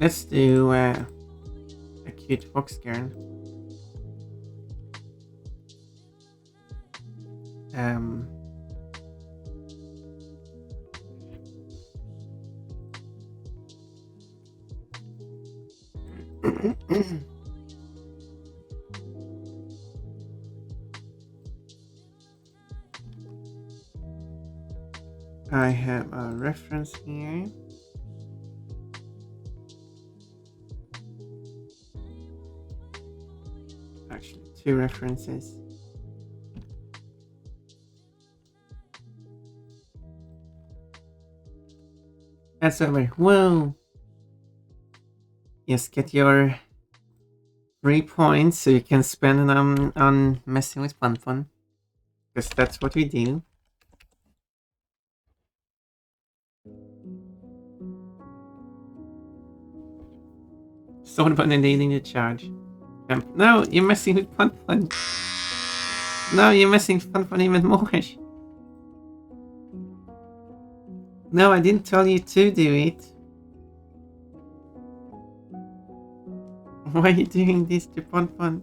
Let's do a cute fox girl. Um, I have a reference here. Actually, two references. That's over. Whoa! Yes, get your 3 points so you can spend them on messing with Fun Fun. Because that's what we do. Someone needing to charge. No, you're messing with Fun Fun. No, you're messing with Fun Fun even more. No, I didn't tell you to do it. Why are you doing this to Fun Fun?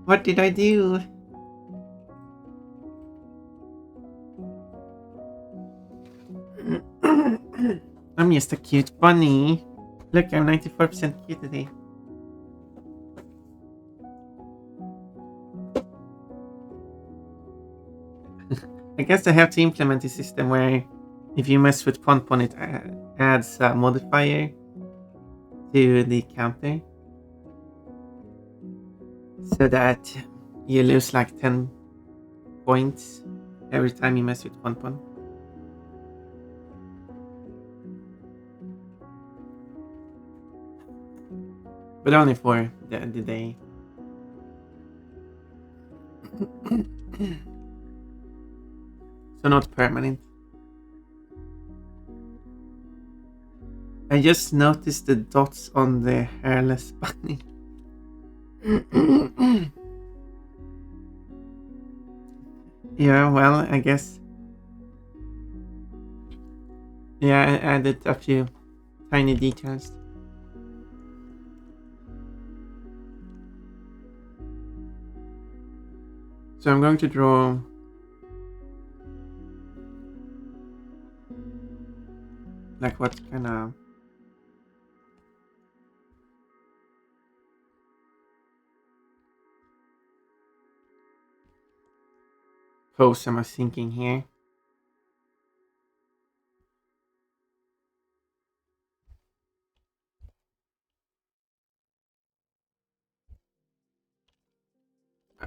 What did I do? I'm just a cute bunny. Look, I'm 94% cute today. I guess I have to implement a system where if you mess with Ponpon, it adds a modifier to the counter. So that you lose like 10 points every time you mess with Ponpon. But only for the day. So not permanent. I just noticed the dots on the hairless bunny. Yeah, well, I guess. Yeah, I added a few tiny details. So I'm going to draw like what kind of pose am I thinking here?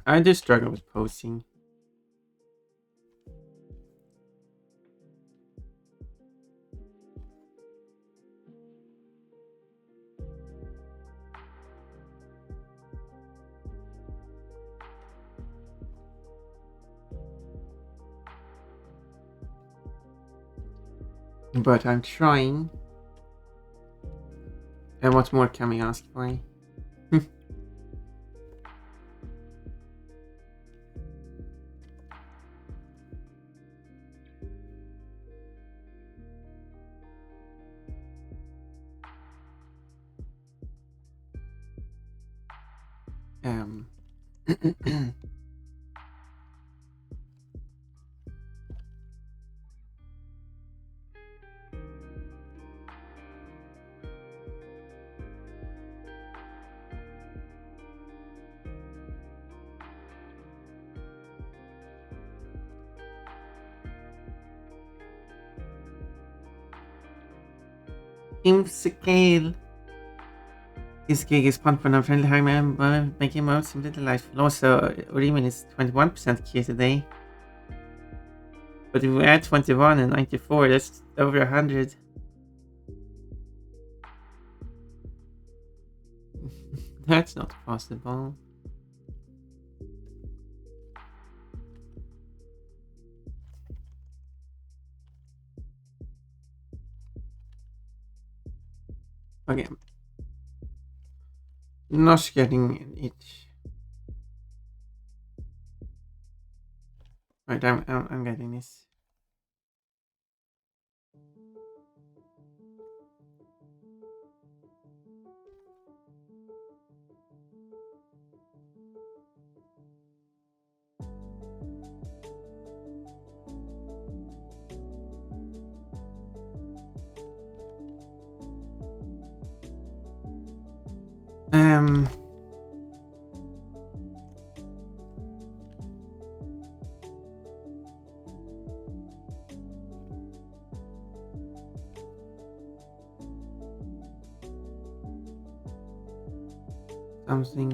I do struggle with posing. But I'm trying. And what more can we ask for? um Scale. This gig is pumped for a friendly high member, making most simply delightful. Also, Urimin is 21% key today. But if we add 21 and 94, that's over 100. That's not possible. Okay. Not getting it. Right, I'm getting this. Um,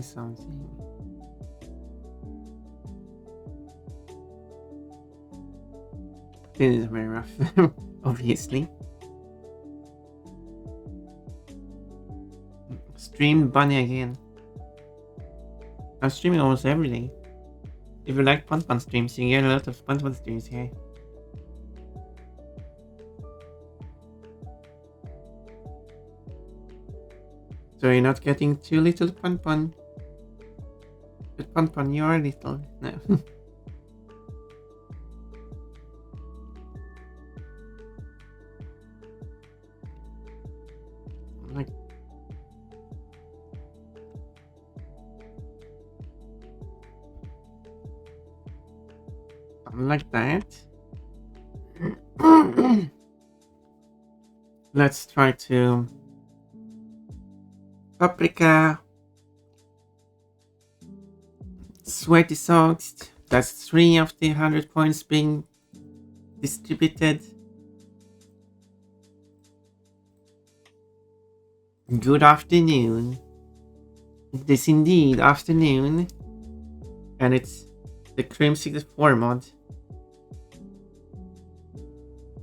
something. This is very rough, obviously. Stream Bunny again. I'm streaming almost every day. If you like Pun streams, you get a lot of Pun streams here. So you're not getting too little Pun. But Pun, you are little. No. like something like that. Let's try to Paprika, Sweaty Socks. That's 3 of the 100 points being distributed. Good afternoon. It is indeed afternoon. And it's the Cream 64 mod.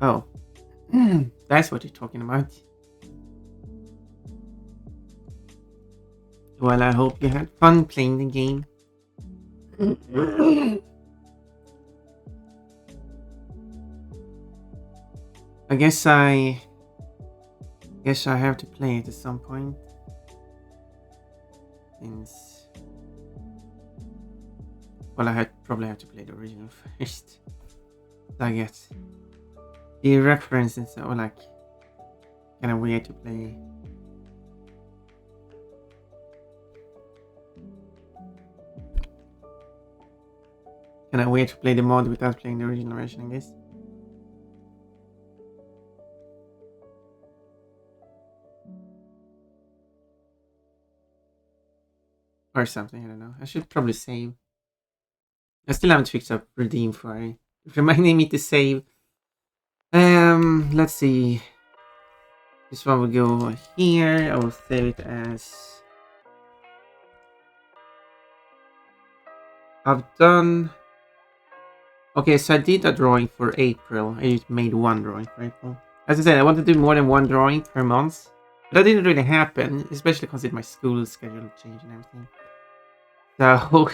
Oh. That's what you're talking about. Well, I hope you had fun playing the game. I guess I have to play it at some point. Since, well, probably have to play the original first. I guess the references are like kind of weird to play. Kind of weird to play the mod without playing the original version, I guess. Or something, I don't know. I should probably save. I still haven't fixed up redeem for it. Reminding me to save. Let's see. This one will go here. I will save it as I've done. Okay, so I did a drawing for April. I just made one drawing for April. As I said, I want to do more than one drawing per month. But that didn't really happen, especially considering my school schedule changed and everything. So,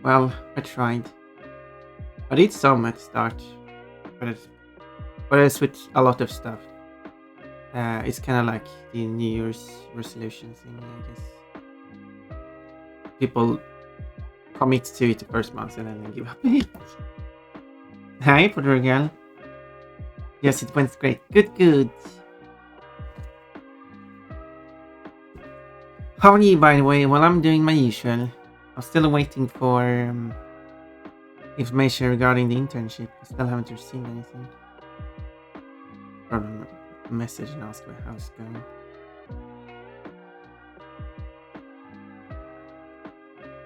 well, I tried. I did some at the start, but I switched a lot of stuff. It's kind of like the New Year's resolution thing, I guess. People commit to it the first month and then they give up. Hi, Portugal. Yes, it went great. Good. How are you, by the way? Well, I'm doing my usual. I'm still waiting for information regarding the internship. I still haven't received anything. Probably message and ask how it's going.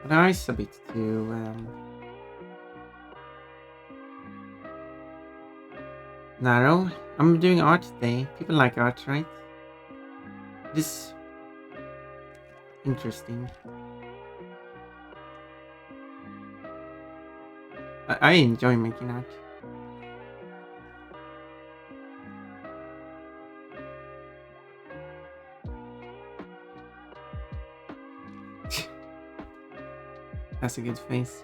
But there is a bit to narrow. I'm doing art today. People like art, right? This interesting. I enjoy making art. That's a good face.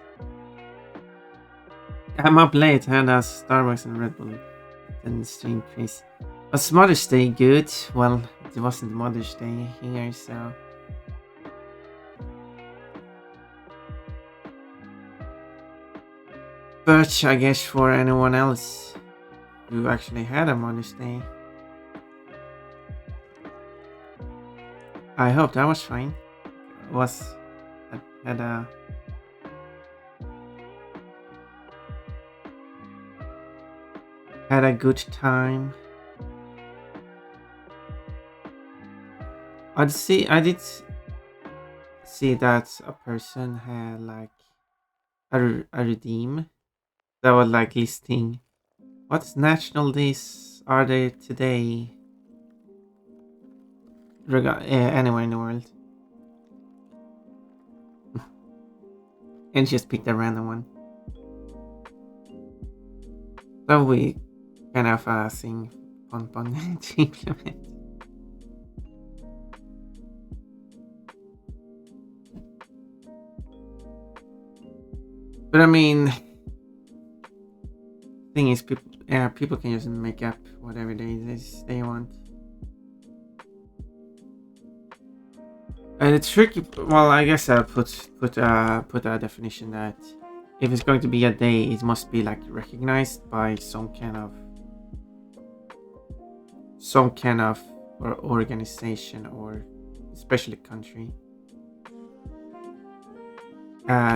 I'm up late. I had a Starbucks and Red Bull. And stream face. Was Mother's Day good? Well, it wasn't Mother's Day here, so. But I guess for anyone else who actually had a Mother's Day, I hope that was fine. Had a good time. I did see that a person had like a redeem that was like listing what national days are there today anywhere in the world, and just picked a random one. That would be kind of a thing fun to implement. But I mean, thing is, people can just make up whatever they want. And it's tricky. Well, I guess I put a definition that if it's going to be a day, it must be like recognized by some kind of or organization or especially country.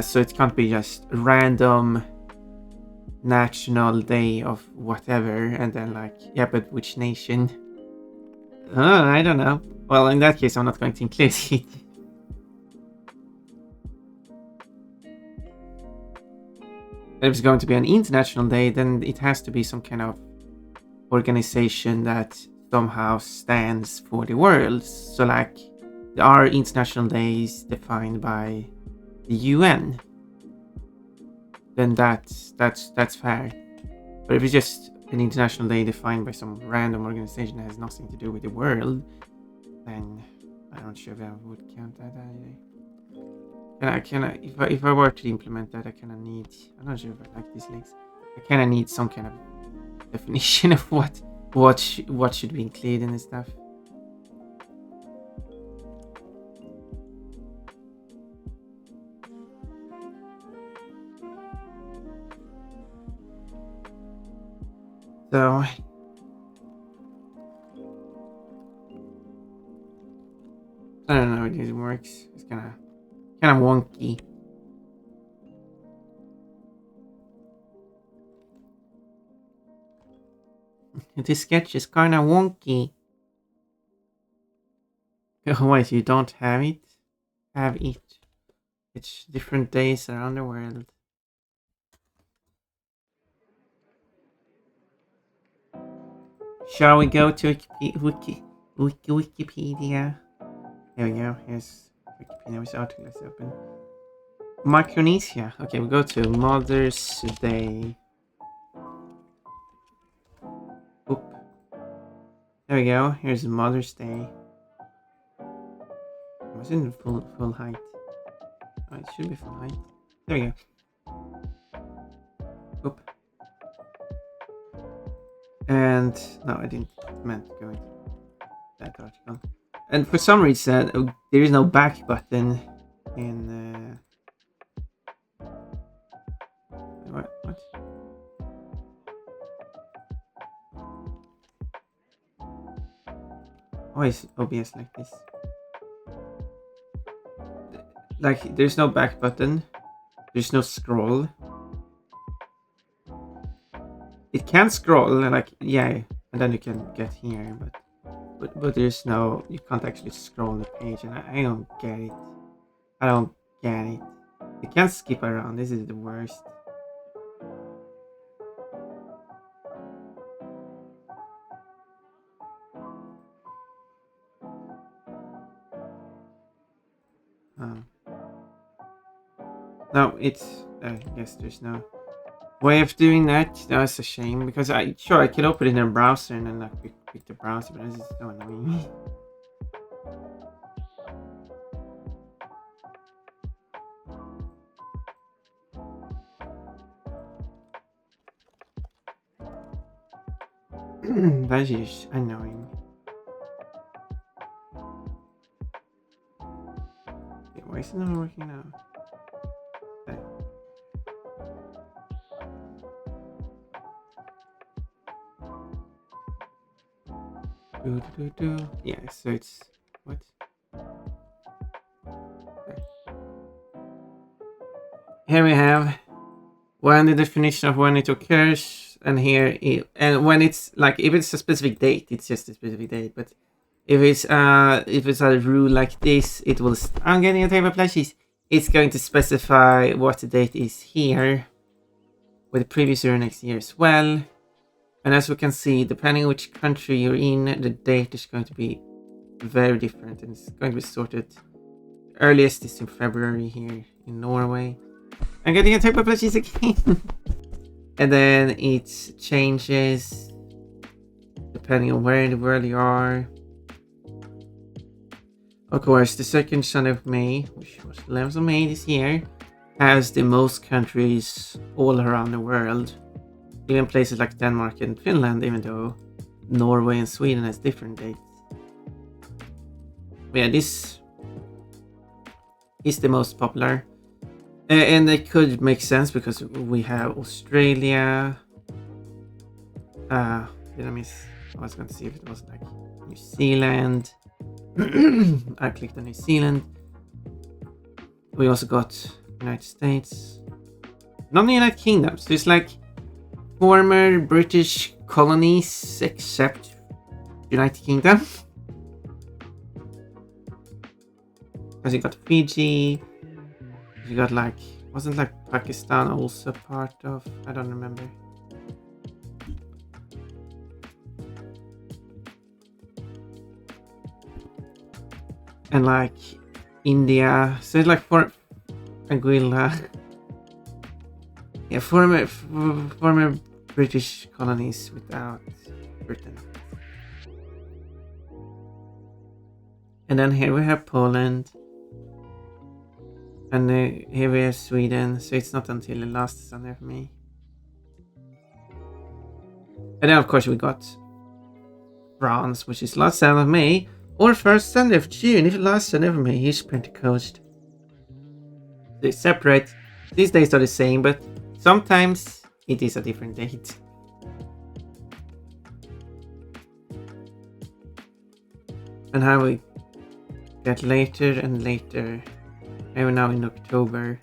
So it can't be just a random national day of whatever, and then like, yeah, but which nation? Oh, I don't know. Well, in that case, I'm not going to include it. If it's going to be an international day, then it has to be some kind of organization that somehow stands for the world. So, like, there are international days defined by the UN. Then that's fair. But if it's just an international day defined by some random organization that has nothing to do with the world, then I'm not sure if I would count that either. If I were to implement that, I kind of need. I'm not sure if I like these links. I kind of need some kind of definition of what should be included in this stuff. So I don't know how it works. It's kind of wonky. This sketch is kind of wonky. Wait, you don't have it? Have it. It's different days around the world. Shall we go to Wikipedia? There we go. Here's Wikipedia with article. Let's open. Micronesia. Okay, we go to Mother's Day. Oop. There we go. Here's Mother's Day. It was in full height. Oh, it should be full height. There we go. Oop. And no, I didn't meant to go into that article. And for some reason, there is no back button in. What? Why is OBS like this? Like, there's no back button. There's no scroll. It can scroll, like, yeah, and then you can get here, but there's no. You can't actually scroll the page, and I don't get it. I don't get it. You can't skip around. This is the worst. No, it's. I guess there's no way of doing that. That's a shame because I could open it in a browser and then like pick the browser, but this is so annoying. That is annoying. Wait, why is it not working now? Yeah, so it's what? Okay. Here we have when the definition of when it occurs, and here and when it's like if it's a specific date, it's just a specific date. But If it's a rule like this, it will. I'm getting a table of plushies. It's going to specify what the date is here, with the previous year next year as well. And as we can see, depending on which country you're in, the date is going to be very different, and it's going to be sorted. Earliest is in February here in Norway. I'm getting a type of plushies again. And then it changes depending on where in the world you are. Of course, the second Sunday of May, which was 11th of May this year, has the most countries all around the world. Even places like Denmark and Finland, even though Norway and Sweden has different dates. But yeah, this is the most popular. And it could make sense because we have Australia. Did I miss? I was going to see if it was like New Zealand. I clicked on New Zealand. We also got United States. Not the United Kingdom. So it's like former British colonies except United Kingdom. Because you got Fiji. You got like, wasn't like Pakistan also part of? I don't remember. And like India, so it's like for Anguilla. Yeah, former British colonies without Britain. And then here we have Poland. And here we have Sweden, so it's not until the last Sunday for me. And then of course we got France, which is last Sunday of May, or first Sunday of June, if last Sunday of May is Pentecost. They separate. These days are the same, but sometimes it is a different date. And how we get later and later. And we're now in October,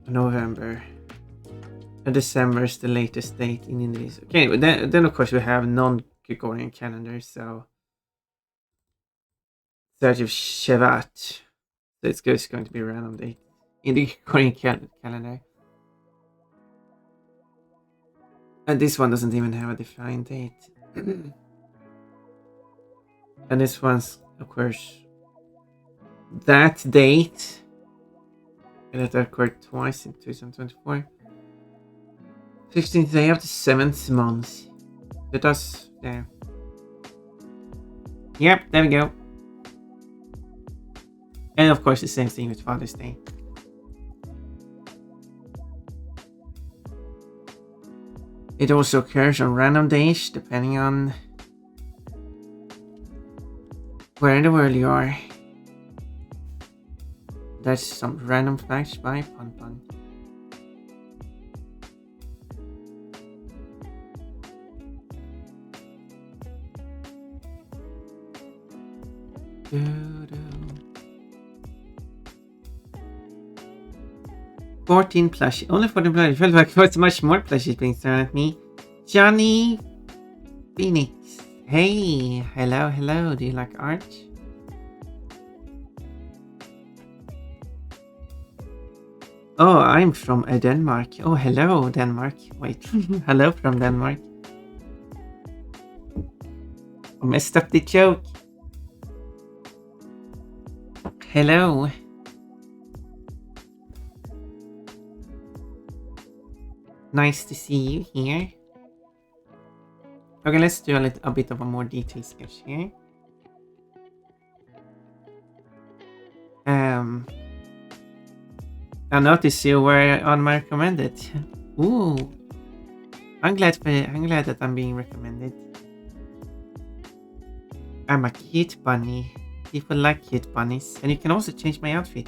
November, and December is the latest date in India. Okay, but then of course we have non-Gregorian calendars, so 30th of Shevat. So it's going to be a random date in the Gregorian calendar. And this one doesn't even have a defined date. And this one's, of course, that date. And that occurred twice in 2024. 15th day of the 7th month. That does, yeah. Yep, there we go. And of course the same thing with Father's Day. It also occurs on random days depending on where in the world you are. That's some random facts by Pun Pun. Doo-doo. 14 plushies. Only 14 plushies. I felt like there was much more plushies being thrown at me. Johnny Phoenix. Hey, hello. Do you like art? Oh, I'm from Denmark. Oh, hello, Denmark. Wait, hello from Denmark. I messed up the joke. Hello. Nice to see you here. Okay, let's do a bit of a more detailed sketch here. I noticed you were on my recommended. Ooh, I'm glad that I'm being recommended. I'm a cute bunny. People like cute bunnies, and you can also change my outfit.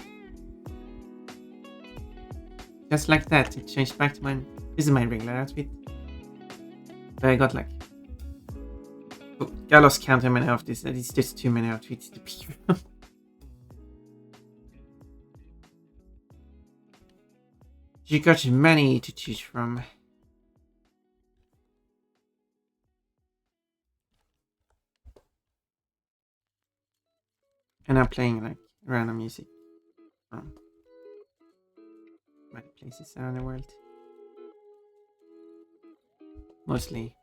Just like that, it changed back to mine. This is my regular outfit. But I got like... Oh, I lost count how many outfits. It's just too many outfits to be. You got many to choose from. And I'm playing like random music from many places around the world. Mostly.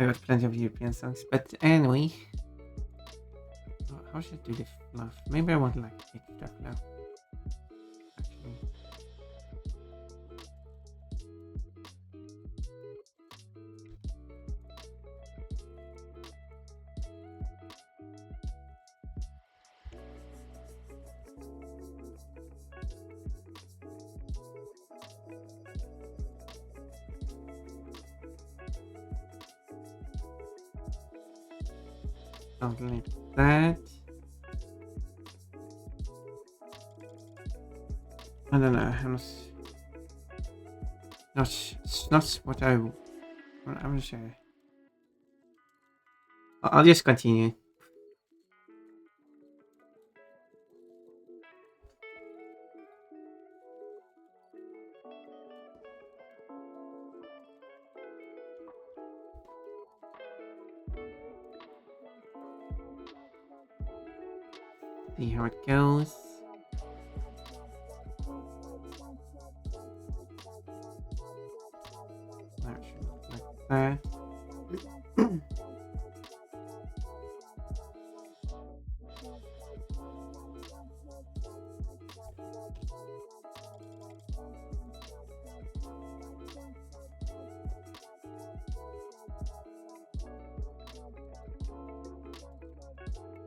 I got plenty of European songs. But anyway, how should I do the fluff? Maybe I want like extra fluff. Actually. Something like that. I don't know. It's not what I'm sure. I'll just continue. See how it goes. That should look like that.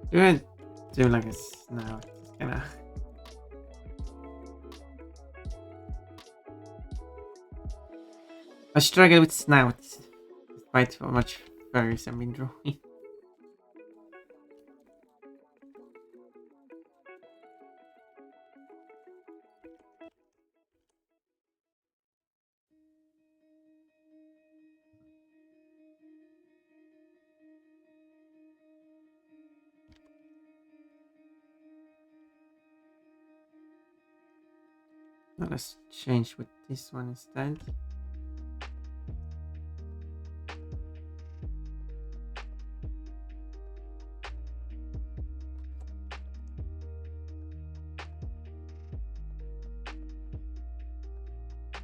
Do I do like a snout? It's kinda. I struggle with snouts, despite how much furries I've been drawing. Now let's change with this one instead.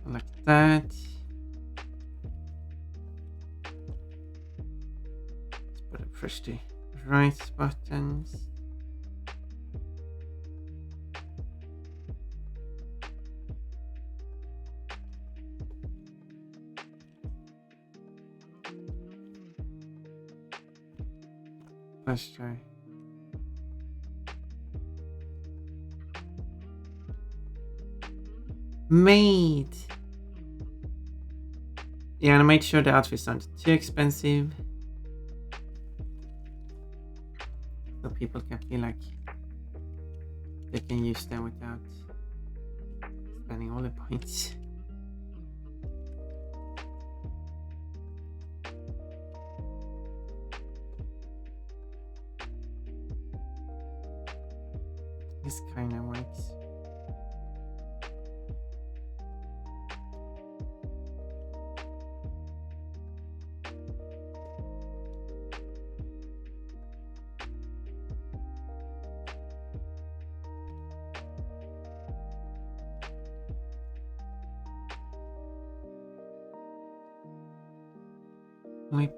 Like that. Let's put a push the right buttons. Let's try. Made. Yeah, and I made sure the outfits aren't too expensive. So people can feel like they can use them without spending all the points. This kind of works. Whip.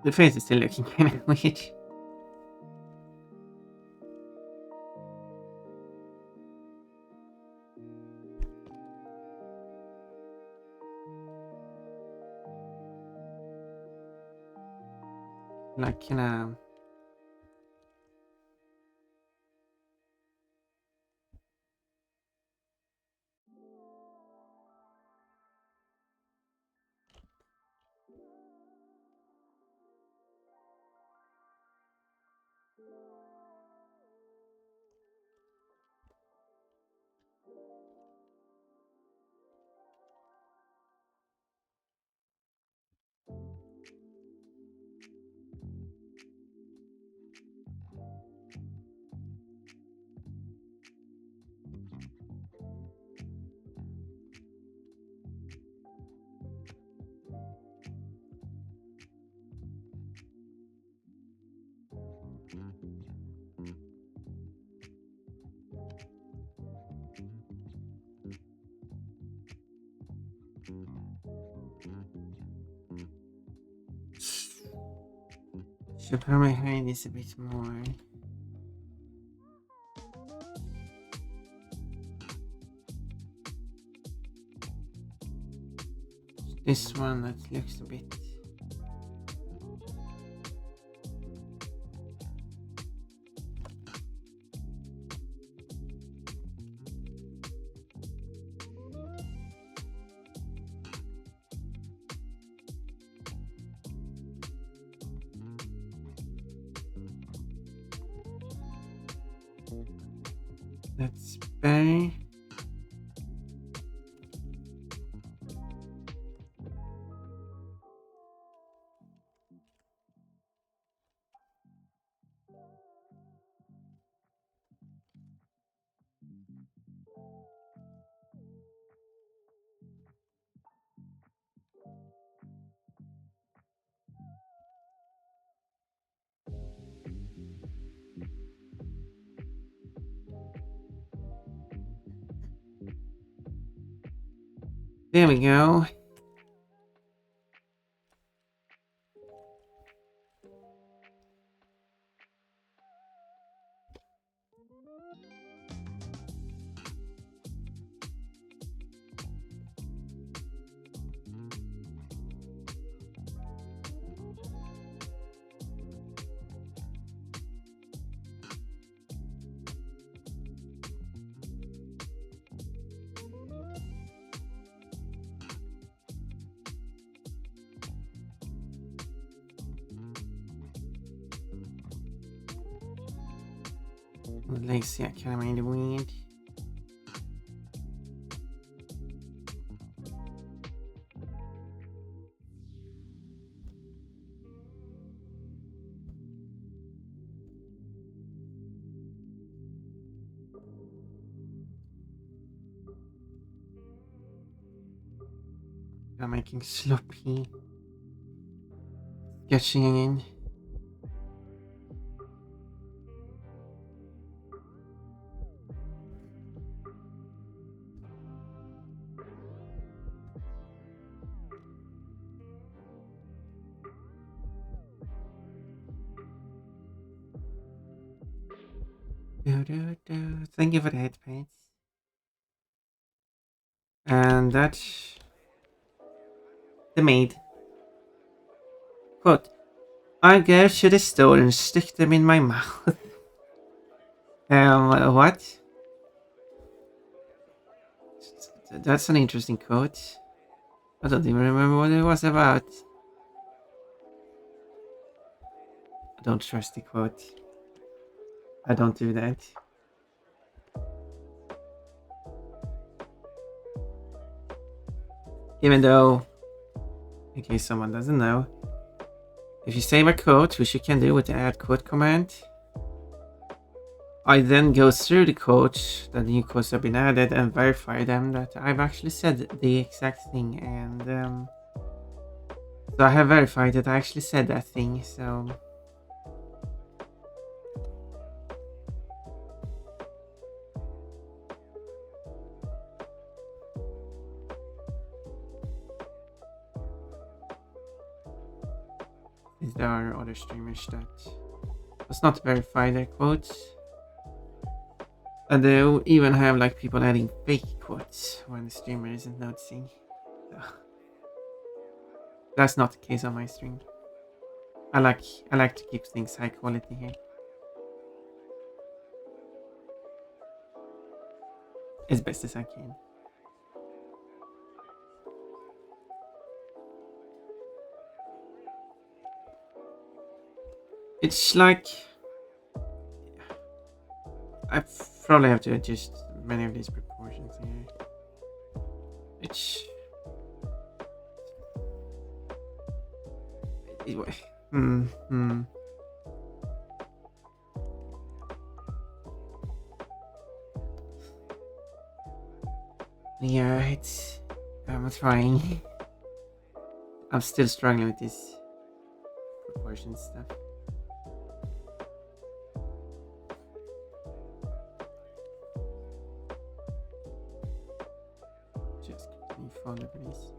The face is still looking kind of weird. Like, Should probably hide this a bit more. This one that looks a bit. That's better. There we go. Lazy Academy in the wind. I'm making sloppy. Sketching again. Thank you for the headpads. And that's the maid. Quote, I go to the store and stick them in my mouth. What? That's an interesting quote. I don't even remember what it was about. I don't trust the quote. I don't do that. Even though, in case someone doesn't know, if you save a quote, which you can do with the add quote command, I then go through the quotes, that the new quotes have been added, and verify them that I've actually said the exact thing. And so I have verified that I actually said that thing. So there are other streamers that does not verify their quotes. And they even have like people adding fake quotes when the streamer isn't noticing. So, that's not the case on my stream. I like to keep things high quality here. As best as I can. It's like I probably have to adjust many of these proportions here. It's Yeah, I'm trying. I'm still struggling with this proportion stuff. Just continue follow this.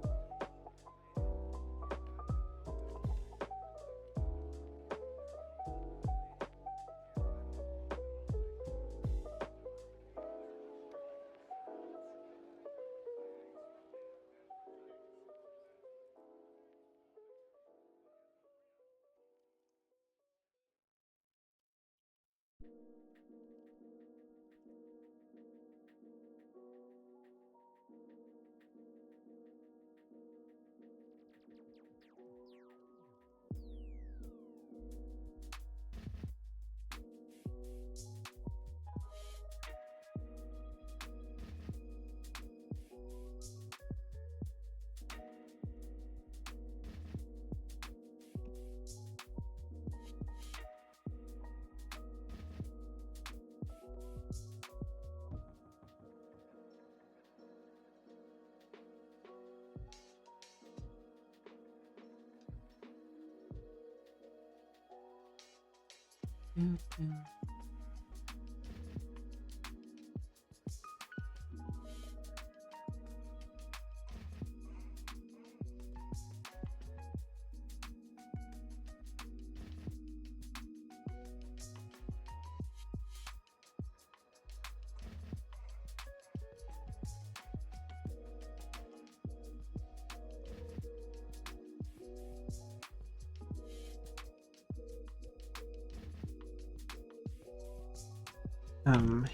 Um,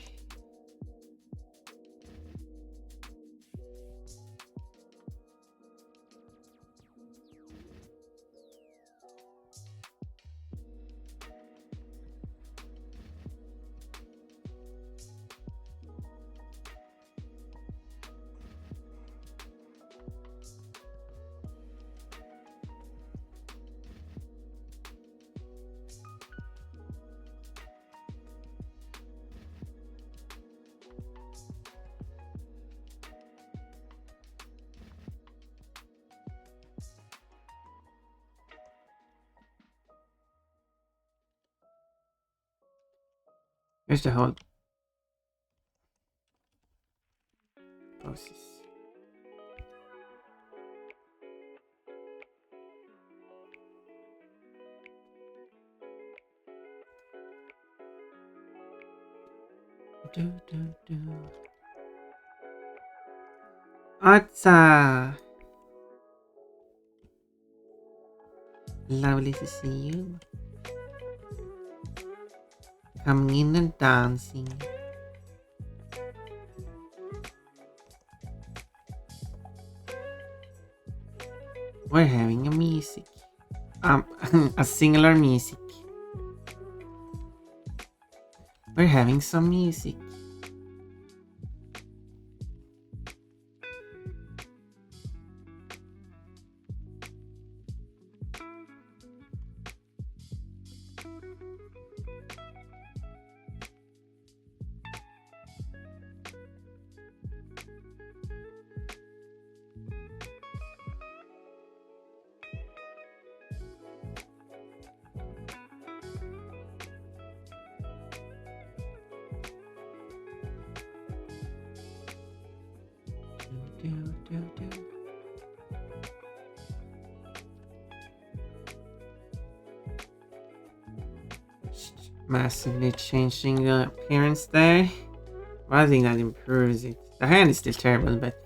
here's the whole process. Atsa! Lovely to see you. Coming in and dancing. We're having a music. A singular music. We're having some music. Massively changing the appearance there. Well, I think that improves it. The hand is still terrible, but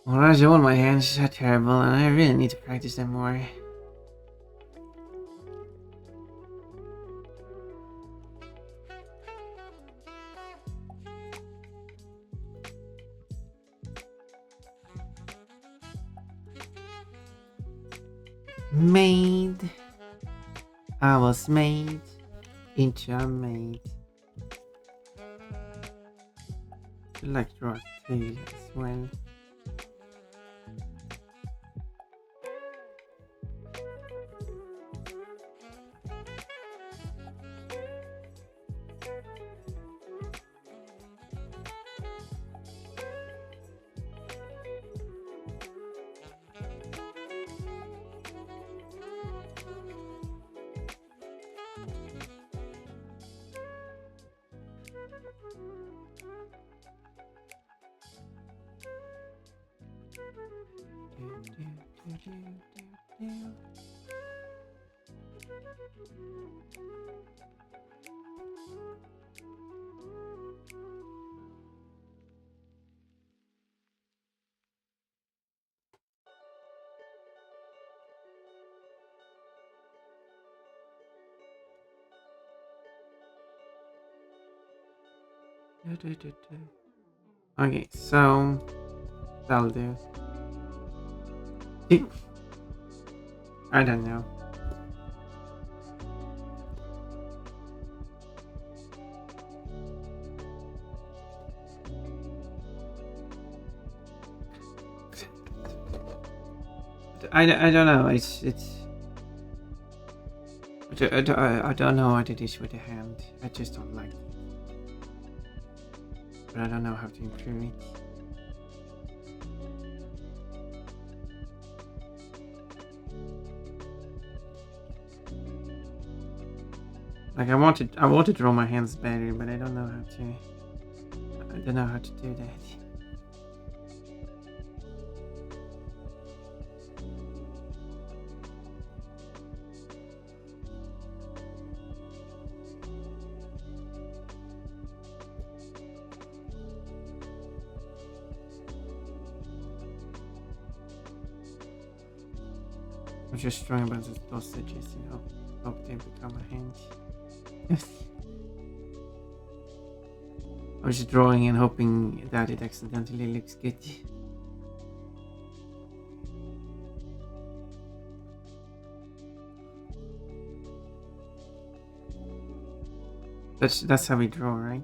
well, as all my hands are terrible, and I really need to practice them more. Made. I was made into a maid. I like rock tail as well. Okay, so that'll do. I don't know. I don't know. I don't know what it is with the hand. I just don't like it. But I don't know how to improve it. Like I want to draw my hands better, but I don't know how to. I don't know how to do that. I'm just drawing a bunch of those stitches, hope they become a hand. I was just drawing and hoping that it accidentally looks good. That's how we draw, right?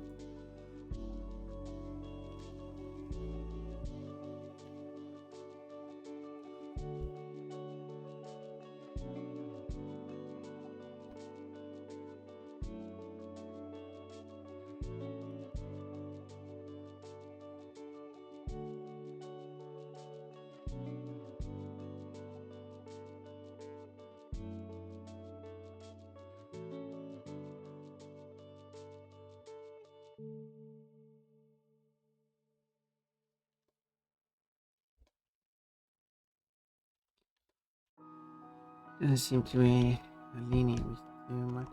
Doesn't seem to be aligning with too much.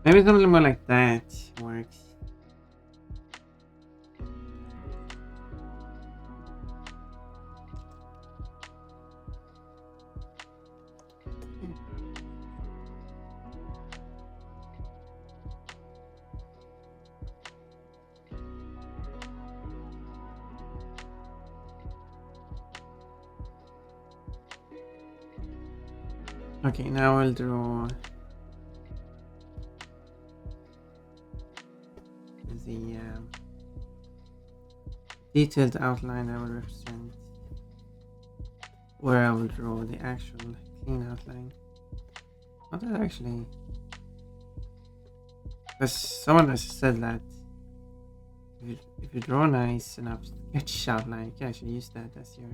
Maybe something more like that works. Okay, now I'll draw the detailed outline that will represent where I will draw the actual clean outline. Not that actually, because someone has said that if you draw nice enough sketch outline, you can actually use that as your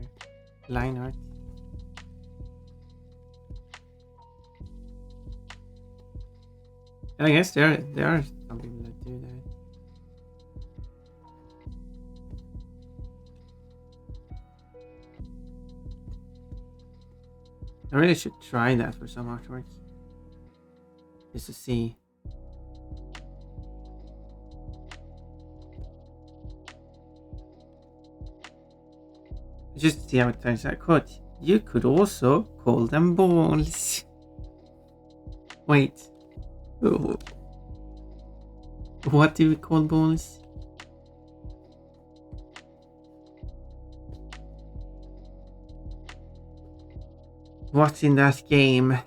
line art. And I guess there are some people that do that. I really should try that for some artwork. Just to see. Just to see how it turns out. Quote, you could also call them balls. Wait. What do we call balls? What in that game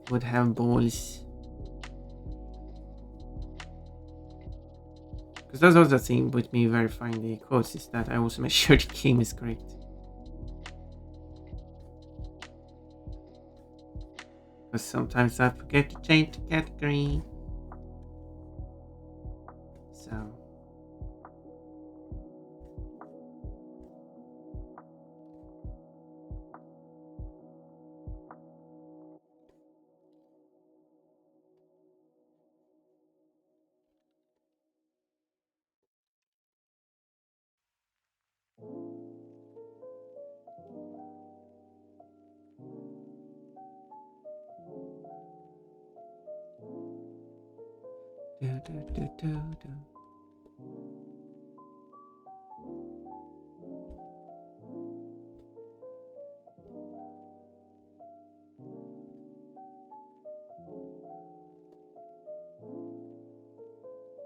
would have balls? Because that's also the thing with me verifying the quotes is that I also make sure the game is correct. Because sometimes I forget to change the category. So.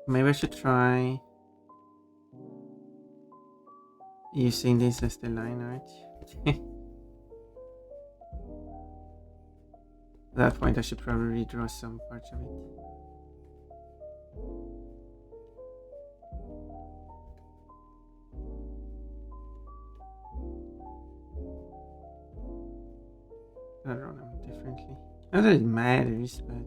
Maybe I should try using this as the line art. At that point I should probably redraw some parts of it. I draw them differently. Not that it matters, but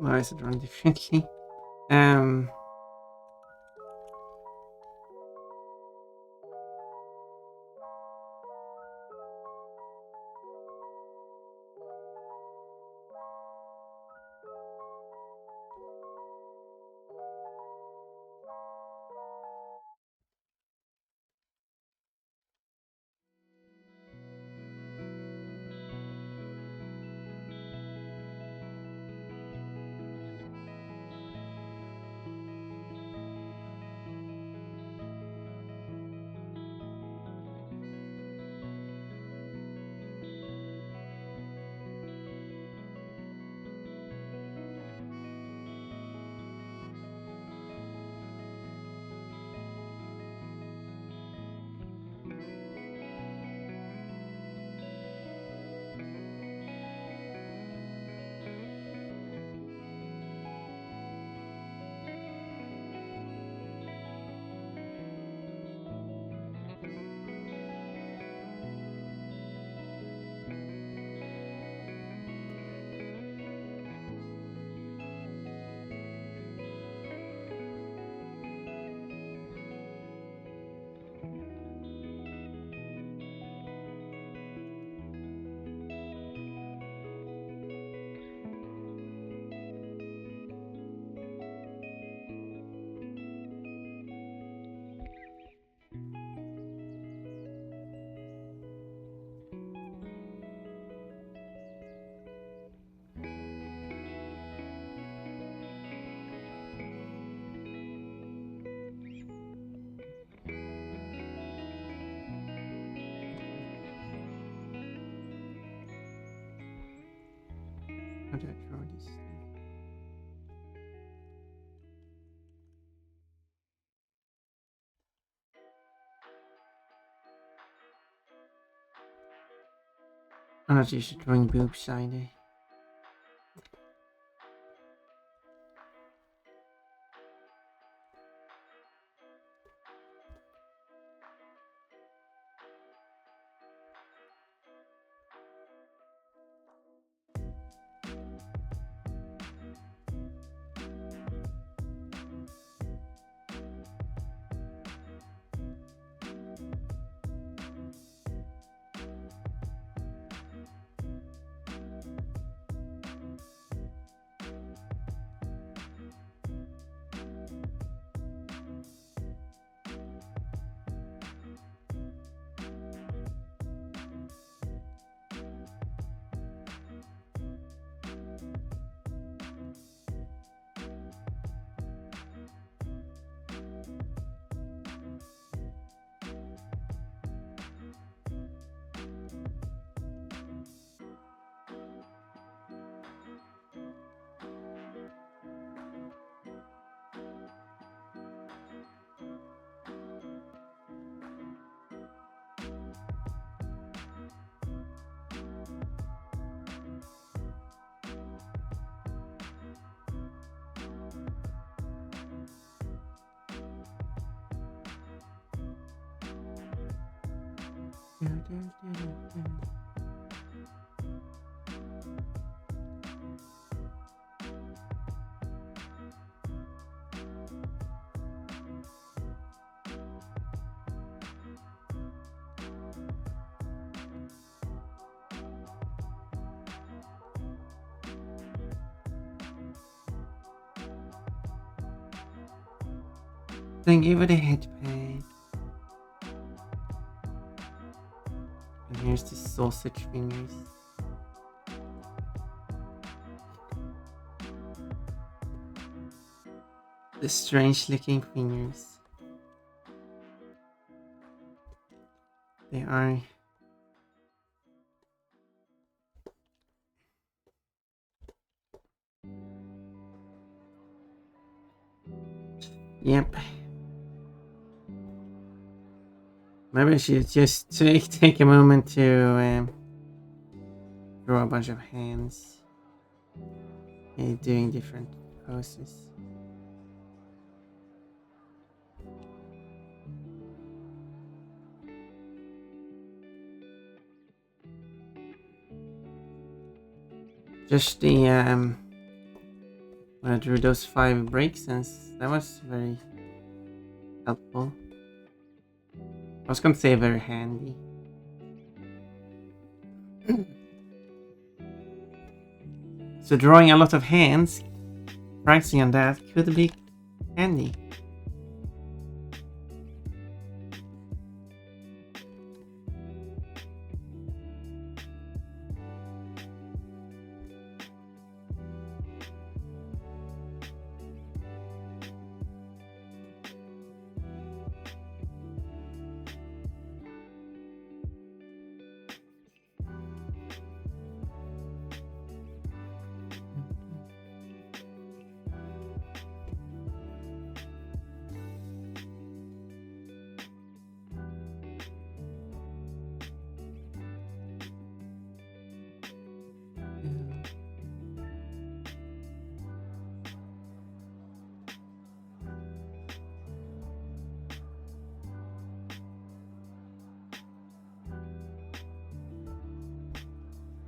Why is it run differently? Um. How do I draw this? I'm not used to drawing boobs either. Then give it a head pad. And here's the sausage fingers. The strange looking fingers. They are. Yep. Maybe I should just take a moment to draw a bunch of hands doing different poses. Just the when I drew those 5 breaks, and that was very helpful. I was gonna say very handy. So drawing a lot of hands, practicing on that could be handy.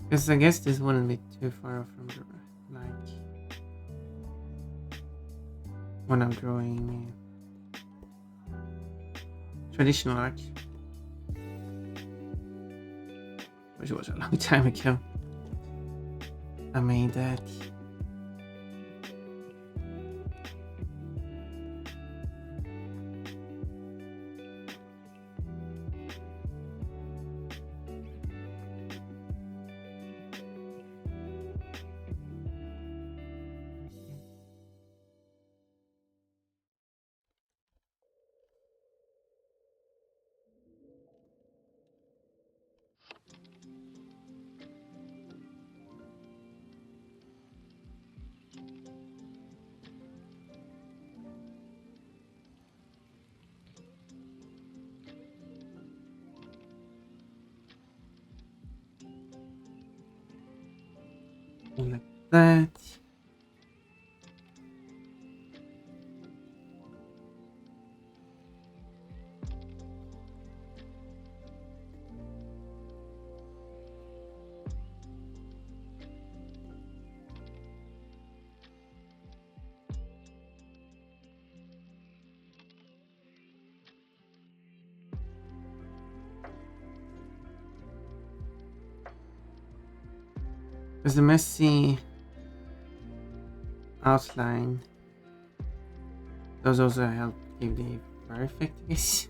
Because I guess this wouldn't be too far off from like when I'm drawing traditional art, which was a long time ago. I made that. Like that. There's a messy outline. Those also help give the fur effect, I guess.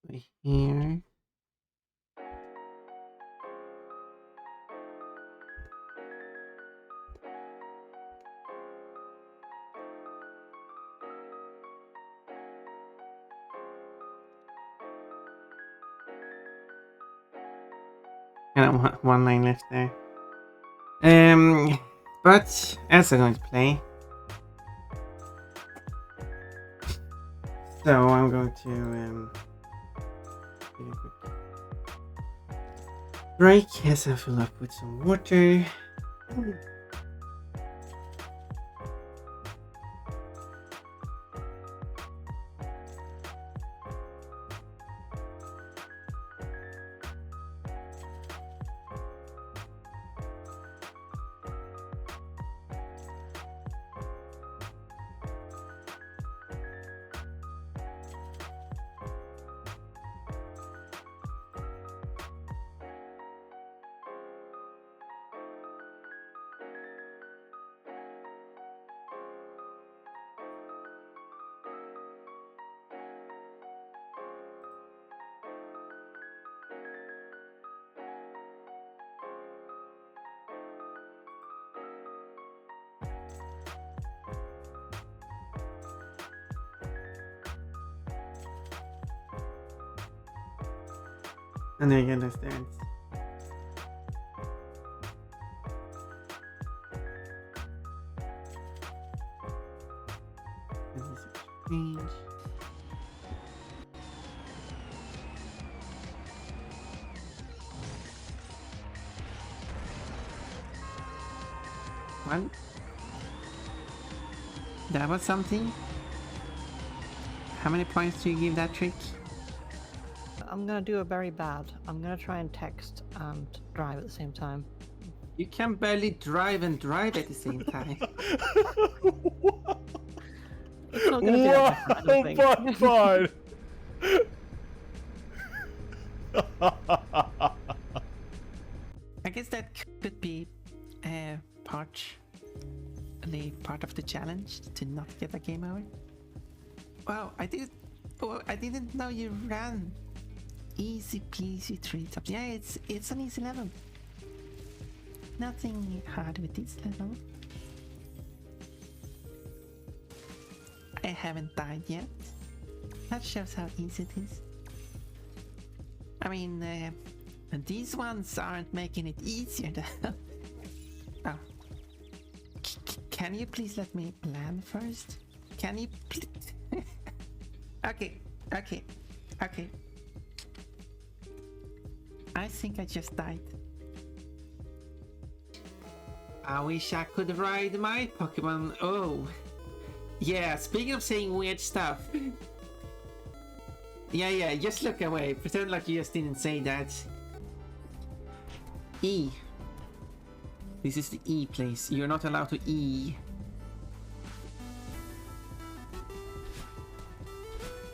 Right here. And one line left there. But as I'm going to play, so I'm going to take a quick break as I fill up with some water. And I understand. This is strange. Well, that was something. How many points do you give that trick? I'm gonna do a very bad. I'm gonna try and text and drive at the same time. You can barely drive and drive at the same time. It's not gonna be that different, I don't think. Fine. I guess that could be part of the challenge to not get a game over. Wow, I didn't know you ran easy peasy treetops. Yeah, it's an easy level. Nothing hard with this level. I haven't died yet. That shows how easy it is. I mean, these ones aren't making it easier though. Oh. Can you please let me land first? Can you please? Okay. I think I just died. I wish I could ride my Pokemon. Oh. Yeah, speaking of saying weird stuff. Yeah, just look away. Pretend like you just didn't say that. E. This is the E place. You're not allowed to E.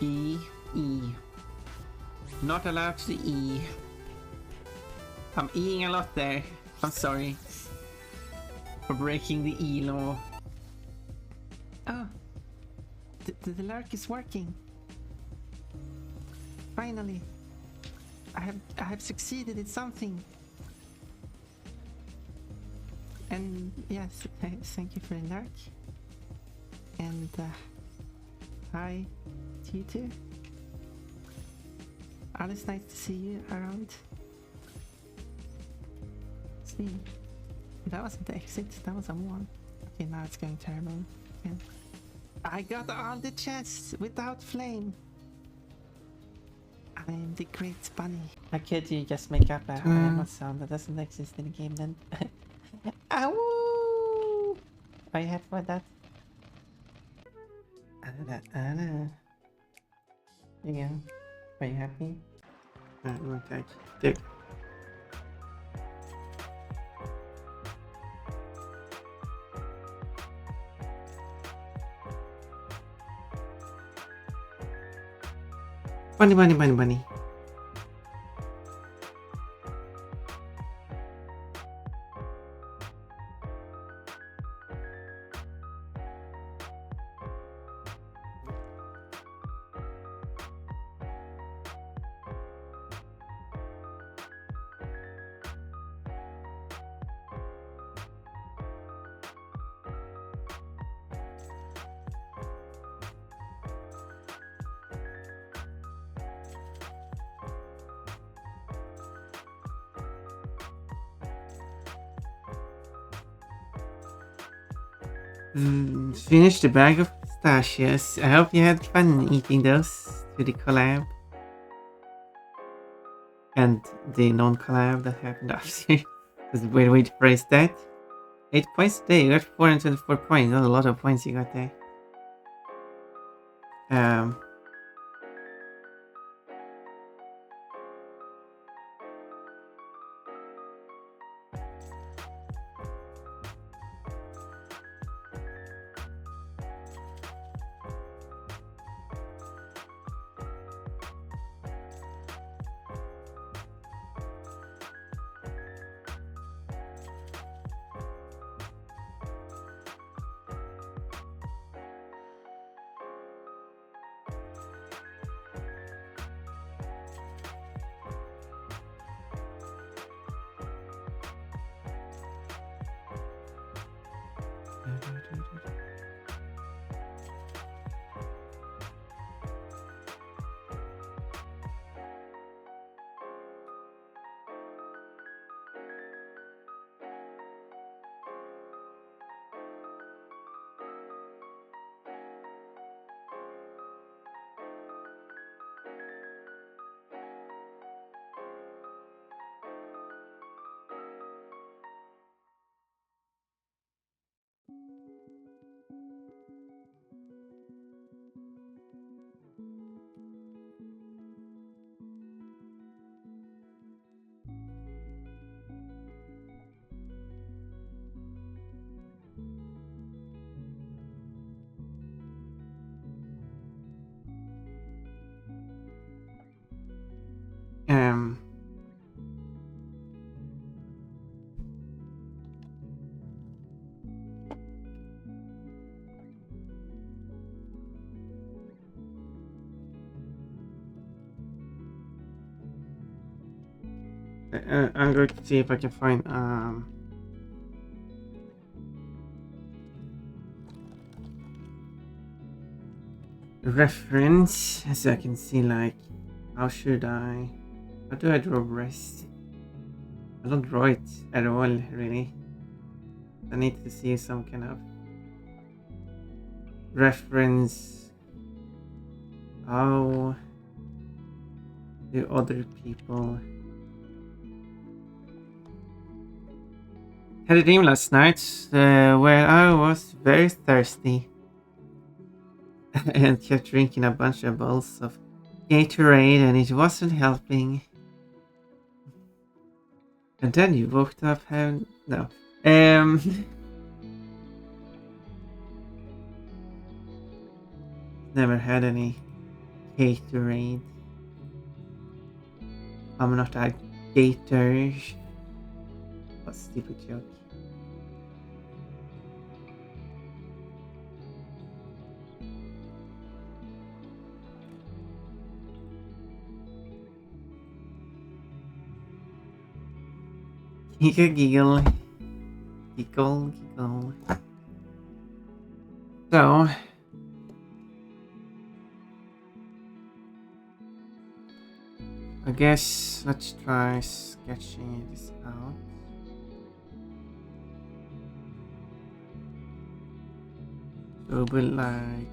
E. Not allowed to E. I'm Eing a lot there. I'm sorry. For breaking the E law. Oh. The lurk is working. Finally. I have succeeded in something. And yes, thank you for the lurk. And hi to you too. Always nice to see you around. See, that wasn't the exit, that was a one. Okay, now it's going terrible again. I got all the chests without flame. I'm the great bunny. How could you just make up a animal sound that doesn't exist in the game then? Ow! Are you happy about that? Anna. There you go. Are you happy? Okay. There. Bunny. Finish the bag of pistachios. I hope you had fun eating those to the collab. And the non-collab that happened after. That's a weird way to phrase that. 8 points today. You got 424 points. That's a lot of points you got there. I'm going to see if I can find reference so I can see like how do I draw breast? I don't draw it at all really. I need to see some kind of reference. How do other people had a dream last night where I was very thirsty and kept drinking a bunch of bowls of Gatorade and it wasn't helping. And then you woke up having no. Never had any Gatorade. I'm not a gator. What stupid joke. Giggle. Giggle. So I guess let's try sketching this out. So we'll like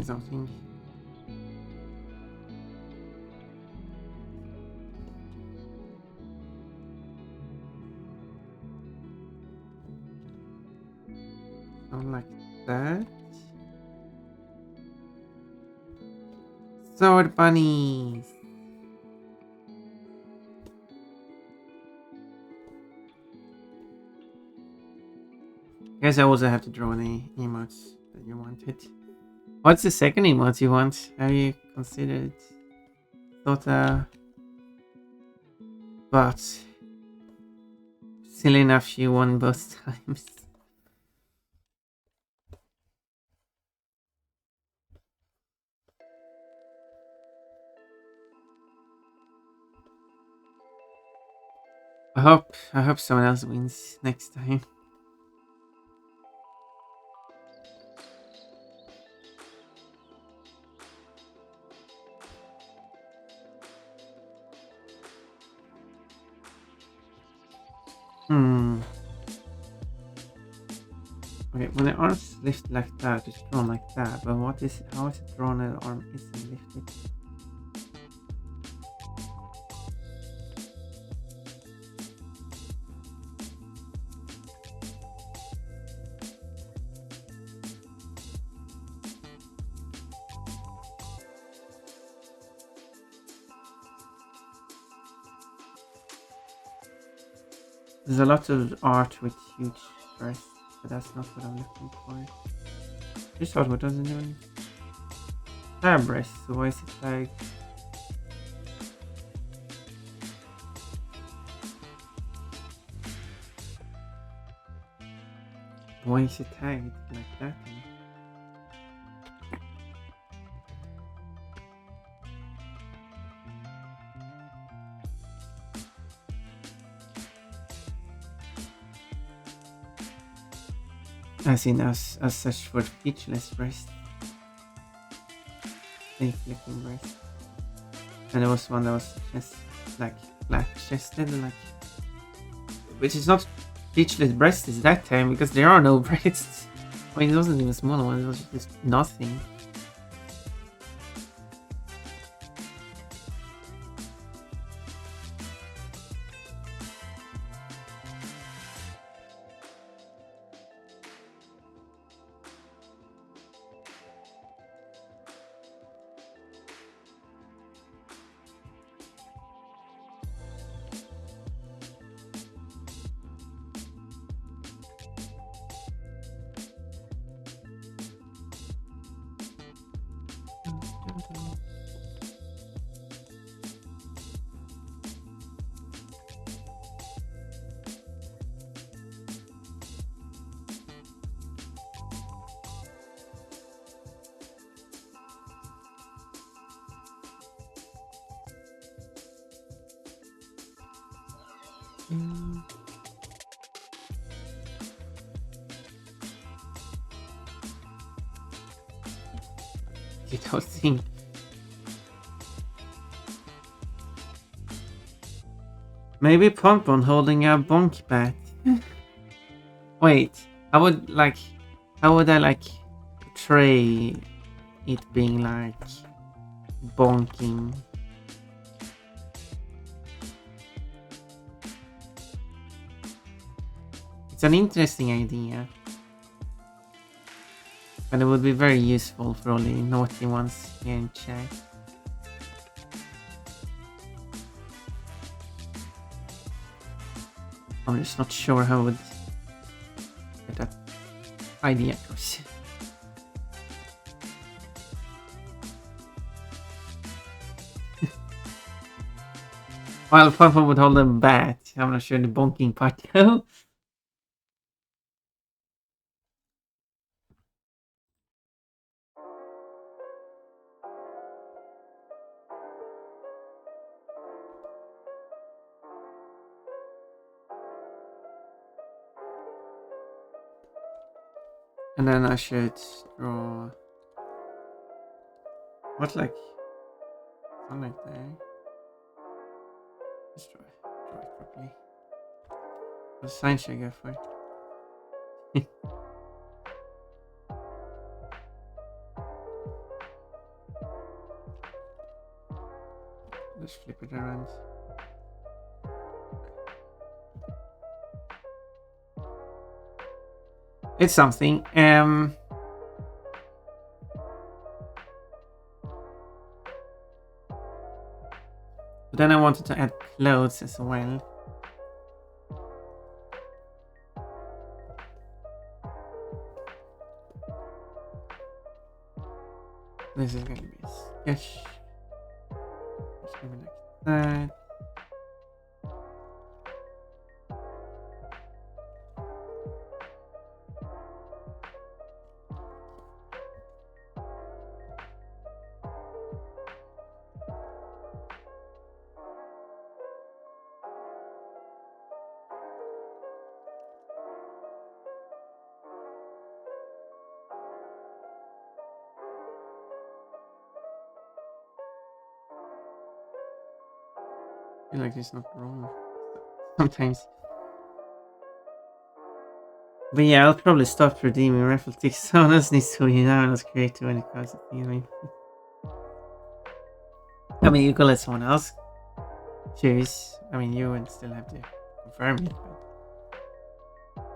something. Something like that. Sword bunnies. Guess I also have to draw any emotes that you wanted. What's the second emote you want? Have you considered? Thought but silly enough you won both times. I hope someone else wins next time. Okay, when the arm's lifted like that, it's drawn like that. But how is it drawn when the arm isn't lifted? There's a lot of art with huge breasts, but that's not what I'm looking for. This artwork doesn't even have breasts, so why is it like... Why is it tagged like that? As in as such for featureless breast. Fake looking breast. And there was one that was just like flat chested, like, which is not featureless breast is that time because there are no breasts. I mean, it wasn't even a small one, it was just nothing. Little thing. Maybe Pompon holding a bonk bat. Wait, how would I like portray it being like bonking? It's an interesting idea, but it would be very useful for all the naughty ones here in chat. I'm just not sure how I would get that idea across. While Papa would hold a bat, I'm not sure the bonking part though. And then I should draw what like something like there. Let's draw it properly. What sign should I go for? Let's flip it around. It's something. But then I wanted to add clothes as well. This is going to be a sketch. It's going to be like that. I feel like it's not wrong sometimes. But yeah, I'll probably stop redeeming raffle tickets. Someone else needs to win out as creative when it comes to thing. I mean, you can let someone else choose. I mean, you would still have to confirm it.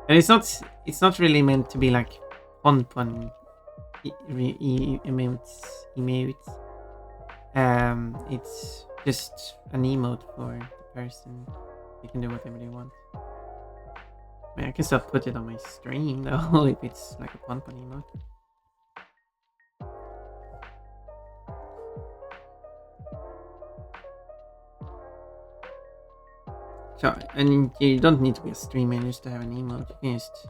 And it's not really meant to be like pun emotes. It's just an emote for the person. You can do whatever they want. I mean, I can still put it on my stream though, if it's like a pun emote. So, and you don't need to be a streamer just to have an emote. You can just,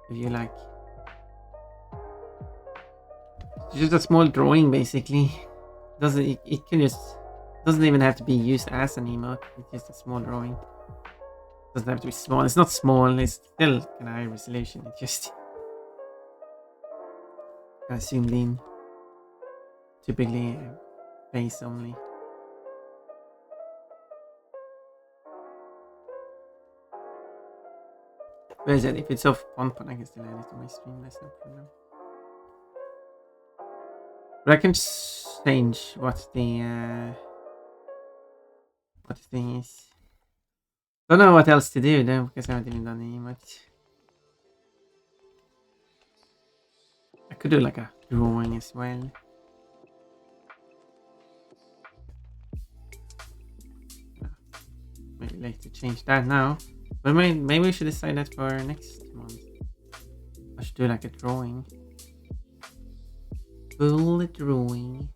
if you like, it's just a small drawing basically. It can just doesn't even have to be used as an emote. It's just a small drawing. Doesn't have to be small. It's not small. It's still kind of high resolution. It's just kind of zoomed in. Typically, face only. But as I said, if it's off Ponpon, I can still add it to my stream. That's no problem. But I can change what the thing is. Don't know what else to do though, because I haven't even done any much. I could do like a drawing as well. Maybe later change that now. But maybe we should decide that for next month. I should do like a drawing. Bullet drawing.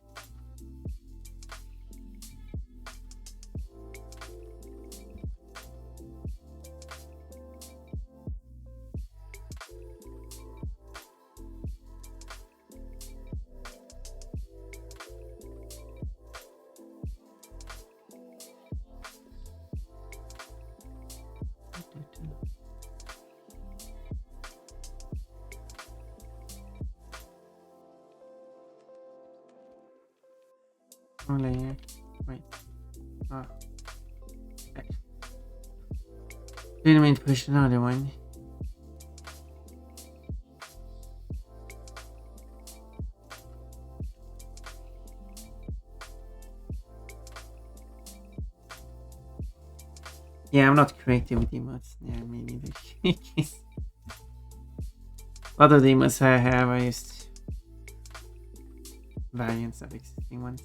Only. Wait. Oh. Didn't mean to push another one. Yeah, I'm not creative with emotes. Yeah, me neither. A lot of the emotes I have are just variants of existing ones.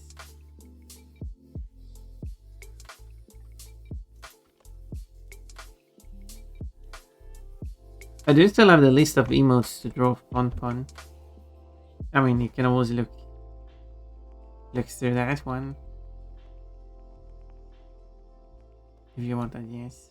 I do still have the list of emotes to draw Pon. I mean, you can always look through that one if you want that. Yes.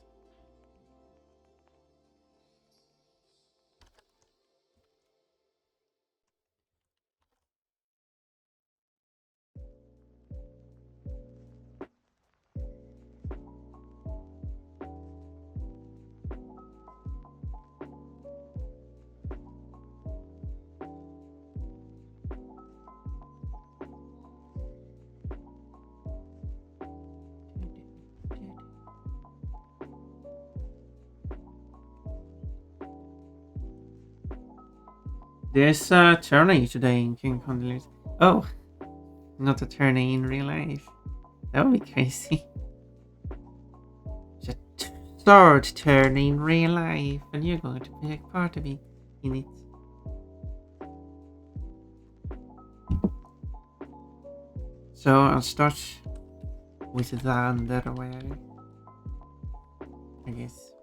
There's a tourney today in King Condolence. Oh, not a tourney in real life. That would be crazy. It's a third tourney in real life, and you're going to take part of it in it. So I'll start with the underwear, I guess.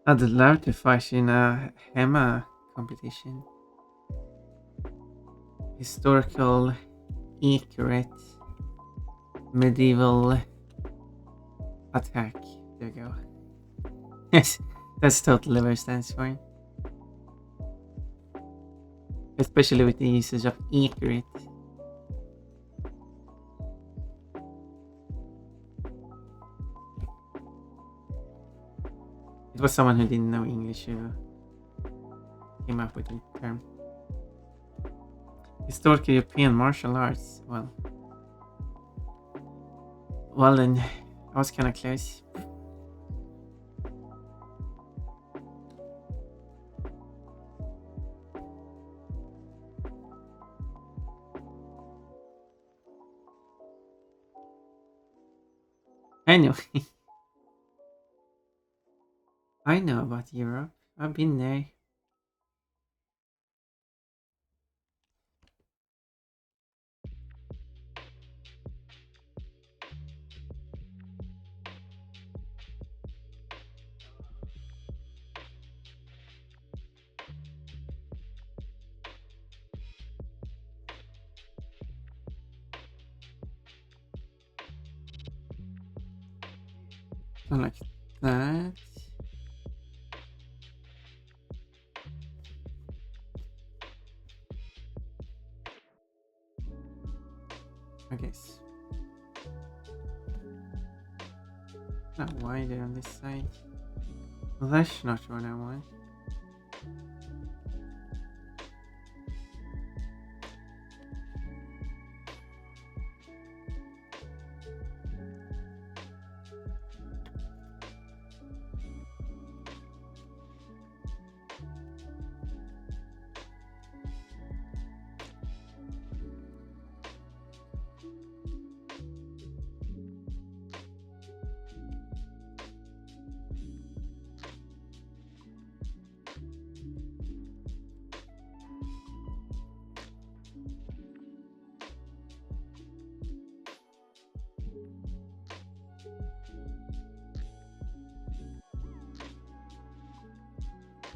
I'd love to fight in a HEMA competition. Historical, accurate, medieval attack. There you go. Yes, that's totally what it stands for. Especially with the usage of accurate. It was someone who didn't know English who came up with the term. Historical European martial arts. Well then, I was kind of close. Anyway, I know about Europe. I've been there. So like that. I guess. Not wider on this side. Well, that's not what I want.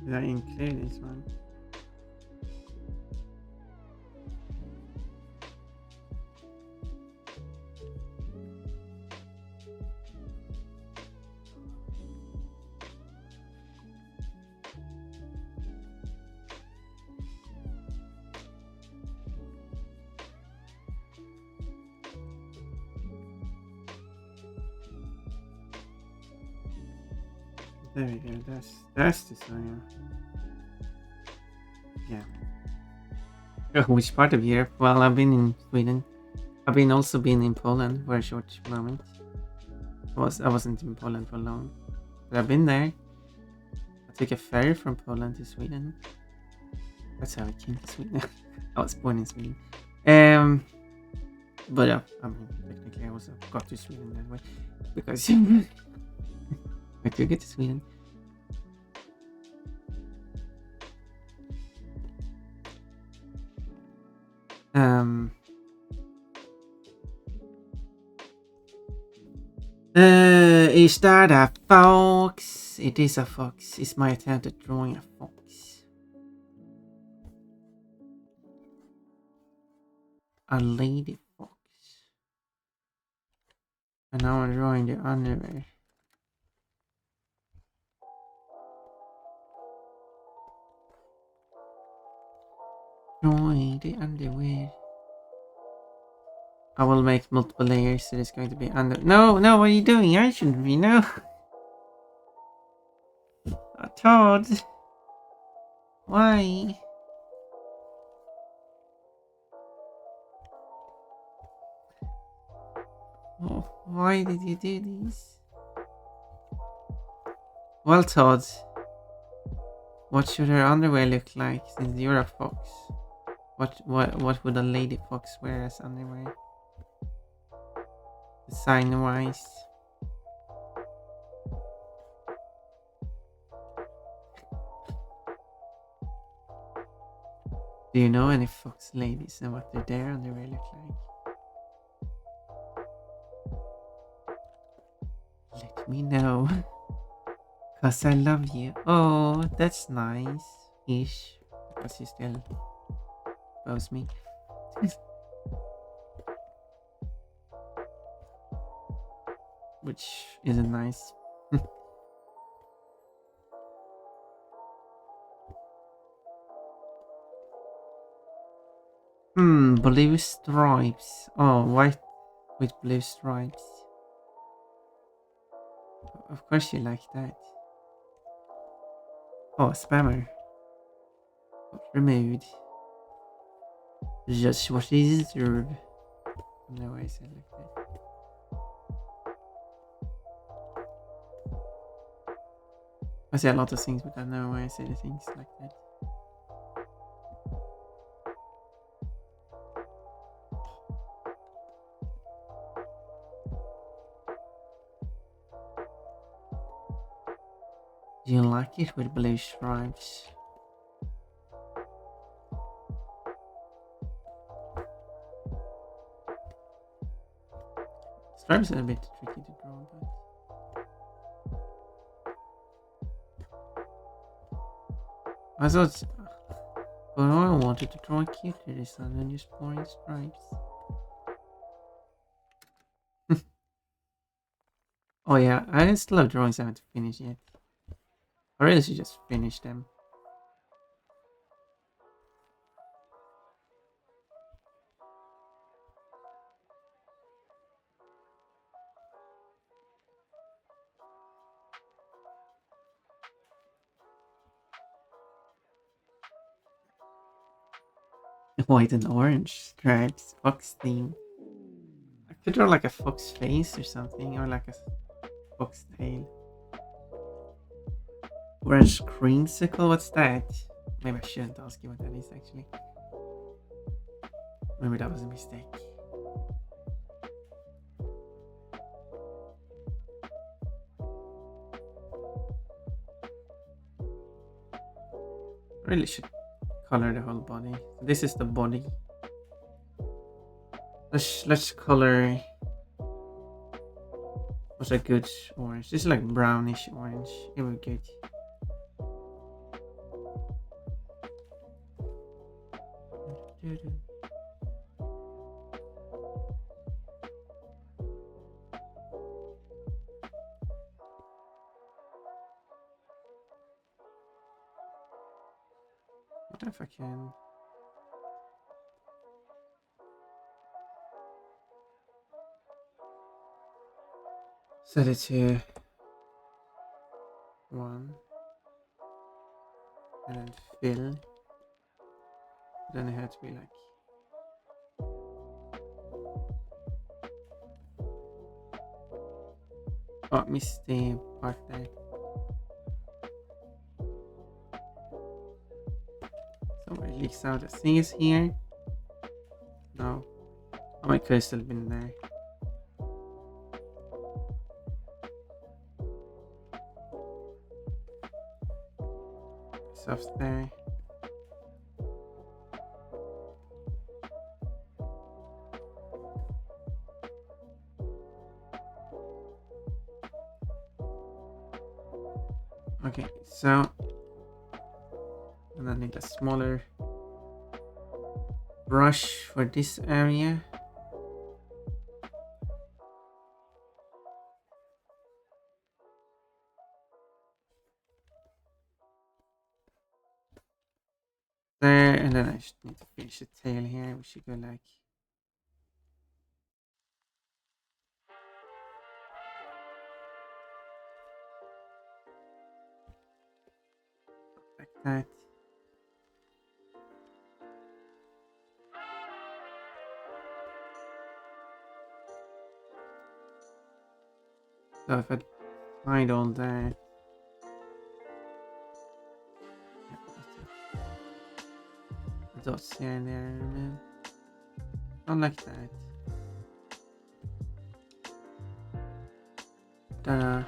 Did I include this one? There we go. That's the sign. Yeah. Which part of Europe? Well, I've been in Sweden. I've been also been in Poland for a short moment. I wasn't in Poland for long, but I've been there. I took a ferry from Poland to Sweden. That's how I came to Sweden. I was born in Sweden. But yeah, I mean, technically I also got to Sweden that way because I could get to Sweden. Is that a fox? It is a fox. It's my attempt at drawing a fox. A lady fox. And now I'm drawing the underwear. Drawing the underwear. I will make multiple layers, so there's going to be under. No, what are you doing? I shouldn't be. No. Todd. Why? Oh, why did you do this? Well, Todd, what should her underwear look like since you're a fox? What would a lady fox wear as underwear? Design wise. Do you know any fox ladies and what their underwear look like? Let me know. Cause I love you. Oh, that's nice. Ish. Because you still loves me. Which isn't nice. Blue stripes. Oh, white with blue stripes. Of course you like that. Oh, spammer. Removed. Just what is deserve. No, I said like that. I say a lot of things, but I know why I say the things like that. Do you like it with blue stripes? Stripes are a bit tricky to draw, but I thought, but I wanted to draw a cuter design than just boring stripes. Oh yeah, I still have drawings I haven't finished yet. I really should just finish them. White and orange stripes, fox theme. I could draw like a fox face or something, or like a fox tail. Orange creamsicle, what's that? Maybe I shouldn't ask you what that is actually. Maybe that was a mistake. I really should color the whole body. This is the body. Let's color. What's a good orange? This is like brownish orange. It would be good. What if I can? Set it to 1. And then fill. Then it had to be like... Oh, missed the part there. Somewhere it leaks out. The thing is here. No. Oh, it could have still been there. Stuff's there. Okay, so and I need a smaller brush for this area. There, and then I just need to finish the tail here. We should go like that. So if I find all that, the dots here and there, remove. Not like that. Ta-da.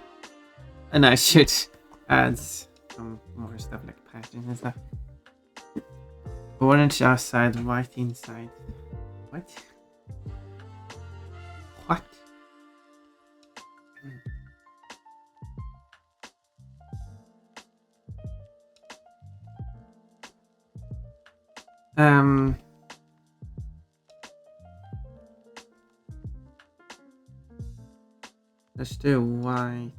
And I should add some more stuff like patterns and stuff. Orange outside, white inside. What? What? Let's do white-ish.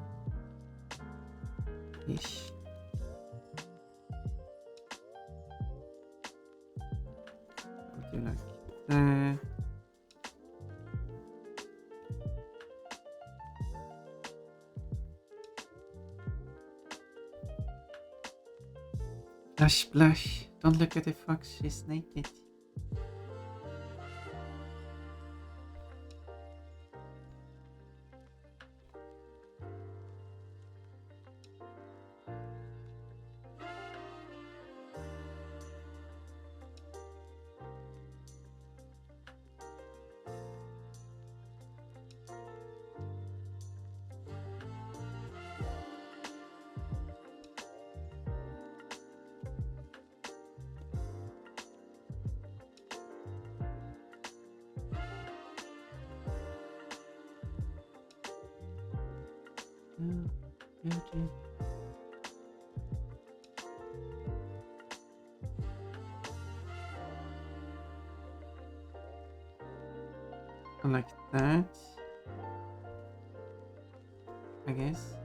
I'll do like that. Blush, blush. Don't look at the fox, she's naked. Like that, I guess.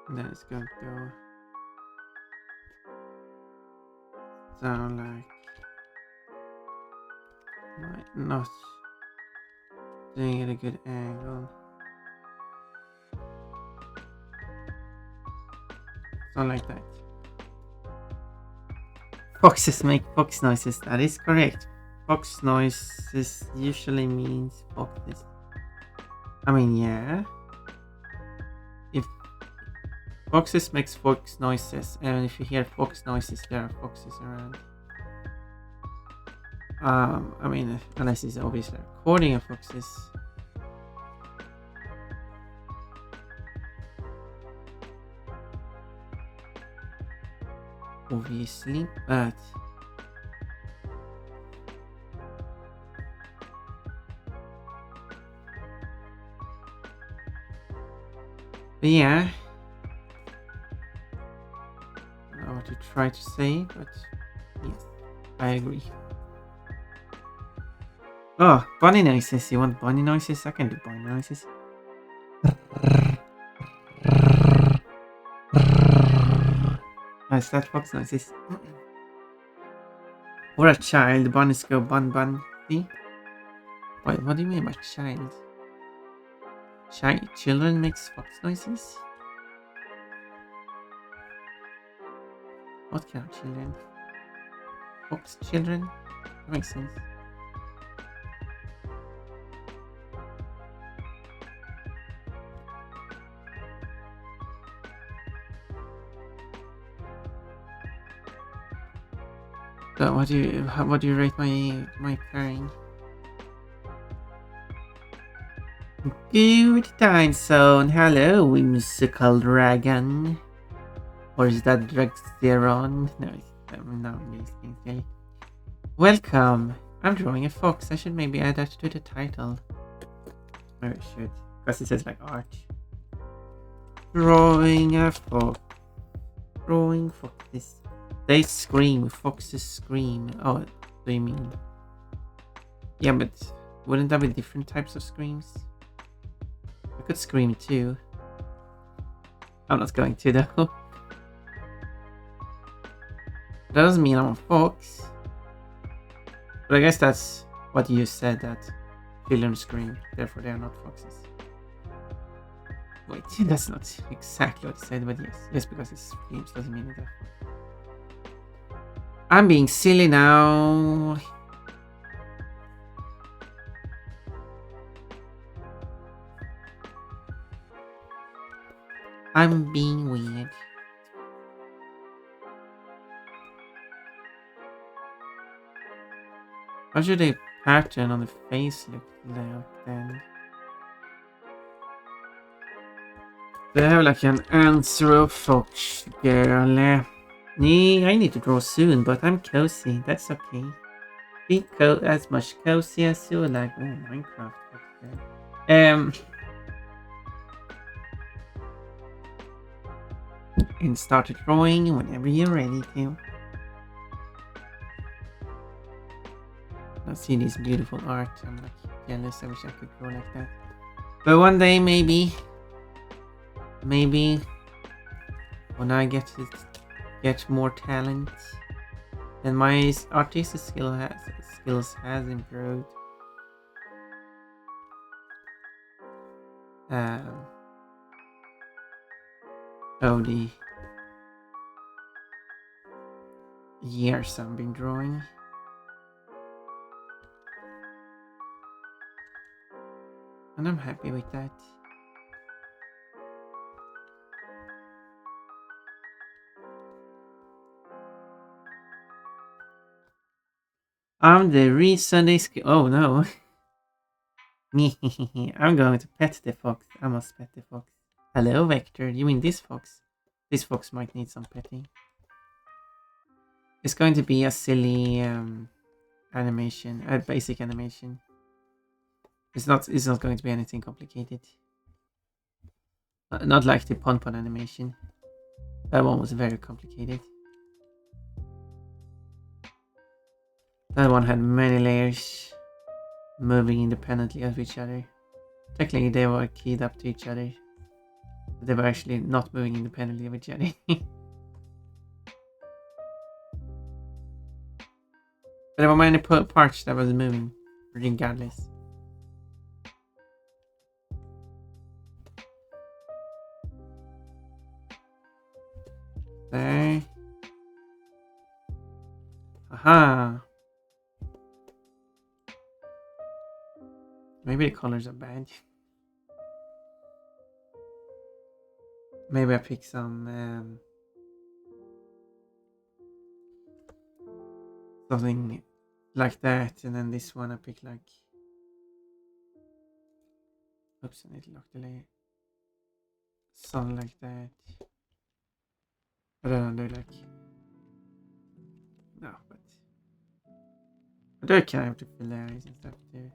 And then it's going to go down like might not doing it at a good angle. Something like that. Foxes make fox noises. That is correct. Fox noises usually means foxes. I mean, yeah. If foxes makes fox noises, and if you hear fox noises, there are foxes around. I mean, unless it's obviously a recording of foxes. Obviously, but yeah, I don't know what to try to say, but yes, I agree. Oh, bunny noises. You want bunny noises? I can do bunny noises. Nice, that fox noises. Or a child. Bunnies go bun bun. See? Wait, what do you mean by child? Children makes fox noises? What kind of children? Fox children? That makes sense. So what do you rate my pairing? Good time zone. Hello, whimsical dragon. Or is that Dragsteron? No, these things really. Welcome. I'm drawing a fox. I should maybe add that to the title. Maybe I should, because it says like art. Drawing a fox. Drawing foxes. They scream. Foxes scream. Oh, what do you mean? Yeah, but wouldn't that be different types of screams? I could scream too. I'm not going to though. That doesn't mean I'm a fox. But I guess that's what you said, that children scream, therefore they are not foxes. Wait, that's not exactly what you said, but yes. Just because it screams doesn't mean it's a fox. I'm being silly now. I'm being weird. How should a pattern on the face look like then? Do I have like an answer fox girl? Nee, I need to draw soon, but I'm cozy. That's okay. Be as much cozy as you like. Oh, Minecraft. And start drawing whenever you're ready to. I see this beautiful art. I'm like jealous. I wish I could draw like that. But one day, maybe when I get more talent, and my artistic skills has improved. Over the years I've been drawing. And I'm happy with that. I'm the reason they oh no. I'm going to pet the fox. I must pet the fox. Hello, Vector. You mean this fox? This fox might need some petting. It's going to be a silly animation, a basic animation. It's not going to be anything complicated. Not like the Pon animation. That one was very complicated. That one had many layers moving independently of each other. Technically they were keyed up to each other. But they were actually not moving independently of each other. But there were many parts that was moving regardless. There. Aha. Maybe the colors are bad. Maybe I pick some something like that, and then this one I pick like. Oops, I need to lock the layer. Something like that. I don't know, like. No, but I do kind of to fill layers and stuff too.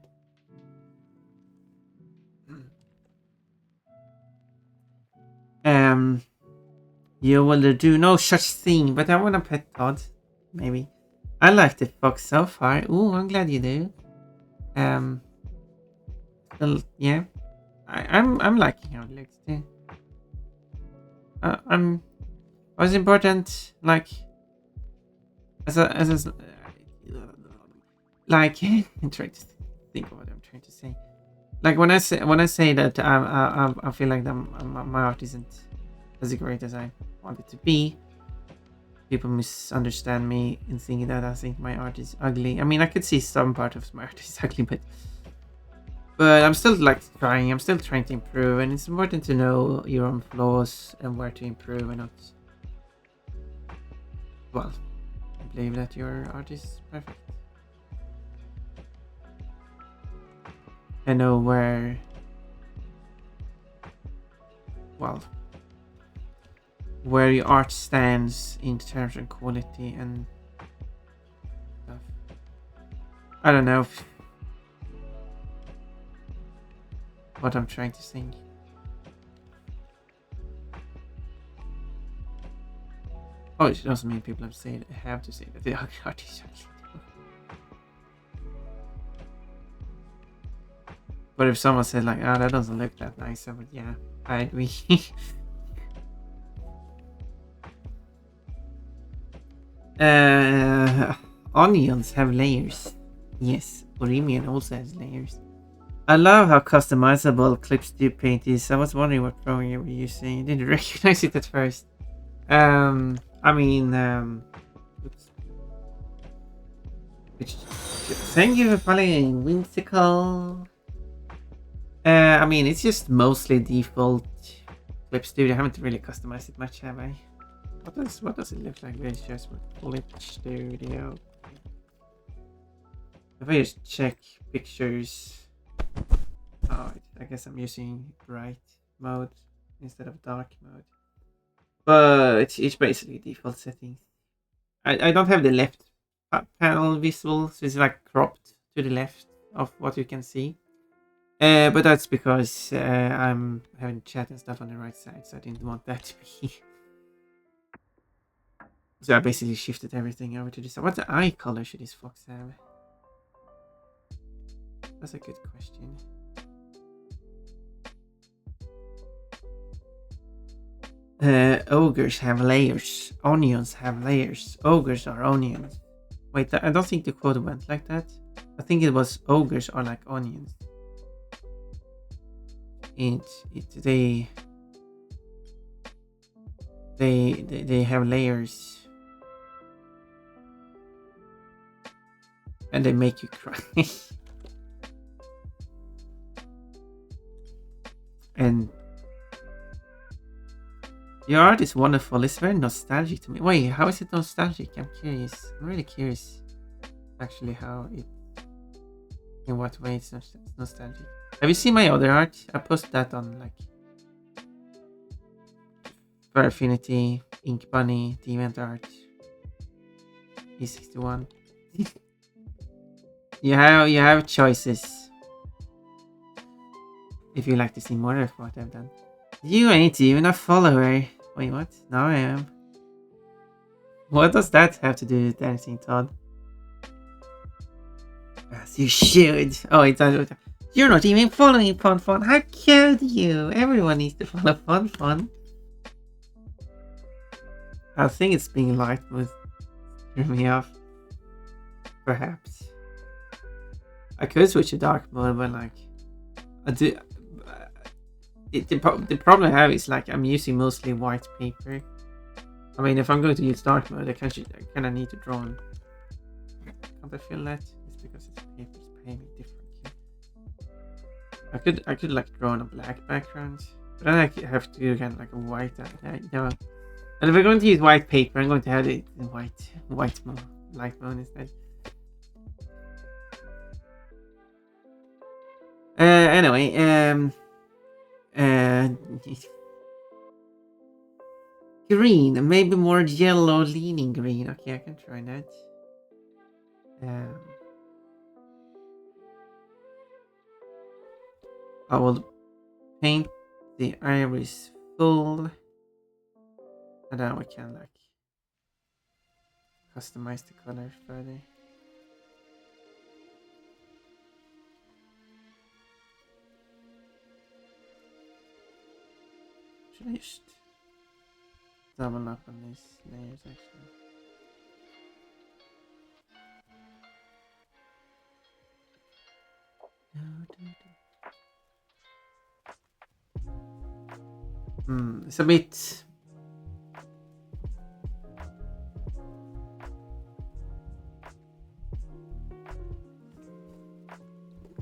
You will do no such thing, but I want a pet Todd. Maybe. I like the fox so far. Ooh, I'm glad you do. Um, still, yeah, I'm liking how it looks too. I'm. What's important, like as a like I'm trying to think of what I'm trying to say. Like when I say that I feel like my art isn't as great as I want it to be. People misunderstand me in thinking that I think my art is ugly. I mean, I could see some part of my art is ugly, but I'm still like trying. I'm still trying to improve, and it's important to know your own flaws and where to improve, and not well believe that your art is perfect. And know well where your art stands in terms of quality and stuff. I don't know what I'm trying to think. Oh, it doesn't mean people have to say that the art is ugly. But if someone said like, "Oh, that doesn't look that nice," I would, yeah, I agree. uh, Onions have layers. Yes, Bohemian also has layers. I love how customizable Clip Studio Paint is. I was wondering what program you were using. I didn't recognize it at first. I mean, oops. Thank you for following Whimsical. I mean, it's just mostly default Clip Studio. I haven't really customized it much, have I? What does it look like? Let's just Clip Studio. If I just check pictures, oh, I guess I'm using bright mode instead of dark mode. But it's basically default settings. I don't have the left panel visible, so it's like cropped to the left of what you can see. But that's because I'm having chat and stuff on the right side, so I didn't want that to be. So I basically shifted everything over to this. What eye color should this fox have? That's a good question. Ogres have layers. Onions have layers. Ogres are onions. Wait, I don't think the quote went like that. I think it was ogres are like onions. They have layers. And they make you cry. And your art is wonderful. It's very nostalgic to me. Wait, how is it nostalgic? I'm curious. I'm really curious, actually, how it, in what way it's nostalgic. Have you seen my other art? I posted that on like for Affinity, Ink Bunny, Event Art, E61. you have choices if you like to see more of what I've done. You ain't even a follower. Wait, what? Now I am. What does that have to do with anything, Todd? As you should. Oh, it's you're not even following Fun Fun. How could you? Everyone needs to follow Fun Fun. I think it's being light would throw me off. Perhaps. I could switch to dark mode, but like I do. The problem I have is like I'm using mostly white paper. I mean, if I'm going to use dark mode, I kind of need to draw on. Can't I feel that? It's because it's paper. It's paying me differently. I could like draw on a black background, but then I have to do kind of like a white. And if we're going to use white paper, I'm going to have it in white mode, light mode instead. Anyway, uh, green, maybe more yellow leaning green. Okay, I can try that. Um, I will paint the iris full, and then we can like customize the color further. Should I just double up on these layers actually? It's a bit.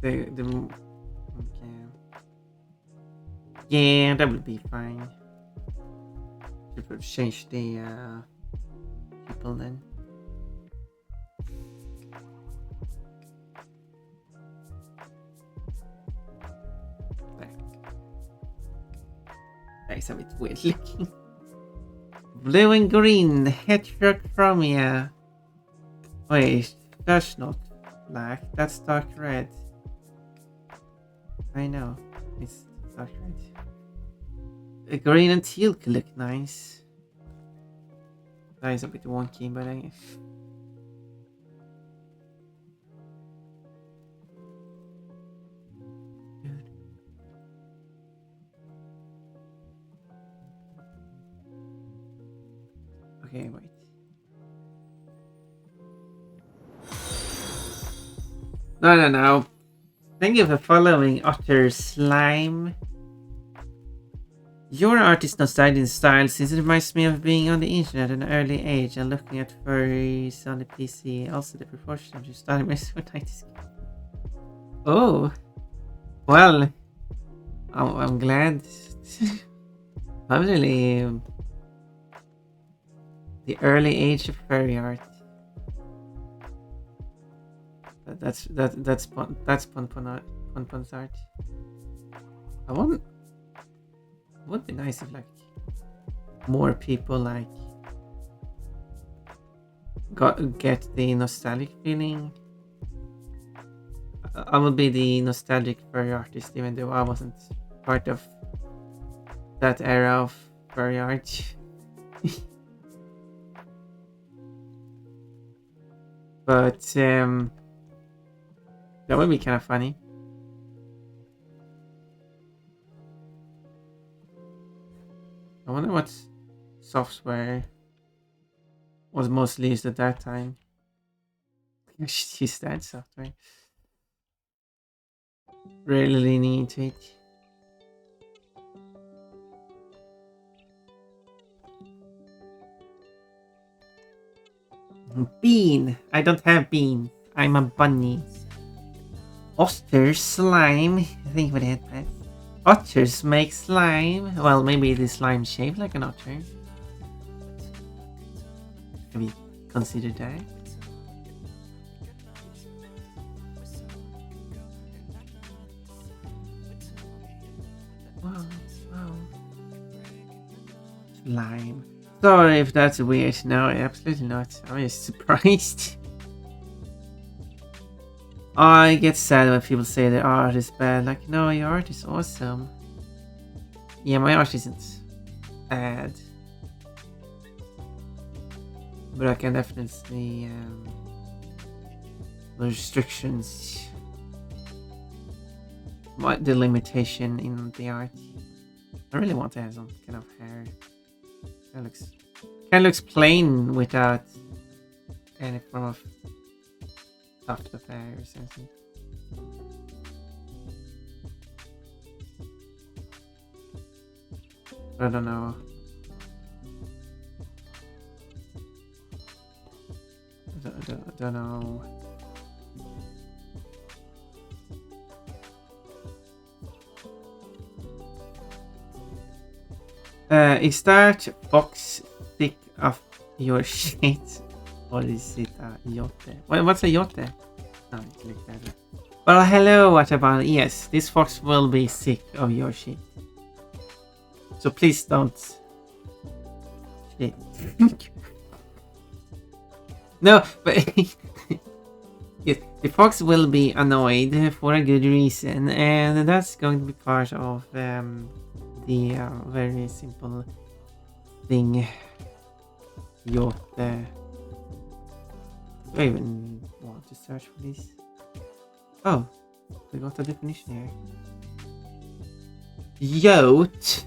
The okay. Yeah, that would be fine. Should change the people then. That is a bit weird looking. Blue and green heterochromia. Wait, that's not black. That's dark red. I know, it's dark red. Green and teal could look nice. That is a bit wonky, but I. Okay, wait. No. Thank you for following Otter Slime. Your art is nostalgic in style since it reminds me of being on the internet at an early age and looking at furries on the PC. Also, the proportion of your style makes me 90s. Oh, well, I'm glad. Probably the early age of furry art. That's Ponpon's art. Would be nice if like more people like get the nostalgic feeling. I would be the nostalgic furry artist, even though I wasn't part of that era of furry art. But that would be kind of funny. I wonder what software was mostly used at that time. I should use that software. Really leaning into it. Bean! I don't have bean. I'm a bunny. Otter slime. I think we had that. Otters make slime. Well, maybe it is slime shaped like an otter. Have you considered that? Wow. Slime. Sorry if that's weird. No, absolutely not. I'm just surprised. I get sad when people say their art is bad. Like, no, your art is awesome. Yeah, my art isn't bad. But I can definitely see the restrictions. The limitation in the art. I really want to have some kind of hair. Kind of looks plain without any form of tuft of hair or something. I don't know. I don't know. Is that box thick of your shit? Or is it a yacht? What's a yacht? No, it's like that. Well, hello, what about? Yes, this fox will be sick of your shit. So please don't. Shit. No, but yes, the fox will be annoyed for a good reason, and that's going to be part of the very simple thing. Yacht. Do I even want to search for this? Oh, we got a definition here. Yacht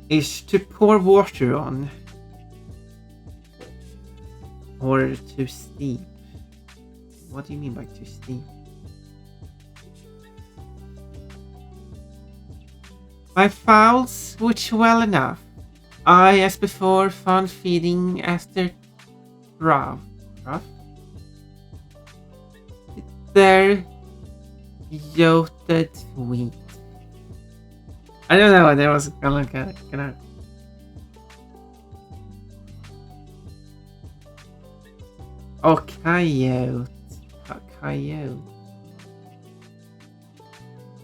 is to pour water on. Or to steep. What do you mean by to steep? My fowls switch well enough. I, as before, found feeding after Rav. Their yoted wheat. I don't know, there was gonna. Oh, coyote. Coyote.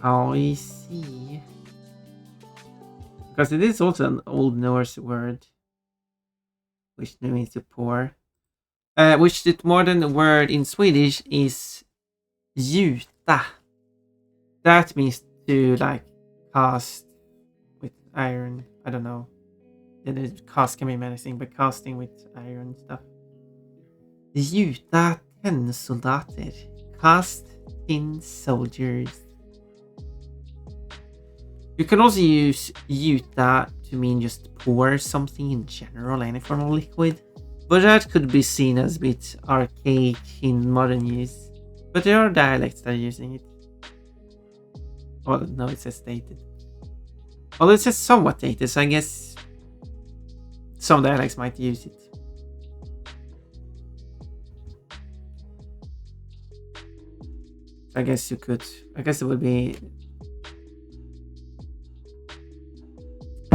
Oh, I see. Because it is also an Old Norse word, which means to pour. Which the modern word in Swedish is gjuta. That means to like cast with iron. I don't know. Cast can be menacing, but casting with iron stuff. Gjuta tennsoldater. Cast tin soldiers. You can also use gjuta to mean just pour something in general, any form of liquid. But that could be seen as a bit archaic in modern use. But there are dialects that are using it. Well, no, it says dated. Although it says somewhat dated, so I guess some dialects might use it. I guess you could. I guess it would be.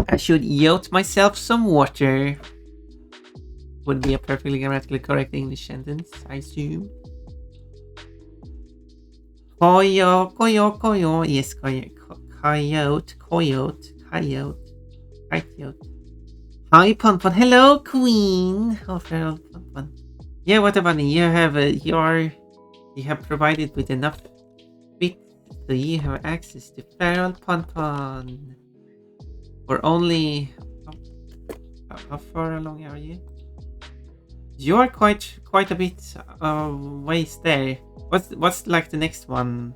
I should yacht myself some water. Would be a perfectly grammatically correct English sentence, I assume. Koyo. Yes, coyote. Hi, Ponpon. Hello, Queen. Oh, Feral Ponpon. Yeah, what about you? You have provided with enough bits, so you have access to Feral Ponpon. For only how far along are you? You are quite a bit ways there. What's like the next one?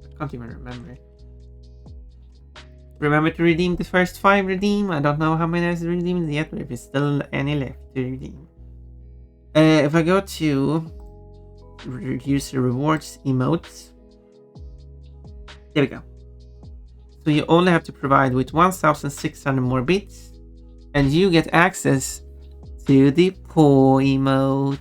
I can't even remember. Remember to redeem the first 5 redeem. I don't know how many I've redeemed yet, but if there's still any left to redeem. If I go to user rewards emotes, there we go. So you only have to provide with 1,600 more bits, and you get access to the paw emote.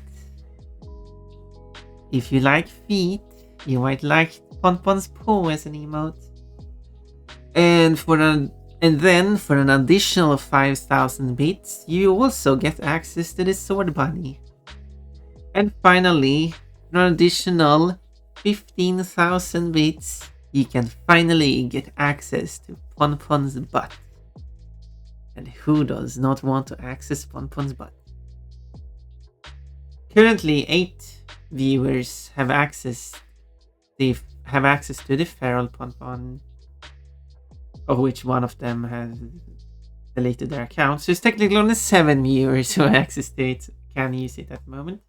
If you like feet, you might like Ponpon's paw as an emote. And then for an additional 5,000 bits, you also get access to the sword bunny. And finally, for an additional 15,000 bits, you can finally get access to Ponpon's butt. And who does not want to access Ponpon's butt? Currently, 8 viewers have access. They have access to the feral Ponpon, of which one of them has deleted their account. So it's technically only 7 viewers who have access to it, can use it at the moment.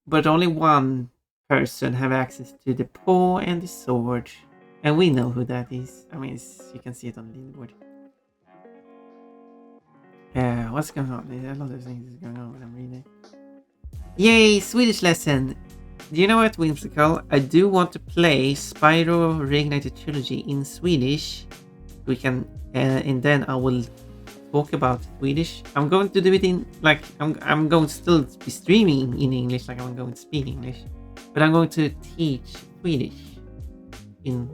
But only one person have access to the paw and the sword, and we know who that is. I mean, you can see it on the leaderboard. What's going on? There's a lot of things going on when I'm reading. Yay, Swedish lesson! Do you know what, Whimsical? I do want to play Spyro Reignited Trilogy in Swedish. We can, and then I will talk about Swedish. I'm going to do it in, like, I'm going to still be streaming in English, like I'm going to speak English. But I'm going to teach Swedish in,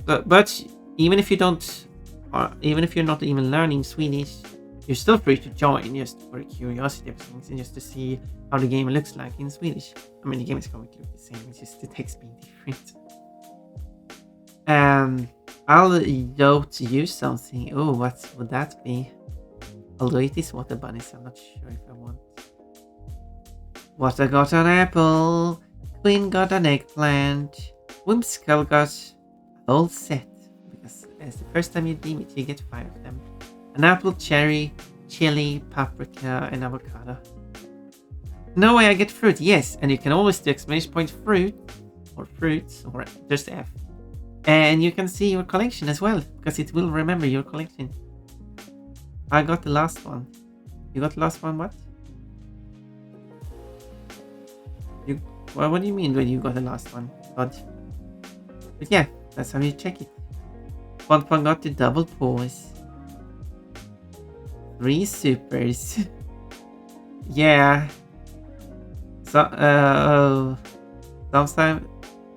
but even if you don't, even if you're not even learning Swedish, you're still free to join just for curiosity of things and just to see how the game looks like in Swedish. I mean, the game is going to look the same, it's just the text being different. I'll go to use something. Oh, what would that be? Although it is water bunnies, I'm not sure if I want. Water got an apple, Queen got an eggplant, Whimsical got a whole set, because as the first time you redeem it, you get 5 of them. An apple, cherry, chili, paprika, and avocado. No way I get fruit, yes, and you can always do exclamation point fruit, or fruits, or just F. And you can see your collection as well, because it will remember your collection. I got the last one. You got the last one, what? Well, what do you mean when you got the last one? But yeah, that's how you check it. Pon got the double pause. 3 supers. Yeah. So, sometimes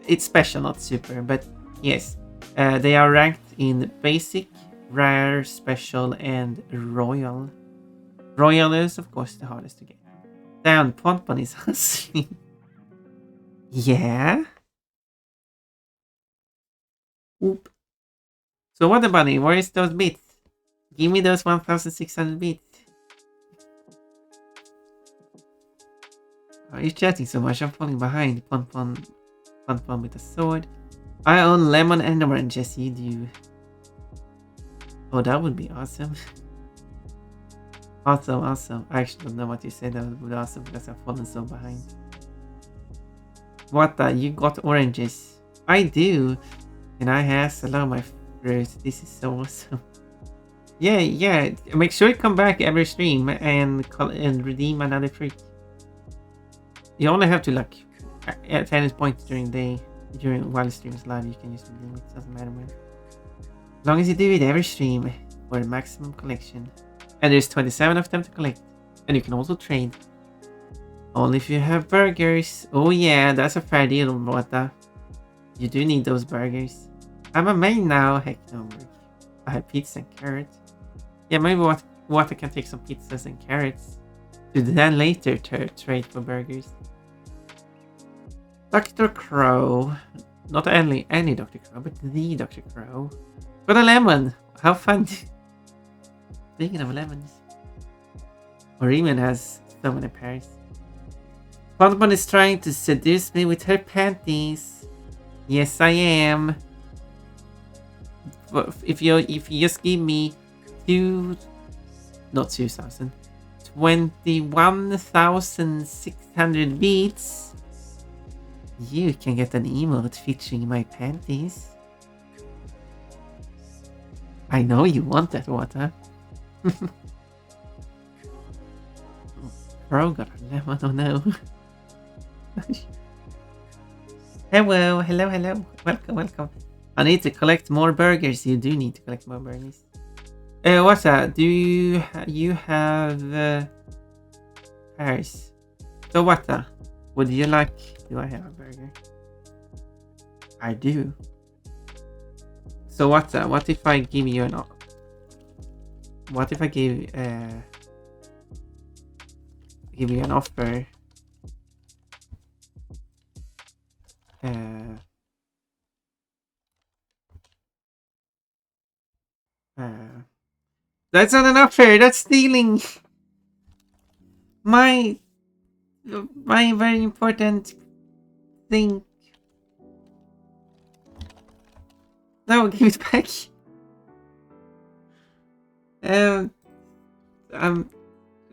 it's special, not super, but yes. They are ranked in basic, rare, special, and royal. Royal is, of course, the hardest to get. Down, Pon is asleep. Yeah? Oop. So what, bunny? Where is those bits? Give me those 1,600 bits. Are you chatting so much? I'm falling behind. Pon with a sword. I own lemon and orange. Yes, you do. Oh, that would be awesome. Awesome. I actually don't know what you said. That would be awesome because I've fallen so behind. What the? You got oranges? I do. And I have a lot of my fruits. This is so awesome. Yeah. Make sure you come back every stream and redeem another fruit. You only have to like at any point during the day, while the stream is live, you can just redeem it. Doesn't matter when. As long as you do it every stream for a maximum collection. And there's 27 of them to collect. And you can also trade. Only if you have burgers. Oh yeah, that's a fair deal, Rota. You do need those burgers. I'm a main now. Heck no. I have pizza and carrots. Yeah, maybe Water can take some pizzas and carrots to then later trade for burgers. Dr. Crow. Not any Dr. Crow, but the Dr. Crow. Got a lemon. How fun. Speaking of lemons. Oriman has so many pairs. Pon is trying to seduce me with her panties. Yes, I am. If you just give me 21,600 beats, you can get an emote featuring my panties. I know you want that, Water. Bro got a lemon, oh no. Hello. Welcome. I need to collect more burgers. You do need to collect more burgers. What's that? Do you have Paris? So what? Would you like? Do I have a burger? I do. So what? What if I give you an? What if I give you an offer? That's not an offer. That's stealing. My very important thing. No, give it back.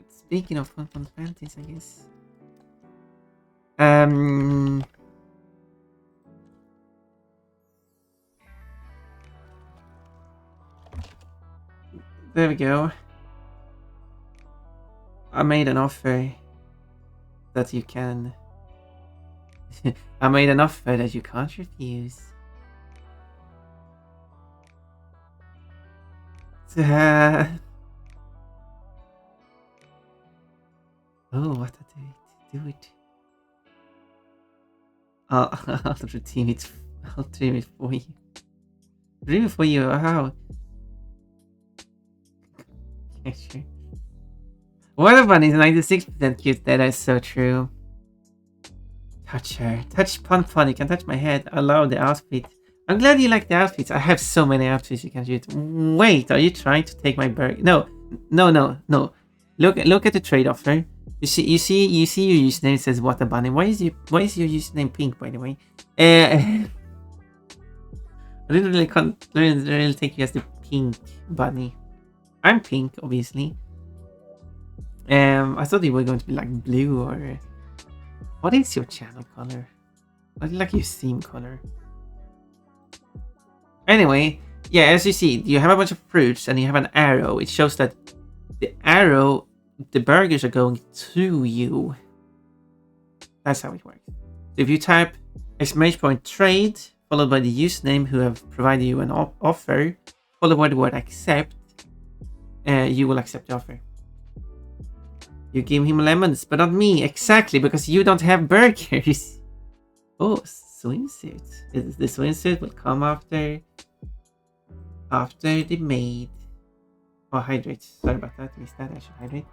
Speaking of fun fantasy, I guess. There we go. I made an offer that you can. I made an offer that you can't refuse. Oh, what I do it. I'll redeem it. I'll dream it for you. Dream it for you. How? Yeah, sure. What bunny is 96% cute. That is so true. Touch her. Touch Pon. You can touch my head. I love the outfit. I'm glad you like the outfits. I have so many outfits you can shoot. Wait, are you trying to take my burger? No. Look at the trade offer. You see your username says what a bunny. Why is your username pink, by the way? I didn't really take you as the pink bunny. I'm pink, obviously. I thought you were going to be like blue or. What is your channel color? What is like your theme color? Anyway, yeah, as you see, you have a bunch of fruits and you have an arrow. It shows that the burgers are going to you. That's how it works. So if you type exclamation point trade followed by the username who have provided you an offer, followed by the word accept, you will accept the offer. You give him lemons, but not me. Exactly, because you don't have burgers. Oh, swimsuit. The swimsuit will come after the maid. Oh, hydrate. Sorry about that. Missed that. I should hydrate.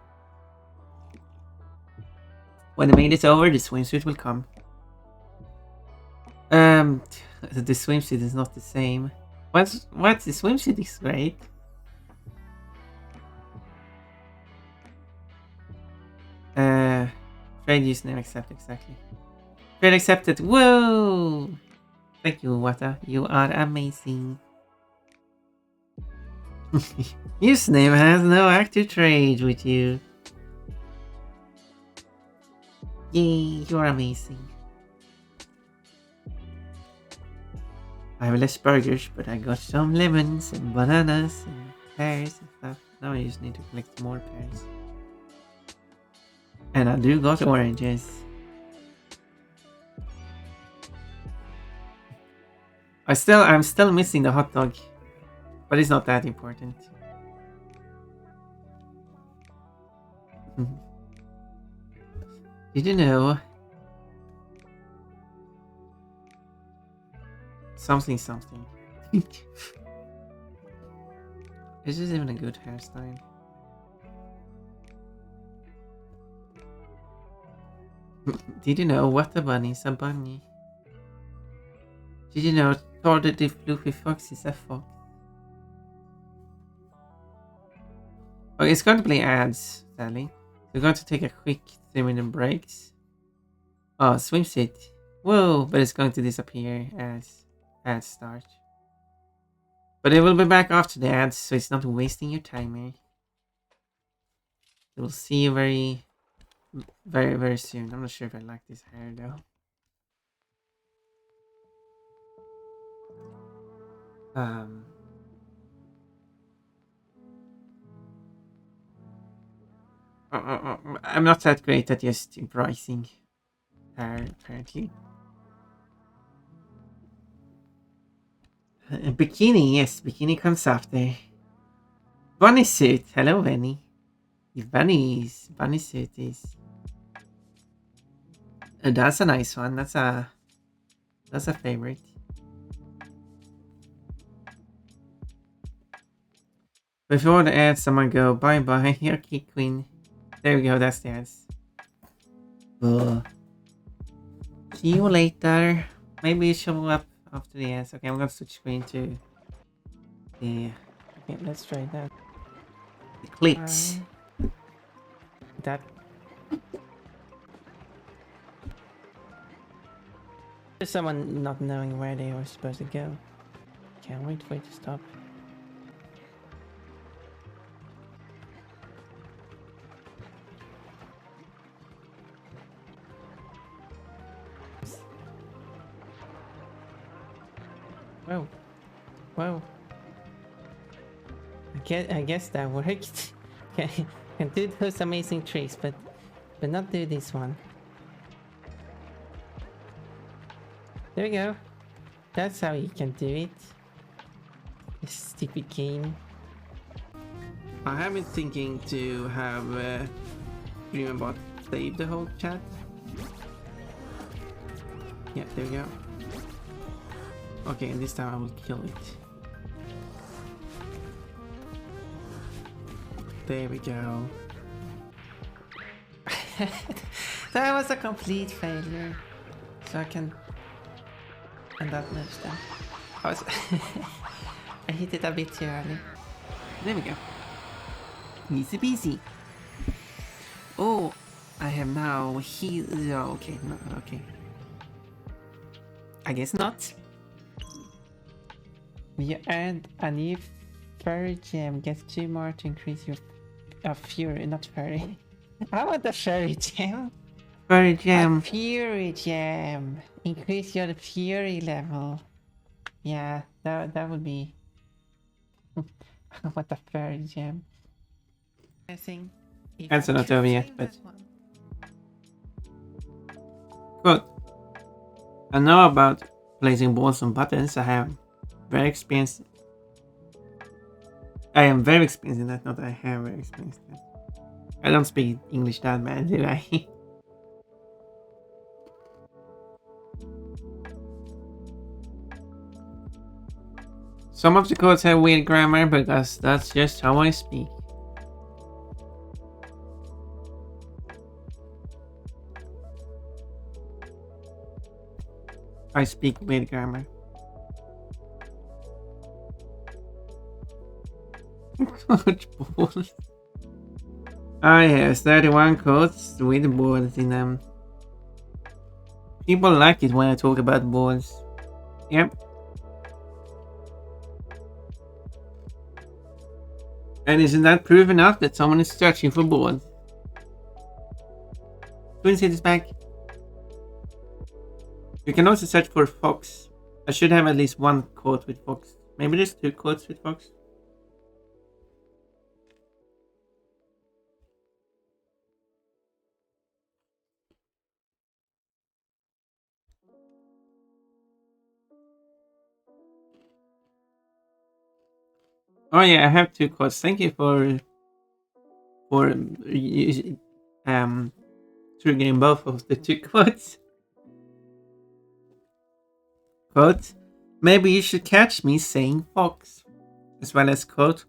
When the maid is over, the swimsuit will come. The swimsuit is not the same. What? The swimsuit is great. Trade username accept, exactly. Trade accepted. Whoa! Thank you, Wata. You are amazing. Username has no active trade with you. Yay, you are amazing. I have less burgers, but I got some lemons and bananas and pears and stuff. Now I just need to collect more pears. And I do got oranges. I'm still missing the hot dog, but it's not that important. Did you know? Something. Is this even a good hairstyle? Did you know what a bunny is a bunny? Did you know Thor the Fluffy Fox is a fox? Okay, it's going to play ads, sadly. We're going to take a quick 3-minute breaks. Oh, swimsuit. Whoa, but it's going to disappear as ads start. But it will be back after the ads, so it's not wasting your timer. We'll see you very, very soon. I'm not sure if I like this hair though. I'm not that great at just improvising hair, apparently. Bikini, yes, bikini comes after. Bunny suit, hello Benny. The bunny suit is. That's a nice one. That's a favorite. Before the ads, someone go bye bye. Here, Kid Queen. There we go. That's the ads. See you later. Maybe you show up after the ads. Okay, I'm gonna switch screen to the. Okay, let's try that. The clicks. That. There's someone not knowing where they were supposed to go. Can't wait for it to stop. Whoa. I guess that worked. Can do those amazing tricks, but not do this one. There we go. That's how you can do it. This stupid game. I have been thinking to have Dreambot save the whole chat. Yeah, there we go. Okay, and this time I will kill it. There we go. That was a complete failure. So I can end that match then. I hit it a bit too early. There we go. Easy peasy. Oh, I have now healed. Oh, okay, no, okay. I guess not. You earned a new furry gem. Get 2 more to increase your fury, not furry. I want a furry gem. Furry gem. A fury gem. Increase your fury level. Yeah, that would be what the fairy gem. I think. That's not over yet, but good. I know about placing balls on buttons. I am very experienced in that. Not I have very experienced in that. I don't speak English that bad, do I? Some of the codes have weird grammar because that's just how I speak. I speak weird grammar. Coach balls. I have 31 codes with balls in them. People like it when I talk about balls. Yep. And isn't that proof enough that someone is searching for balls? Twin Cities back. You can also search for fox. I should have at least one quote with fox. Maybe there's 2 quotes with fox. Oh yeah, I have 2 quotes. Thank you for triggering both of the 2 quotes. Quote, maybe you should catch me saying fox. As well as quote,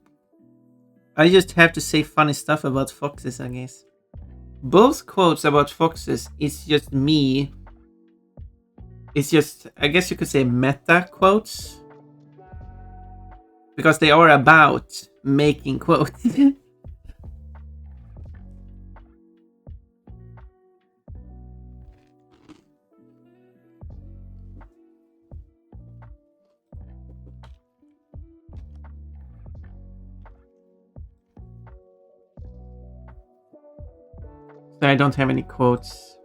I just have to say funny stuff about foxes, I guess. Both quotes about foxes is just me. It's just, I guess you could say meta quotes. Because they are about making quotes. So I don't have any quotes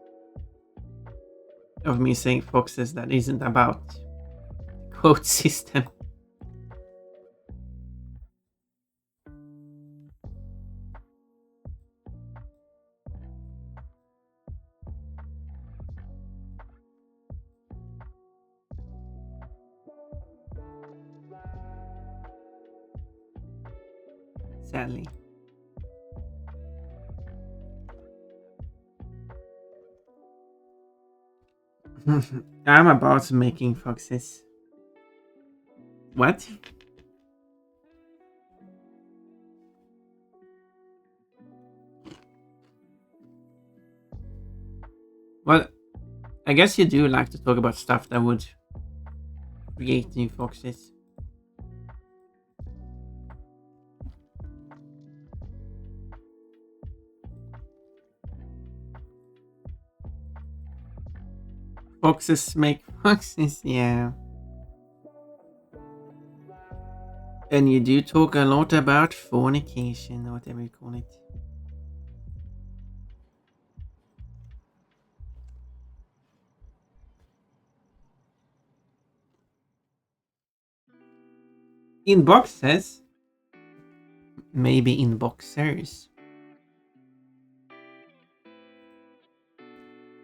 of me saying foxes that isn't about quote system. Sadly. I'm about making foxes. What? Well, I guess you do like to talk about stuff that would create new foxes. Foxes make foxes, yeah. And you do talk a lot about fornication, or whatever you call it. In boxes? Maybe in boxers.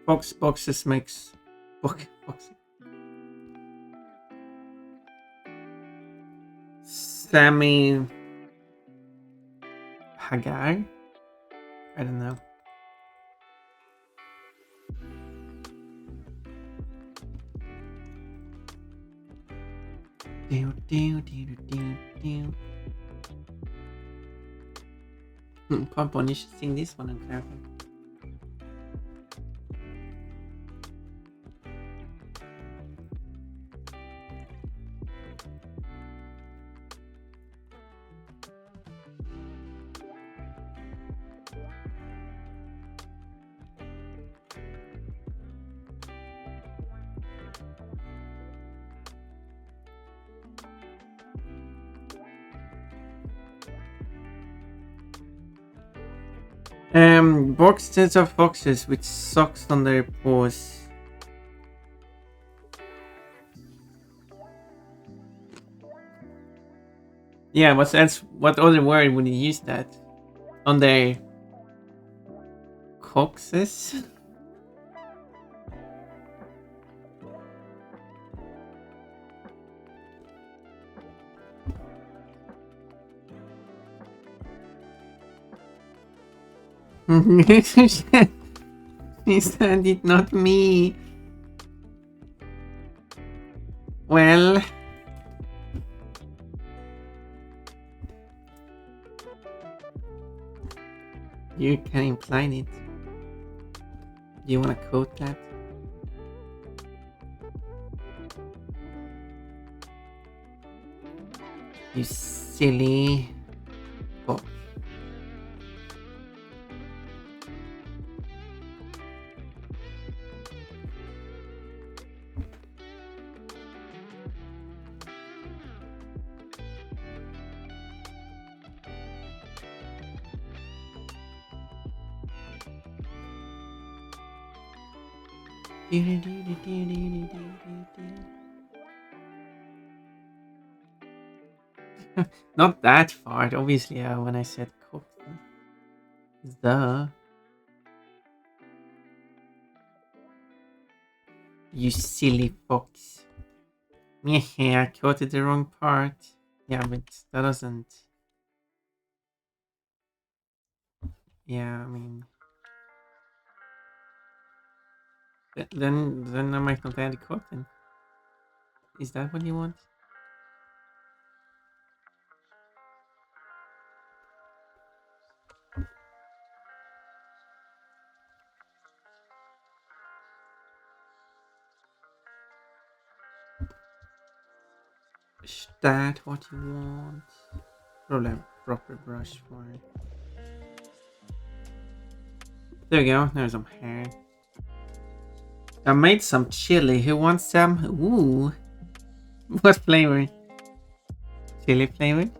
Fox boxes makes boxes. Sammy Hagar? I don't know. Pompon, you should sing this one and clarify. Boxes of foxes with socks on their paws. Yeah, what's else? What other word would you use that on their coxes? She said it, not me. Well, you can imply it. Do you want to quote that? You silly fuck. Not that far, obviously, when I said cooked. The You silly fox. Yeah, I quoted the wrong part. Yeah, but that doesn't. Yeah, I mean. Then I might not add a quote then. Is that what you want? Is that what you want? Probably have a proper brush for it. There we go, there's some hair. I made some chili. Who wants some? Ooh. What flavor? Chili flavor?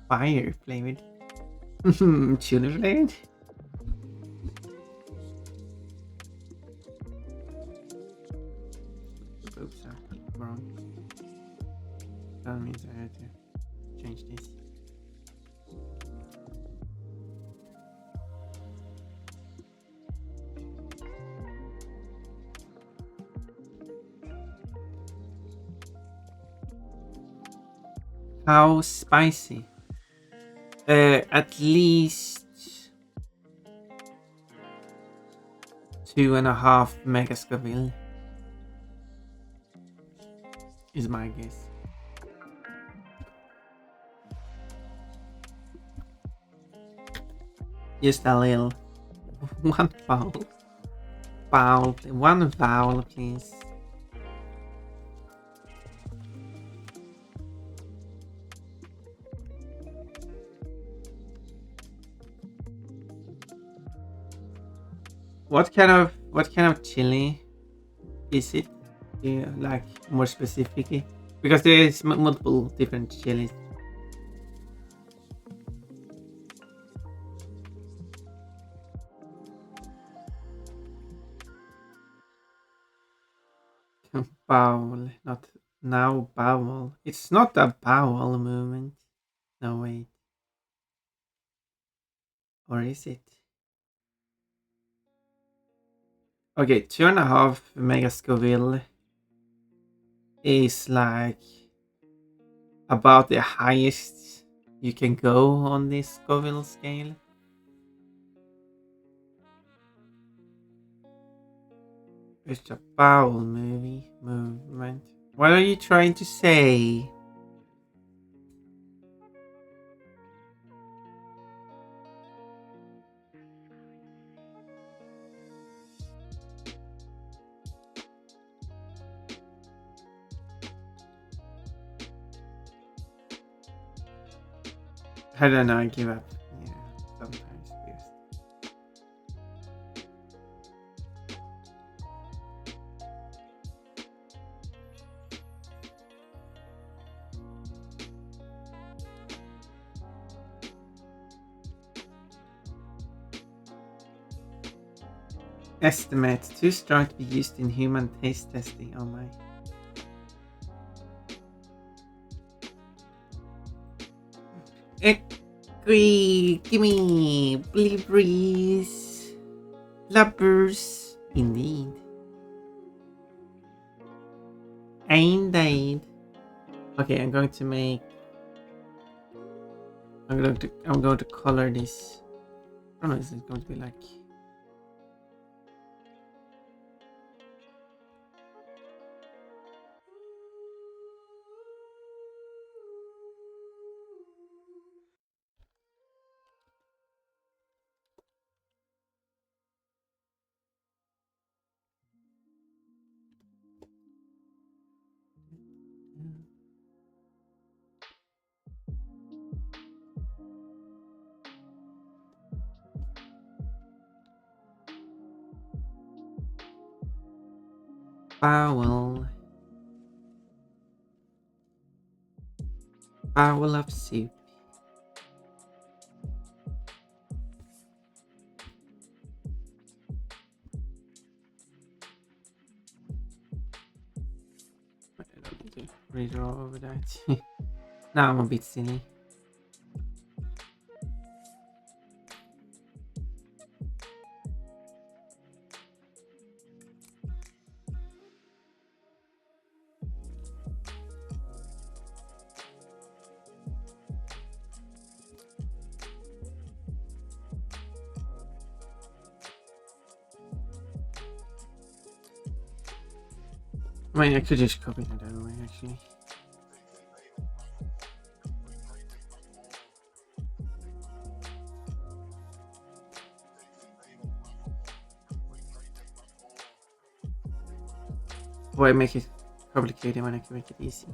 Fire flavored. Chili flavored? Oops, I'm wrong. That means I had to change this. How spicy? At least 2.5 mega Scoville is my guess. Just a little. One vowel. One vowel, please. What kind of chili is it? Yeah, like more specifically, because there is multiple different chilies. Bowel, not now bowel. It's not a bowel movement. No wait, or is it? Okay, 2.5 mega Scoville is like about the highest you can go on this Scoville scale. It's a bowel movement. What are you trying to say? I don't know, I give up. Yeah, sometimes. Yes. Estimate too strong to be used in human taste testing. Oh my. Agree. Gimme. Blueberries. Lubbers. Indeed. Indeed. Okay, I'm going to make. I'm going to color this. I don't know. Is it going to be like? Bowl. Bowl of soup. I don't need to redraw over that. Now I'm a bit silly. I mean, I could just copy that other way, actually. Why make it complicated when I can make it easy?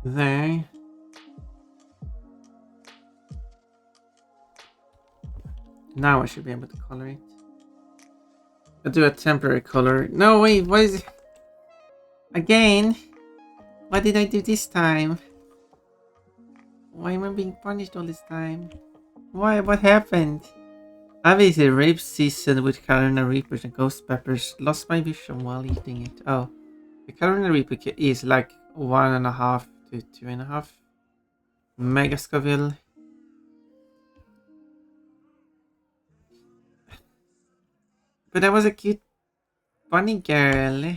There. Now I should be able to color it. I'll do a temporary color. No, wait, what is it? Again? What did I do this time? Why am I being punished all this time? Why? What happened? Obviously, rape season with Carolina Reapers and Ghost Peppers. Lost my vision while eating it. Oh, the Carolina Reaper is like 1.5 to 2.5 mega Scoville. But that was a cute bunny girl.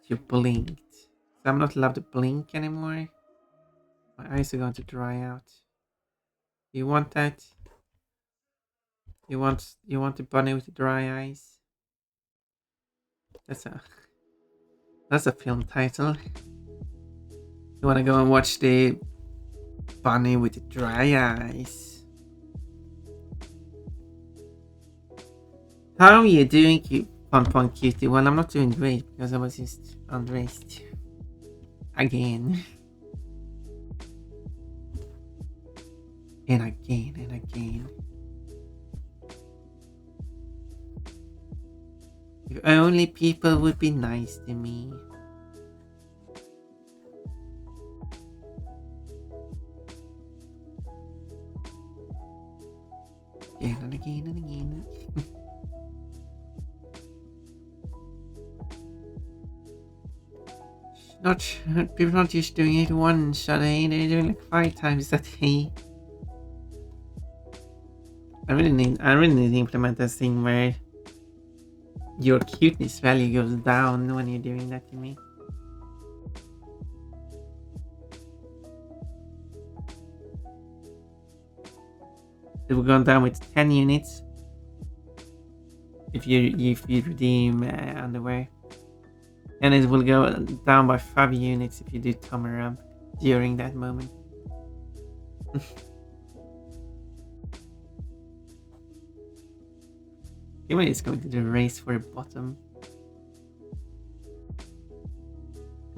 You blinked. So I'm not allowed to blink anymore. My eyes are going to dry out. You want that? You want the bunny with the dry eyes? That's a film title. You wanna go and watch the bunny with the dry eyes? How are you doing, cute Pon Cutie? Well, I'm not doing great because I was just undressed again and again and again. If only people would be nice to me. Again and again and again. Not people not just doing it once a day, they're doing like 5 times a day. I really need to implement this thing where your cuteness value goes down when you're doing that to me. It will go down with 10 units if you redeem underwear, and it will go down by 5 units if you do tummy rub during that moment. Anyway, it's going to do a race for the bottom.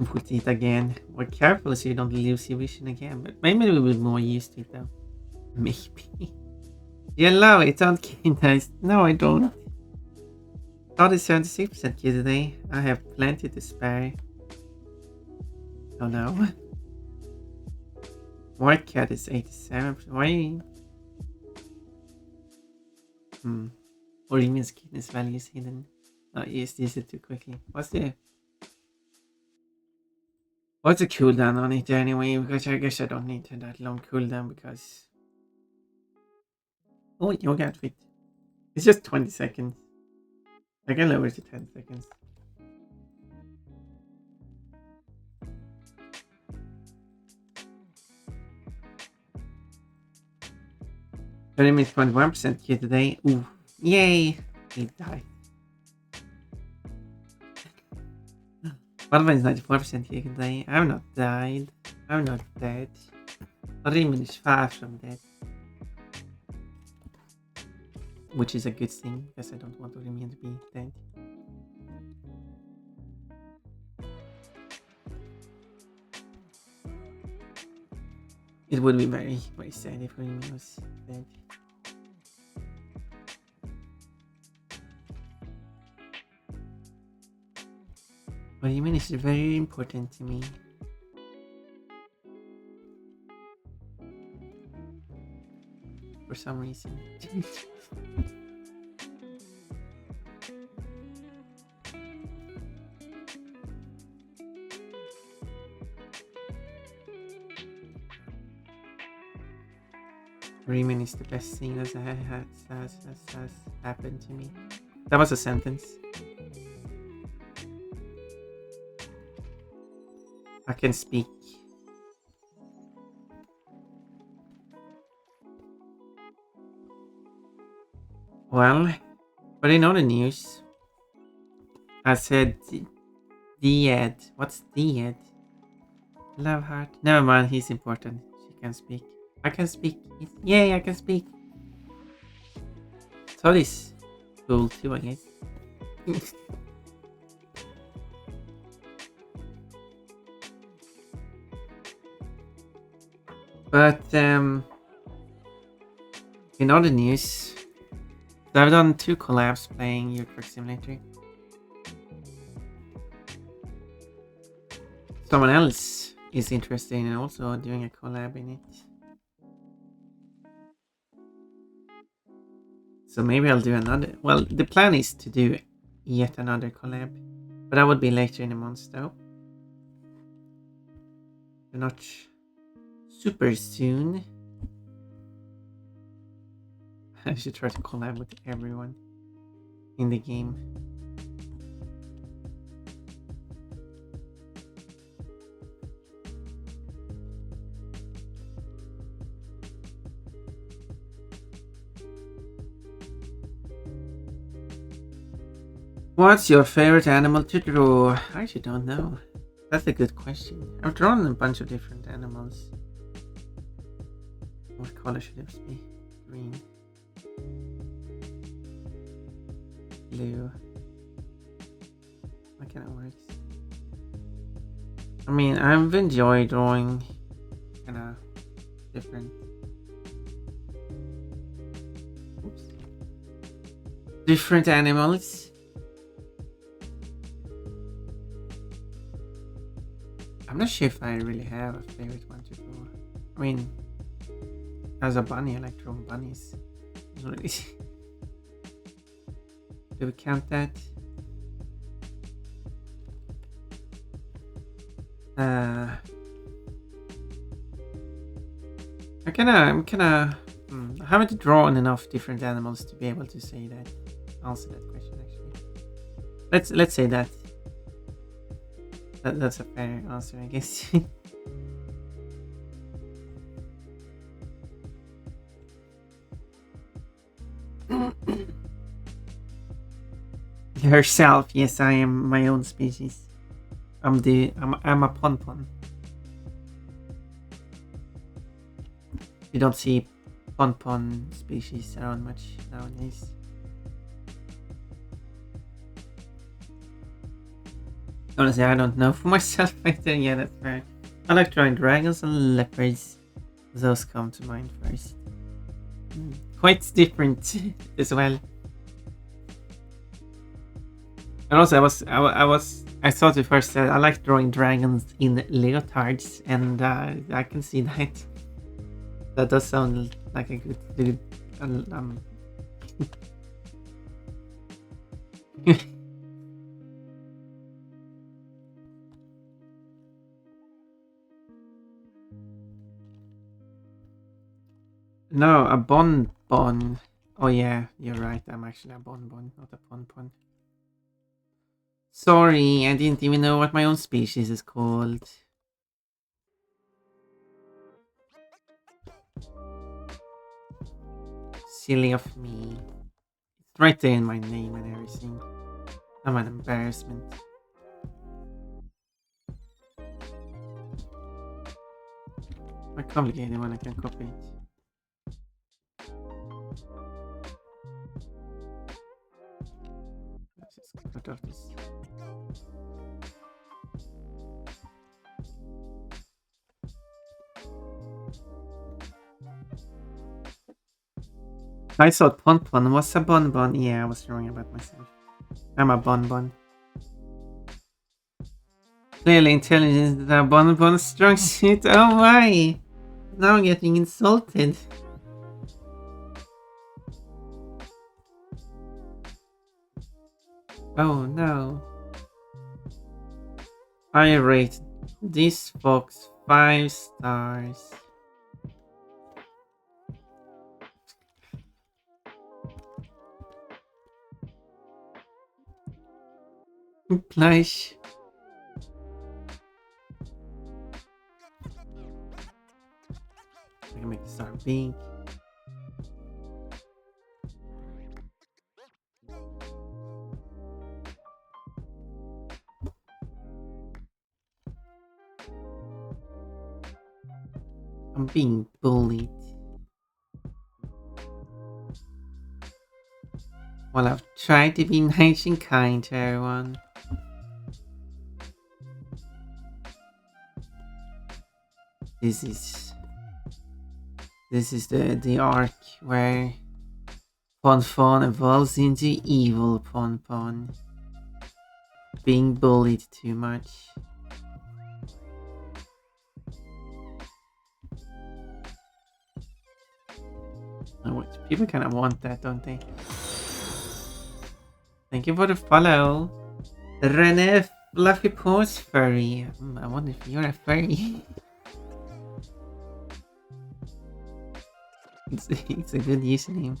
put it again. We're careful so you don't lose your vision again. But maybe we'll be more used to it though. Maybe. You allow it, don't you? Nice. No, I don't. Thought it's 76% key today. I have plenty to spare. Oh no. White cat is 87%. Why? Orimian's kidness value is hidden. Oh, yes, this is too quickly. What's the cooldown on it anyway? Because I guess I don't need that long cooldown because... Oh, yoga outfit. It's just 20 seconds. I can lower it to 10 seconds. Enemy is 21% Q today. Ooh, yay! He died. One is 94% Q today. I'm not died. I'm not dead. Rimin is far from dead. Which is a good thing, because I don't want Rimin to be dead. It would be very, very sad if Rimin was dead. Rimin is very important to me. For some reason. Rimin is the best thing that has happened to me. That was a sentence. I can speak. Well, but in other news, I said Diad. What's Diad? Love heart. Never mind, he's important. She can speak. I can speak. Yay, I can speak. So this cool too, I guess. But in other news, I've done 2 collabs playing Euro Truck Simulator. Someone else is interested in also doing a collab in it. So maybe I'll do another. Well, the plan is to do yet another collab, but that would be later in the month though. Not super soon. I should try to collab with everyone in the game. What's your favorite animal to draw? I actually don't know. That's a good question. I've drawn a bunch of different animals. What color should it be? Green. Blue. That kind of works. I mean, I've enjoyed drawing kind of different. Oops. Different animals. I'm not sure if I really have a favorite one to draw. I mean, as a bunny, I like drawing bunnies. Really. Do we count that? I haven't drawn enough different animals to be able to say that. Answer that question actually. Let's say that. That's a fair answer, I guess. Herself, yes, I am my own species. I'm a pon-pon. You don't see pon-pon species around much nowadays. Honestly, I don't know for myself either. Yeah, that's fair. I like drawing dragons and leopards. Those come to mind first. Quite different as well. And also, I thought at first that I like drawing dragons in leotards, and I can see that. That does sound like a good dude. No, a bonbon. Oh yeah, you're right. I'm actually a bonbon, not a bonbon. Sorry, I didn't even know what my own species is called. Silly of me. It's right there in my name and everything. I'm an embarrassment. Quite complicated when I can copy it. Let's just cut off this. I thought Ponpon was a bonbon. Yeah, I was wrong about myself. I'm a bonbon. Clearly intelligence is a bonbon strong suit. Oh my! Now I'm getting insulted. Oh no. I rate this fox 5 stars. Gleich. I can make the star big. I'm being bullied. Well, I've tried to be nice and kind to everyone. This is the arc where Ponfon evolves into evil Ponpon. Being bullied too much. Oh, people kind of want that, don't they? Thank you for the follow. Rene Fluffy Paws Furry. I wonder if you're a furry. it's a good username.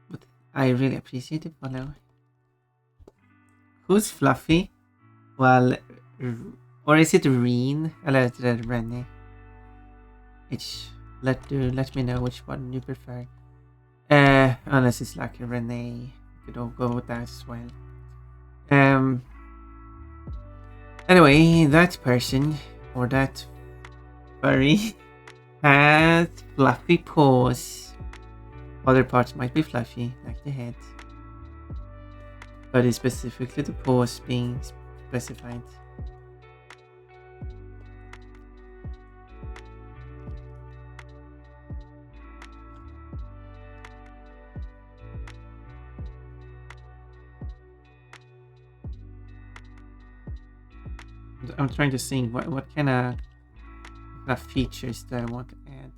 But I really appreciate the follow. Who's Fluffy? Well, or is it Reen? Eller Rene? Let me know which one you prefer. Unless it's like a Renee, you could all go with that as well. Anyway, that person or that furry has fluffy paws. Other parts might be fluffy, like the head, but it's specifically the paws being specified. I'm trying to think what kind of features that I want to add.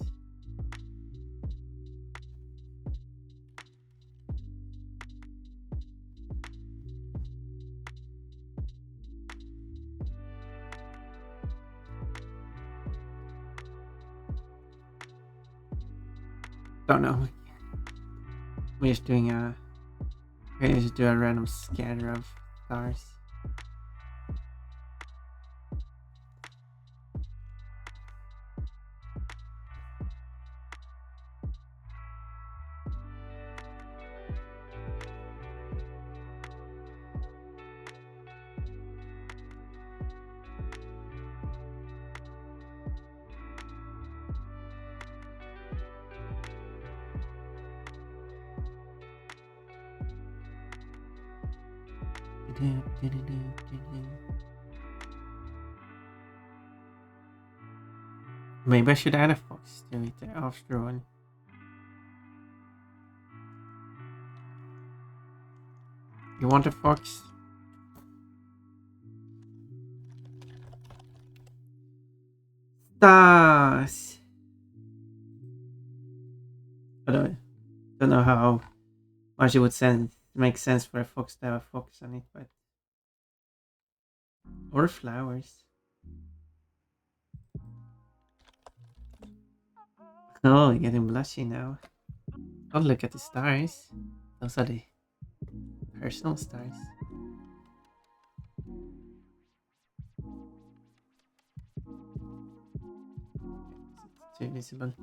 Don't know. We're just doing we're just do a random scatter of stars. Maybe I should add a fox to it after all. You want a fox? Stars! I don't know how much it would make sense for a fox to have a fox on it, but... Or flowers. Oh, getting blushy now. Oh, look at the stars. Those are the personal stars. It's too visible.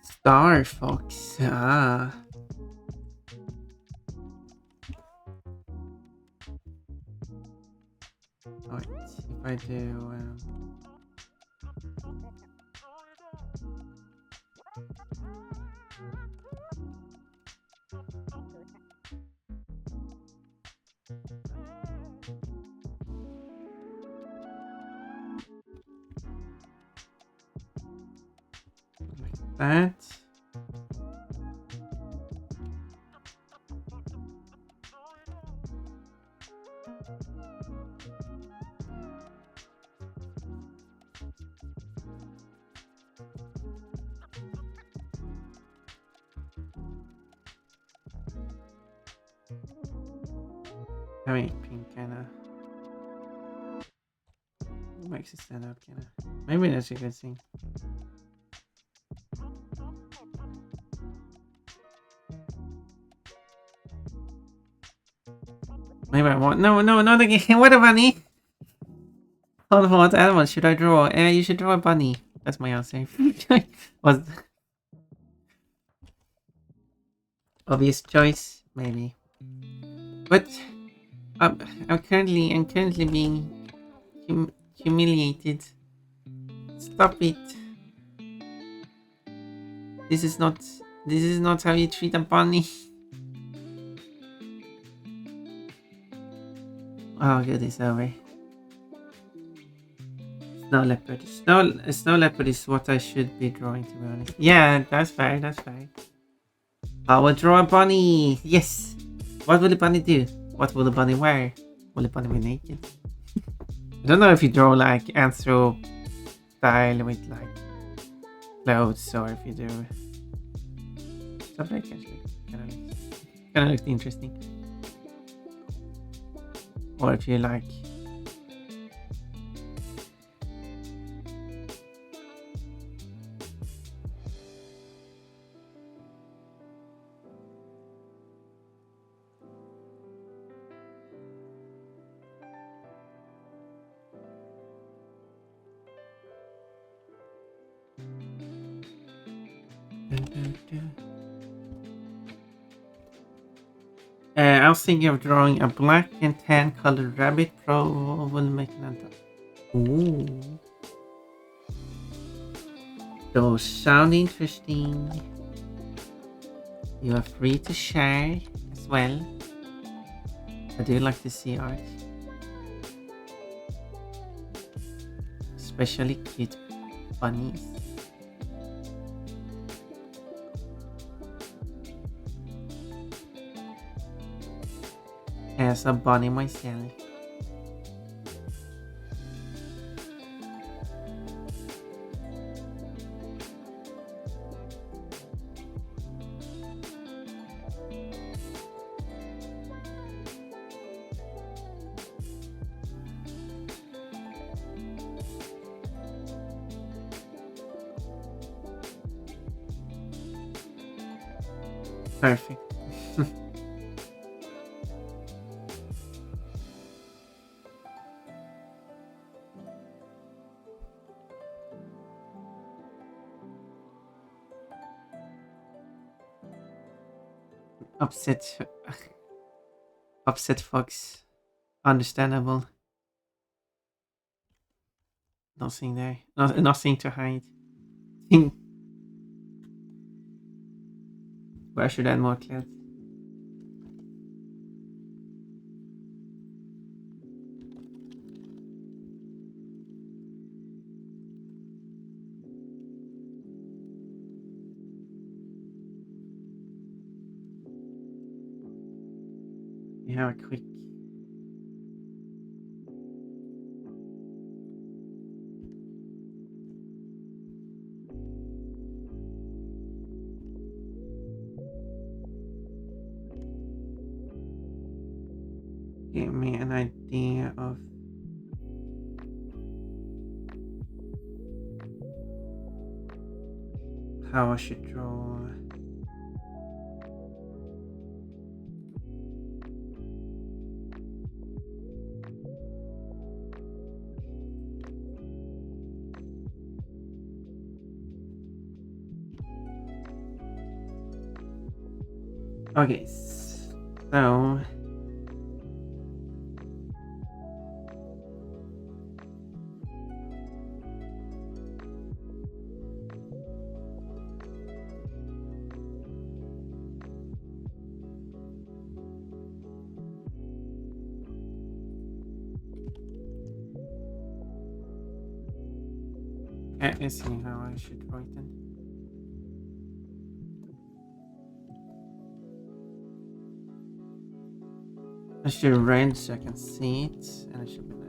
Star fox. Ah. Alright, if I do... like that. Having pink kinda makes it stand out kinda. Maybe that's a good thing. Maybe I want... No, not again. What a bunny! Hold on, what animal should I draw? You should draw a bunny. That's my answer. Was obvious choice, maybe. But I'm currently being humiliated. Stop it. This is not how you treat a bunny. Oh, good, it's over. Snow leopard. Snow leopard is what I should be drawing, to be honest. Yeah, that's fair. That's fair. I will draw a bunny. Yes. What will the bunny do? What will the bunny wear? Will the bunny be naked? I don't know if you draw like anthro style with like clothes, or if you do something actually kind of looks interesting. Or if you like... I was thinking of drawing a black and tan colored rabbit. Probably making that. Ooh. Those sound interesting. You are free to share as well. I do like to see art. Especially cute bunnies. As a bunny myself. Perfect. Upset. Upset fox. Understandable. Nothing there. Nothing to hide. Where should I add more clouds? We have a quick. Give me an idea of how I should draw. Okay, so let's see how I should draw it then. I should red so I can see it, and it should be like.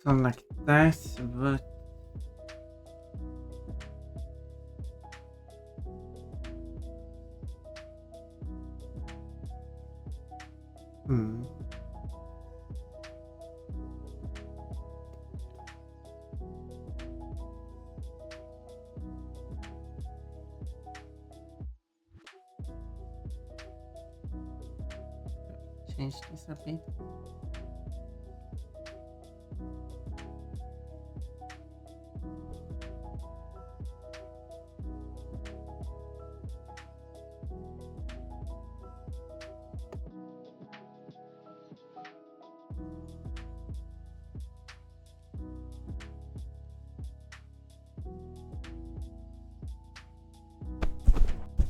So like that, but hmm. Change this a bit.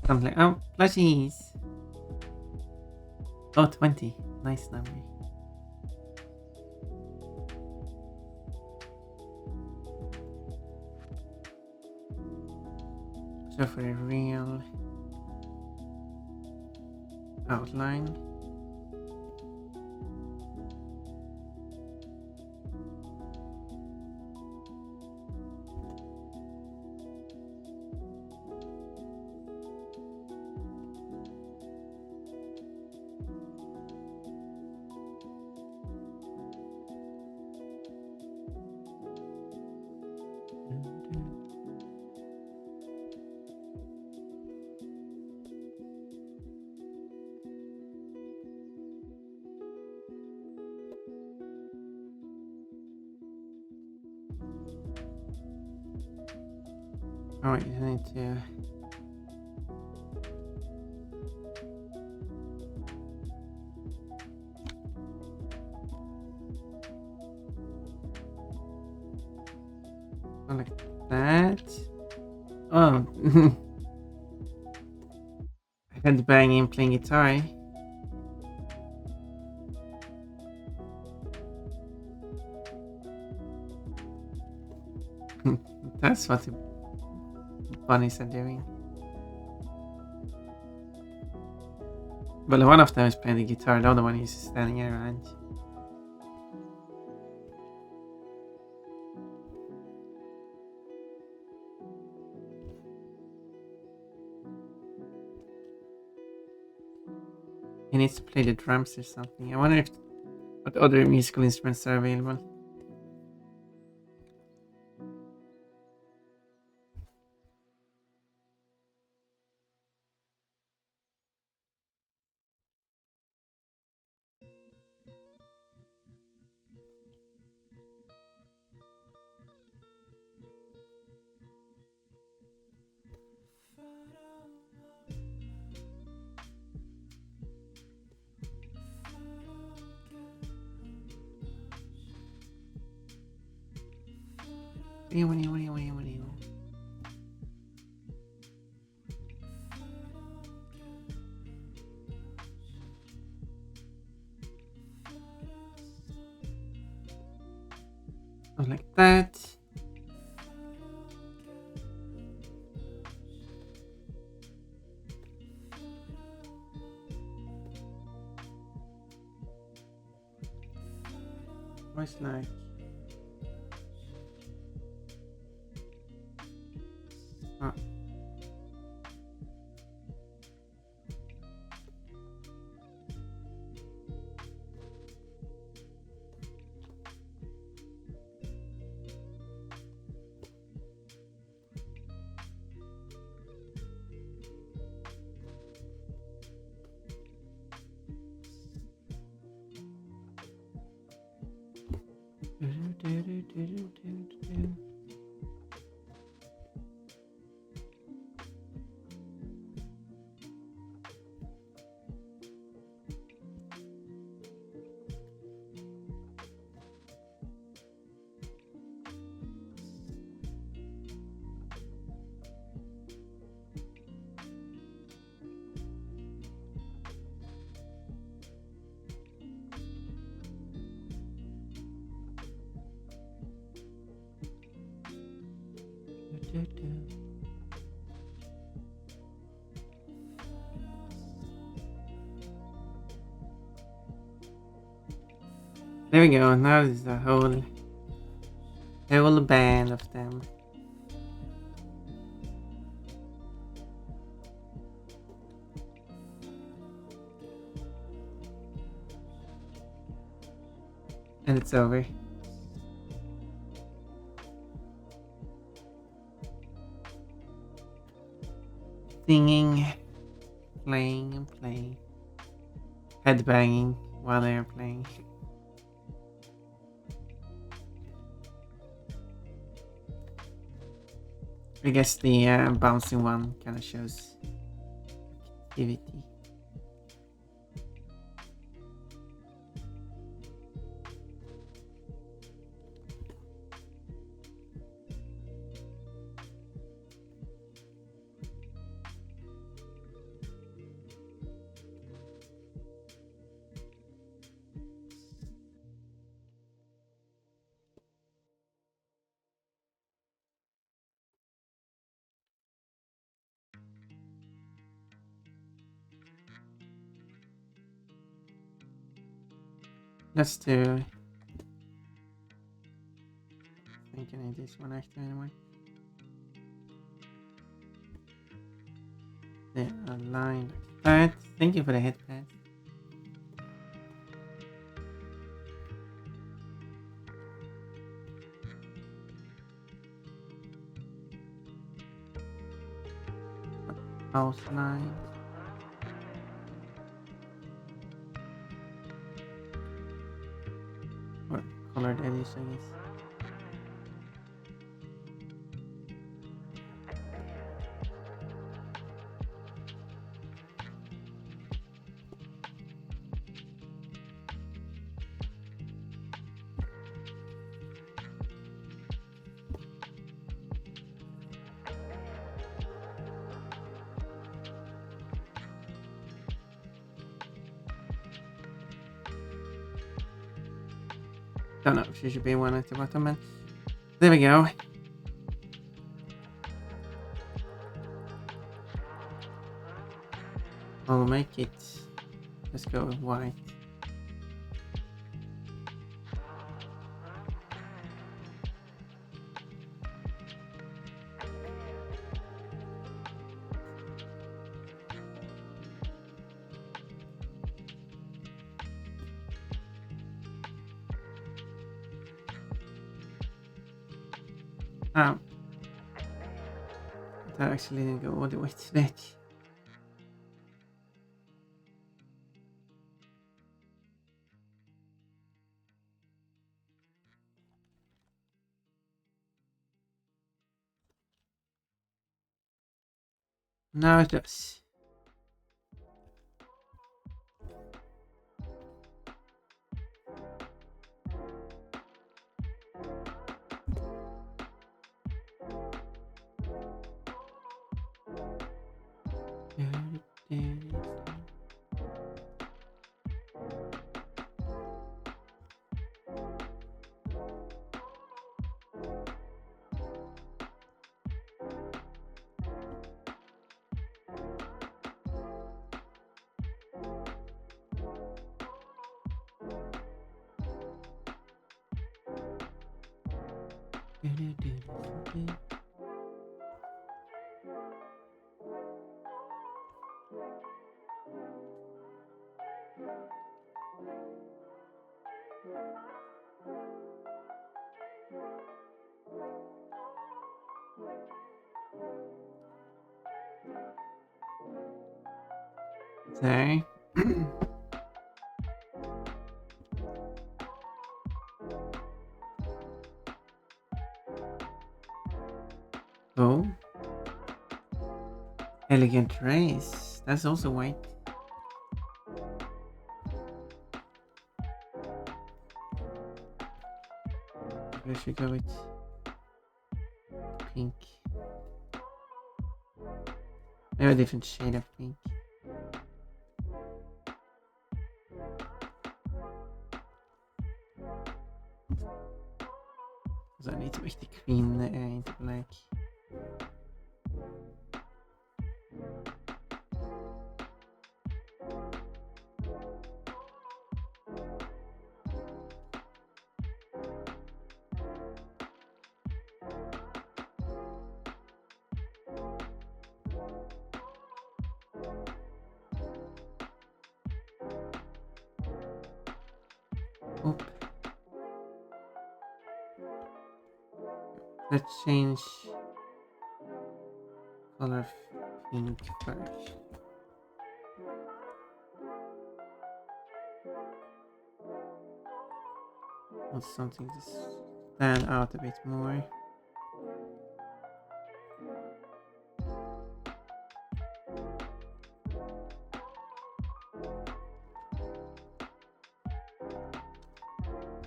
Something like, oh, plushies. Oh, 20. Nice number. So for a real outline. Alright, I need to. Like that. Oh. I had banging playing guitar. That's what the bunnies are doing. Well, one of them is playing the guitar, the other one is standing around. He needs to play the drums or something. I wonder if what other musical instruments are available. Like that. What's like? Oh. There we go. Now there's a whole band of them. And it's over. Singing, playing and playing. Headbanging while they're playing. I guess the bouncing one kind of shows activity. Let's do. I think I need this one actually anyway. They are aligned like that. Thank you for the headpad. Mouse line. Or colored edges, I guess. Don't know if she should be one at the bottom, man. There we go. I'll make it. Let's go with white. Oh. That actually didn't go all the way to the edge. Now it does. There. Oh. Elegant race. That's also white. I should go with pink. Maybe a different shade of pink. Because I need to make the queen into black. Oop. Let's change color of pink first. Want something to stand out a bit more.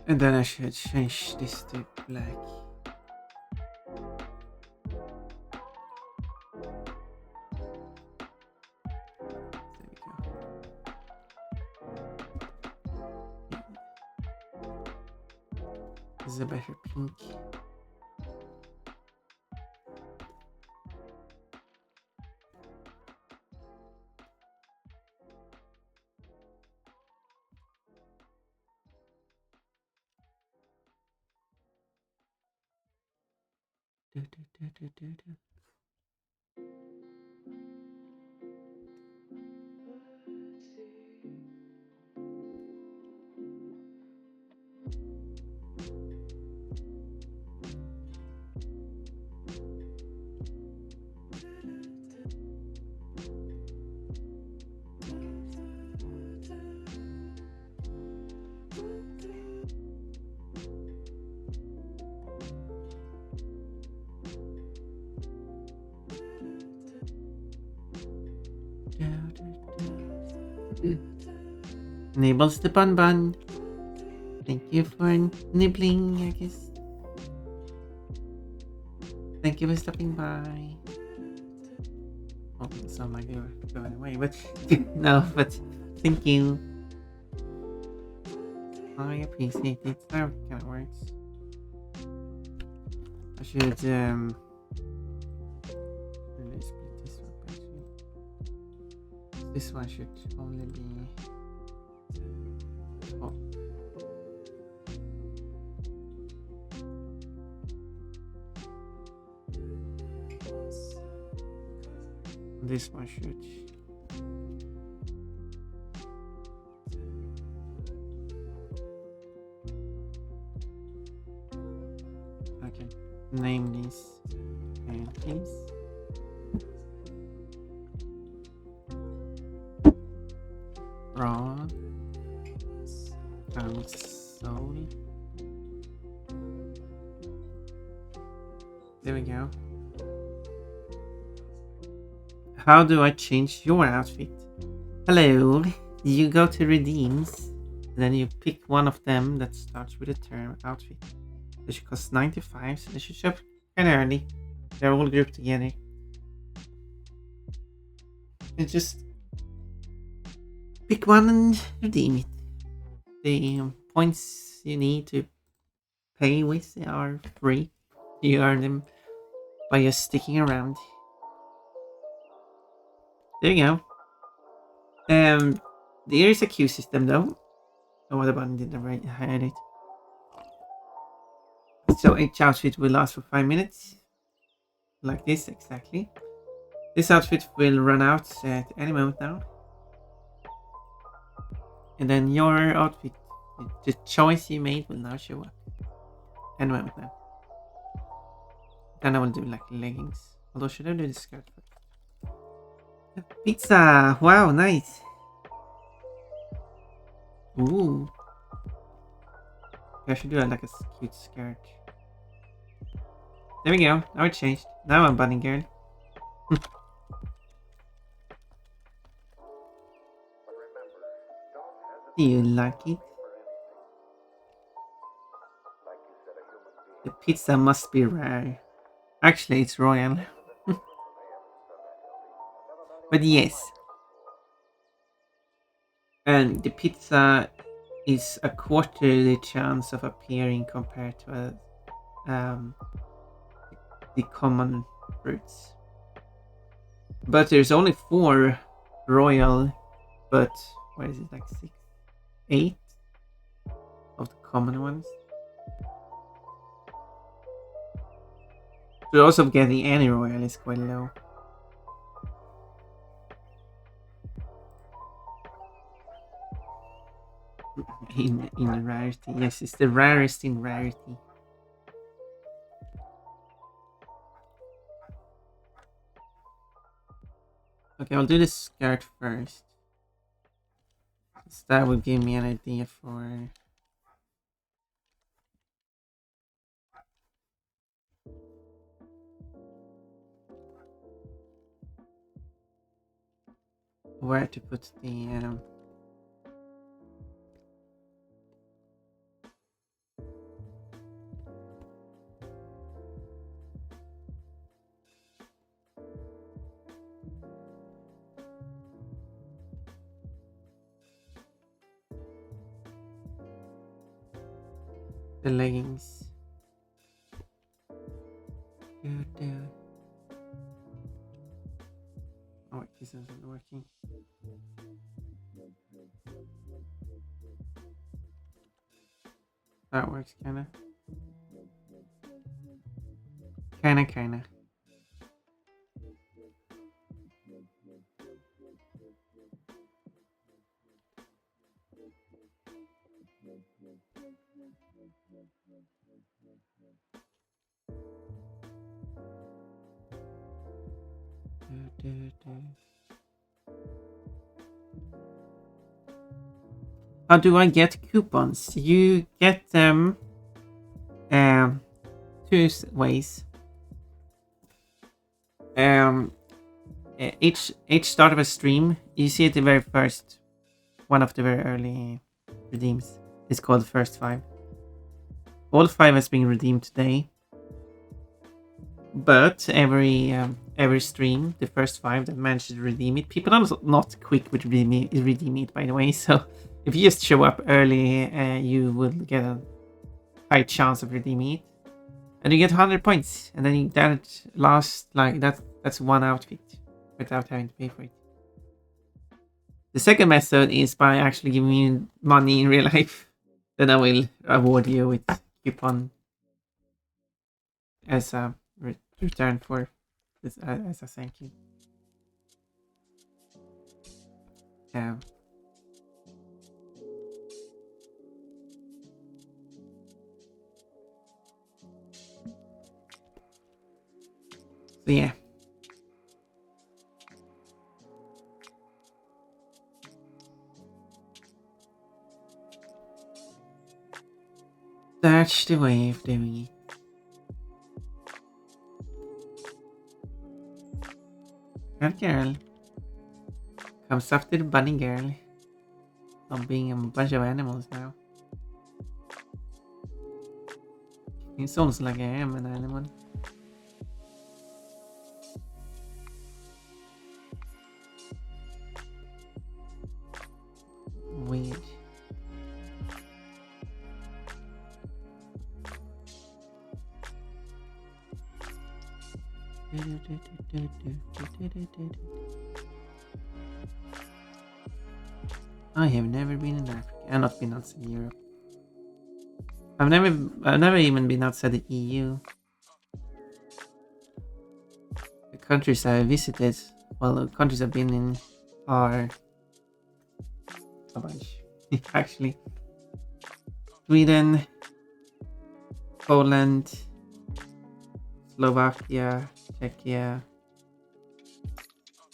And then I should change this to black. There we go. This is a better pink. Nibbles the bun bun. Thank you for nibbling, I guess. Thank you for stopping by. Oh, it sounds like they were going away, but no, but thank you. I appreciate it. That kind of works. I should really split this up actually. This one should only be... Oh. This one should... Okay, name these please. Raw soul. There we go. How do I change your outfit? Hello, you go to redeems, then you pick one of them that starts with the term outfit. They should cost 95, so they should show up kind of early. They're all grouped together. And just pick one and redeem it. The points you need to pay with are free. You earn them by just sticking around. There you go. There is a queue system though. Oh, what about didn't hide it? So each outfit will last for 5 minutes. Like this, exactly. This outfit will run out at any moment now. And then your outfit, the choice you made will now show up. Any moment now. Then I will do like leggings. Although should I do the skirt first? Pizza! Wow, nice! Ooh. I should do like a cute skirt. There we go. Now it changed. Now I'm bunny girl. Do you like it? The pizza must be rare. Actually, it's royal. But yes. And the pizza is a quarter the chance of appearing compared to the common fruits. But there's only 4 royal, but what is it, like 6, 8 of the common ones. So also getting any royal is quite low. In rarity, yes, it's the rarest in rarity. Okay, I'll do the skirt first. So that would give me an idea for where to put the leggings. Oh wait, this isn't working. That works kinda. Kinda. How do I get coupons? You get them 2 ways. Each start of a stream, you see it the very first, one of the very early redeems is called First 5. All 5 has been redeemed today. But every stream, the first 5 that managed to redeem it, people are not quick with redeeming it, by the way. So if you just show up early, you will get a high chance of redeeming it, and you get 100 points. And then that lasts like that's one outfit without having to pay for it. The second method is by actually giving you money in real life. Then I will award you with coupon as a return for this, as a thank you. Um, so yeah. That's the way of doing it. That girl comes after the bunny girl. I'm being a bunch of animals now. It sounds like I am an animal. Weird. I have never been in Africa. I've not been outside Europe. I've never even been outside the EU. The countries I visited, well, the countries I've been in are a bunch, actually. Sweden, Poland, Slovakia, Czechia,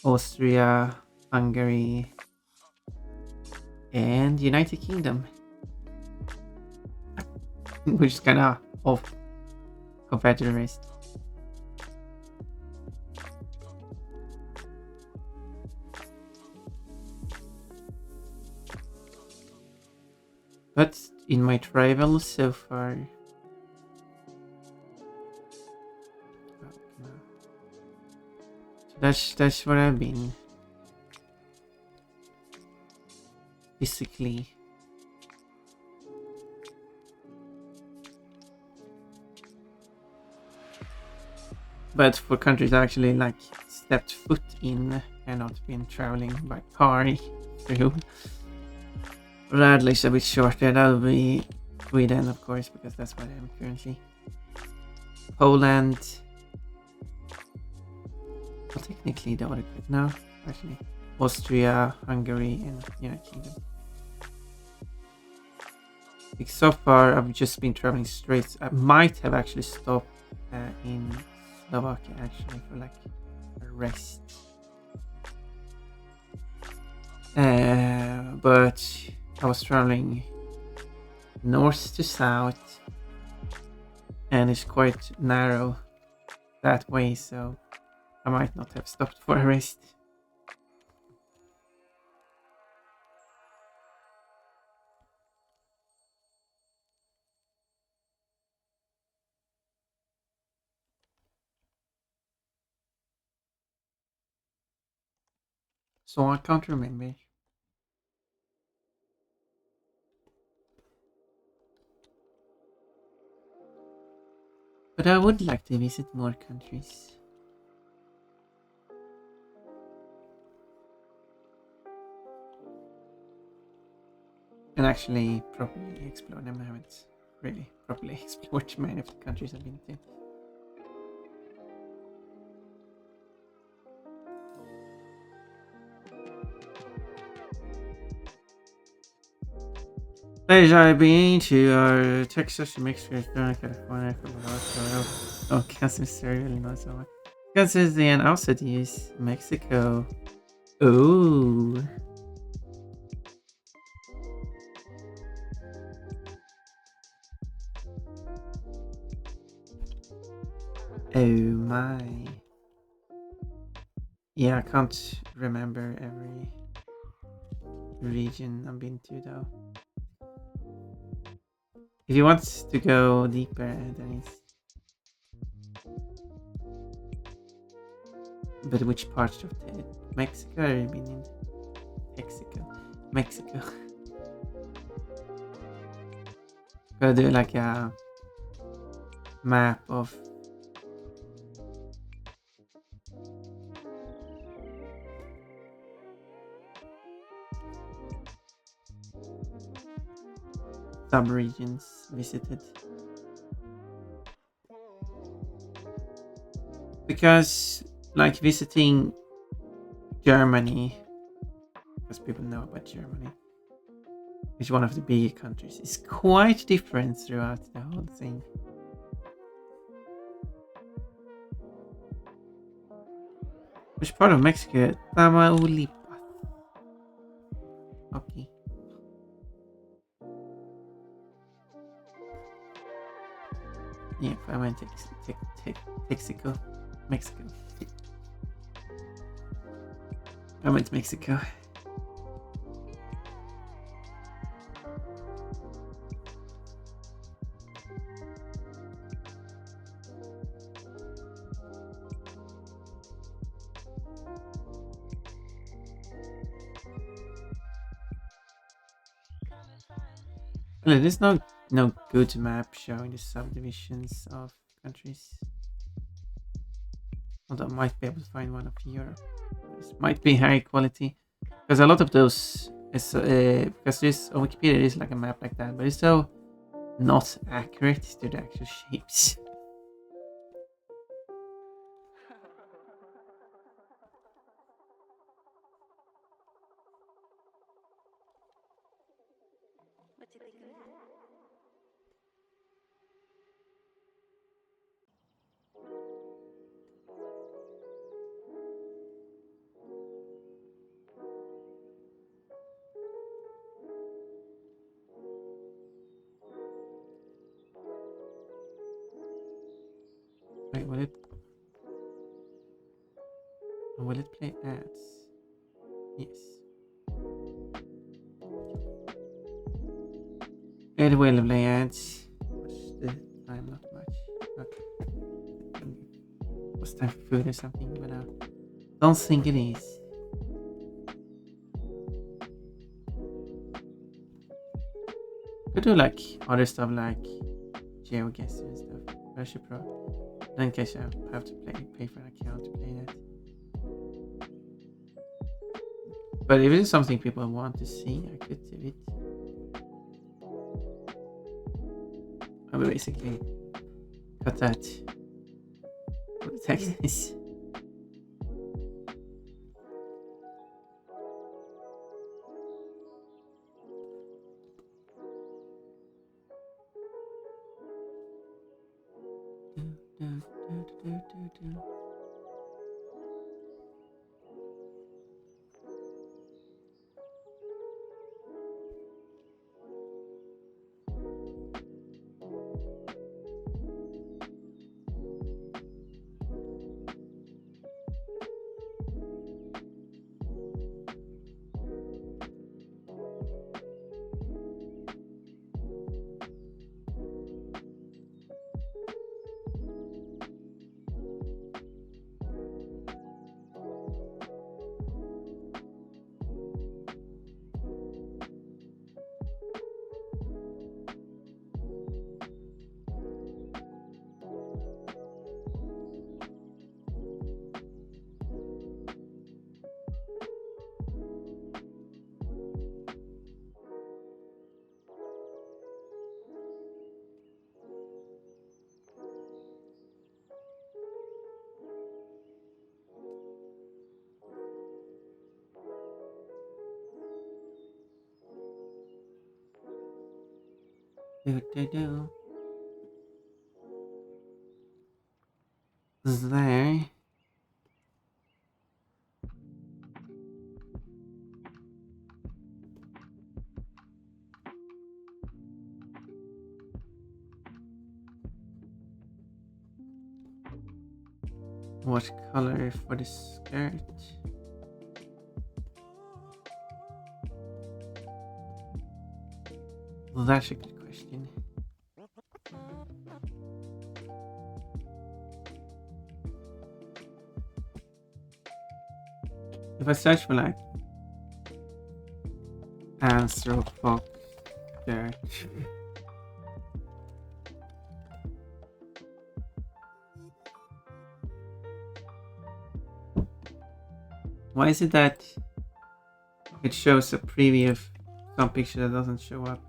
Austria, Hungary, and United Kingdom. Which is kind of off compared to the rest. But in my travels so far, that's where I've been physically. But for countries I actually like stepped foot in and not been traveling by car through, Radley is a bit shorter. That would be Sweden, of course, because that's where I am currently. Poland. Well, technically the other no, actually. Austria, Hungary, and United Kingdom. Like so far, I've just been traveling straight. I might have actually stopped in Slovakia actually for like a rest. But I was traveling north to south, and it's quite narrow that way, so I might not have stopped for a rest. So I can't remember. But I would like to visit more countries. And actually properly explore them. I haven't really properly explored many of the countries I've been to. Places I've been to Texas, New Mexico, California, Colorado, Kansas, Missouri, Illinois, Kansas, and also to use Mexico. Ooh. Oh my. Yeah, I can't remember every region I've been to though. If you want to go deeper, then it's... But which part of Mexico have you been in? Mexico. Gotta do like a map of... sub-regions visited. Because, like, visiting Germany, because people know about Germany, which is one of the bigger countries, is quite different throughout the whole thing. Which part of Mexico? Tamaulipas. Okay. Yeah, I went to Mexico. Mexico. I went to Mexico. Well, there's no good map showing the subdivisions of countries. Although I might be able to find one of Europe. This might be high quality. Because a lot of those is because this on Wikipedia is like a map like that, but it's so not accurate to the actual shapes. Wait, will it play ads? Yes. It will play ads. What's the time? Not much. Okay. What's time for food or something? But I don't think it is. Could do like other stuff like GeoGuessr and stuff. I should probably. Then in case I have to pay for an account to play that. But if it is something people want to see, I could do it. I will basically cut that for the text is. Do. There. What color for the skirt? Well, that's a good question. If I search for like anthropoc skirt. Why is it that it shows a preview of some picture that doesn't show up?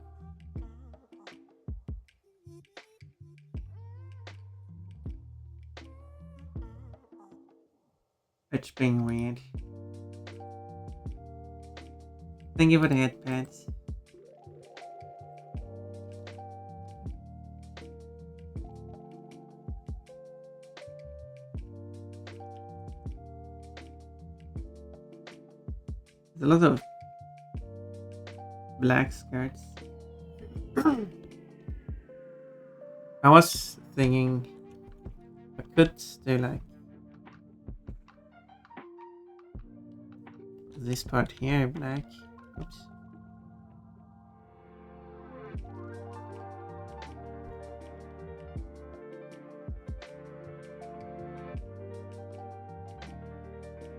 being weird. Thank you for the headpads. There's a lot of black skirts. I was thinking I could do like this part here black. Oops.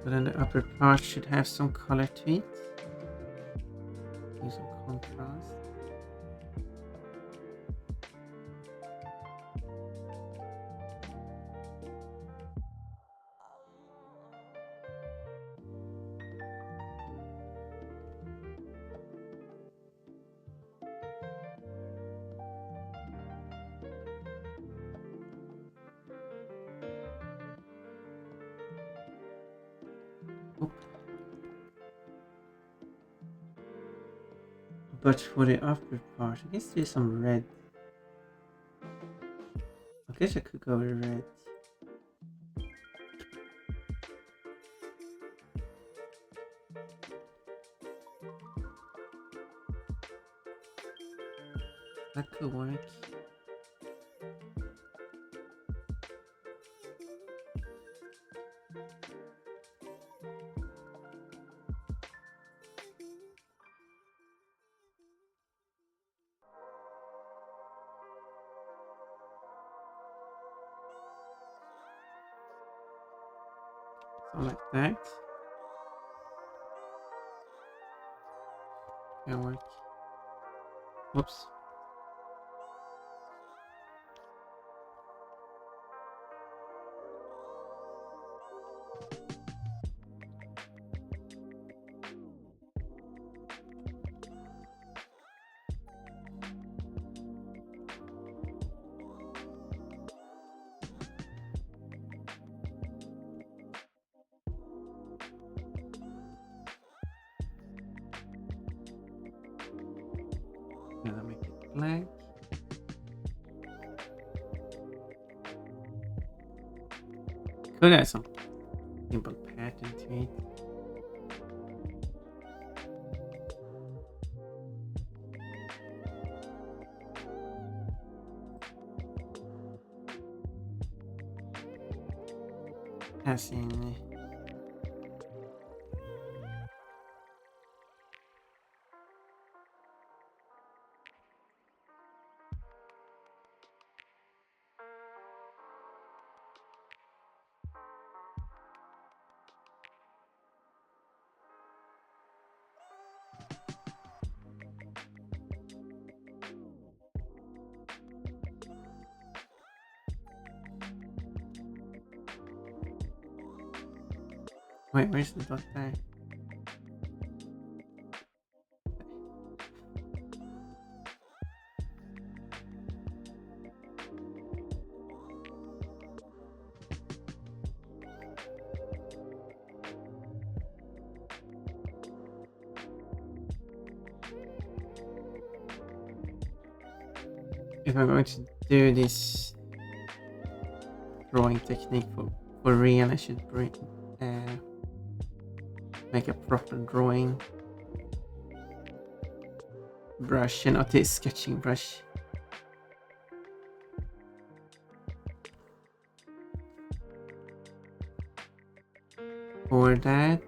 But then the upper part should have some color to it. Use some contrast. But for the upper part, I guess there's some red. I guess I could go with red. That could work. So like that. Can work. Whoops. Gonna make it black. Could add some simple pattern to it. As in wait, where's the dot there? If I'm going to do this drawing technique for real, I should make a proper drawing brush and not this sketching brush. For that,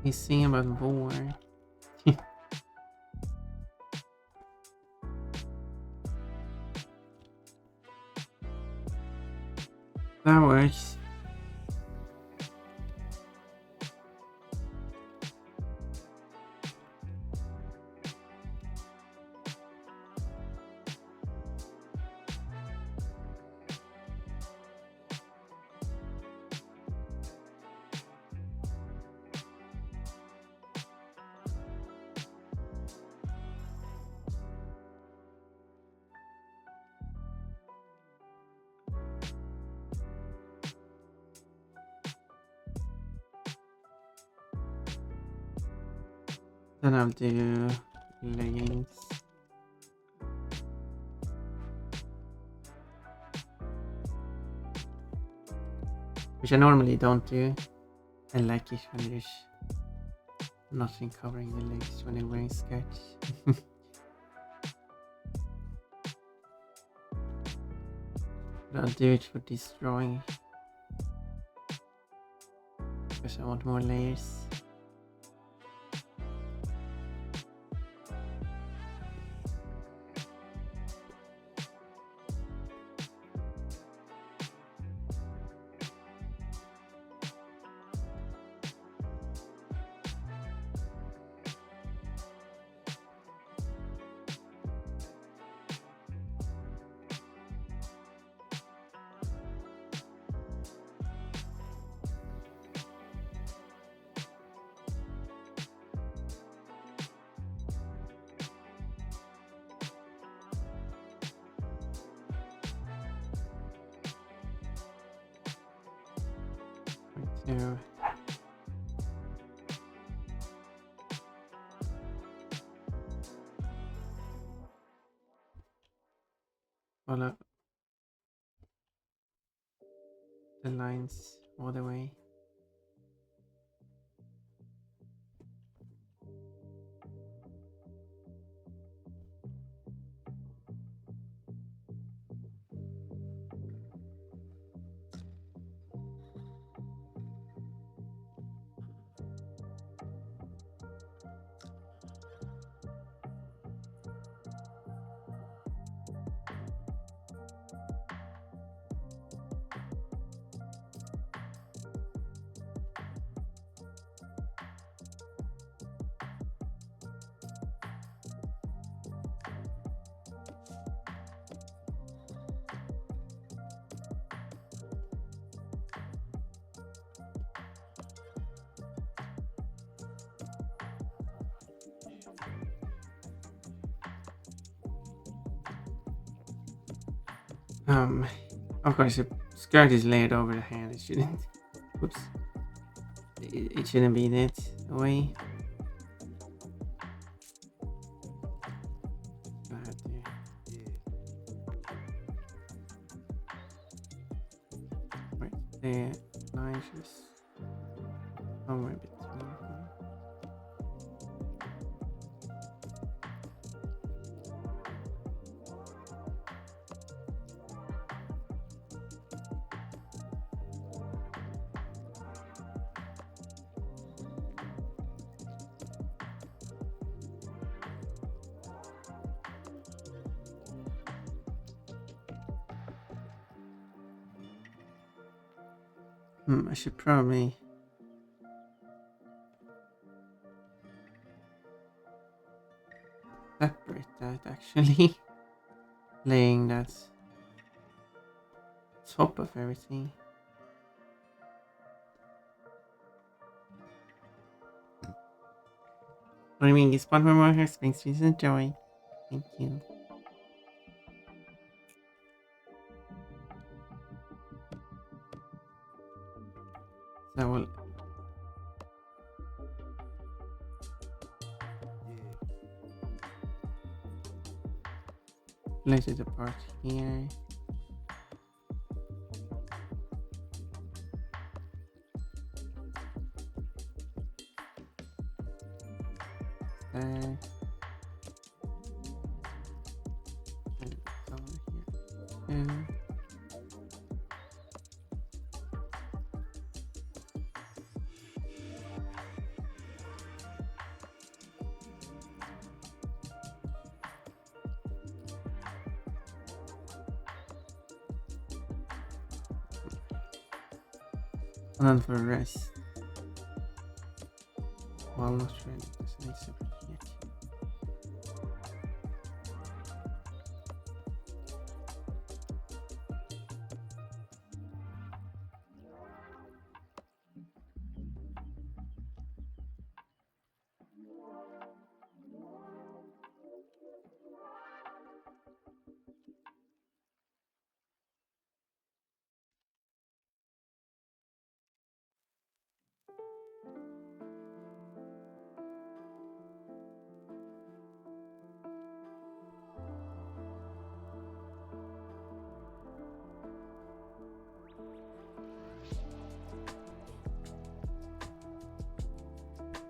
He's singing about war. That works. Then I'll do leggings. Which I normally don't do. I like it when there's nothing covering the legs when I'm wearing skirts. But I'll do it for this drawing. Because I want more layers. So follow the lines all the way. Of course, the skirt is laid over the hand. It shouldn't. Oops. It shouldn't be that way. I have to. Right there. Line should somewhere between. I should probably separate that actually. Laying that top of everything. What do you mean? You spawned for more brings peace and joy. Thank you. So we'll place it apart here. There. And it's over here too. And then for the rest. Well, I'm not sure if there's any separate here.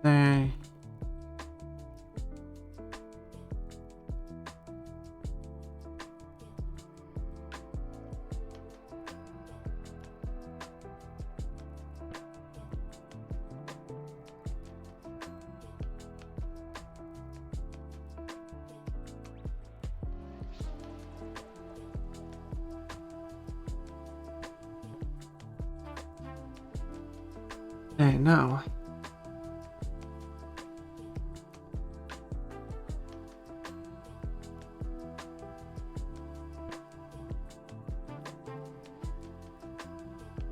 There. There, now.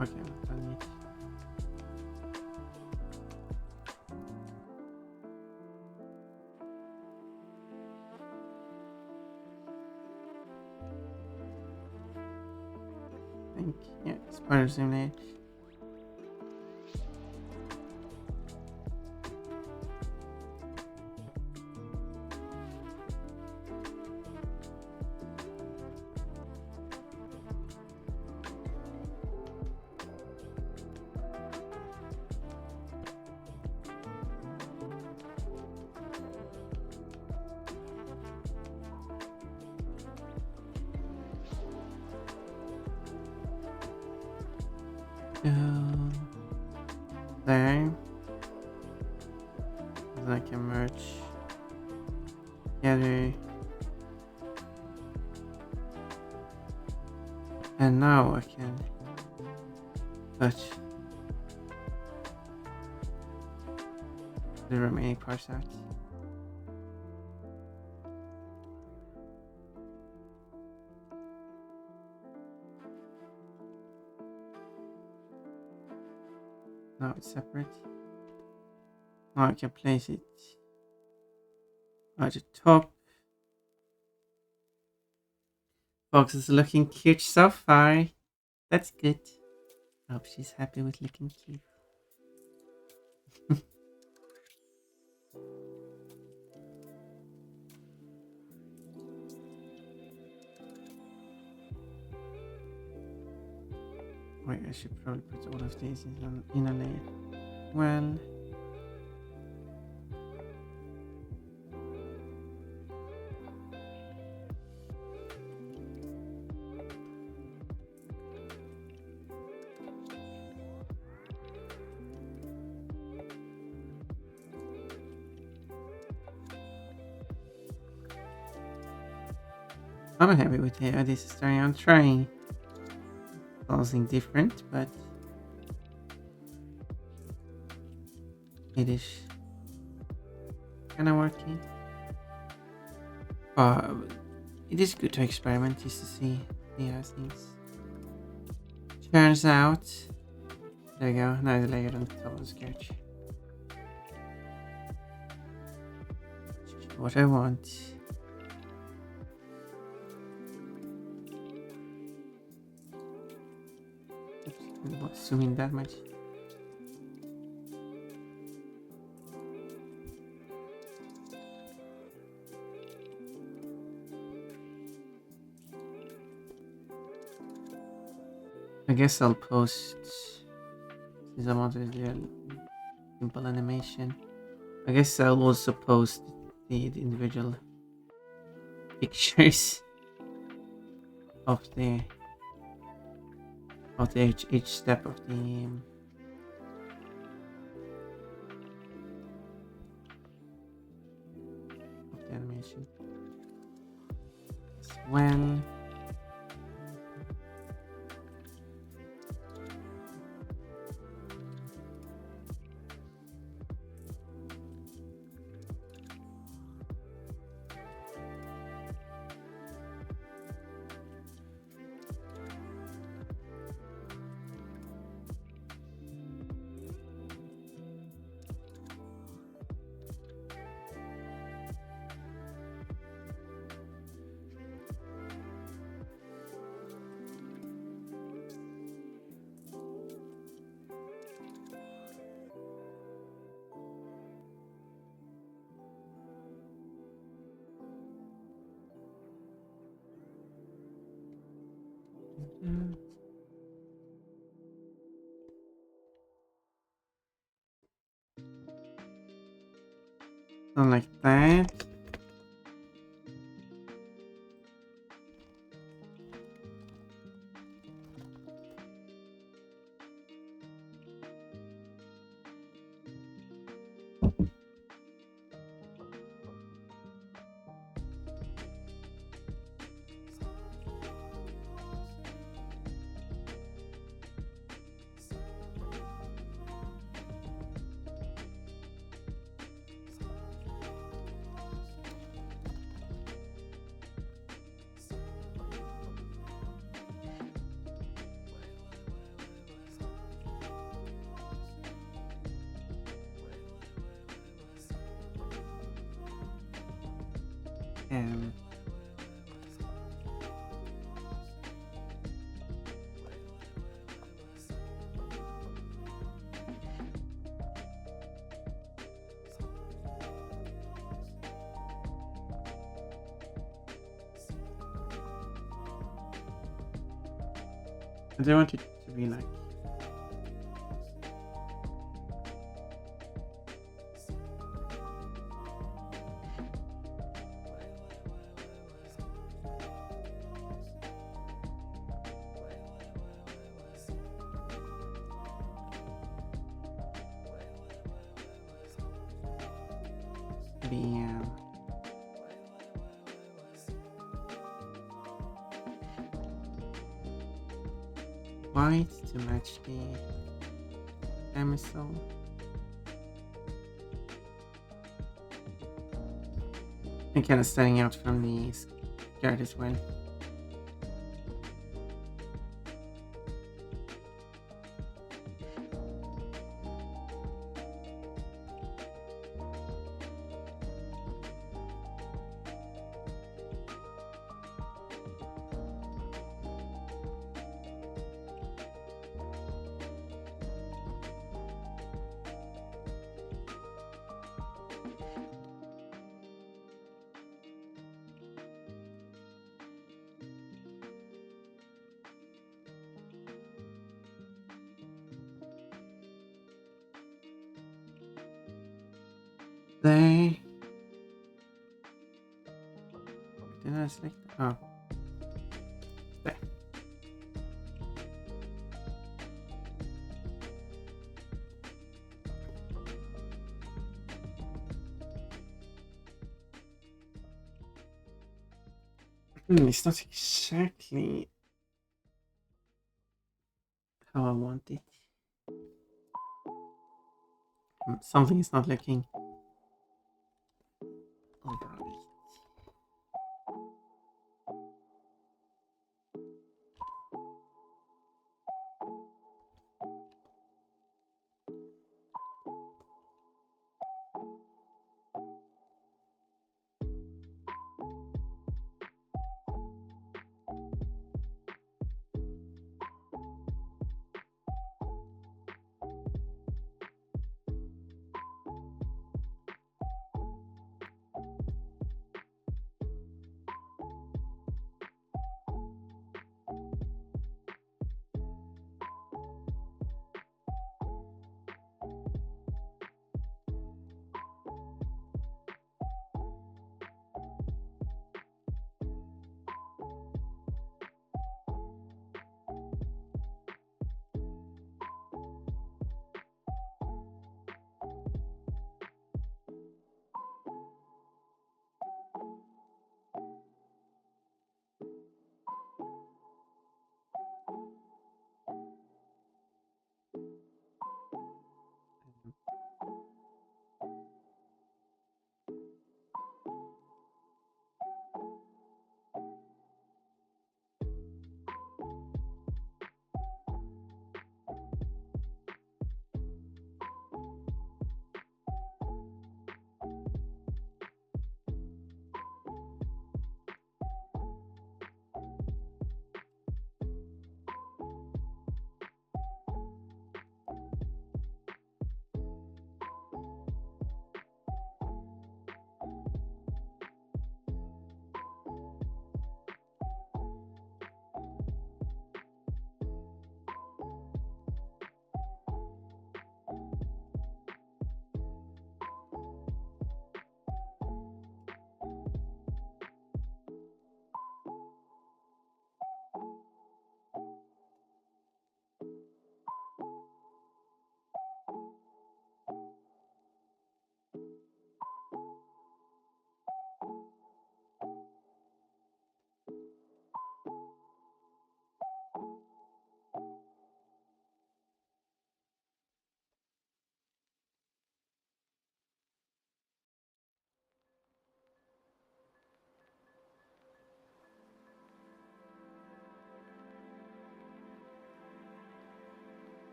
Okay, I've done it. I think, yeah, spider simulate. There. Then I can merge together. And now I can touch the remaining parts out. Now it's separate. Now I can place it at the top. Fox is looking cute so far. That's good. I hope she's happy with looking cute. Wait, I should probably put all of these in a layer. Well, I'm happy with how this is starting. I'm trying something different, but it is kind of working. It is good to experiment just to see how things turns out. There we go. Now the layer on top of the sketch. What I want. Oops, I don't zoom in that much. I guess I'll post, since I wanted to do a simple animation, I guess I'll also post the individual pictures of each step of the animation as well. So like that. Um, I don't want it to be like be white to match the camisole. And kind of standing out from the skirt as well. There. Did I select? Oh. There. It's not exactly how I want it. Something is not looking alright.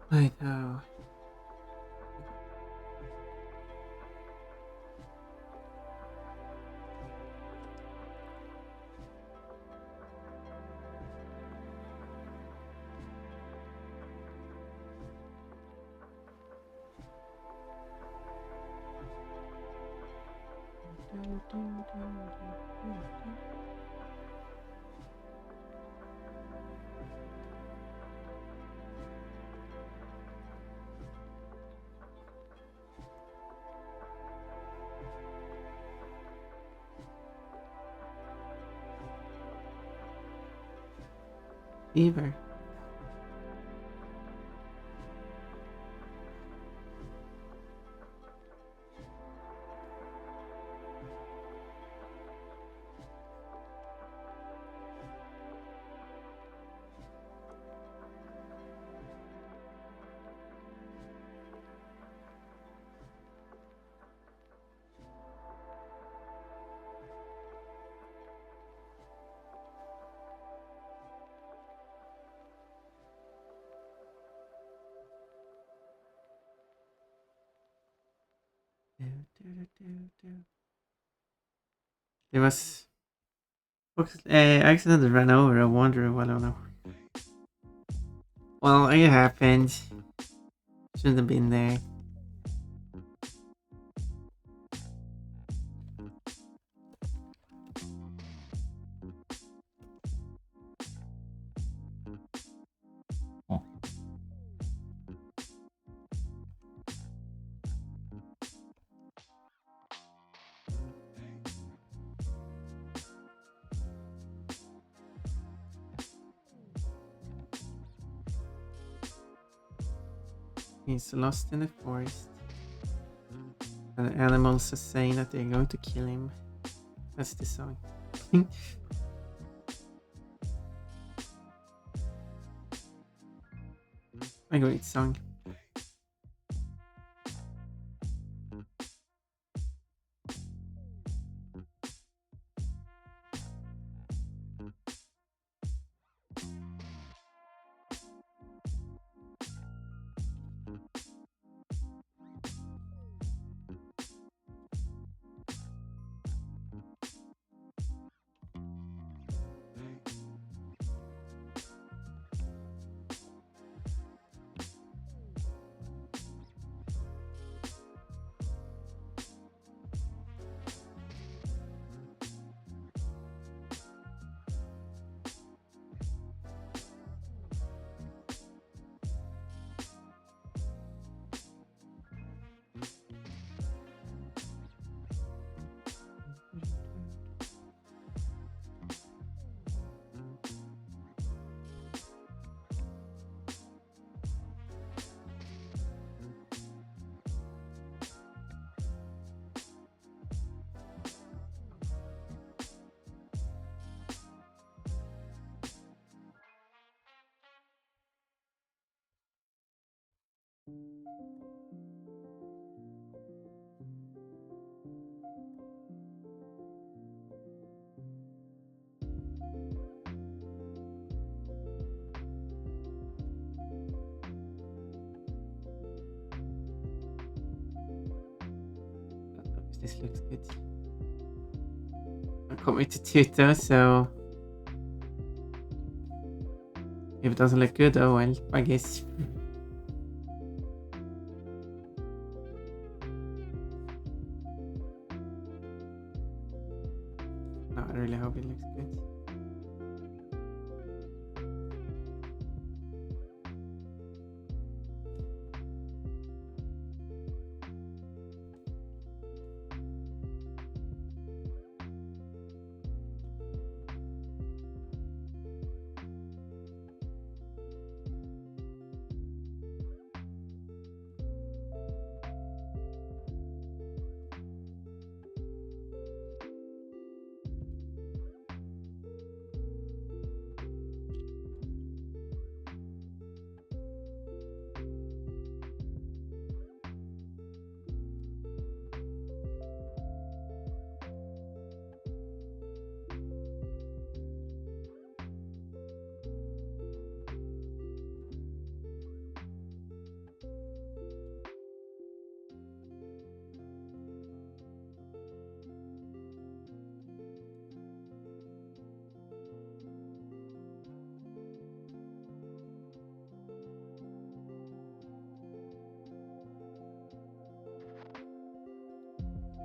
I know. Fever. There was accident ran over a wanderer. Well, I don't know. Well, it happened. Shouldn't have been there. He's lost in the forest. And the animals are saying that they're going to kill him. That's the song. A great song. This looks good. I can't wait to tutor, so if it doesn't look good, oh well, I guess. No, I really hope it looks good.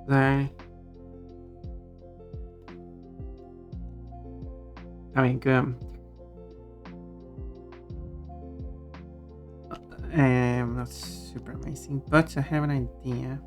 There. I mean, not super amazing, but I have an idea.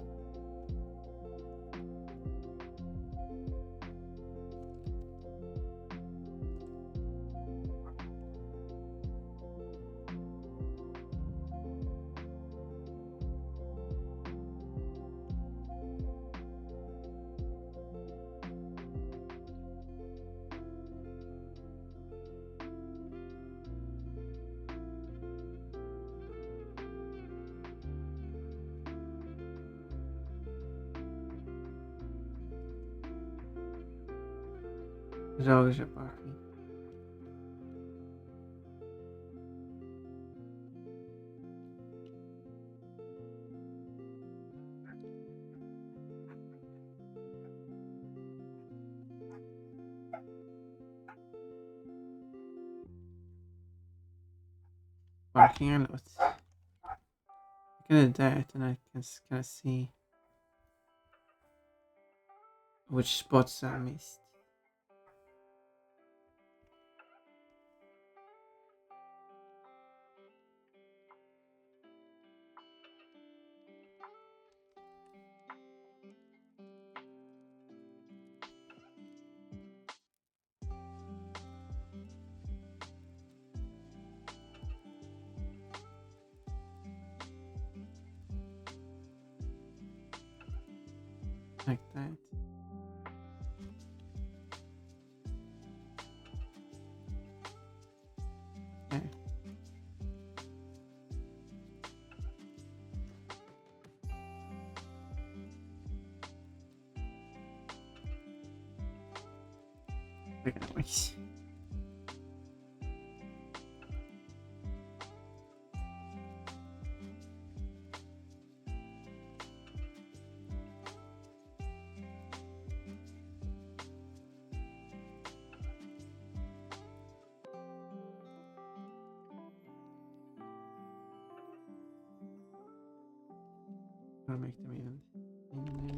Roger party. Barking a lot. I can do that and I can kind of see which spots I missed. Like that. Okay. Look at that. I'll make them in there.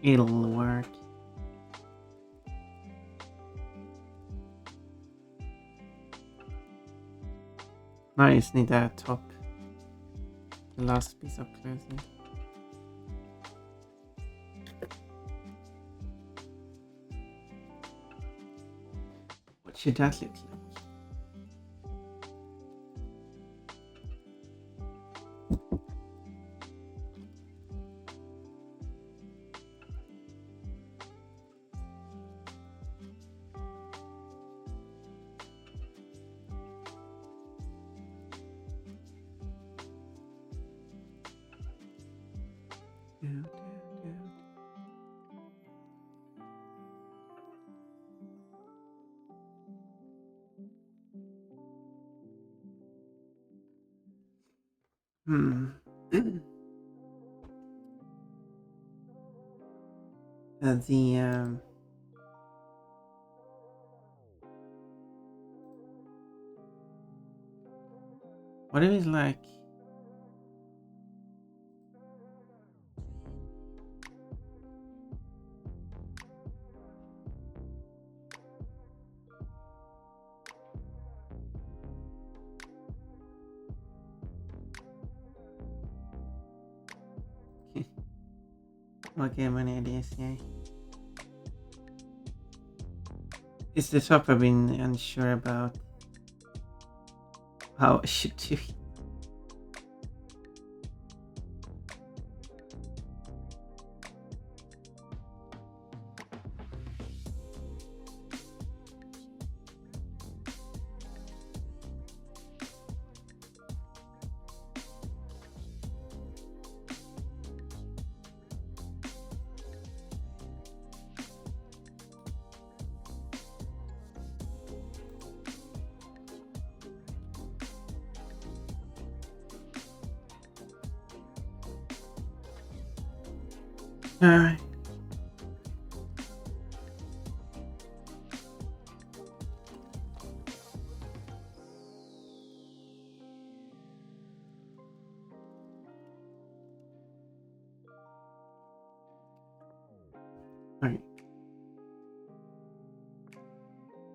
It'll work. Now I just need that top. The last piece of clothing. What should that look like? Hmm. The what if it's like okay, many ideas, yeah. It's the top I've been unsure about how I should do it. Alright.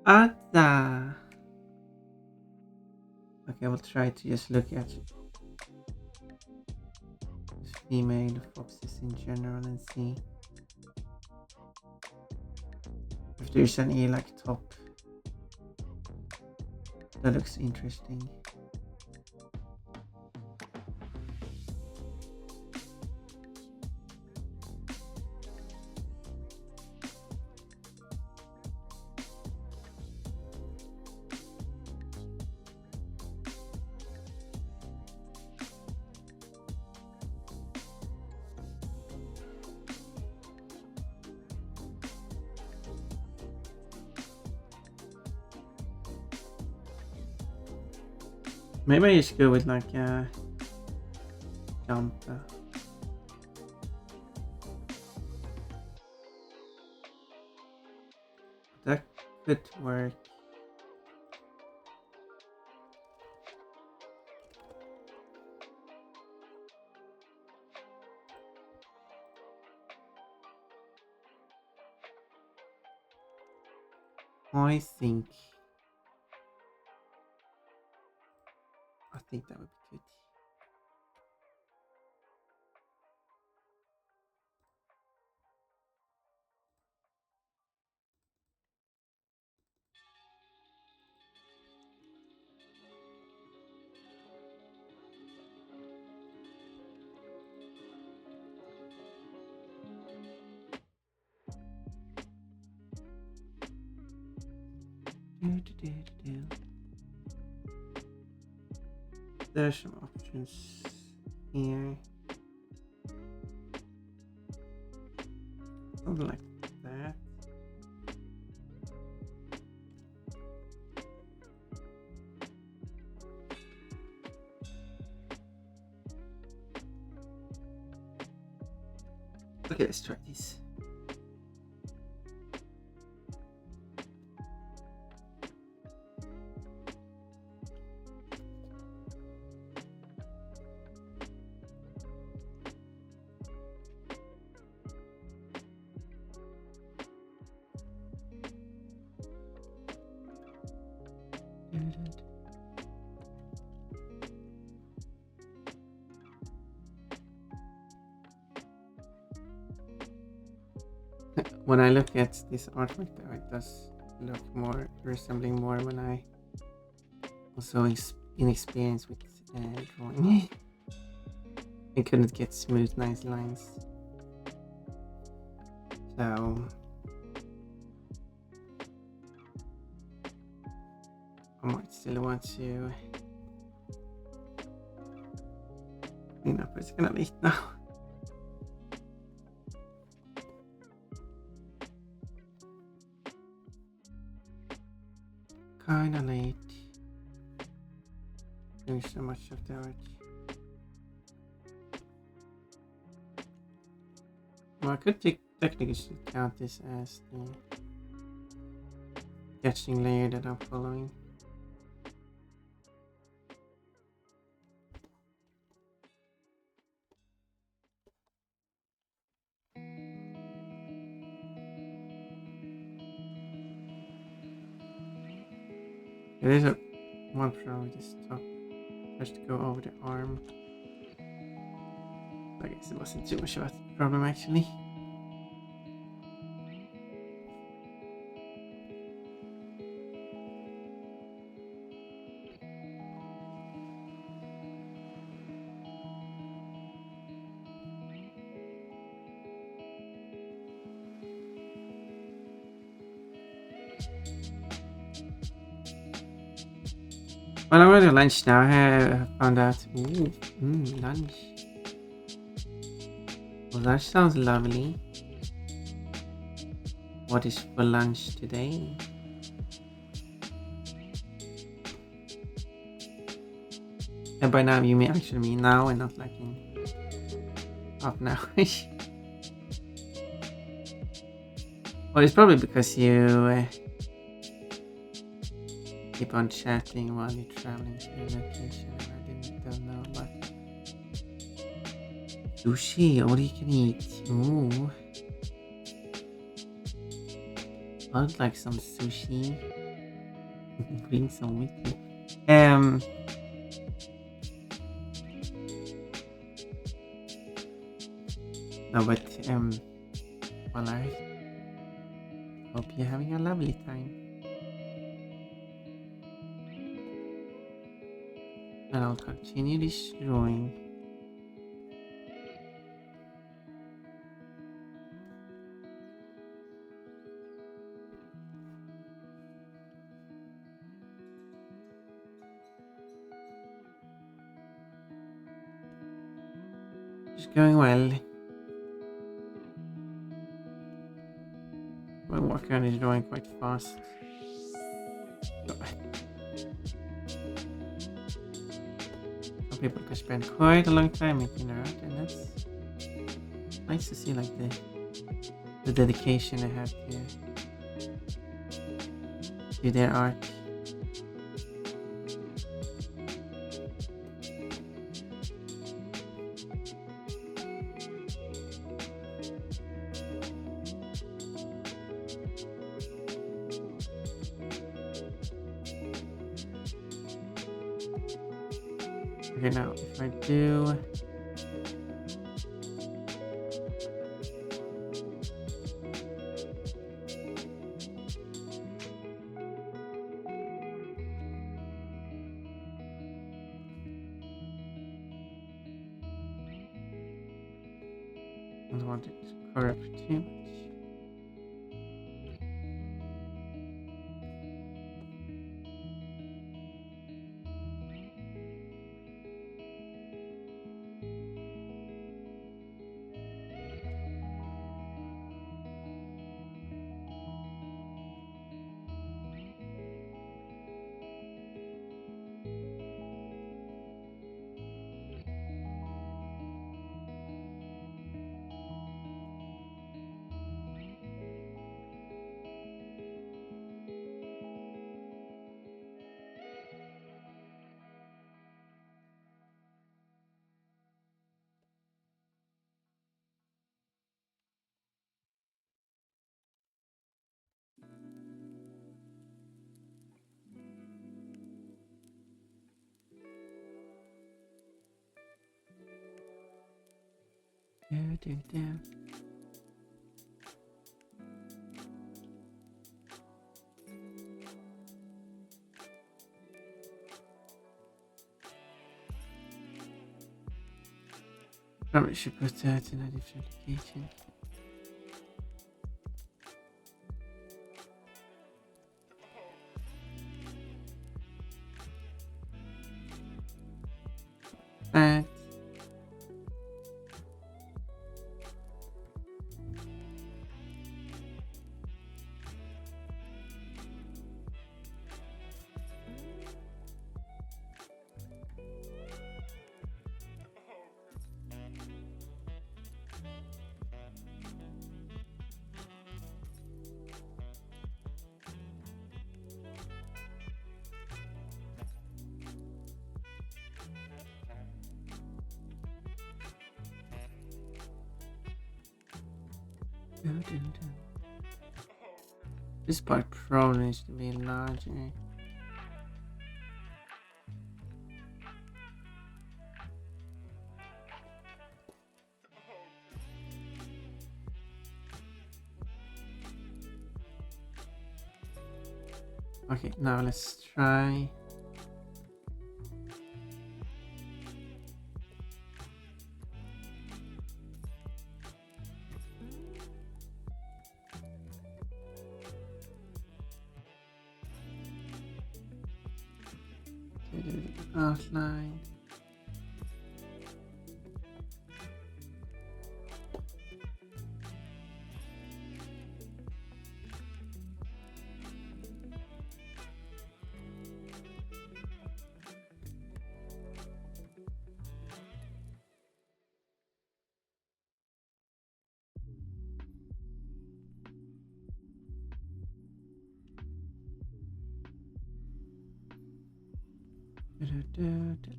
Ada. Okay, we'll try to just look at female foxes in general and see if there's any like top that looks interesting. Maybe I just go with like a jump. That could work. I think that would be good. There's some options here. Something like that. Okay, let's try this. When I look at this artwork though, it does look more resembling more when I was so inexperienced with drawing. I couldn't get smooth, nice lines. So I might still want to clean up. It's kind of late now. Kinda late. Doing so much of the art. Well, I could technically count this as the sketching layer that I'm following. There is one problem with this top. Just to go over the arm. I guess it wasn't too much of a problem actually. Well, I'm going to lunch now. I found out. Ooh, lunch. Well, that sounds lovely. What is for lunch today? And by now, you may actually mean now and not like in half an hour. Well, it's probably because you keep on chatting while you're traveling to your location. I don't know, but sushi, all you can eat. Ooh, I'd like some sushi. Bring some with you. No, but well, I hope you're having a lovely time. And I'll continue destroying. It's going well. My worker is drawing quite fast. Some people can spend quite a long time making art, and that's nice to see, like the dedication they have to their art. Okay, now if I do I don't want it to corrupt too much. Do. Probably should put that in a different location. But do. This part probably needs to be larger. Okay, now let's try. To do the outline.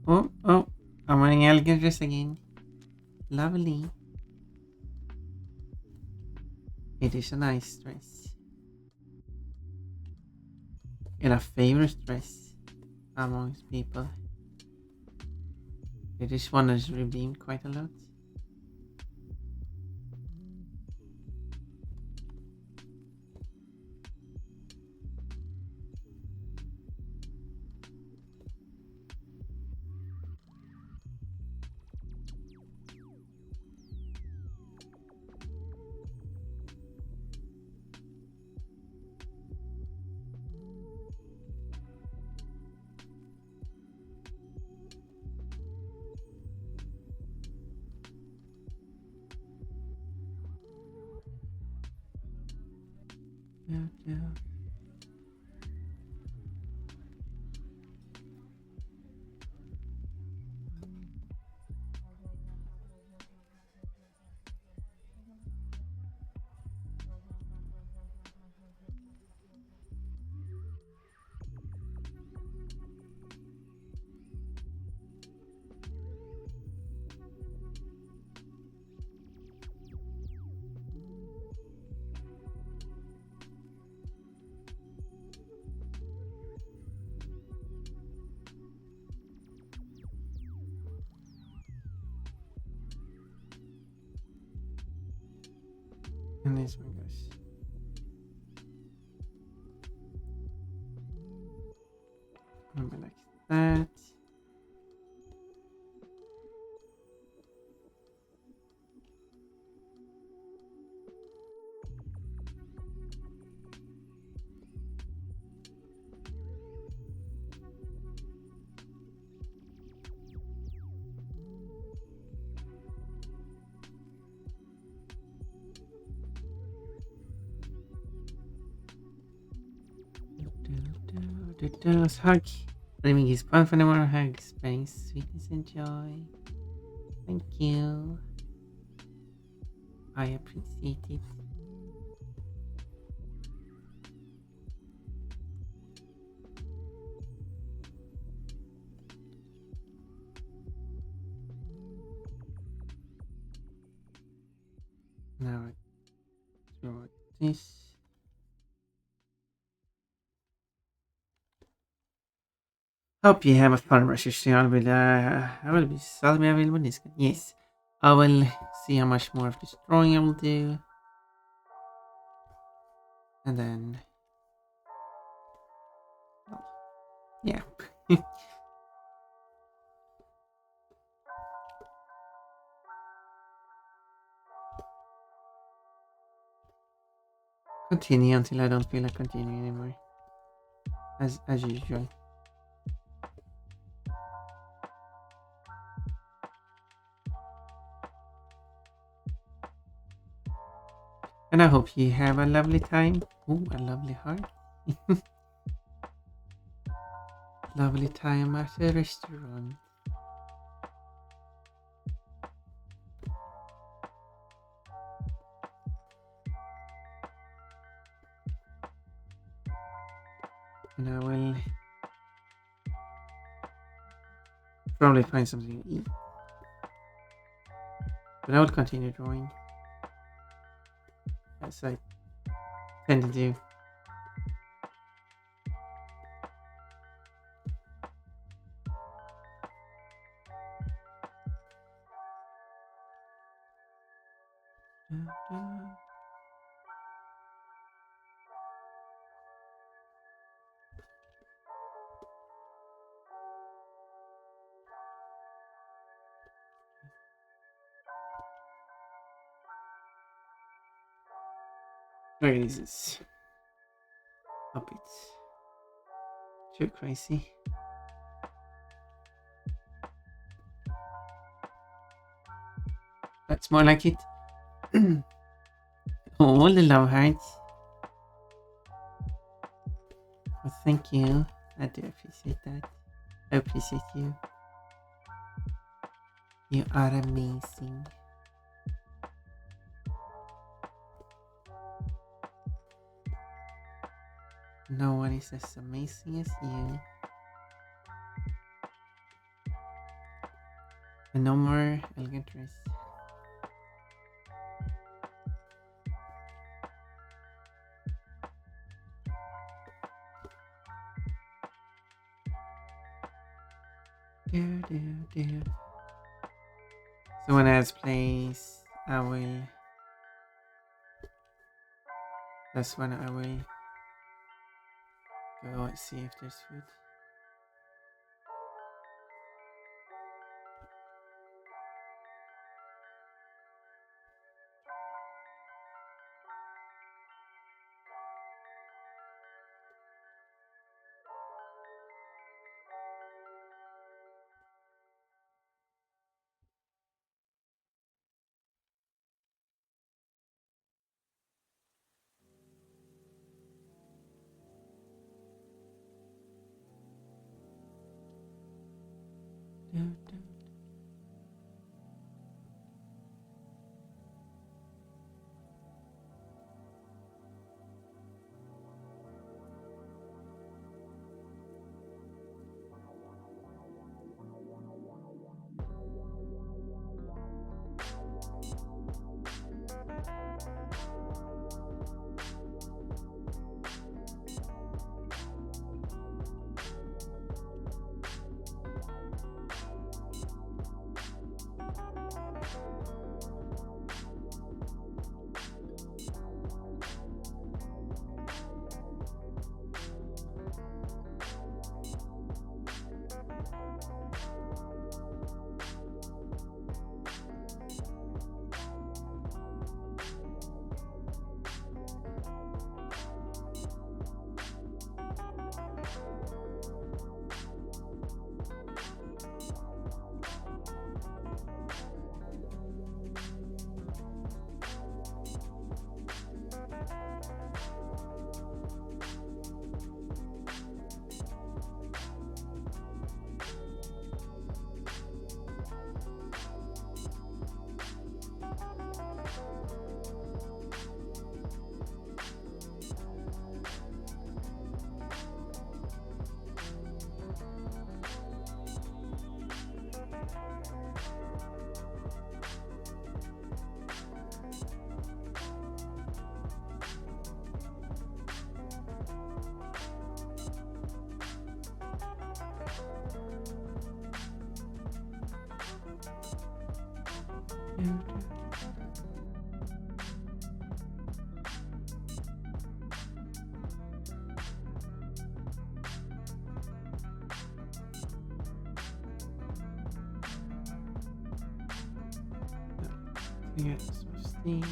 Oh, I'm wearing elegant dress again. Lovely. It is a nice dress. get a favorite dress amongst people. This one is redeemed quite a lot. Yeah. And this one goes. Maybe like that. Hug. Blaming his fun for no more hugs. Spreading sweetness and joy. Thank you. I appreciate it. Now I throw this. Hope you have a fun rest of your day. I will be seldom available this. Yes. I will see how much more of this drawing I will do. And then yeah. Continue until I don't feel like continuing anymore. As usual. And I hope you have a lovely time. Oh, a lovely heart. Lovely time at the restaurant. And I will probably find something to eat. But I will continue drawing. As I tend to do. Where is this? Up it's too crazy. That's more like it. All the love hearts. Well, thank you. I do appreciate that. I appreciate you. You are amazing. No one is as amazing as you. And no more elegant dress. So when ads plays, I will. That's when I will go and see if there's food. Yeah, switch these.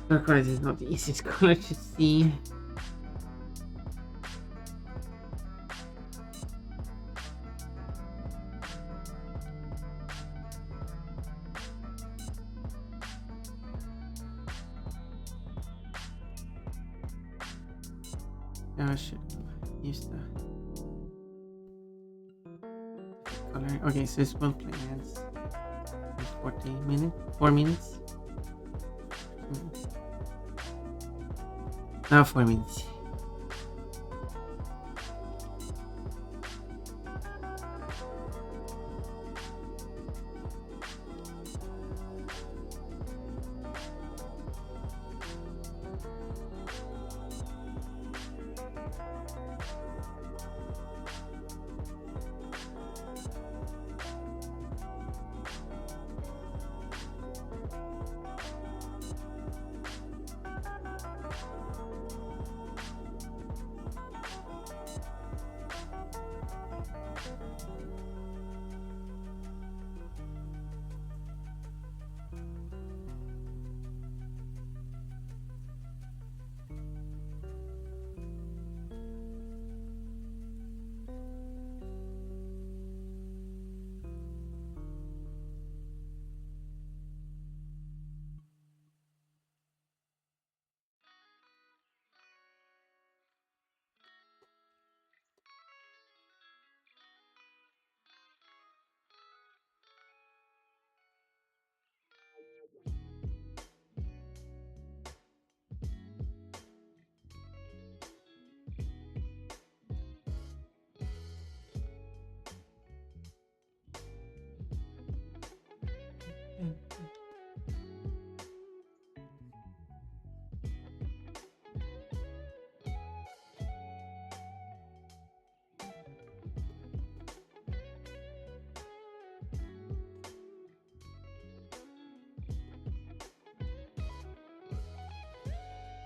Turquoise is not the easiest color to see. Yeah, I should use the color. Okay, so this will play ads in 4 minutes. Now 4 minutes.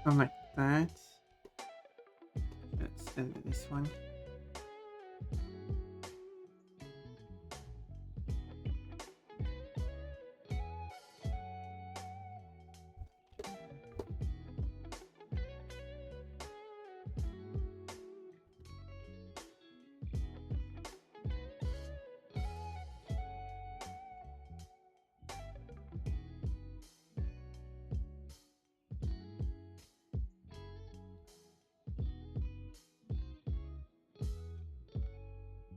Something like that. Let's send this one.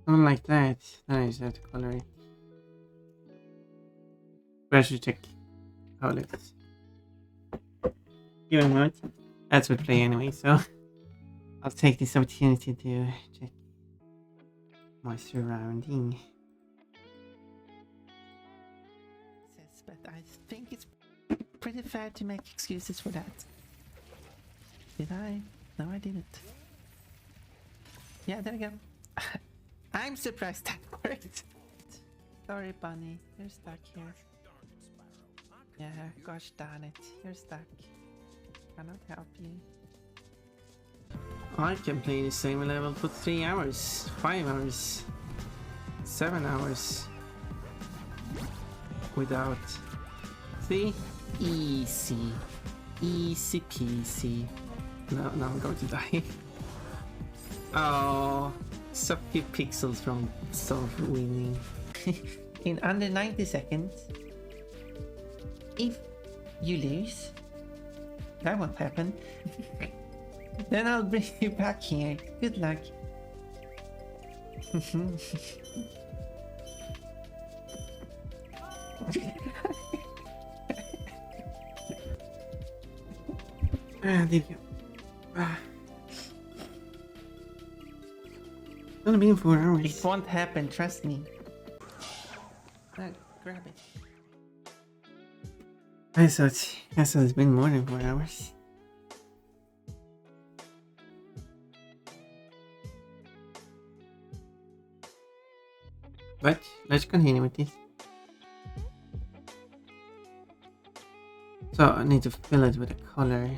Something like that. Then I just have to color it. But I should check how it looks. Give me a moment. That's what play anyway, so I'll take this opportunity to check my surrounding. But I think it's pretty fair to make excuses for that. Did I? No, I didn't. Yeah, there we go. I'm surprised that worked. Sorry, Bunny. You're stuck here. Yeah, gosh darn it. You're stuck. Cannot help you. I can play the same level for 3 hours, 5 hours, 7 hours without. See? Easy. Easy peasy. No, now I'm going to die. Oh, so few pixels from winning. In under 90 seconds. If you lose, that won't happen. Then I'll bring you back here. Good luck. There you go. It's gonna be in 4 hours. It won't happen, trust me. Grab it. I thought it's been more than 4 hours. But let's continue with this. So I need to fill it with a color.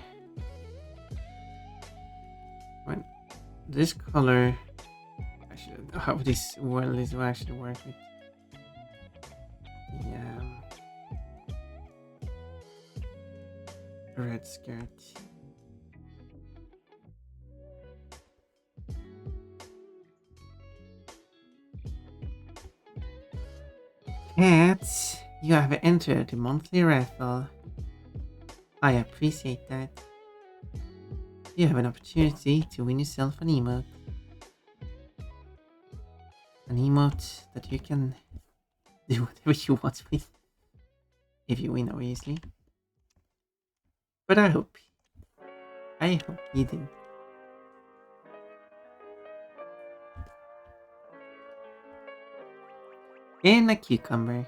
When this color, I should know how this world is actually work with. Yeah. Red skirt. Cats, you have entered the monthly raffle. I appreciate that. You have an opportunity to win yourself an emote. An emote that you can do whatever you want with. If you win, obviously. But I hope you do. And a cucumber.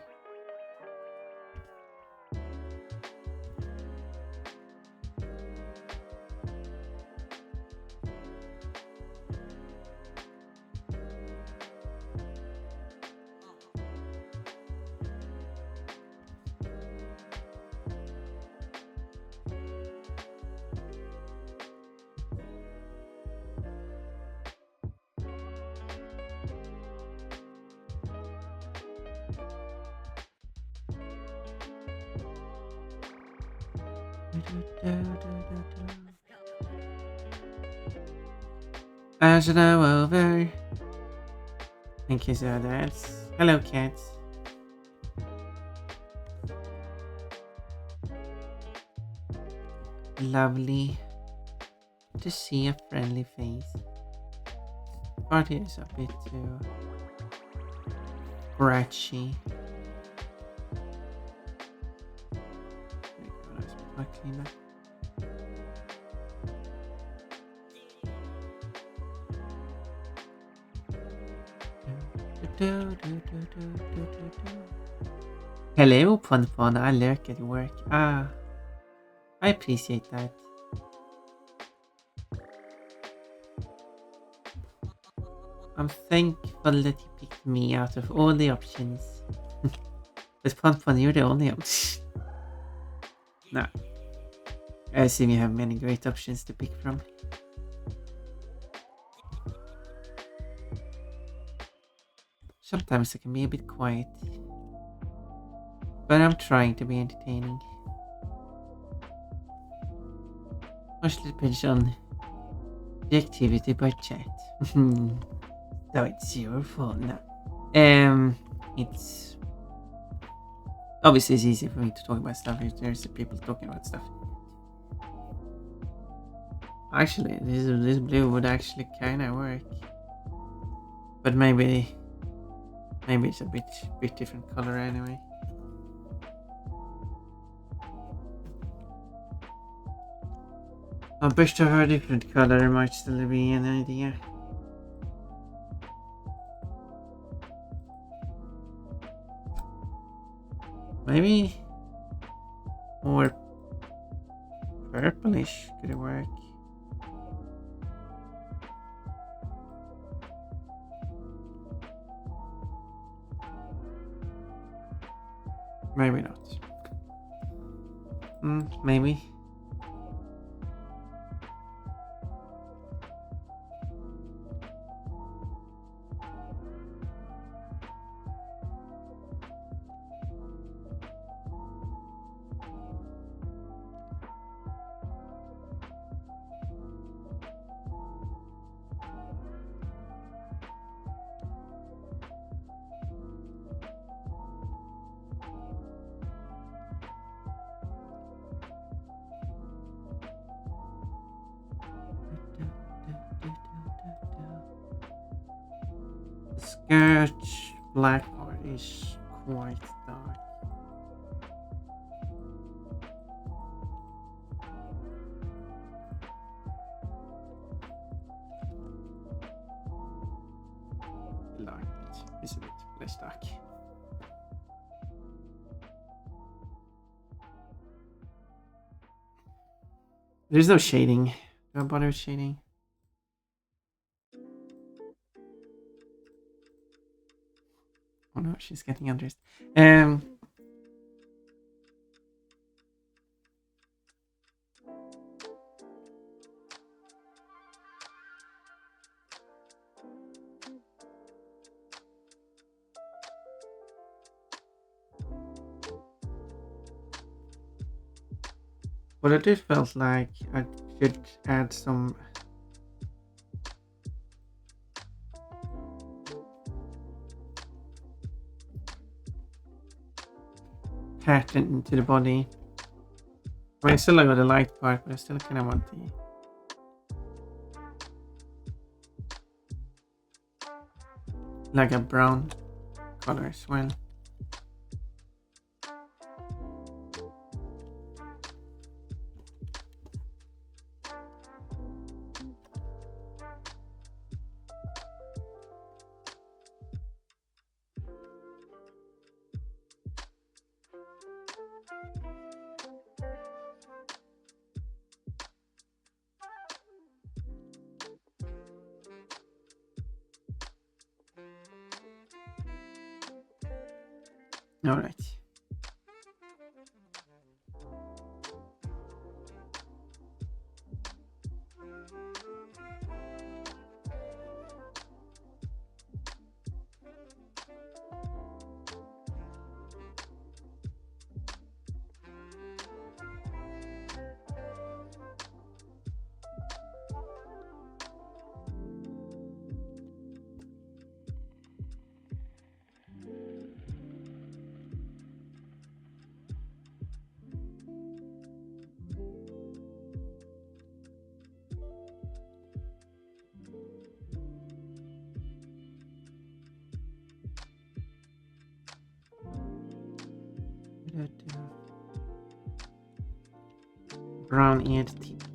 As now over. Thank you, so that's. Hello, cats. Lovely to see a friendly face. Party is a bit too scratchy. There we go, let's quite clean that. Hello, Pun Pun. I lurk at work. Ah, I appreciate that. I'm thankful that you picked me out of all the options. But Pun Pun, you're the only option. Nah. I see we have many great options to pick from. Sometimes I can be a bit quiet, but I'm trying to be entertaining. Mostly depends on the activity by chat. So it's your fault now. It's obviously it's easy for me to talk about stuff if there's people talking about stuff. Actually, this blue would actually kind of work, but maybe it's a bit different color anyway. A bit of a different color might still be an idea. Maybe more purplish could work. Maybe not. Maybe. Skirt black or is quite dark. Like it is a bit less dark. There's no shading. Don't bother with shading. Oh no, she's getting undressed. But I did felt like I should add some pattern to the body. I mean, I still got the light part, but I still kind of want the like a brown color as well. All right. Brown eared teeth.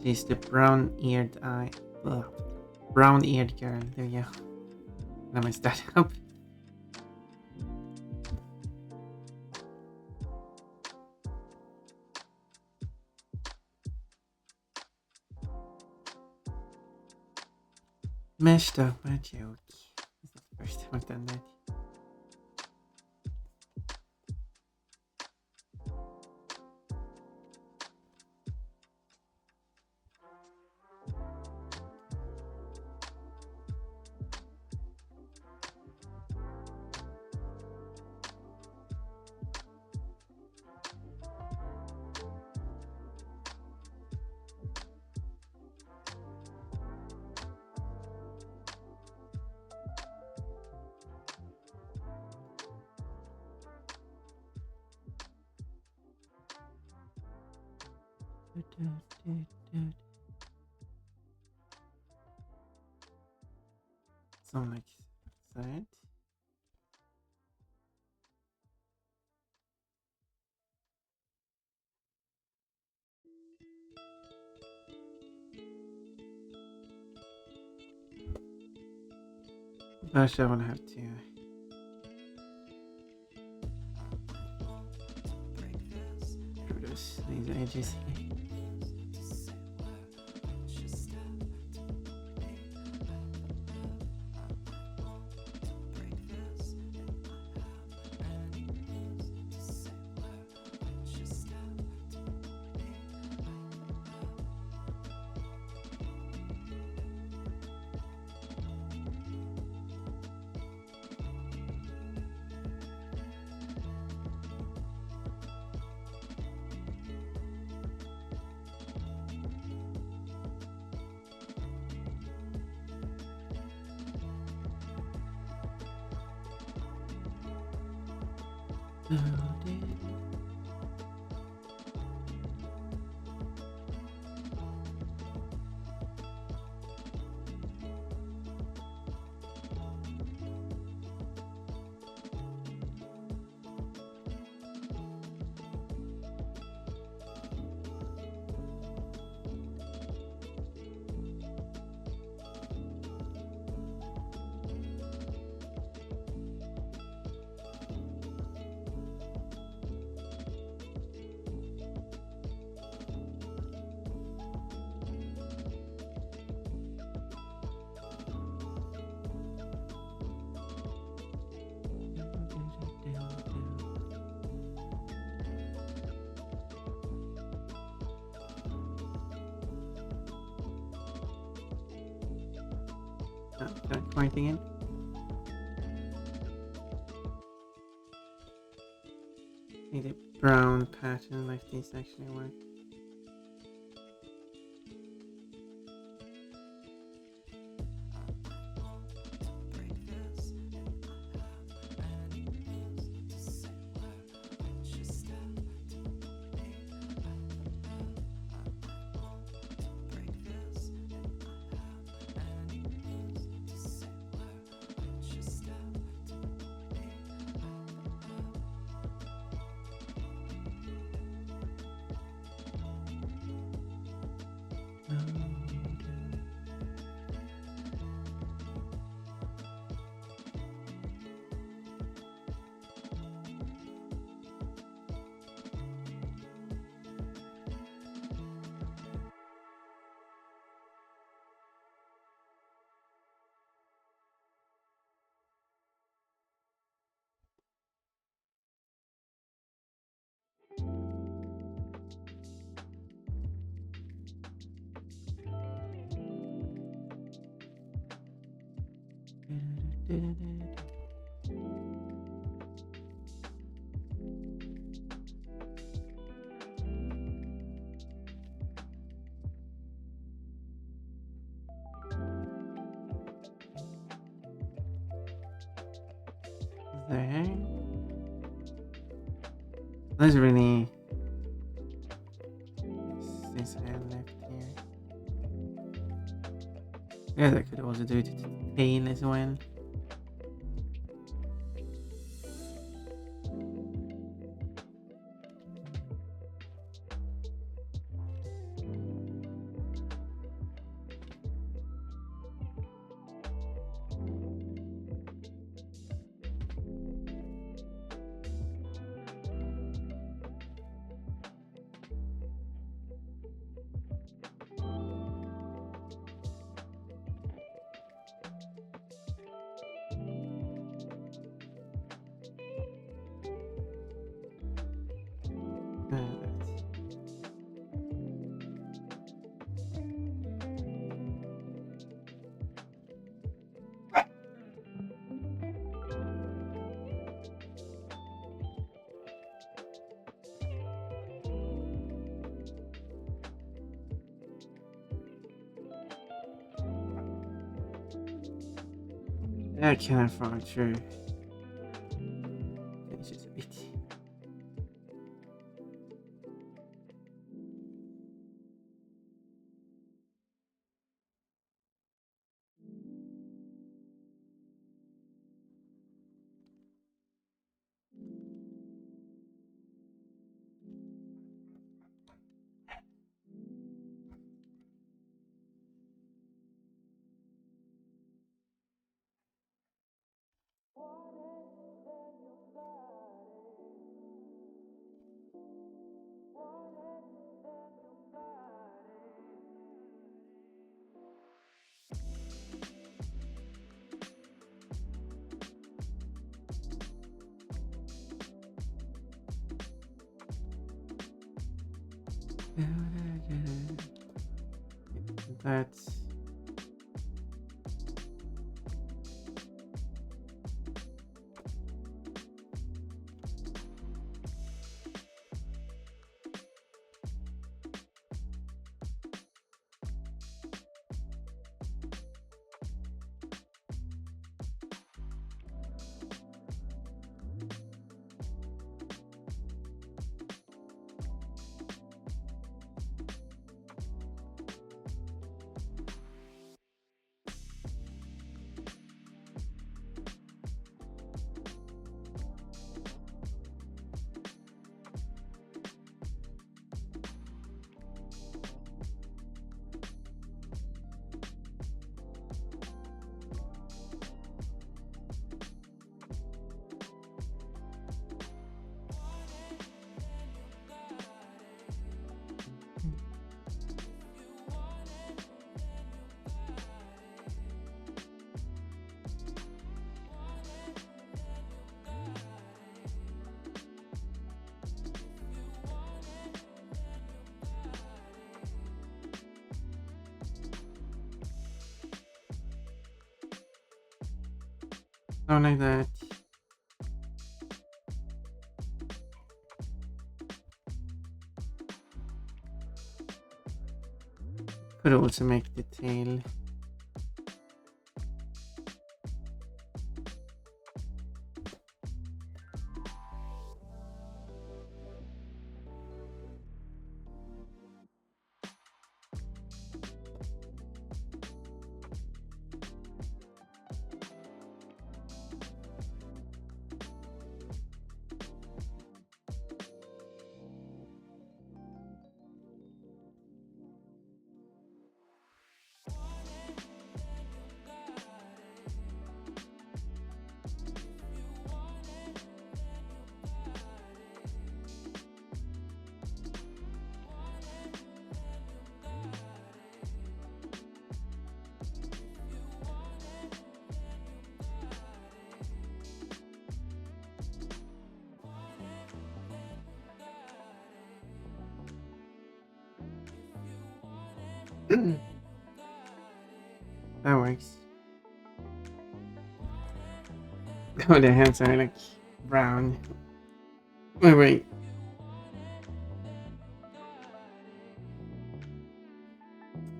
She's the brown eared eye. Brown eared girl. There you go. I messed that up. Messed up my joke. This is the first time I've done that. So like that. First, I will have to do these edges here. Can I pointing in? Need a brown pattern like this actually work. There. There's really this hand left here. Yeah, I could also do it to the tail as well. I can't follow through. It's just a bit. That's not like that. Could also make the tail. That works. Oh, the hands are like brown. Wait.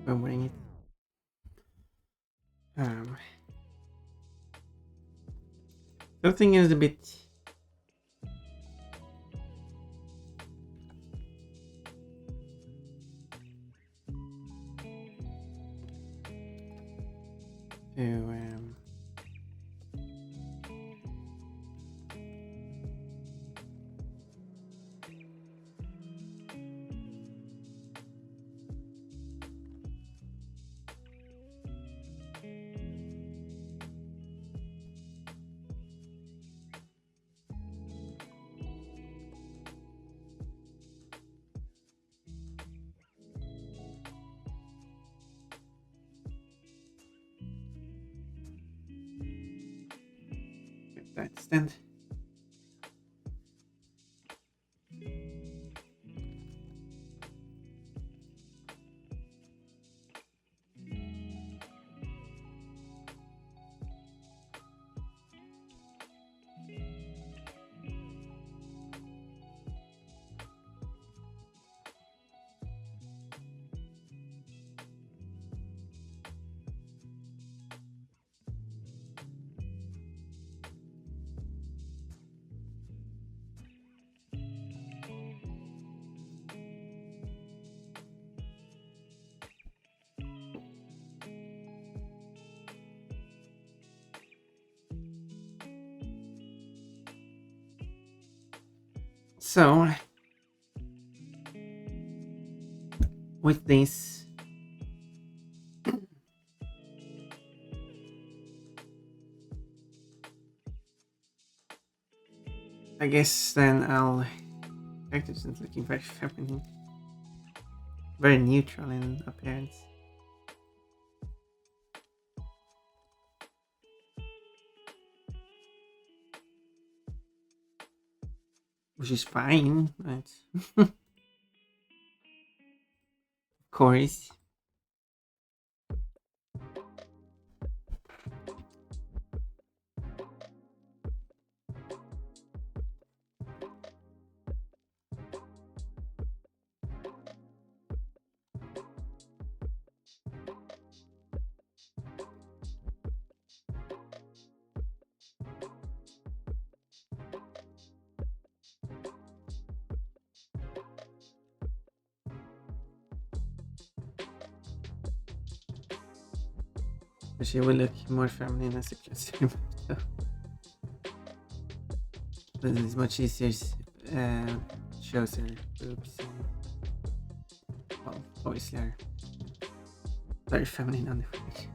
Wait. Something is a bit. To that stand. So with this, I guess then I'll. Character isn't looking very feminine, very neutral in appearance. Which is fine, but course. She will look more feminine as a consumer. So. But it's much easier. Shows her boobs and, well, obviously are very feminine on the face.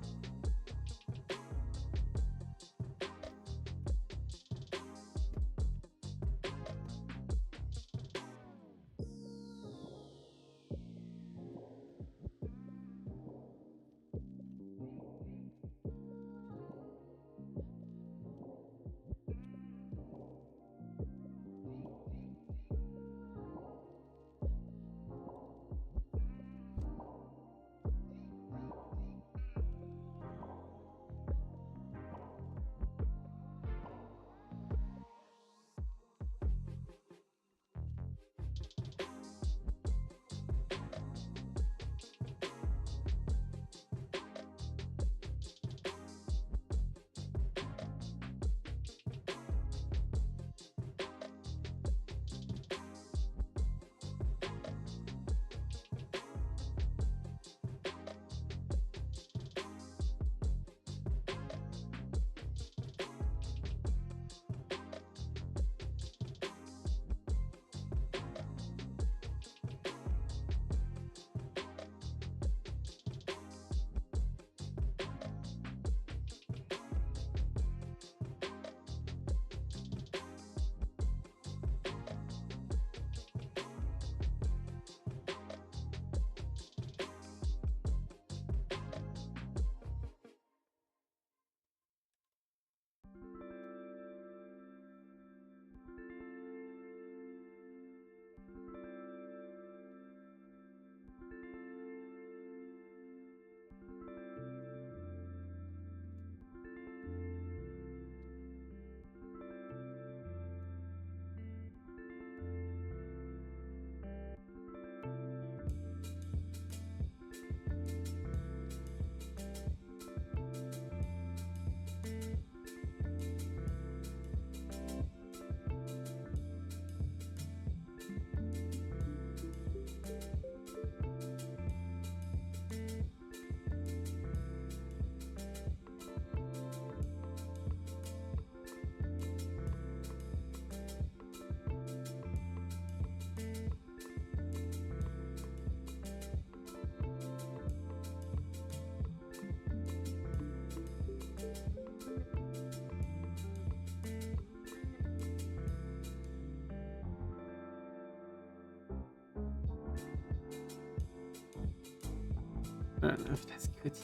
I don't know if that's good.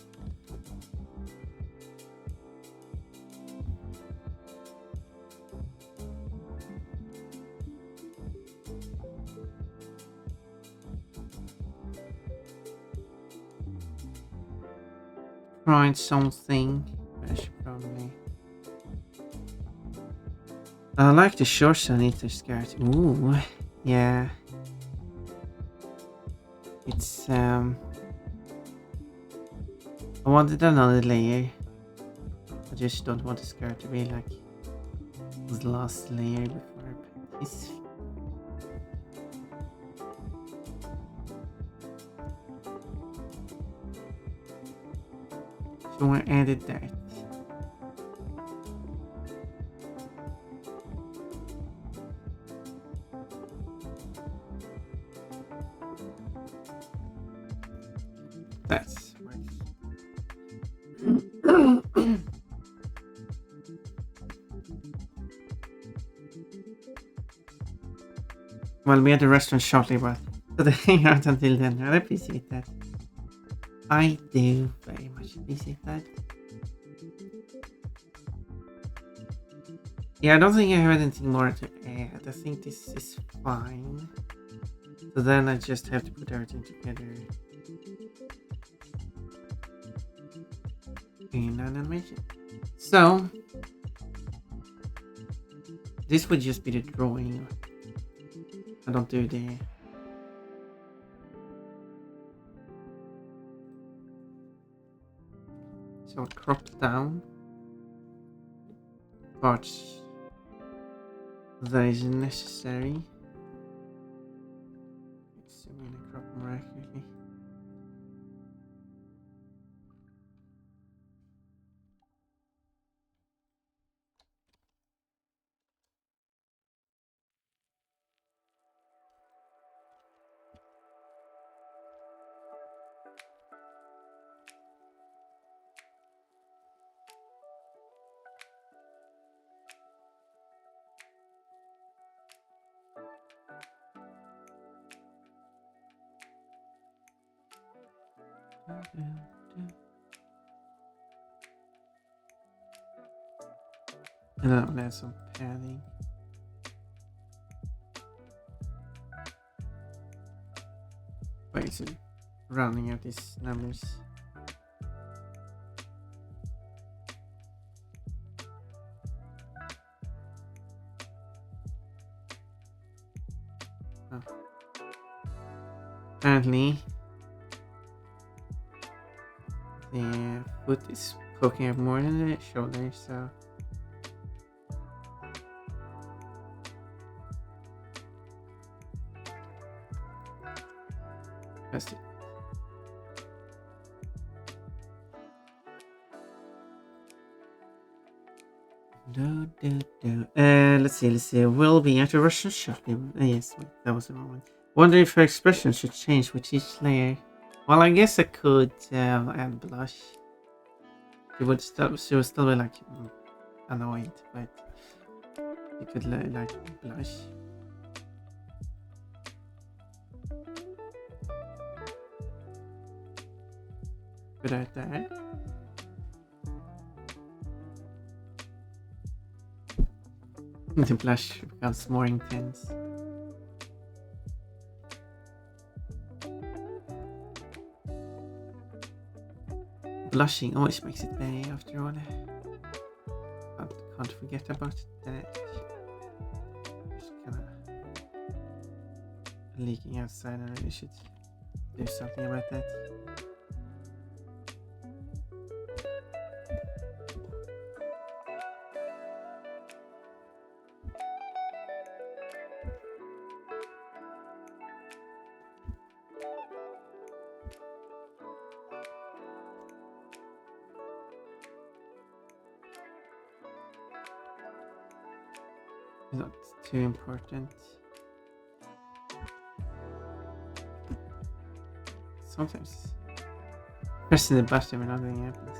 Tried something. I should probably. I like the shorts on it, skirt. Ooh, yeah. It's I wanted another layer. I just don't want the skirt to be like the last layer before I put this. So I added that. That's right. Well, we at the restaurant shortly, but to hang out until then. I appreciate that. I do very much appreciate that. Yeah, I don't think I have anything more to add. I think this is fine. So then I just have to put everything together in an animation. So this would just be the drawing. I don't do the so crop down parts that is necessary. Let's zoom in and crop more accurately. And then I'll add some padding. Wait, so rounding out these numbers. Oh. Apparently, the foot is poking up more than the shoulder, so that's it. Let's see. Will be at a Russian shop. Yes, wait, that was the wrong one. Wonder if her expression should change with each layer. Well, I guess I could add blush. She would still be like annoyed, but you could like blush. Put it there. The blush becomes more intense. Blushing always makes it better after all. Can't forget about that. Just kinda leaking outside, and I really should do something about that. Not too important. Sometimes pressing the button when nothing happens.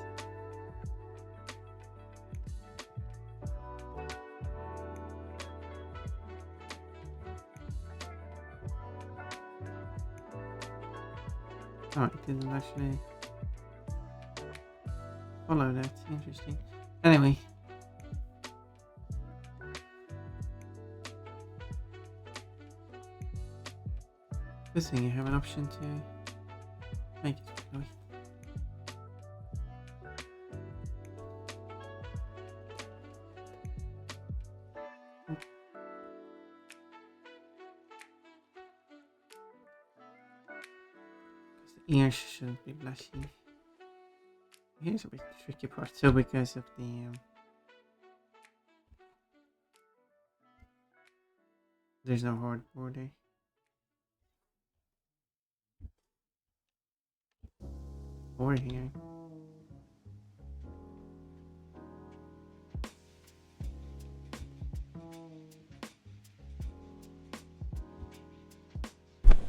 Oh, it didn't actually follow that. Interesting. Anyway. Good thing you have an option to make it flowy. The ears shouldn't be blushy. Here's a bit tricky part. So because of the there's no hard border. Or here.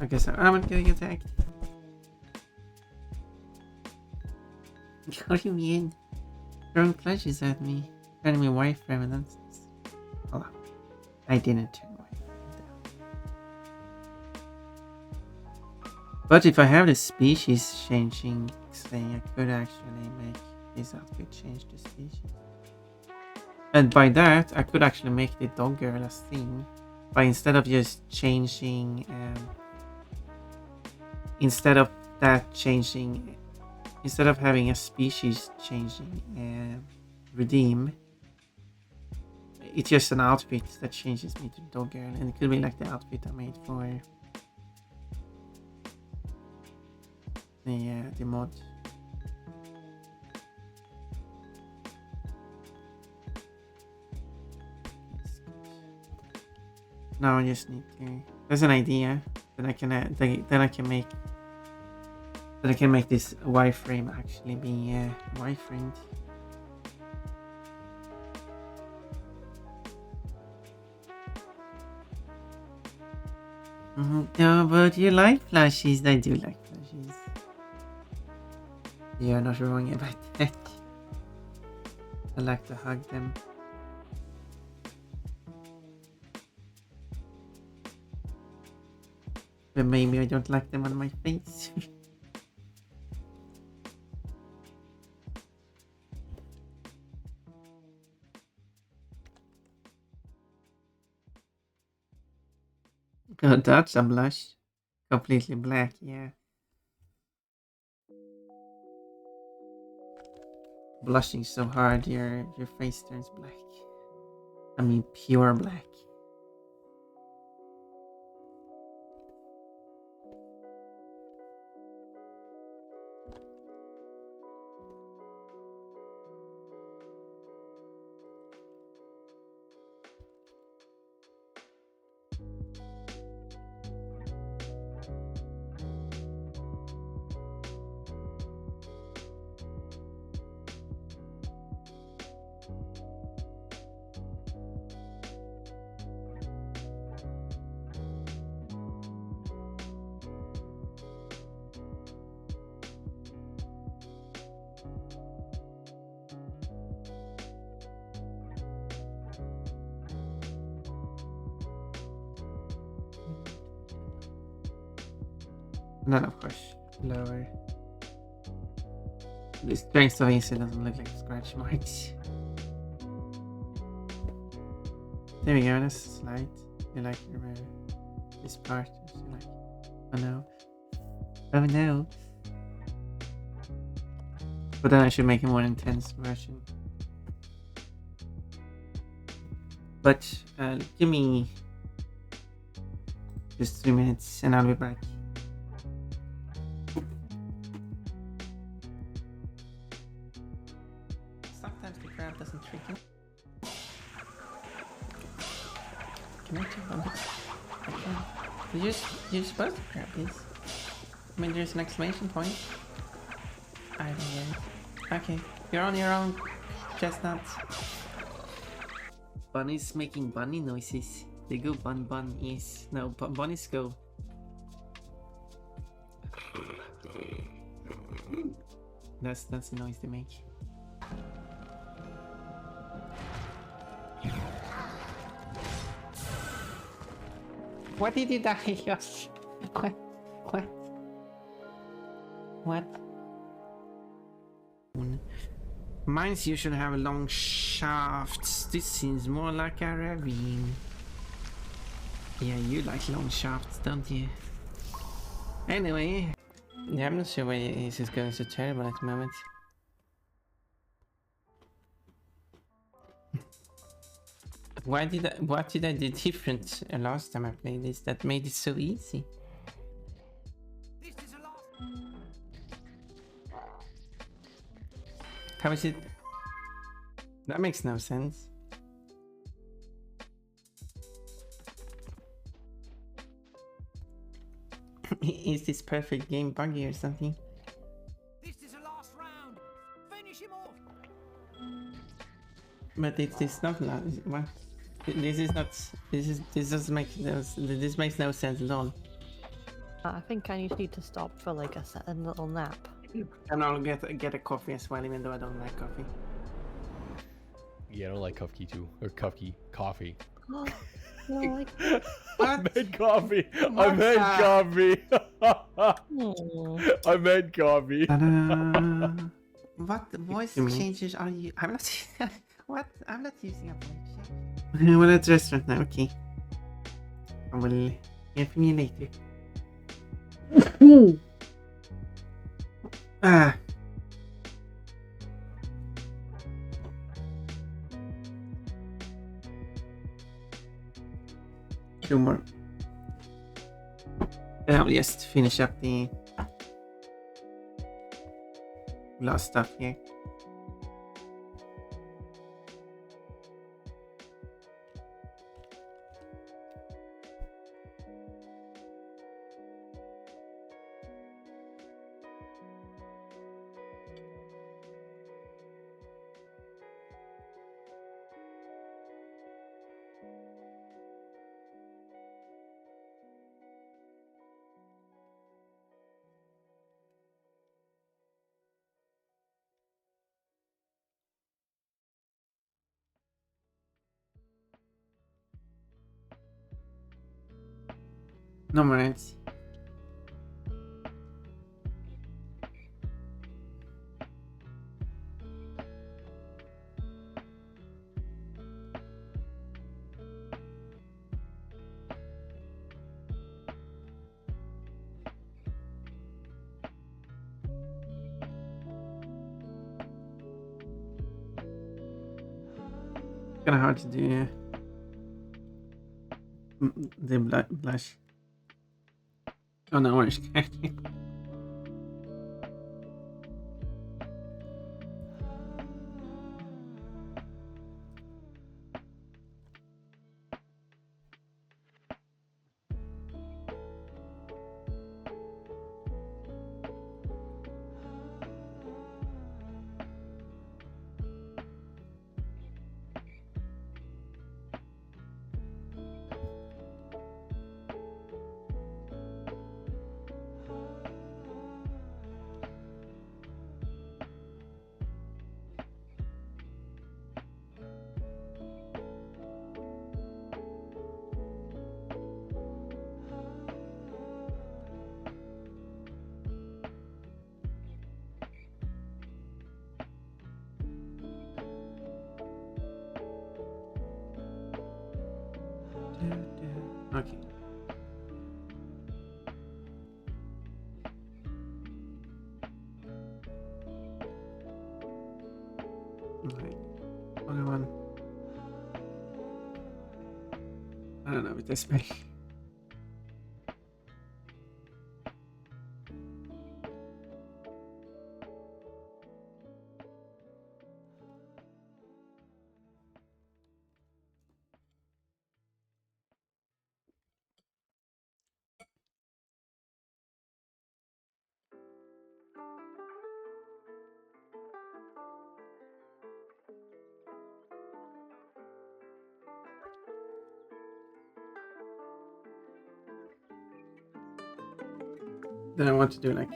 I guess I'm getting attacked. What do you mean? Throwing pledges at me. Turning me away from it. Hold on. I didn't turn away from it. But if I have the species changing thing, I could actually make this outfit change the species. And by that, I could actually make the dog girl a thing. But instead of just changing, instead of that changing instead of having a species changing redeem, it's just an outfit that changes me to dog girl, and it could be like the outfit I made for the mod. Now I just need to. There's an idea that I can that I can make. That I can make this wireframe actually be wireframed. No, but you like plushies. I do like plushies. You're not wrong about that. I like to hug them. But maybe I don't like them on my face. Oh, that's a blush. Completely black, yeah. Blushing so hard, your face turns black. I mean, pure black. And then, of course, lower. The strength of AC doesn't look like scratch marks. There we go, that's slight. You like your this part? You like, oh no. Oh no. But then I should make a more intense version. But give me just 3 minutes and I'll be back. Sometimes the crab doesn't trick you. Can I jump on this? I can. You're supposed to grab this. I mean, there's an exclamation point. I don't get it. Okay, you're on your own, chestnut. Bunnies making bunny noises. They go bunnies. No, bunnies go. That's the noise they make. What did you die, Josh? What? What? Mines usually have long shafts. This seems more like a ravine. Yeah, you like long shafts, don't you? Anyway. Yeah, I'm not sure why this is going so terrible at the moment. What did I do different last time I played this that made it so easy? How is it? That makes no sense. Is this perfect game buggy or something? This is the last round. Finish him off. But it is not. What? This is not. This doesn't make no. This makes no sense at all. I think I need to stop for like a little nap. And I'll get a coffee as well, even though I don't like coffee. Yeah, I don't like Kufki too. Or Kufki. Coffee. Oh, no, like, I meant coffee. I meant coffee. I meant coffee. What voice changes are you? I'm not. What? I'm not using a voice change. Well, at the restaurant now. Okay. I will hear from you later. 2 more. Then I'll just finish up the last stuff here. No more ants. Kind of hard to do the blush on the orange character. Okay. Okay. Other one. I don't know with this many. Then I want to do like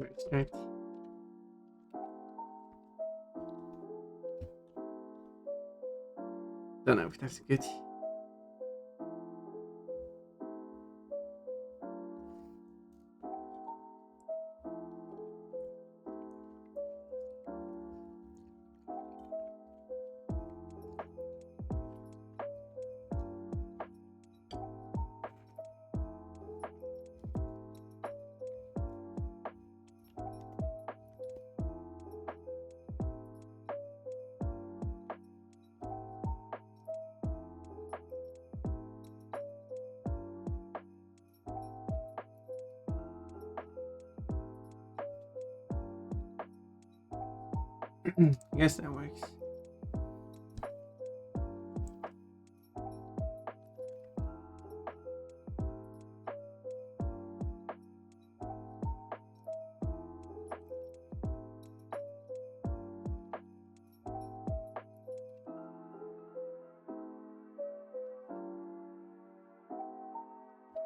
Restart. Don't know if that's good. I guess that works.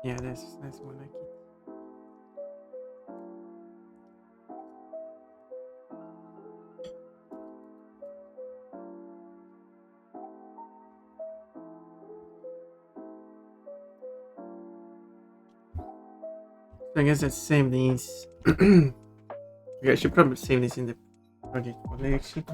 Yeah, that's more like it. So I guess let's save these. Yeah, I should probably save this in the project folder actually.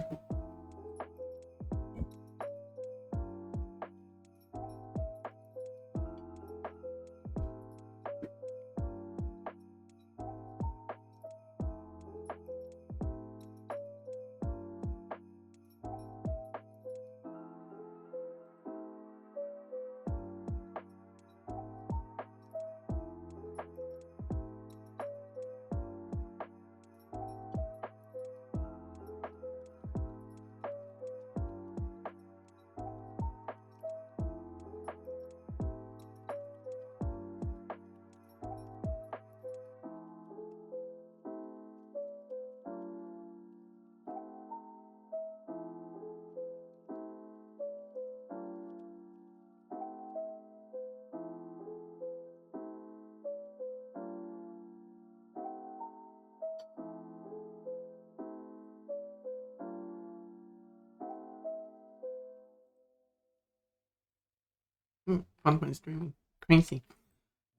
Fun is doing crazy.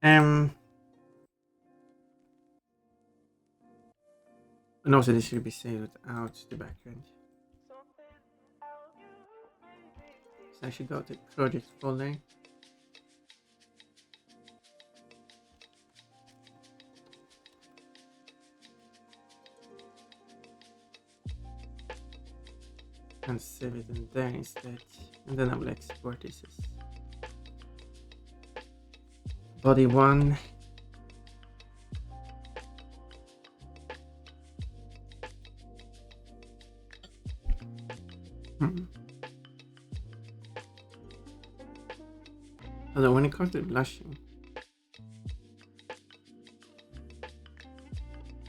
And also this should be saved out the background. So I should go to project folder. And save it in there instead. And then I will export this as body 1. Although when it comes to blushing,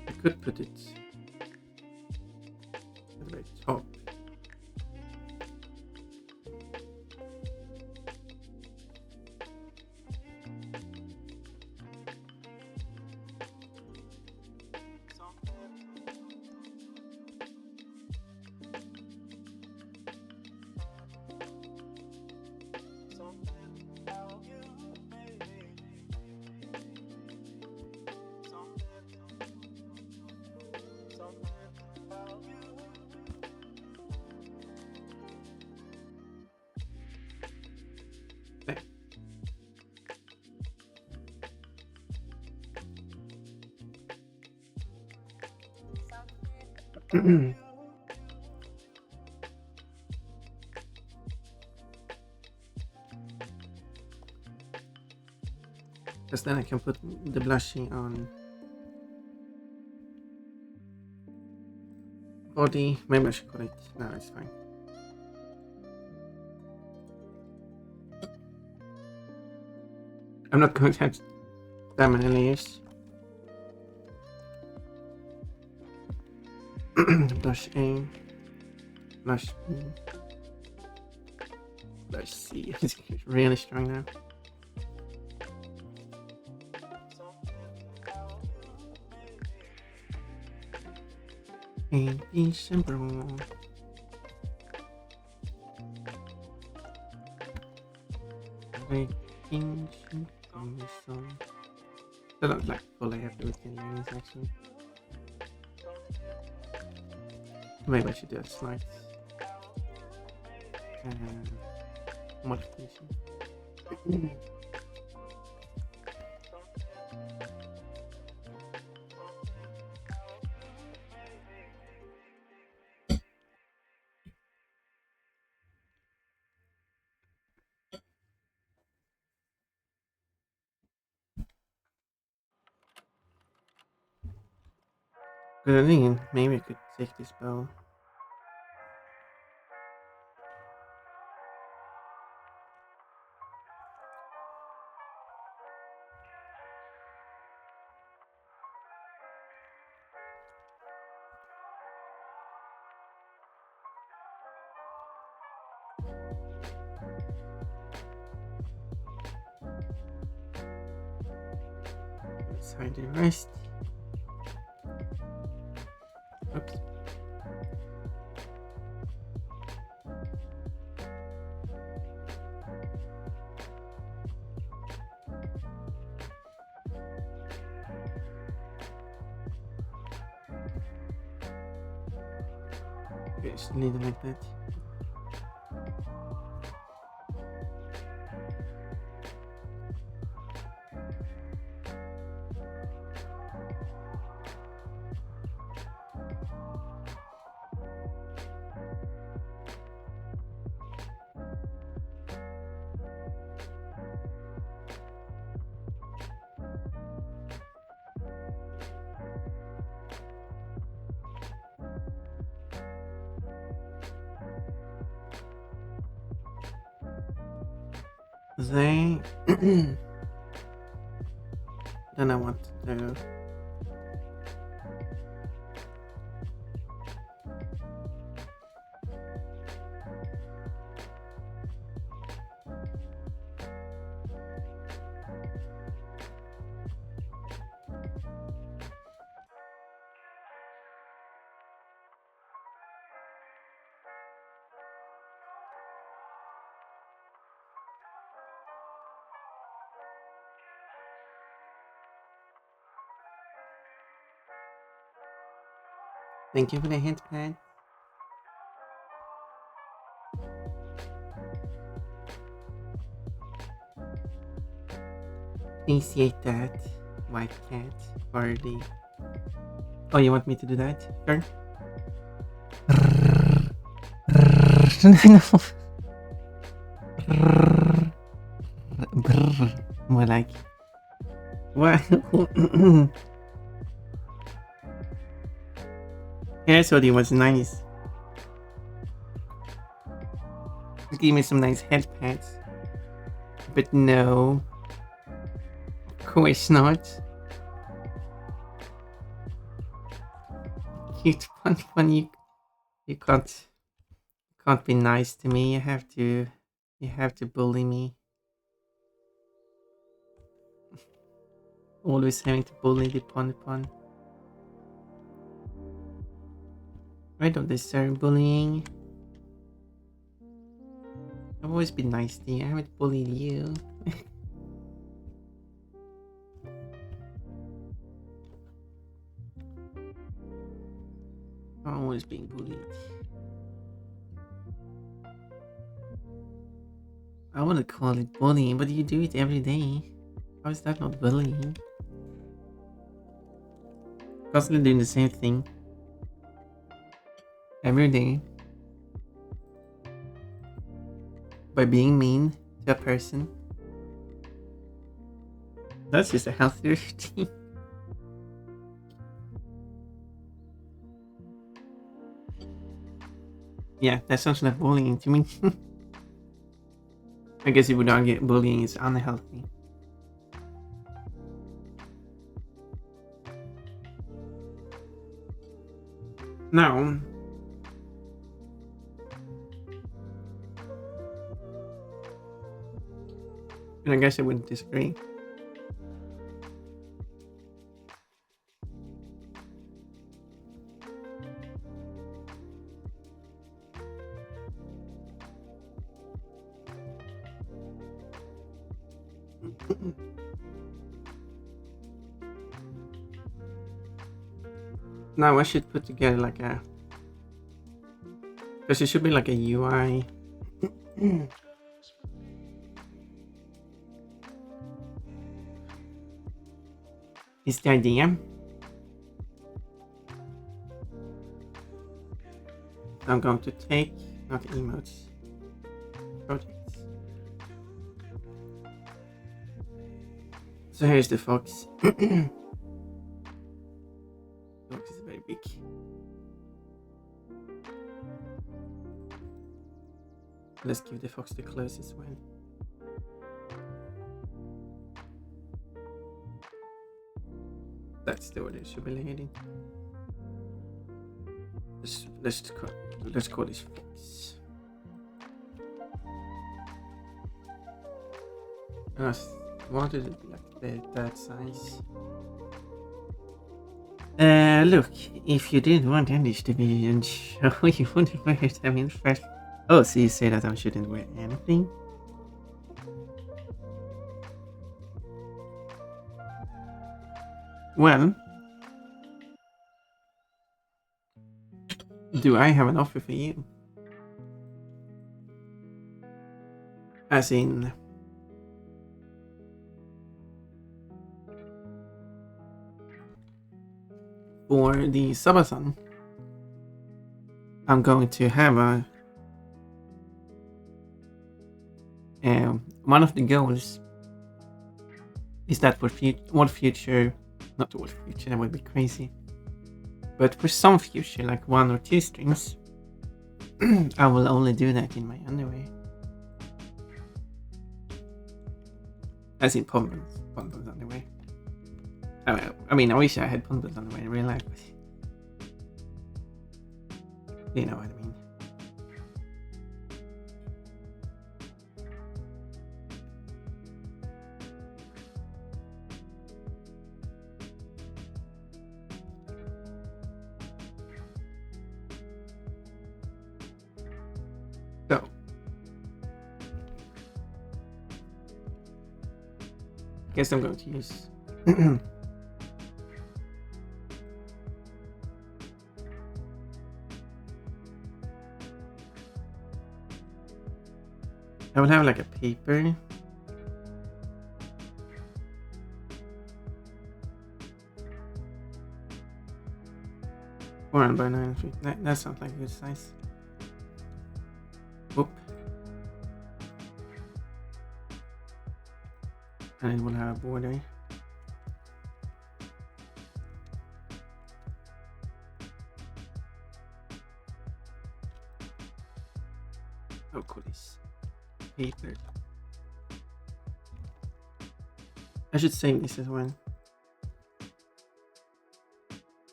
I could put it at the very top. Because then I can put the blushing on body. Maybe I should call it. No, it's fine. I'm not going to have that many layers. Blush A, blush B, blush C. It's really strong now. Baby syndrome. Baby syndrome. I don't like fully happy with the names actually. Maybe I should do a slight modification. But then maybe I could take this bow. Let's hide the rest. Oops. Okay, just leave it like that. They then I want to do thank you for the hint, Pat. Appreciate that, white cat, party. Oh, you want me to do that? Sure. More like what? Yeah, I thought it was nice. Give me some nice head pats. But no. Of course not. Cute fun, you can't be nice to me. You have to bully me. Always having to bully the pun. I don't deserve bullying. I've always been nice to you. I haven't bullied you. I'm always being bullied. I wouldn't call it bullying, but you do it every day. How is that not bullying? Constantly doing the same thing. Every day. By being mean to a person. That's just a healthy routine. Yeah, that sounds like bullying to me. I guess you would argue bullying is unhealthy. No. And I guess I wouldn't disagree. Now I should put together like a, because it should be like a UI. Is the idea. I'm going to take, not emotes, projects. So here's the fox. Fox is very big. Let's give the fox the closest one. That's the order it should be laid in. Let's call this fox. I wanted it like that size. Look, if you didn't want English to be in show, you wouldn't wear them in fresh. Oh, so you say that I shouldn't wear anything? Well, do I have an offer for you? As in, for the subathon, I'm going to have a one of the goals is that for all future, not all future, that would be crazy, but for some future, like 1 or 2 streams, I will only do that in my underwear. As in Pombo's underwear. I mean, I wish I had Pombo's underwear in real life, but you know what I mean. So, I guess I'm going to use I will have like a paper. One by 9 feet. That sounds like a good size. Oop. And it will have a border. How cool is paper? I should save this as well.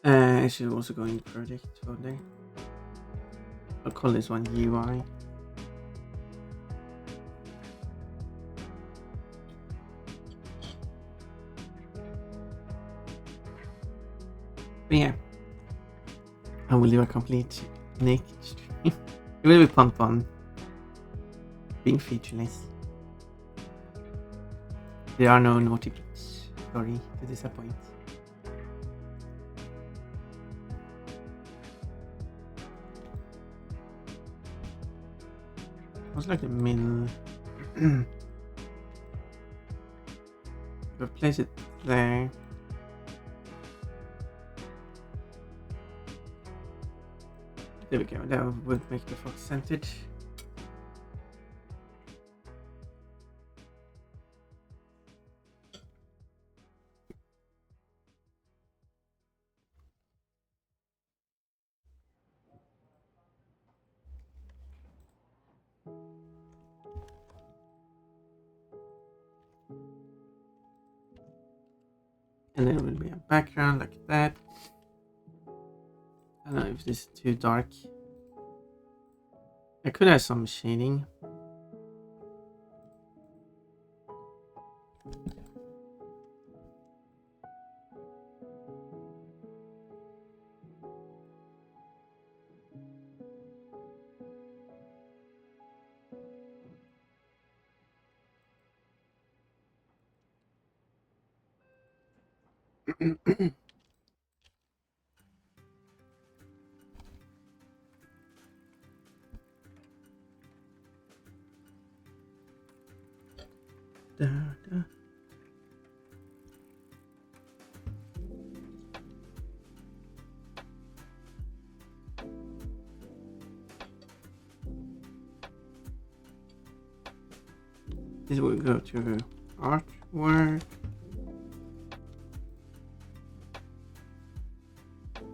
I should also go in project folder. I'll call this one UI. But yeah, I will do a complete naked stream. It will be fun being featureless. There are no naughty bits. Sorry to disappoint. What's like the middle? I'll place it there. There we go. That would make the fox centered. And then it will be a background like that. I don't know if this is too dark. I could have some shading. Da, da. This will go to artwork.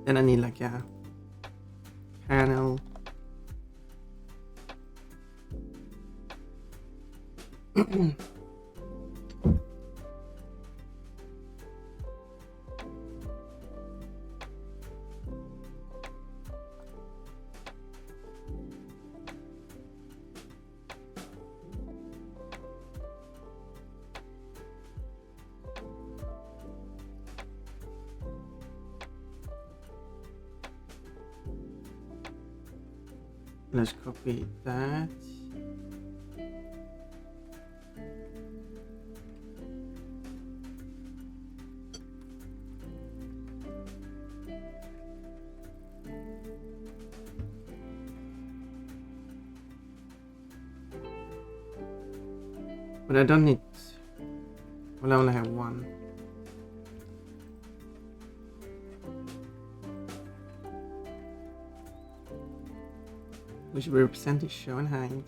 Then I need like a panel. Let's copy that. But I don't need. Well, I only have one. Which will represent the show and hang.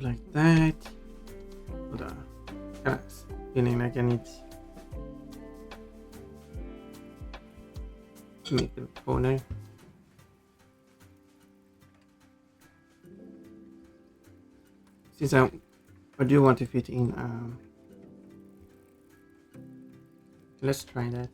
Like that. Hold on. Feeling like I need to make the corner. Since I do want to fit in, let's try that.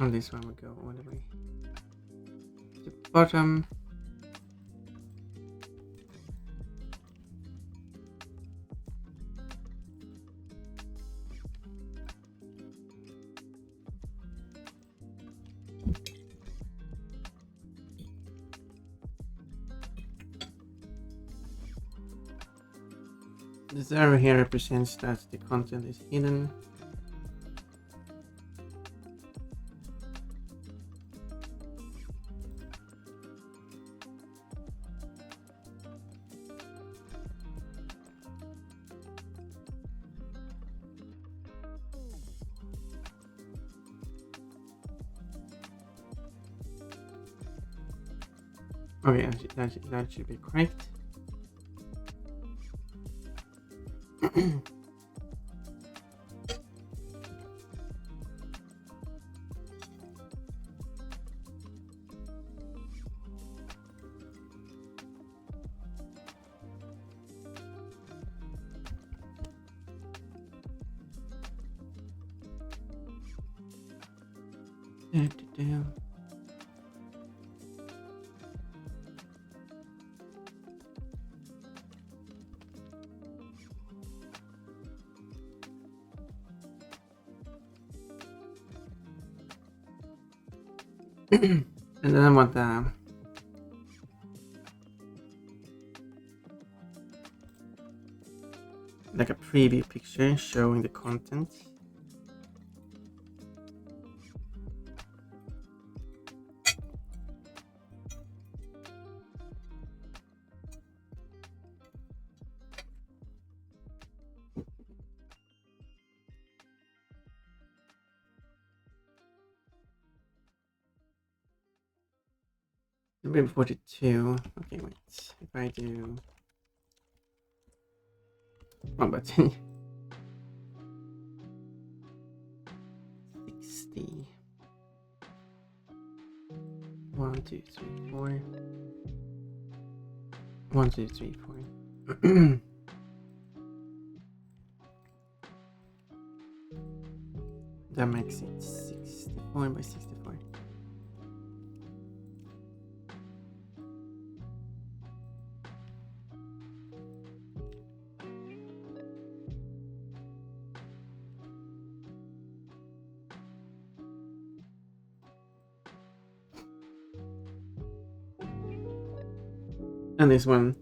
On this one we go all the way to the bottom. This arrow here represents that the content is hidden. Okay, that should be correct. And then I want like a preview picture showing the content. Maybe 42. Okay, wait. If I do one button. 60. 1, 2, 3, 4. 1, 2, 3, 4. That makes it 64 by 64. And this one,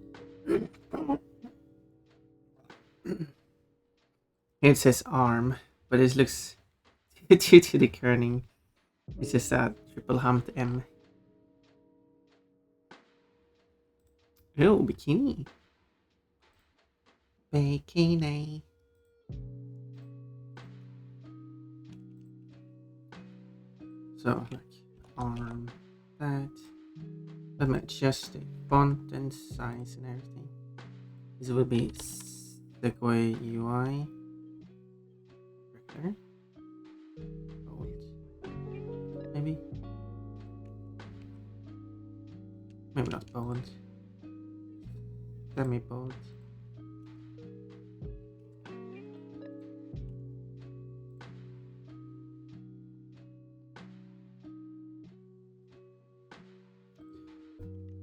it says arm, but it looks due to the kerning. It's just a triple humped M. Oh, bikini. Bikini. So, like, arm, that. Let me adjust the font and size and everything. This will be Segway UI. Regular. Bold. Maybe. Maybe not bold. Semi-bold.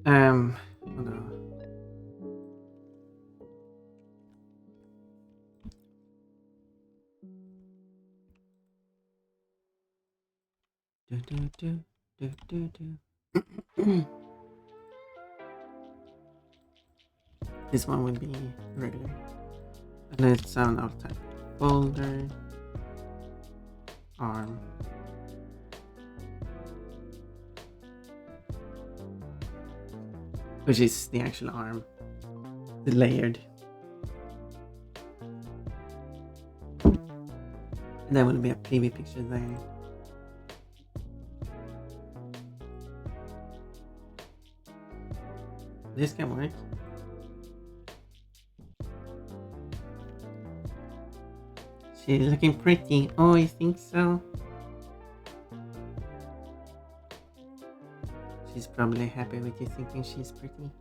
Oh no. This one will be regular. And let's sound out type folder arm. Which is the actual arm. The layered. And there will be a preview picture there. This can work. She's looking pretty. Oh, you think so? She's probably happy with you thinking she's pretty.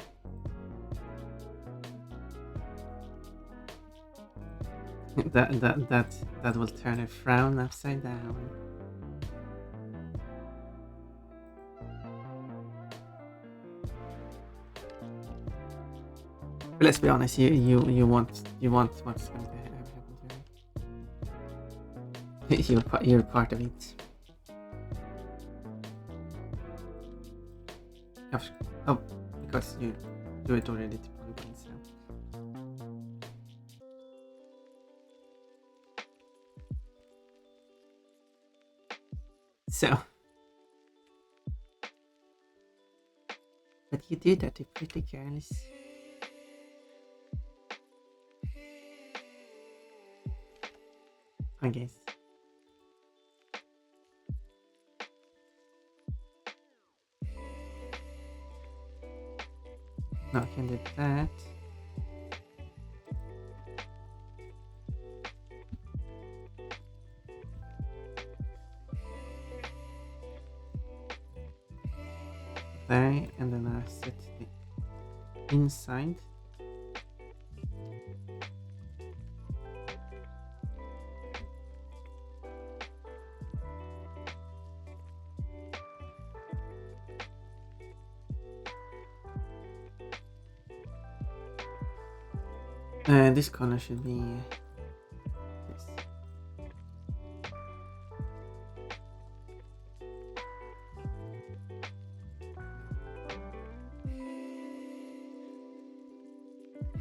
that will turn a frown upside down. But let's be honest, you want what's going to happen to her. You're part of it. Oh, because you do it already to one point, so. So. But you do that to pretty girls. I guess. Now I can do that. There, and then I set the inside. This corner should be this.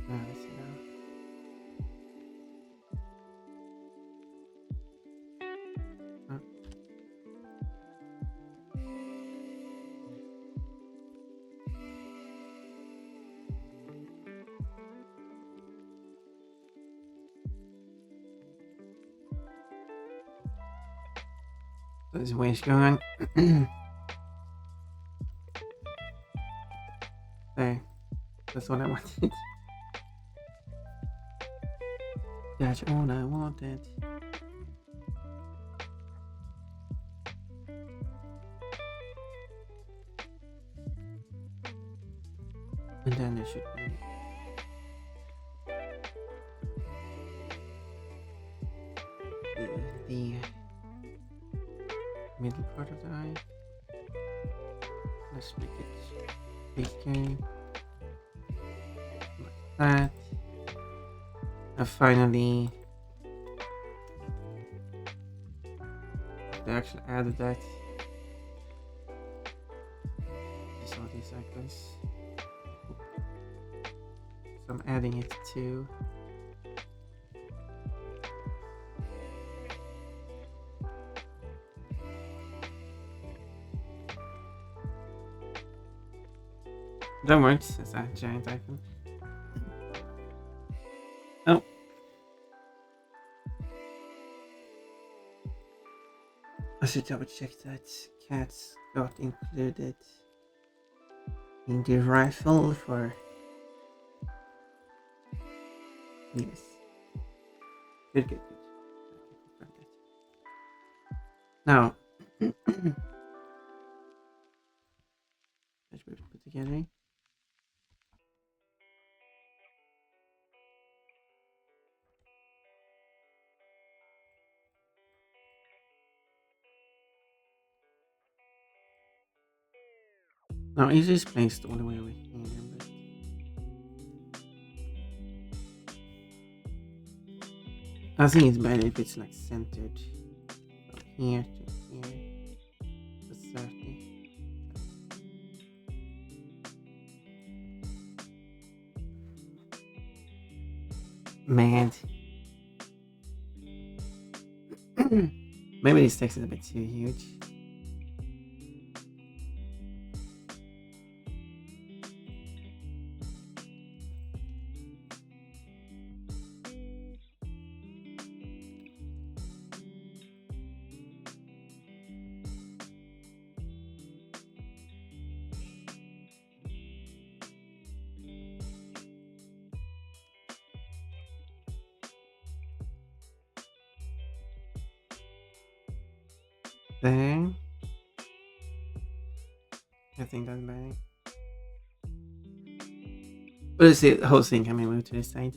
Let's see now. This is where it's going. There. That's what I wanted. That's all I wanted. And then there should be the middle part of the eye. Let's make it bigger. Like that. And finally, they actually added that. Just all these icons. So I'm adding it to that works as a giant icon. Oh. I should double check that cats got included in the rifle for. Yes. Good. Now, let's put together. Now, it is placed all the way over here, but I think it's better if it's like centered from here to here to 30. Man. Maybe this text is a bit too huge. There. I think that's better. We'll see the whole thing can be moved to the side.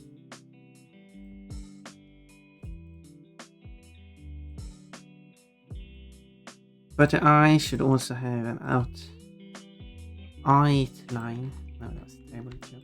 But the eye should also have an eye line. No, that was a terrible joke.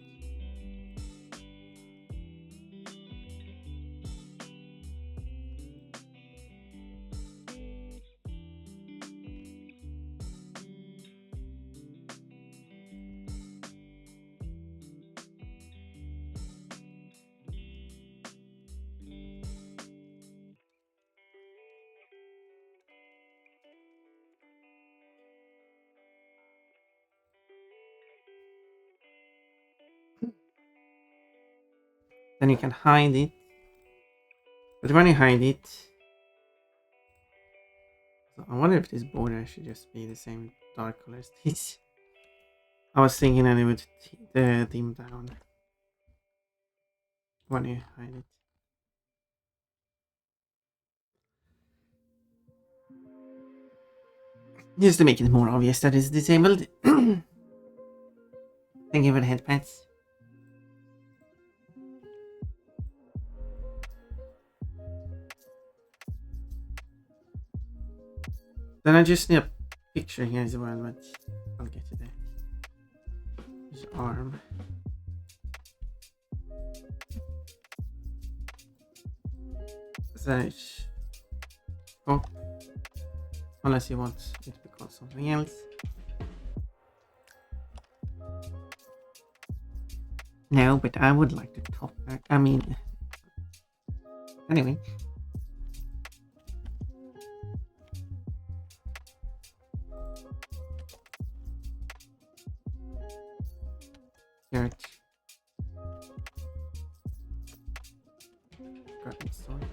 Then you can hide it. But when you hide it, so I wonder if this border should just be the same dark color as this. I was thinking that it would dim down when you hide it. Just to make it more obvious that it's disabled. Thank you for the head pats. Then I just need a picture here as well, but I'll get to that. His arm. Search. Oh. Unless you want it to be called something else. No, but I would like to top that. I mean, anyway. Dirt. Graphic story.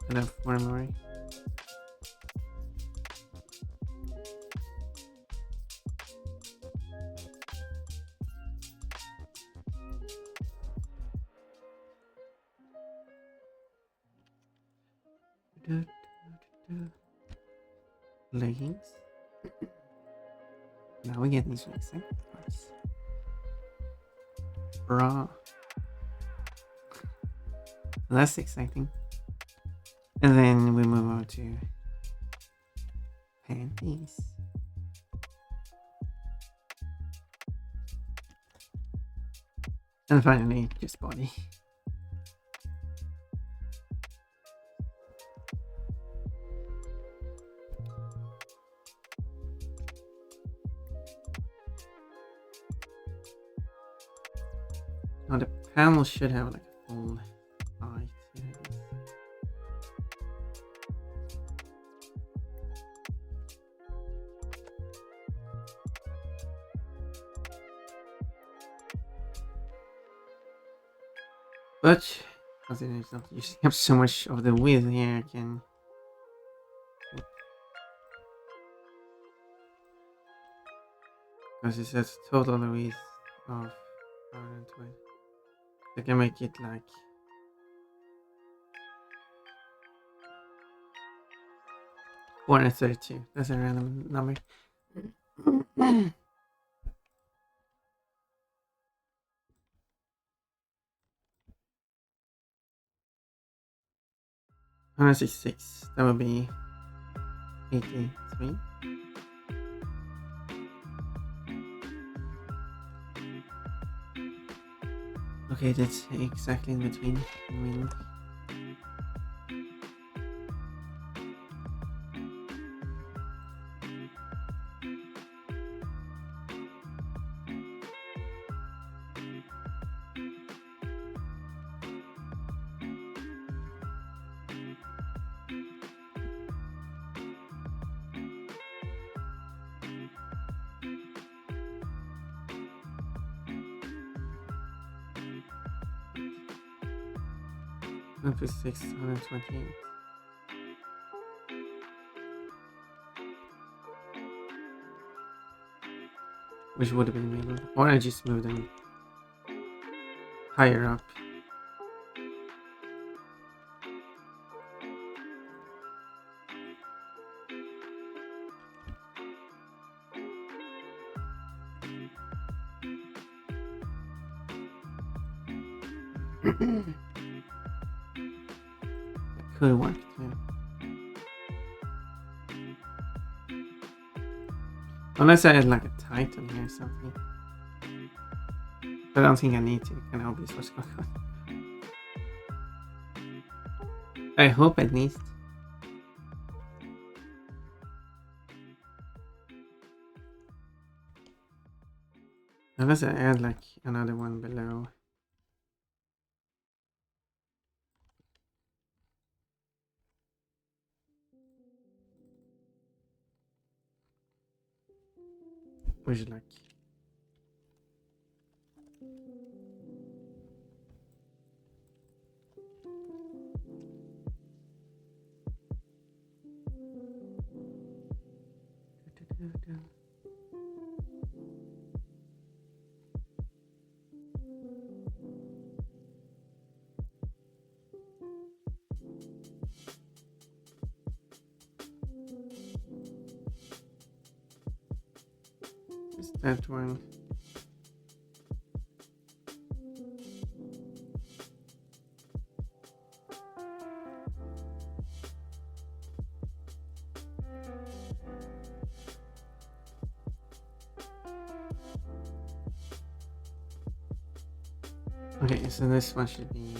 Gonna have 4 more. Leggings. Now we get these legs. Nice. Bra. That's exciting. And then we move on to panties. And finally, just body. Now the panel should have like a full height. Yeah, I guess. But considering it's not using up so much of the width here, I can. Because it says total width of 120. I can make it like 432. That's a random number. 166. That would be 83. Okay, that's exactly in between. Wing. Up to 628. Which would have been middle. Or I just moved them higher up. Could work too. Unless I had like a title here or something. But I don't think I need to. It can obvious what's going on. I hope at least. Unless I add like another one below. Which is like. Is that one? Okay, so this one should be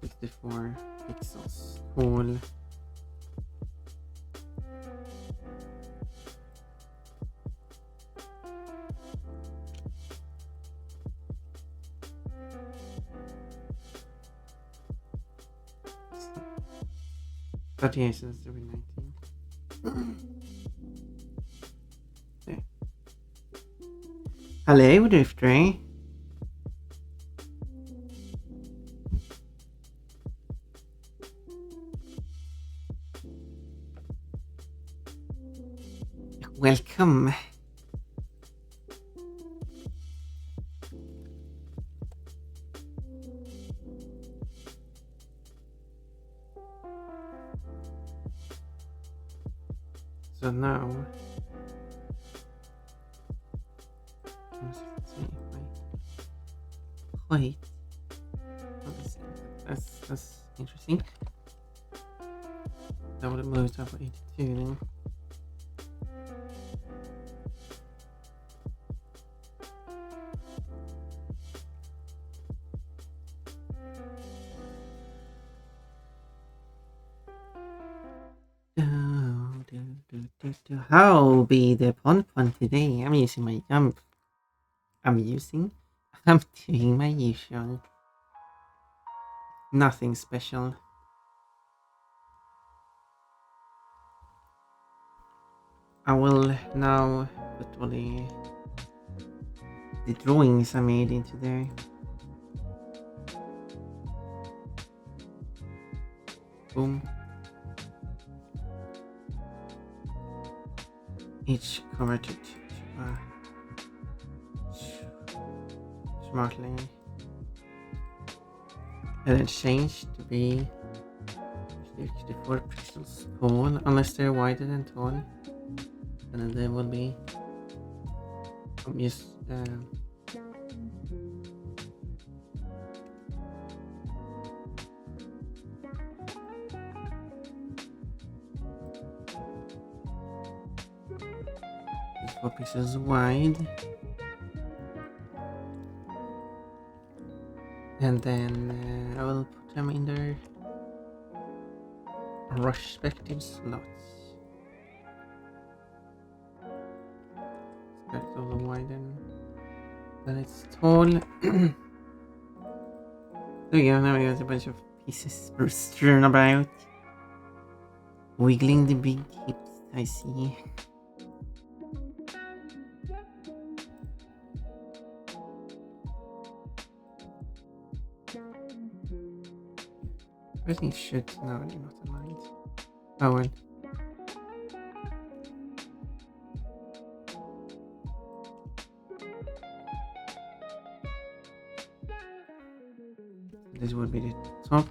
54 pixels. Cool. But yeah, so that's 19. Okay. Hello, Drifter. Welcome. So now, let's see if I wait. That's interesting. That would have moved up 82 then. How be the pun today? I'm using my I'm doing my usual. Nothing special. I will now put all the drawings I made into there. Boom. Each converted smartly. And then change to be 64 pixels tall, unless they're wider than tall. And then they will be just just 4 pixels wide. And then I will put them in their respective slots. That's a little wider than it's tall. There we go, now we got a bunch of pieces strewn about. Wiggling the big hips, I see. Everything should now be not aligned. Oh well. This would be the top.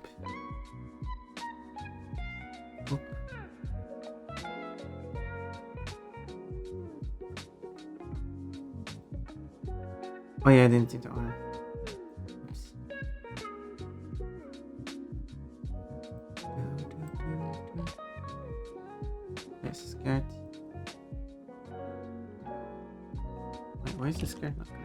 Oop. Oh yeah, I didn't do the arm. Oops. There's a skirt. Wait, why is the skirt not correct?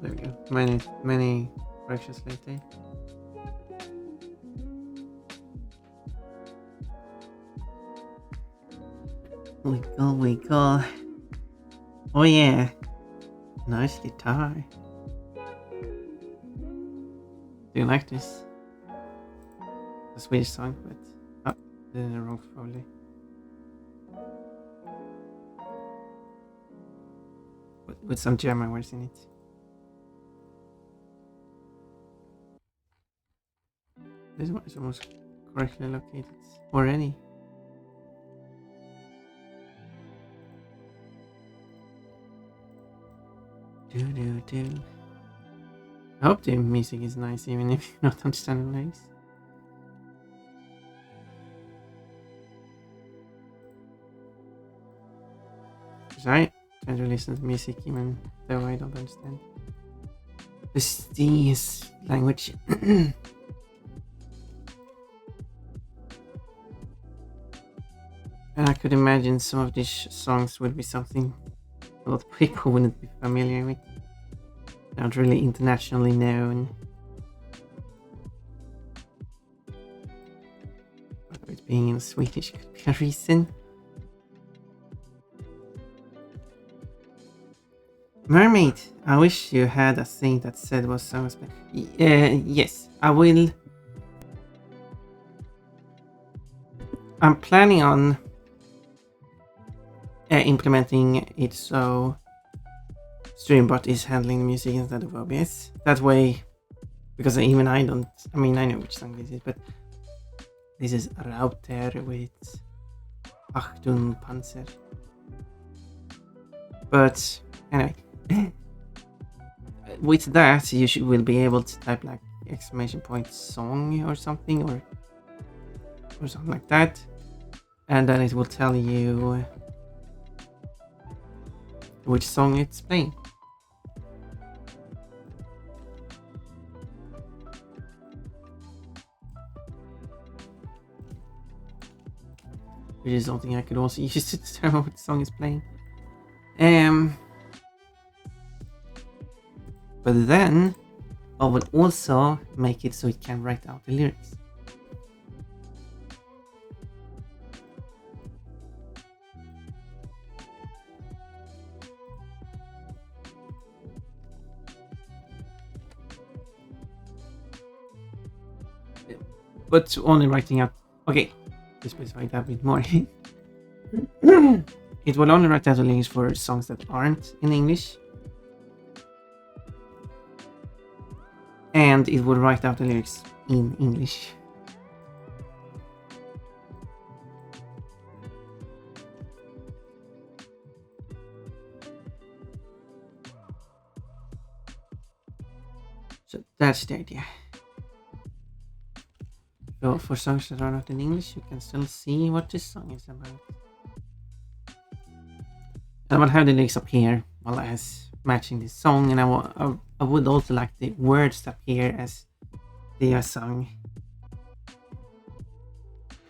There we go. Many corrections later. Wiggle, wiggle. Oh yeah. Nice guitar. Do you like this? A Swedish song, but did it in the wrong folder. With some German words in it. This one is almost correctly located already. Do. I hope the music is nice even if you don't understand the lyrics. Because I tend to listen to music even though I don't understand this language. And I could imagine some of these songs would be something a lot of people wouldn't be familiar with. They're not really internationally known. But with being in Swedish could be a reason. Mermaid, I wish you had a thing that said what song was playing. Yes, I will. I'm planning on implementing it so Streambot is handling the music instead of OBS. That way, because even I don't. I mean, I know which song this is, but this is Rauter with Achtung Panzer. But anyway, with that, you will be able to type like exclamation point song or something, or something like that, and then it will tell you which song it's playing. Which is something I could also use to determine what song is playing. But then I will also make it so it can write out the lyrics. But only writing out. Okay, to specify that a bit more. It will only write out the lyrics for songs that aren't in English. And it will write out the lyrics in English. So that's the idea. So for songs that are not in English, you can still see what this song is about. And I will have the lyrics up here while as matching this song, and I would also like the words to appear as they are sung,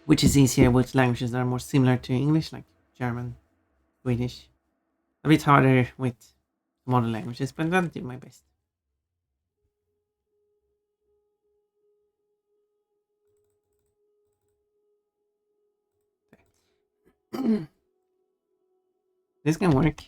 which is easier with languages that are more similar to English, like German, Swedish. A bit harder with modern languages, but I'll do my best. This can work.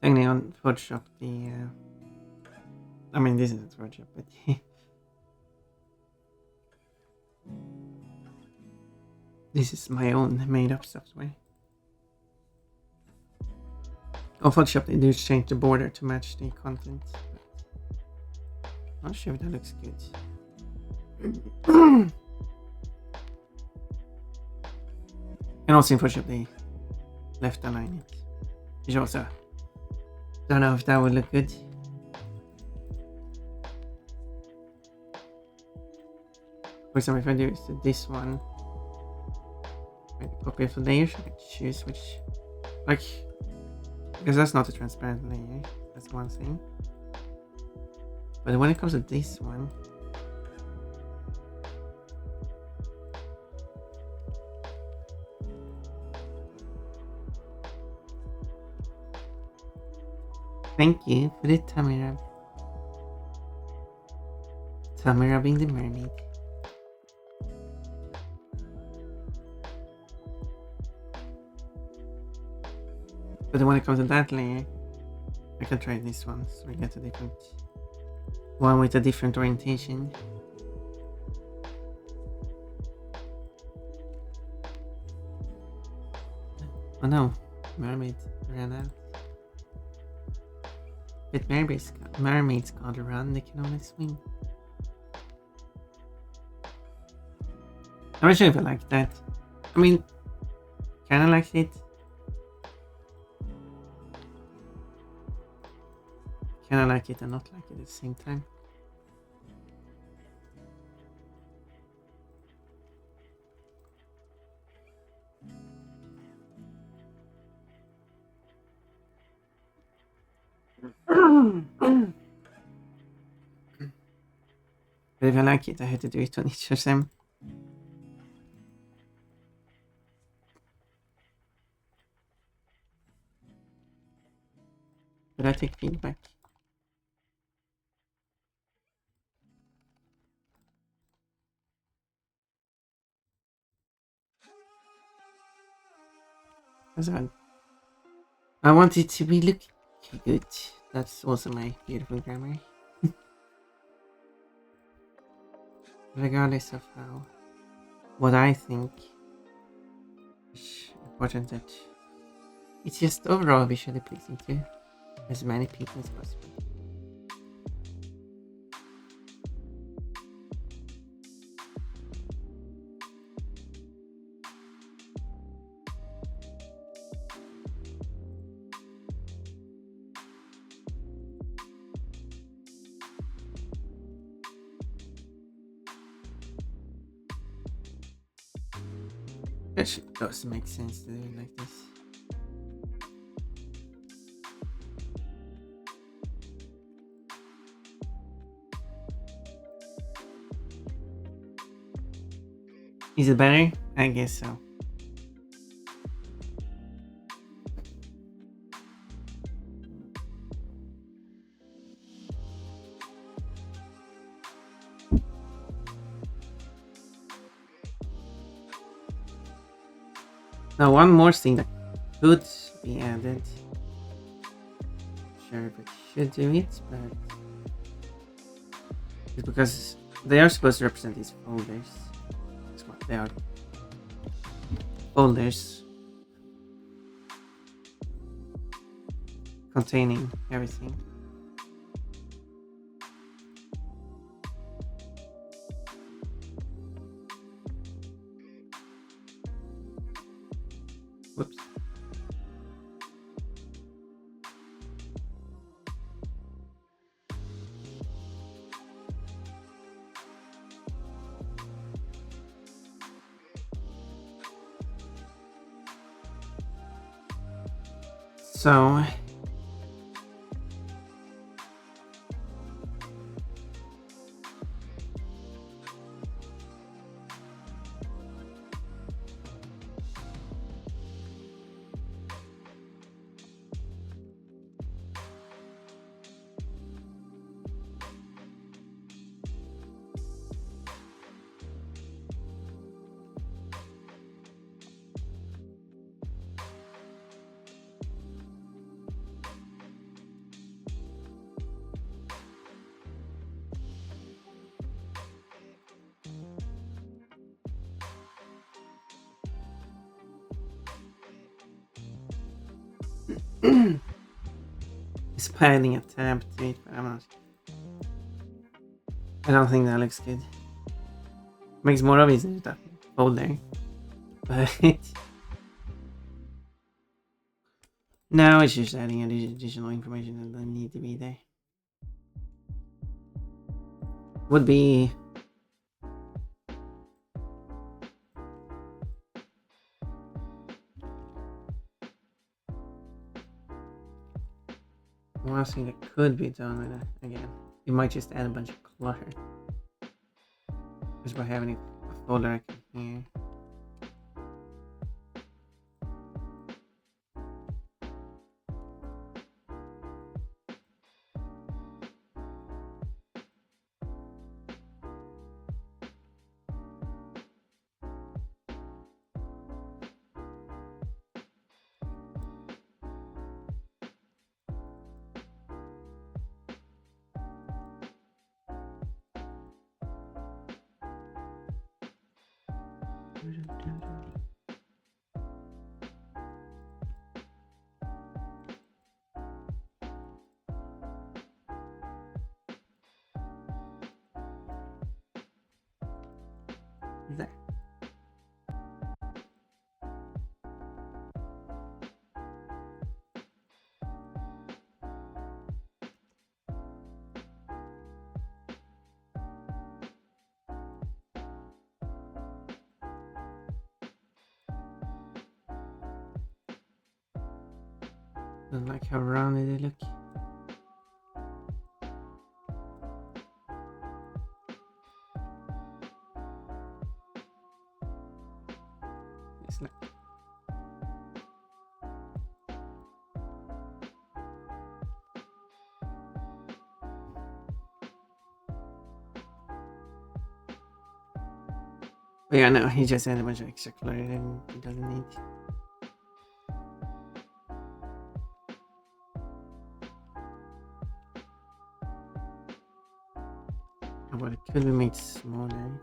Technically on Photoshop, I mean, this isn't Photoshop, but this is my own made-up software. On Photoshop, they do change the border to match the content. Not sure if that looks good. And also in Photoshop, they left align it. Which also don't know if that would look good. For example, if I do this one, I copy of the layers, I can choose which, like, because that's not a transparent layer, that's one thing. But when it comes to this one, thank you for the tummy rub. Tummy rubbing the mermaid. But when it comes to that layer, I can try this one, so we get a different one with a different orientation. Oh no, mermaid ran out. But mermaids can't run, they can only swim. I'm not sure if I like that. I mean, kinda like it. Kinda like it and not like it at the same time. But if I like it, I have to do it on each of them. But I take feedback. I want it to be looking good. That's also my beautiful grammar. Regardless of how, what I think is important, that it's just overall visually pleasing to as many people as possible. It does make sense to do it like this. Is it better? I guess so. Now, one more thing that could be added. Sure if it should do it, but it's because they are supposed to represent these folders. That's what they are. Folders containing everything. Whoops. So it's piling a tab to it, but I'm not. I don't think that looks good. Makes more obvious that folder, but now it's just adding additional information that doesn't need to be there. Would be one thing that could be done with it again. You might just add a bunch of clutter just by having a folder icon here. There. Don't like how rounded they look. It's not. But yeah, no, he just had a bunch of extra clutter that he doesn't need. Oh, but it could be made smaller.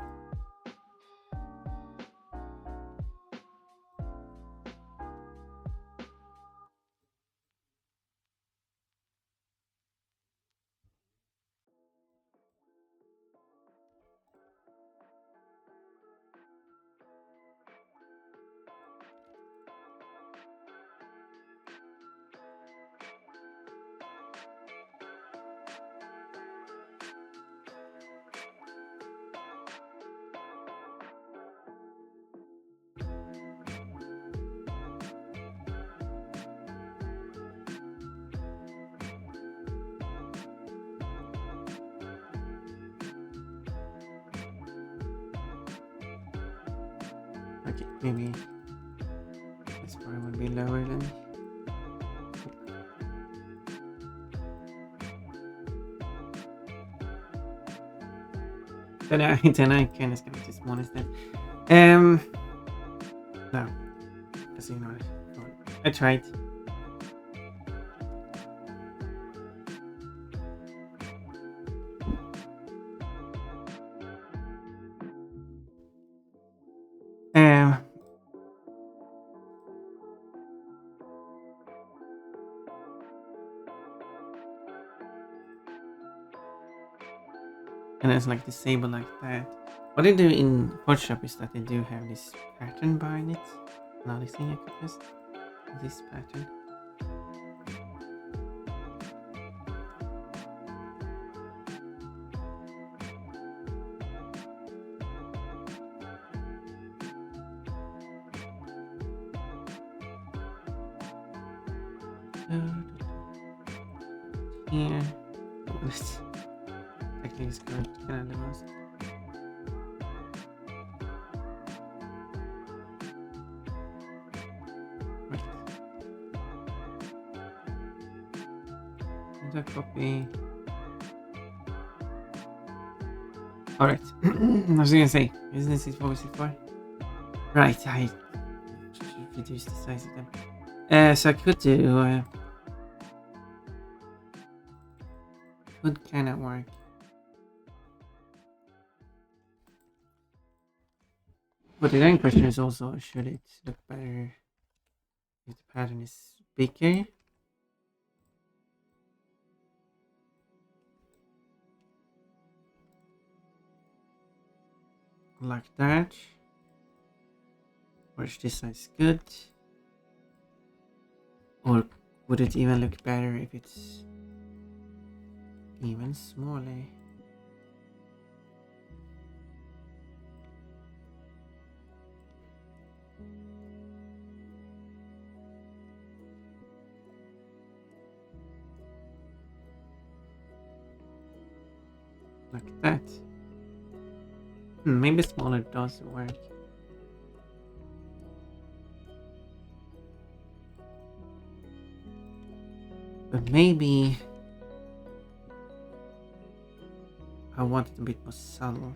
Okay, maybe this part would be lower then. Then I kind of gonna just small instead. No, just ignore it. I tried. Um, and it's like disabled like that. What they do in Photoshop is that they do have this pattern behind it. Another thing I could just this pattern. Here. Let's technically it's correct. Can I do this? Right. And a copy. Alright. I was gonna say, isn't this 64? Right, I should reduce the size of them. So I could do could kind of work. But the then question is also, should it look better if the pattern is bigger? Like that? Or is this size good? Or would it even look better if it's even smaller? Like that? Maybe smaller does work. But maybe I want it a bit more subtle.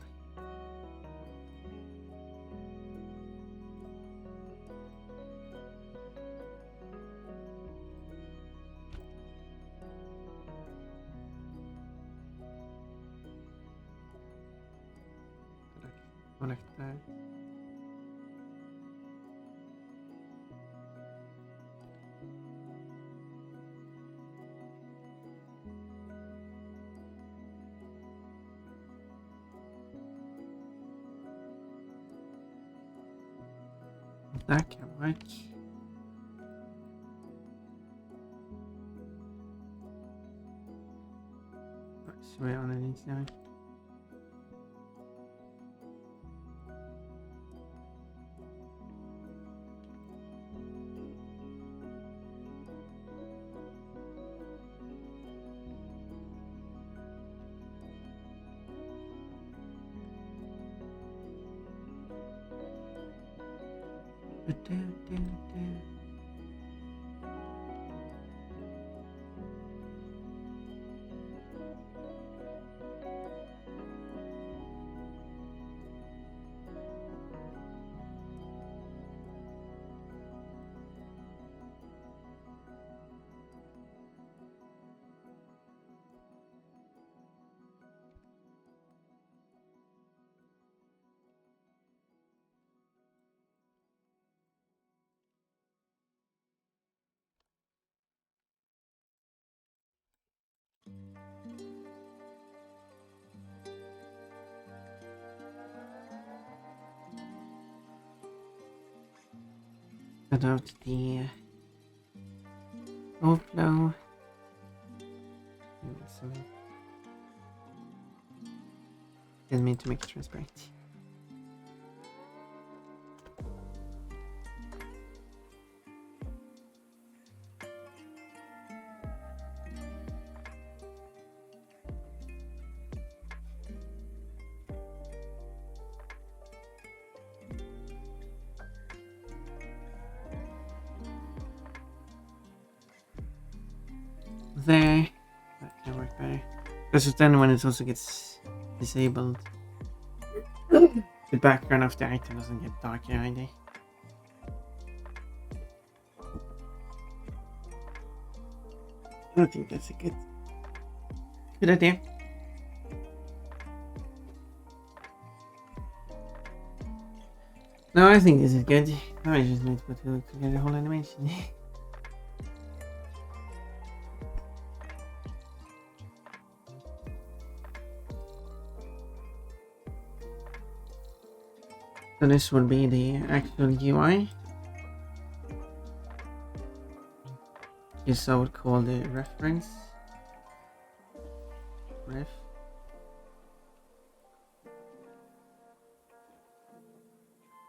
Like that. That can work. Right, so we're on an now. Cut out the overflow. Didn't mean to make it transparent. There. That can work better. Because then when it also gets disabled, the background of the item doesn't get darker either. I think that's a good idea. No, I think this is good. Now I just need to put together the whole animation. So this would be the actual UI. This I would call the reference. Ref.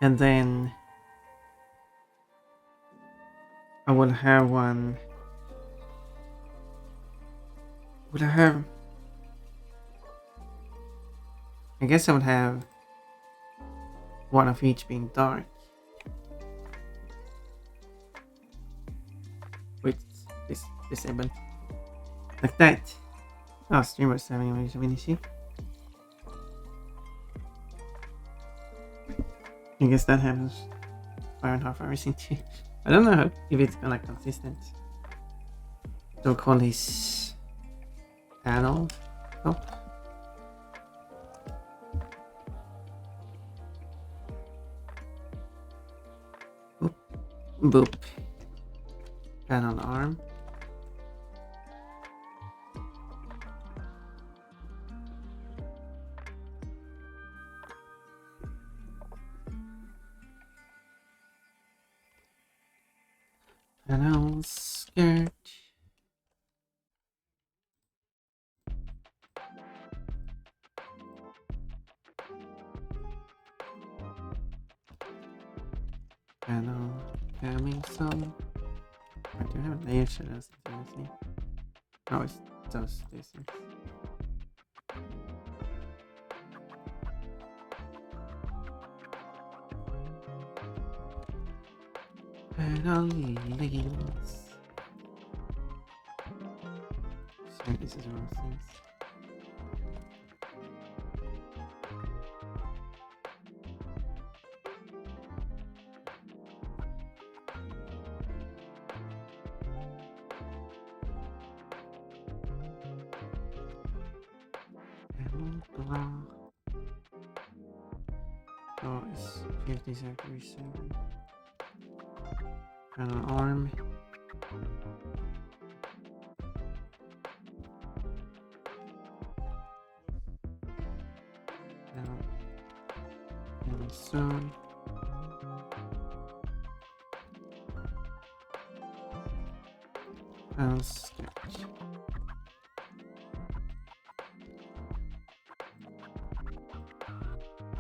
And then I will have one. Would I have? I guess I would have one of each being dark. With this disabled. Like that. Oh, streamer's having a major issue. I guess that happens 5.5 hours into. I don't know if it's gonna consistent. So we'll call this panel top. Boop. Panel arm. Panel skirt. Panel coming some. I do have layer shadows to do anything. Oh, it does this. Panel leggings. Sorry, this is wrong things. Oh, it's 57. And an arm. And so. And sketch.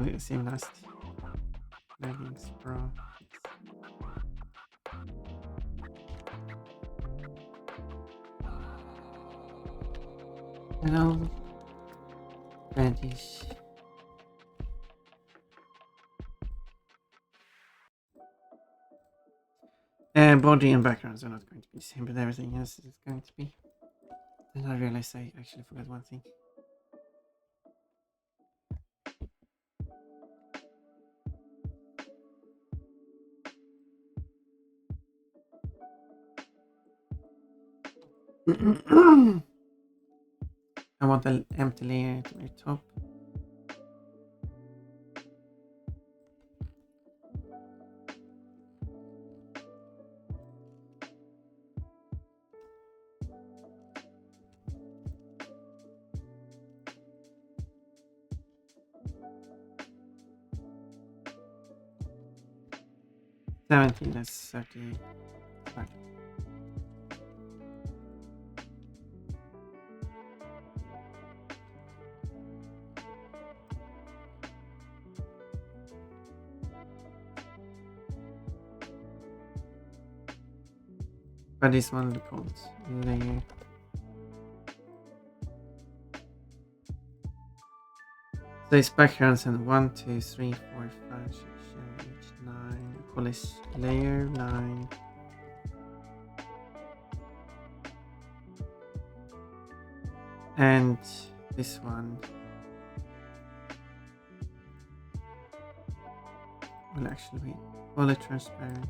Okay, same last. Leggings, bra. Hello. Panties. Body and backgrounds are not going to be the same, but everything else is going to be. Then I realized I actually forgot one thing. I want an empty layer to the top. 17, that's 30. Right. But this one called layer. So it's backgrounds and 1, 2, 3, 4, 5, 6, 7, 8, 9. Call this layer 9. And this one will actually be fully transparent.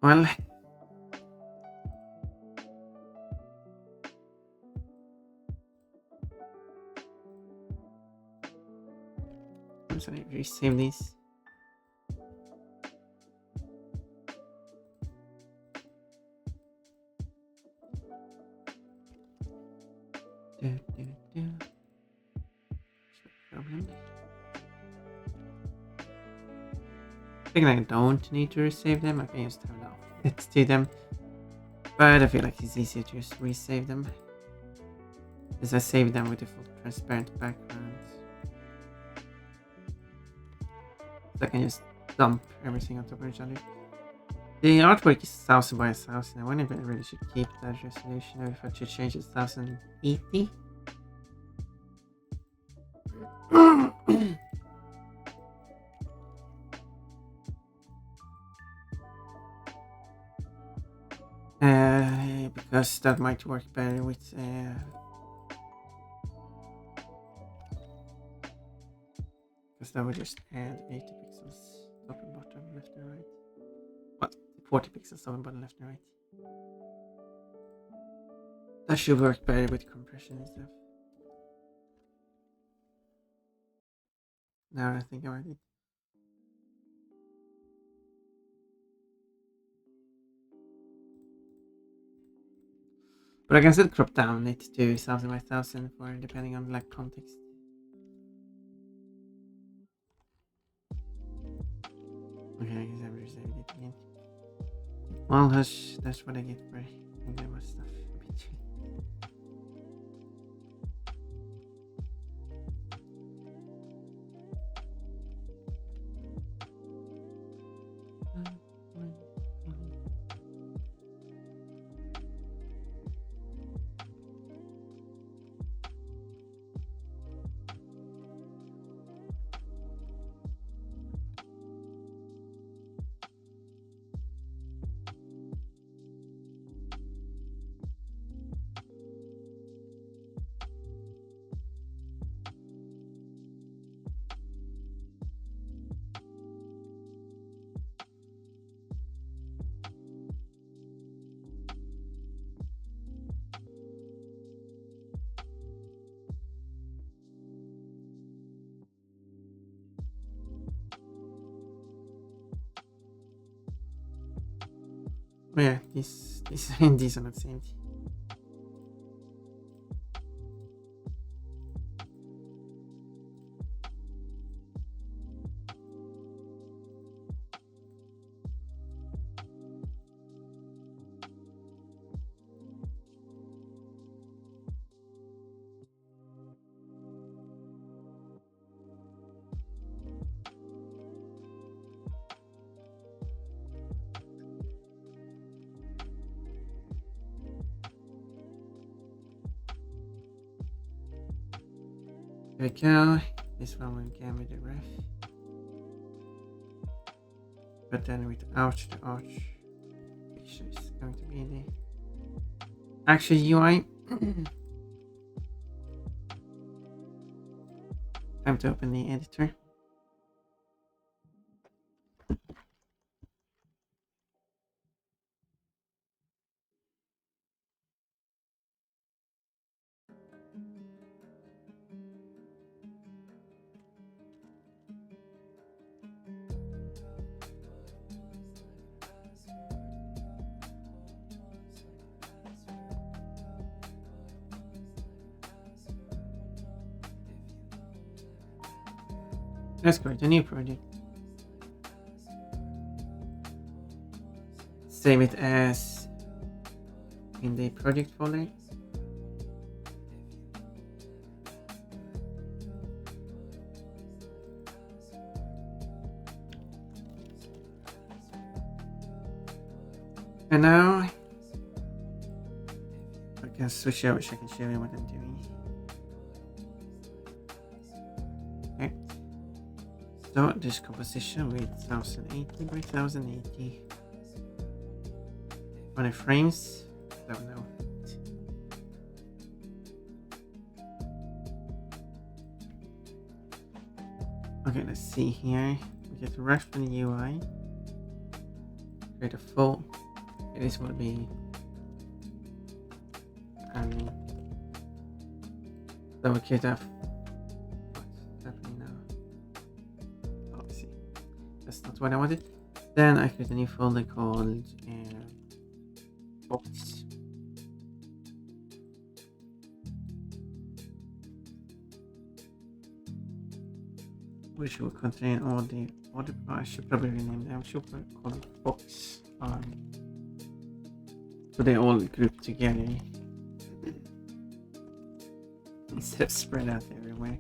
Well, I'm sorry, resave these. Problem. I think I don't need to resave them. I can just have enough bits to them. But I feel like it's easier to just resave them. As I save them with the full transparent backgrounds. So I can just dump everything on top of each other. The artwork is 1000 by 1000. I wonder if I really should keep that resolution or if I should change it to 1080. Because that might work better with because that would just add 80 pixels top and bottom, left and right. What? 40 pixels top and bottom, left and right. That should work better with compression and stuff. Now I think about it. But I can still crop down it to 1000 by 1000 for depending on like context. Okay, I guess I've resaved it again. Well, that's what I get for thinking about stuff a bit. Oh yeah, these these are not synced. There we go. This one will get with the ref. But then without the arch picture is going to be the actual UI. Time to open the editor. Let's create a new project. Save it as in the project folder. And now I can switch over so I can show you what I'm doing. Okay. Start this composition with 1080 by 1080. 20 frames. Don't know. Okay, let's see here. We get the rush from the UI. Create a full. Okay, this will be. So we create a. What's happening now? Oh, let's see. That's not what I wanted. Then I create a new folder called box. Which will contain all the I should probably rename them. I should call it box. So they all group together instead of spread out everywhere.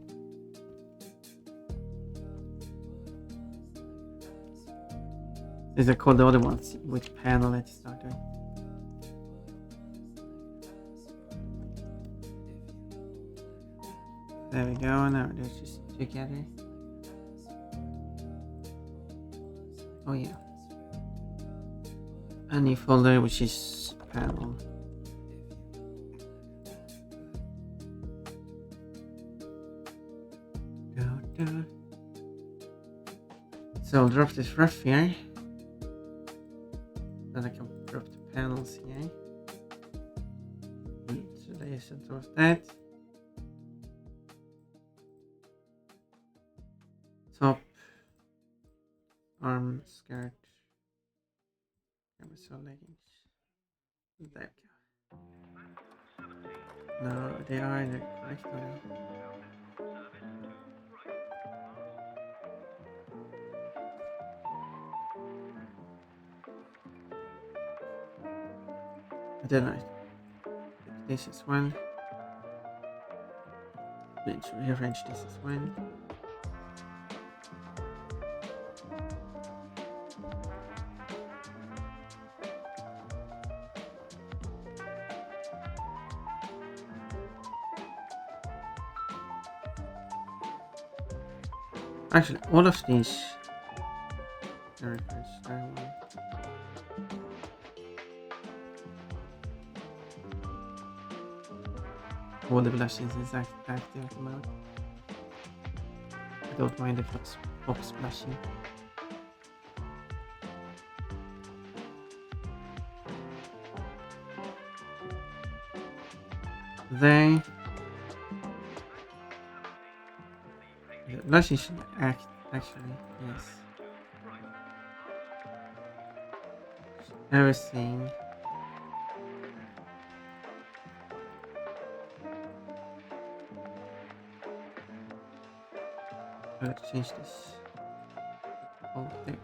These are called the other ones with panel at the start with. There we go, now they're just together. Oh yeah. A new folder which is panel. So I'll drop this ref here. Then I can drop the panels here. So there's a of that. Top, arm, skirt, camisole, leggings. There we go. No, they are in the correct order. I don't know. This is one. Let's rearrange this as one. Actually, all of these characters are one. All the blushes is active at the moment. I don't mind if it's pops blushing. They the blushing should act actually, yes. Everything. Let's change this. Oh, there.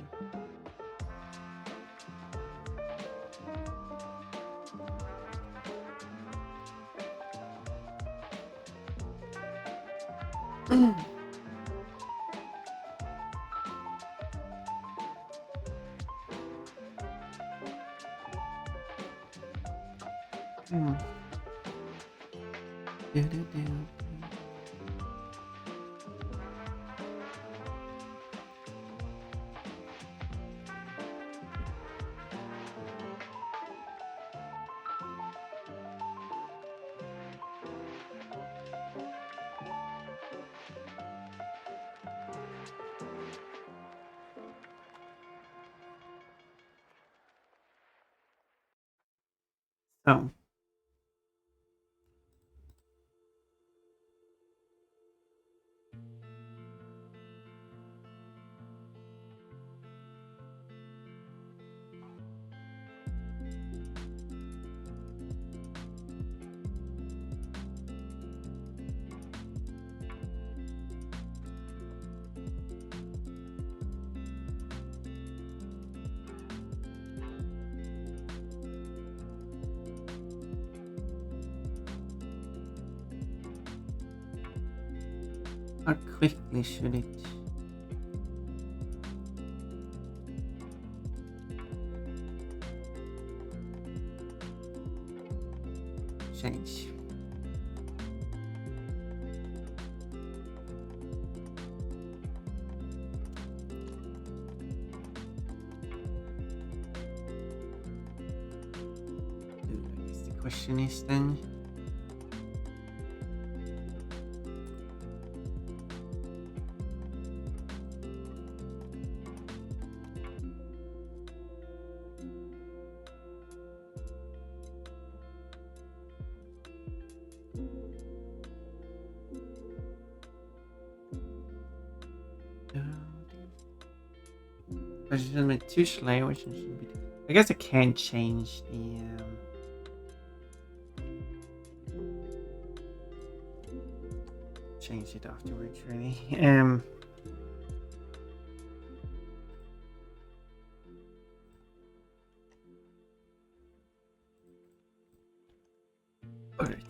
So How quickly should it change? I guess the question is then. But it shouldn't be too slow, which it shouldn't be. I guess I can change the change it afterwards, really. Alright, now what do you want to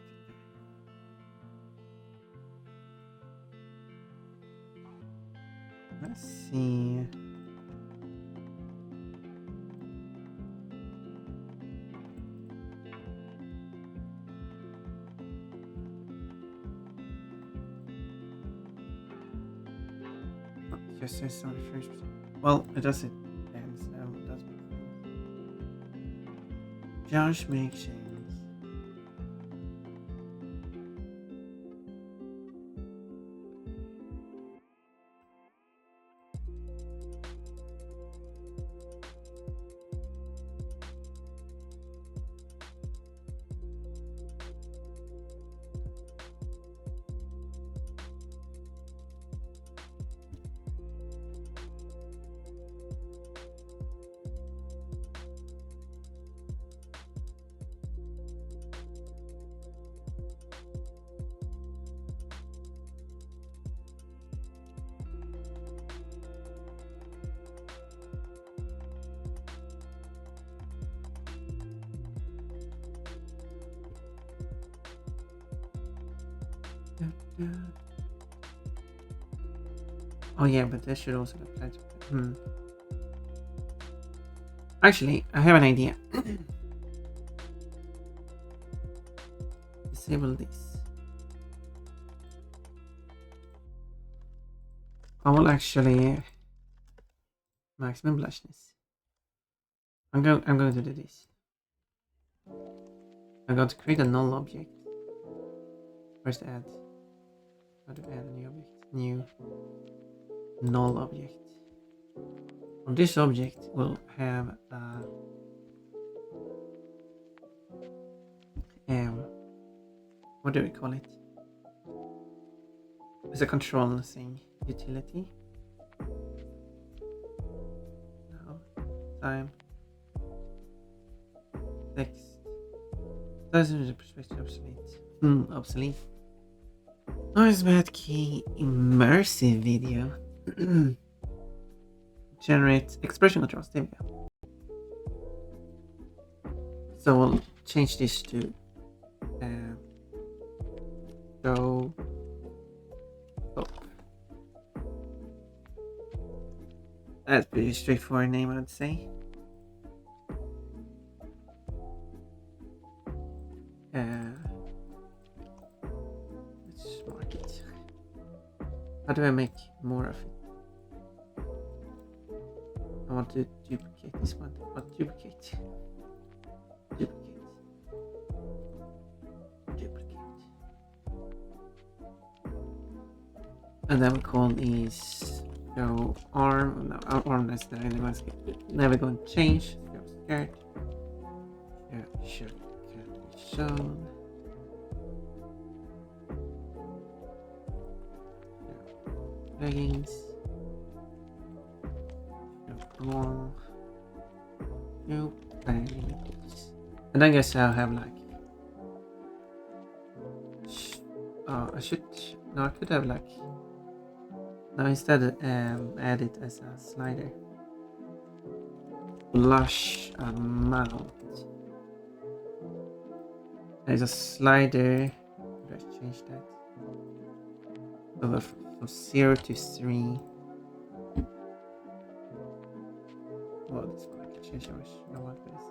do? Let's see. Just say something first. Well, it does it then, so it does make sense. Josh makes sense. Oh yeah, but this should also apply to. Actually, I have an idea. Disable this. I will actually maximum blushness. I'm going to do this. I'm going to create a null object. First add. How to add a new object? New null object. On this object will have what do we call it? It's a control thing. Utility. No. Time. Text. Doesn't the perspective obsolete? Obsolete. Noise bad key immersive video. Generate expression controls. There we go. So we'll change this to show up. That's pretty straightforward name, I'd say. Let's mark it. How do I make more of it? I want to duplicate this one. What duplicate? Duplicate. And then we call these show arm. No, our arm is never going to change. Show skirt. Should can be shown. Leggings. Long. Leggings. And I guess I'll have like. I should. No, I could have like. No, instead add it as a slider. Blush amount. There's a slider. Let's change that. over from 0 to 3. Well, this one I can change how much I want this.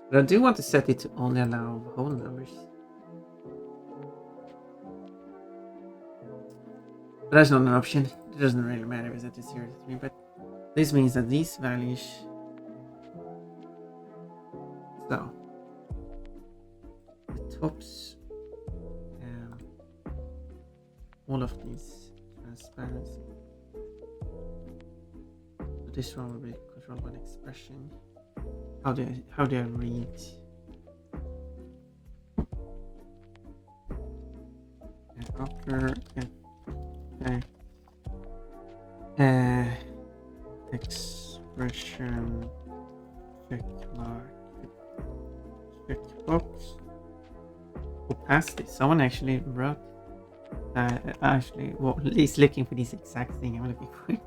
But I do want to set it to only allow whole numbers. But that's not an option. It doesn't really matter if it's set to 0 to 3, but this means that these values. So the tops, all of these transparency. So this one will be controlled by an expression. How do I read? Upper expression check mark checkbox. Who passed this? Someone actually wrote. Actually, well, is looking for this exact thing I'm looking for.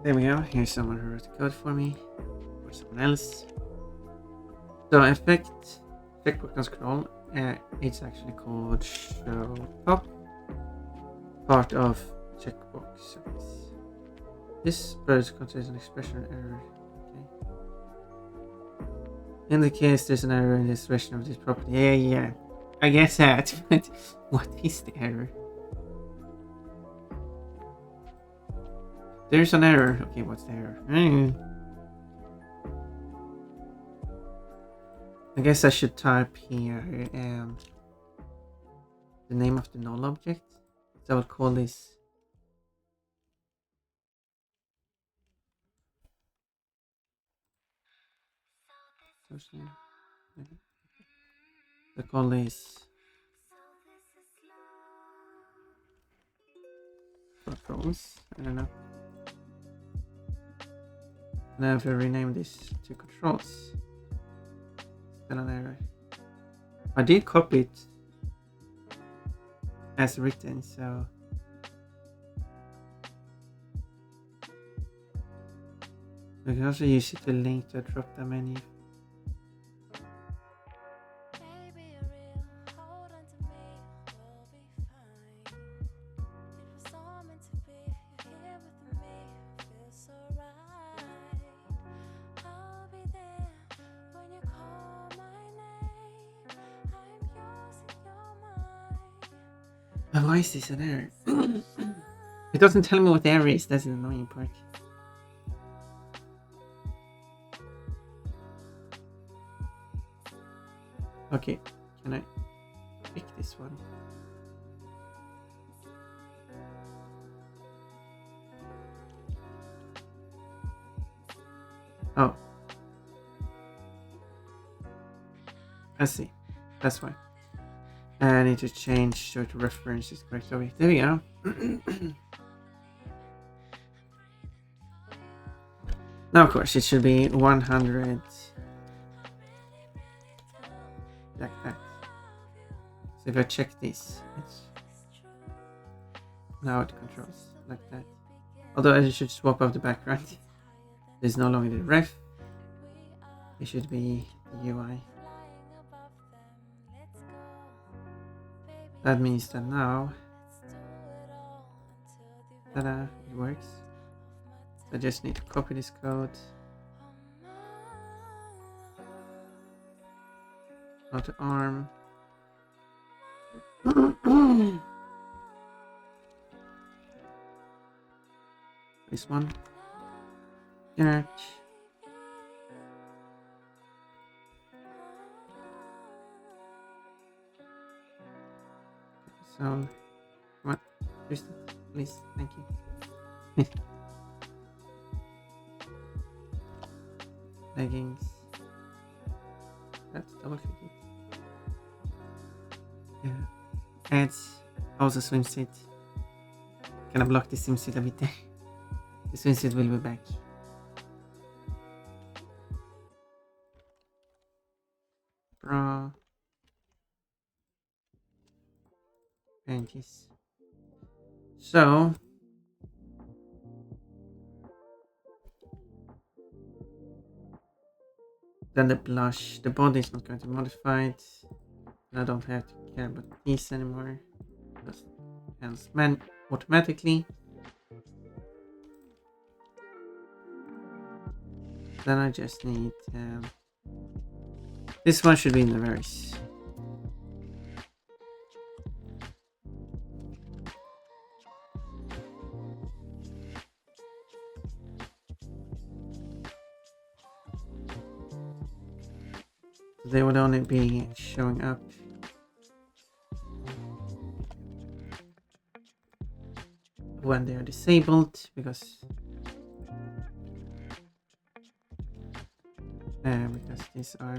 There we go. Here's someone who wrote the code for me, or someone else. So effect checkbox and scroll. It's actually called Chillhop, part of checkbox service. This bird contains an expression error. Okay. In the case there's an error in the expression of this property. Yeah. I guess that. But what is the error? There's an error. Okay, what's the error? I guess I should type here the name of the null object. So I will call this I call this controls. I don't know. And I have to rename this to controls. Still an error. I did copy it as written, so we can also use it to link to a drop down menu. Why is this an error? It doesn't tell me what the error is. That's the annoying part. Okay, can I pick this one? Oh, I see. That's why. I need to change so to reference is correct. Okay, there we go. Now, of course, it should be 100 like that. So if I check this, it's now it controls like that. Although I should swap out the background. There's no longer the ref. It should be the UI. That means that now, tada, it works. I just need to copy this code. Go to ARM. This one. Search. So, what? Just please, thank you. Leggings. That's double click it. Yeah. Ads. Also swimsuit. Can I block the swimsuit a bit there? The swimsuit will be back. Bra. Panties. So then the blush, the body is not going to be modified. I don't have to care about these anymore. Just hands man automatically. Then I just need this one should be in the reverse. They would only be showing up when they are disabled because these are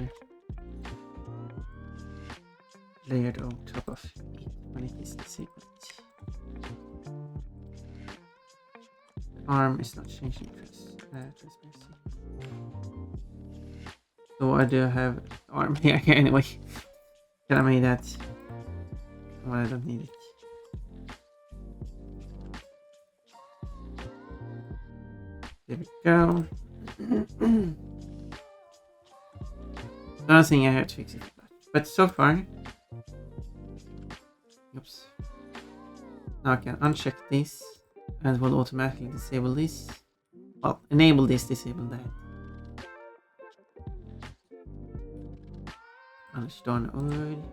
layered on top of it when it is disabled. The arm is not changing transparency. So I do have arm here anyway. Can I make that? Well, I don't need it. There we go. Another thing I have to fix it, but so far, oops. Now I can uncheck this and will automatically disable this. Well, enable this, disable that. Unstone oil.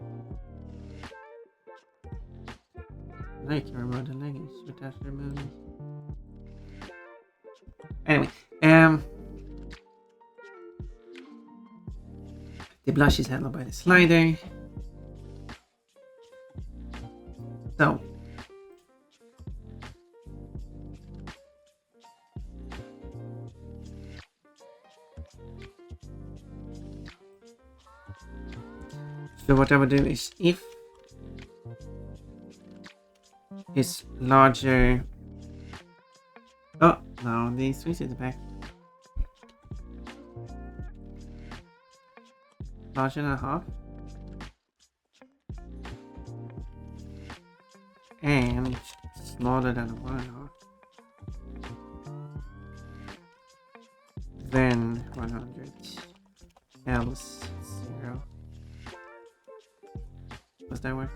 Now you can remove the leggings without removing. Anyway, the blush is handled by the slider. So what I would do is if it's larger. Oh no, they switch it back. Larger than a half. And smaller than 1.5. Then 100. Else 0. Does that work?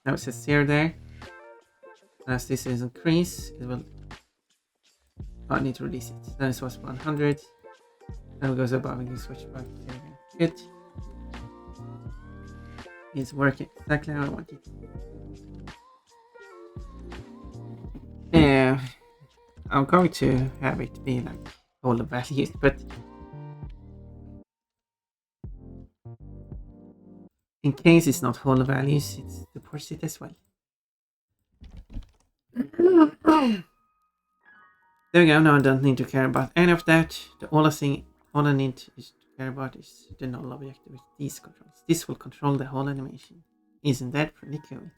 Now it says 0 there. As this is increased, it will. I need to release it. Then it was 100. Then it goes above and you switch back to it. It's working exactly how I want it. Yeah, I'm going to have it be like all the values, but in case it's not all the values, it supports it as well. There we go. Now I don't need to care about any of that. All I need is to care about is the null objective with these controls. This will control the whole animation. Isn't that pretty cool?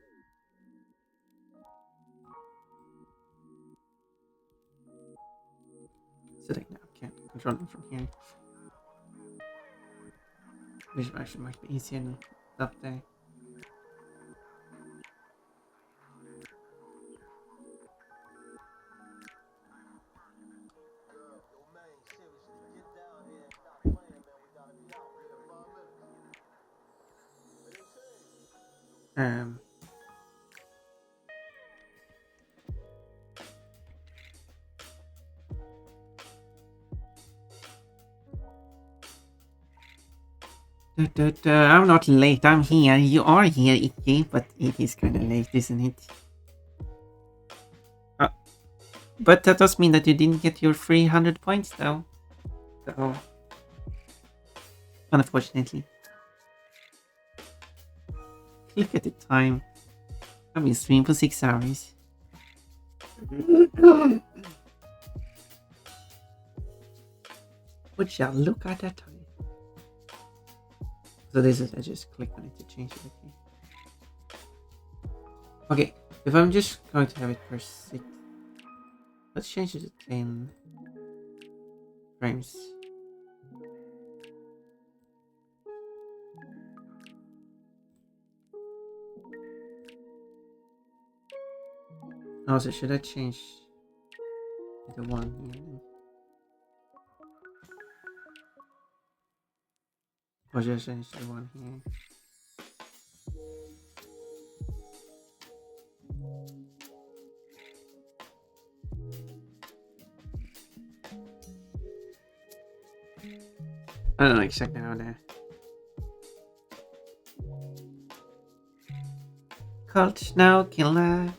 So that now I can control them from here. Which actually might be easier than up there. Um, I'm not late, I'm here. You are here, Icky, but it is kind of late, isn't it? But that does mean that you didn't get your 300 points, though. So, unfortunately. Look at the time. I've been streaming for 6 hours. Would you look at that time? So this is, I just click on it to change it. Okay, if I'm just going to have it per 6, let's change it to 10 frames. Also, should I change the one here? Or should I change the one here? I don't know exactly how to. Cult now, killer.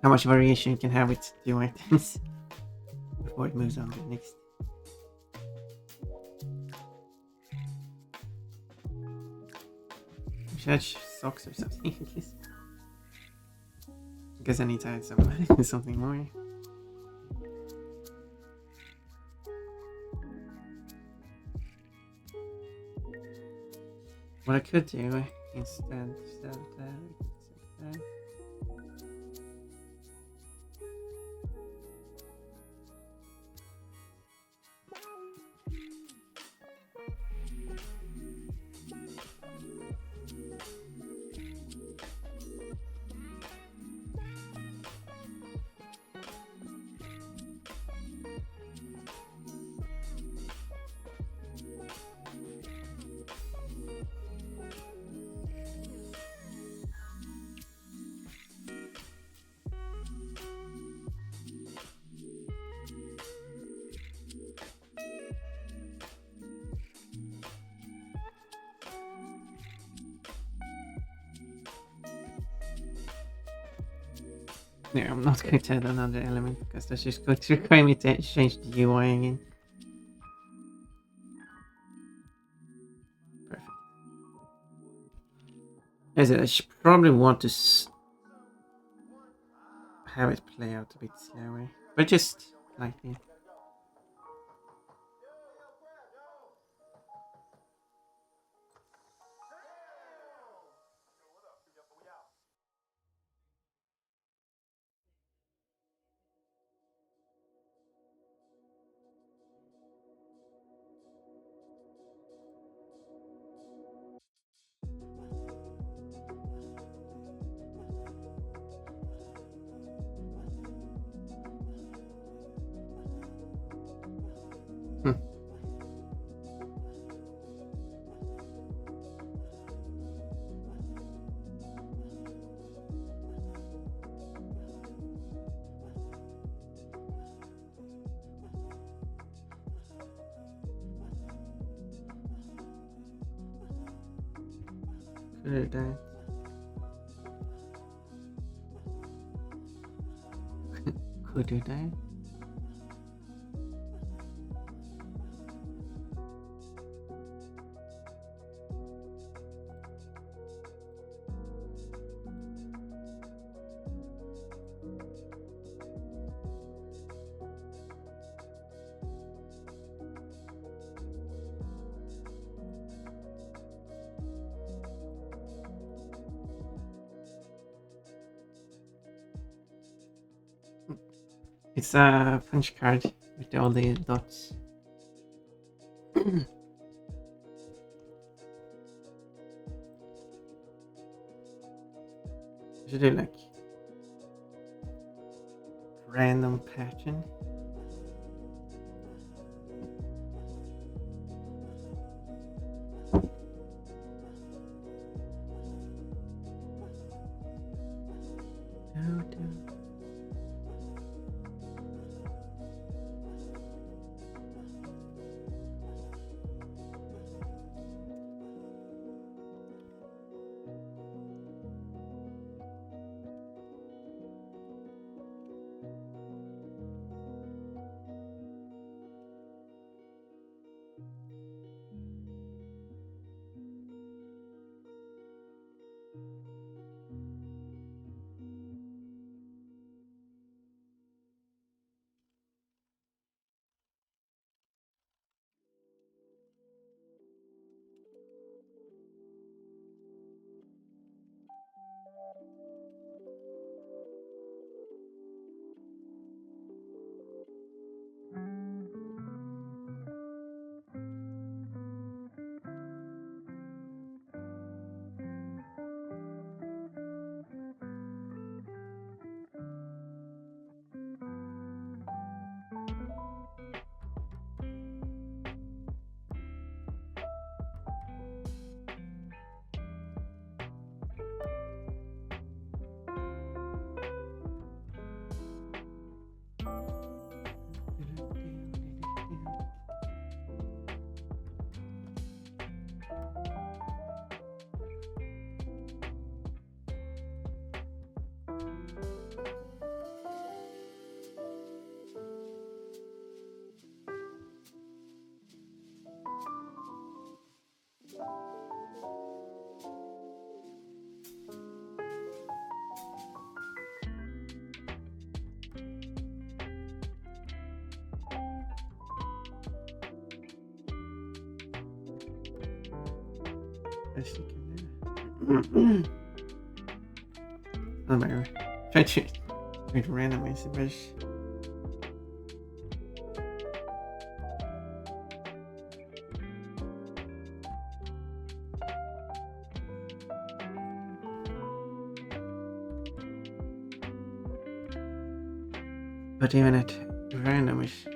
How much variation you can have with new items before it moves on to the next. Should I add socks or something? I guess I need to add something more. What I could do instead of that. No, I'm not going to add another element because that's just going to require me to change the UI again. Perfect. As I should probably want to have it play out a bit slower, but just lightly. Hmm. Could do that. Could do that. It's a punch card with all the dots. Should do like random pattern. Actually, can do. Oh my. Try to randomize the brush. But even at randomish.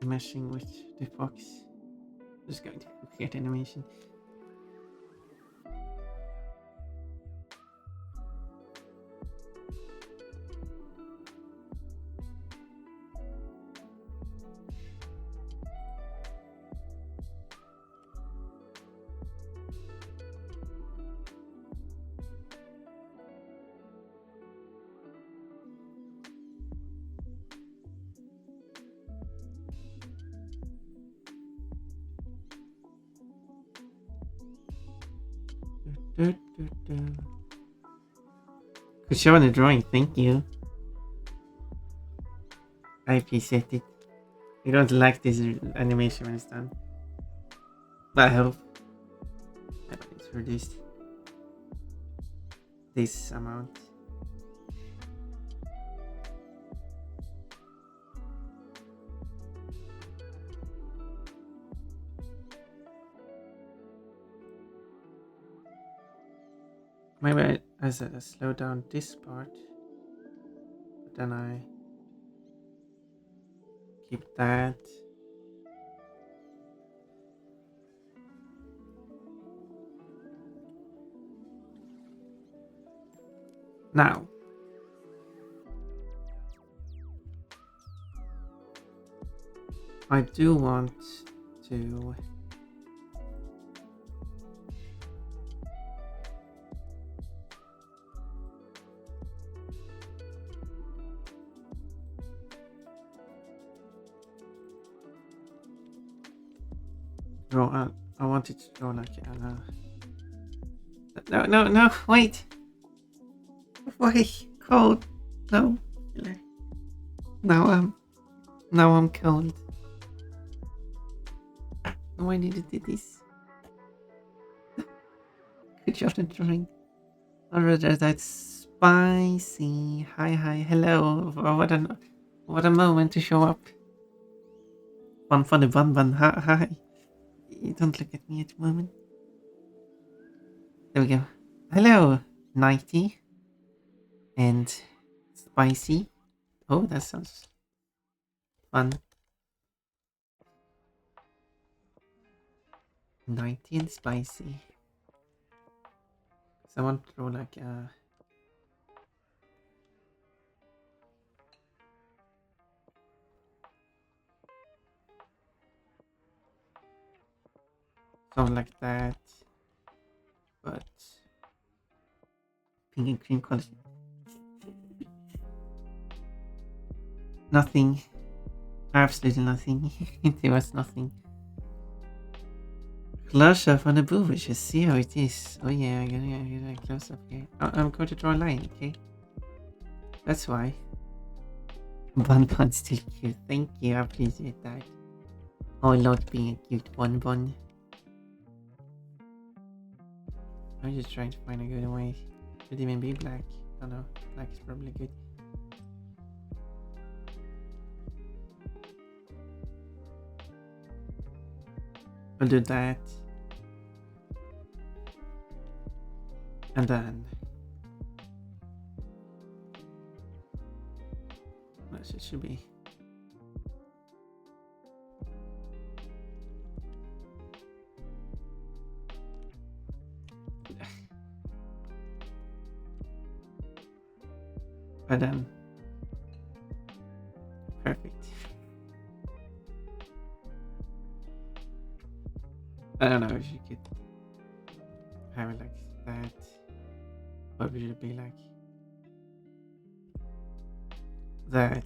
Meshing with the fox. Just going to create animation. Good show on the drawing, thank you. I appreciate it. You don't like this animation when it's done. I hope. I don't need to reduce this amount. Maybe I slow down this part, but then I keep that. Now, I do want to draw. I wanted to draw like no, wait, cold. No, now I'm cold. No, I needed to do this. Good job on drawing. Alright, that's spicy. Hi, hello. What a moment to show up. Fun for the bun. Hi. You don't look at me at the moment. There we go. Hello, Nighty and Spicy. Oh, that sounds fun. Nighty and Spicy. So I want to draw like something like that, but pink and cream colors. Nothing. Absolutely nothing. There was nothing. Close up on the boobish. Just see how it is. Oh yeah, I gotta get a close up here. I'm going to draw a line, okay? That's why. Bon's still cute. Thank you, I appreciate that. Oh, I love being a cute Bon. I'm just trying to find a good way. Could even be black. I don't know. Black is probably good. I'll do that. And then it should be and then perfect. I don't know if you could have it like that. What would it be like? That.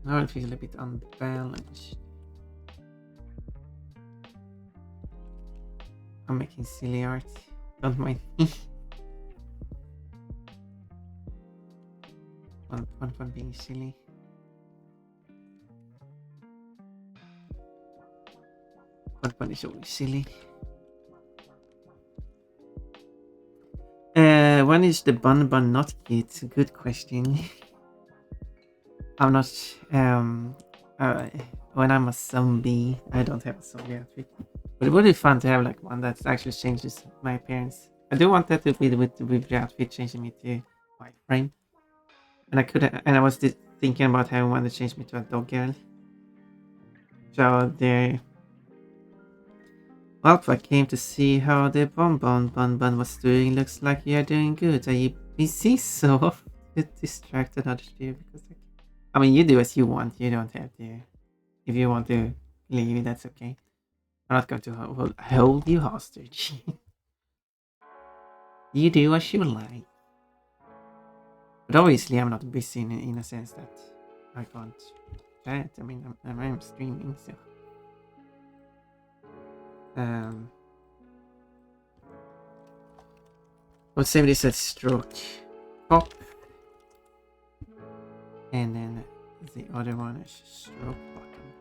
Now it feels a bit unbalanced. I'm making silly art. Don't mind me. one being silly. One is always silly. When is the bun not cute? Good question. I'm not. When I'm a zombie, I don't have a zombie outfit. But it would be fun to have like one that actually changes my appearance. I do want that to be with the outfit changing me to white frame. And I was thinking about having one that changed me to a dog girl. So there. Well, I came to see how the Bun was doing. Looks like you're doing good. Are you busy? So distracted others do because I mean you do as you want. You don't have to. If you want to leave, that's okay. I'm not going to hold you hostage. You do as you like. But obviously, I'm not busy in a sense that I can't chat. I mean, I'm streaming, so. Let's save this as stroke top. And then the other one is stroke bottom.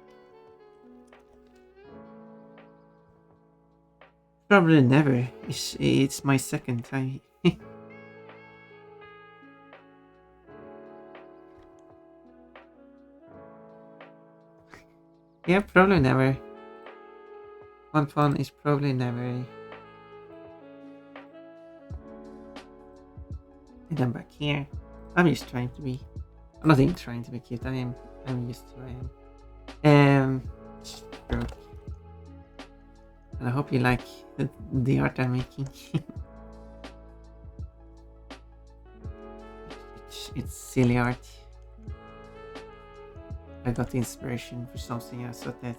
Probably never. It's my second time. Yeah, probably never. One is probably never. And I'm back here. I'm just trying to be. I'm not even trying to be cute. I'm used to who I am. Stroke. And I hope you like the art I'm making. It's silly art. I got the inspiration for something else, so that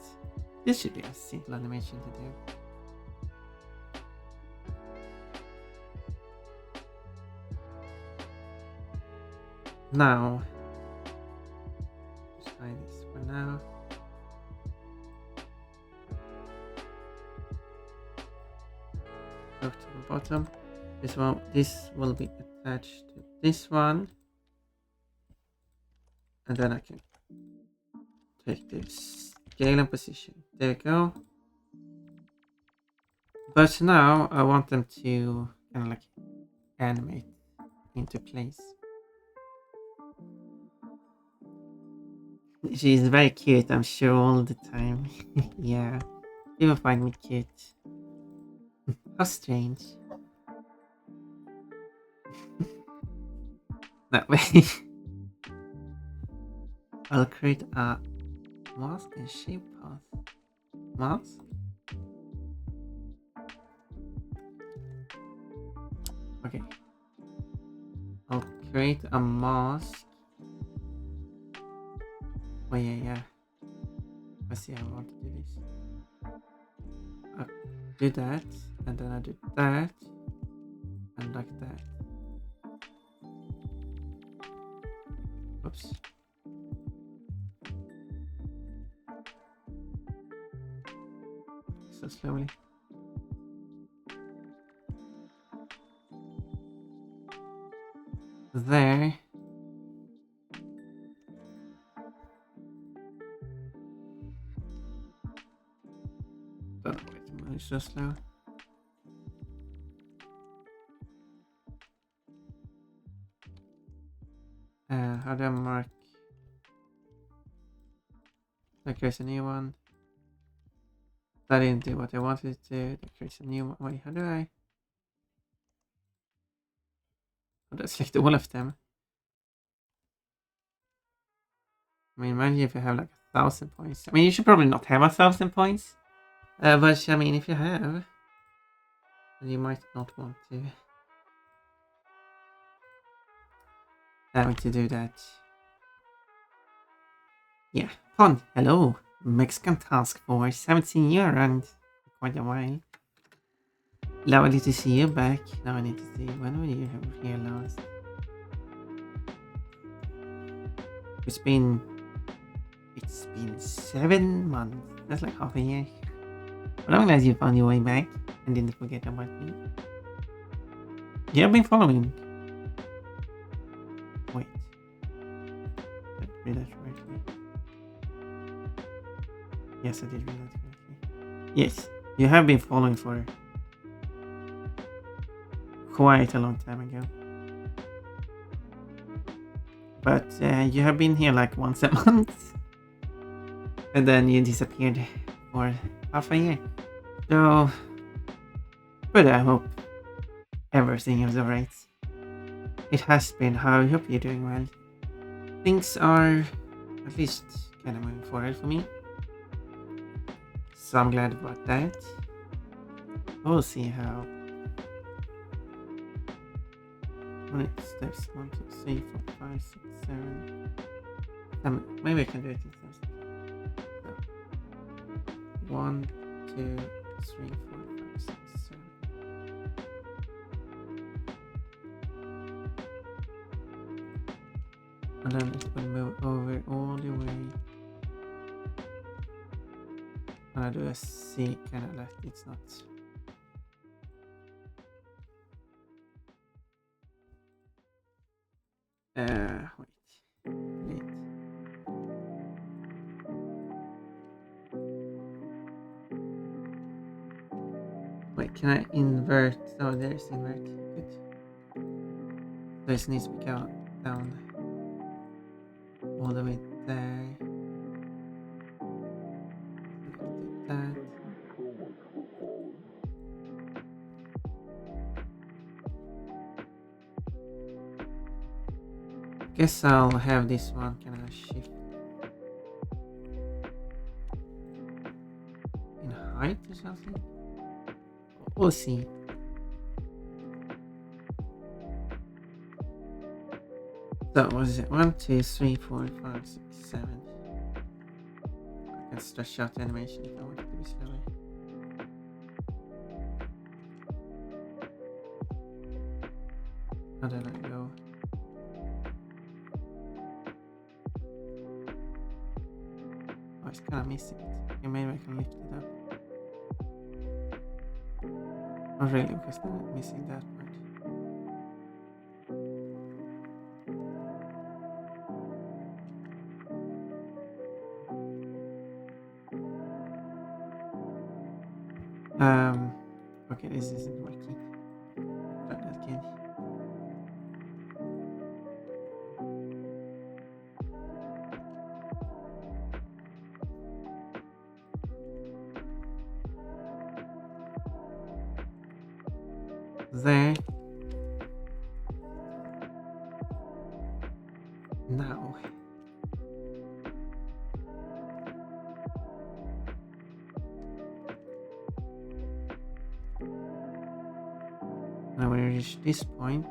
this should be a simple animation to do. Now, just try this for now. Go to the bottom. This will be attached to this one, and then I can take this scale and position. There we go. But now I want them to kind of like animate into place. She's very cute, I'm sure, all the time. Yeah, people find me cute. How strange. No, wait. I'll create a mask and shape path. Mask? Okay. I'll create a mask. Oh yeah. I see I want to do this. I'll do that, and then I do that, and like that. Oops. So slowly. There. Don't know why to move so slow. How do I mark? Like there's a new one. That didn't do what I wanted to. That creates a new one. Wait, how do I? Oh, that's like all of them. I mean, imagine if you have like 1,000 points. I mean, you should probably not have 1,000 points. But I mean, if you have, then you might not want to. Having to do that. Yeah, fun. Hello, Mexican Task Force. Haven't seen you around for quite a while. Lovely to see you back. Now I need to see when were you here last. It's been 7 months. That's like half a year. But I'm glad you found your way back and didn't forget about me. You have been following. Wait. Did I read that correctly? Yes, I did read that correctly. Yes, you have been following for quite a long time ago. But you have been here like once a month. And then you disappeared for half a year. So, but I hope everything is alright. It has been. I hope you're doing well. Things are at least kind of moving forward for me. So I'm glad about that. We'll see how. When it steps 1, 2, 3, 4, 5, 6, 7. Maybe I can do it in steps. 1, 2, 3, 4, 5, 6, 7. And then it will move over all the way. And I do a C kind of like it's not. Wait. Delete. Wait, can I invert? Oh, there's invert. Good. This needs to be down all the way there. Select that. Guess I'll have this one kind of shift in height or something. We'll see. So what is it? 1, 2, 3, 4, 5, 6, 7. I can stretch out the animation if I want it to be slower. How did I go? Oh, it's kind of missing it. Okay, maybe I can lift it up. Not really, because I'm missing that part. Okay, this isn't working. Try that again. There. Now. Now we reach this point.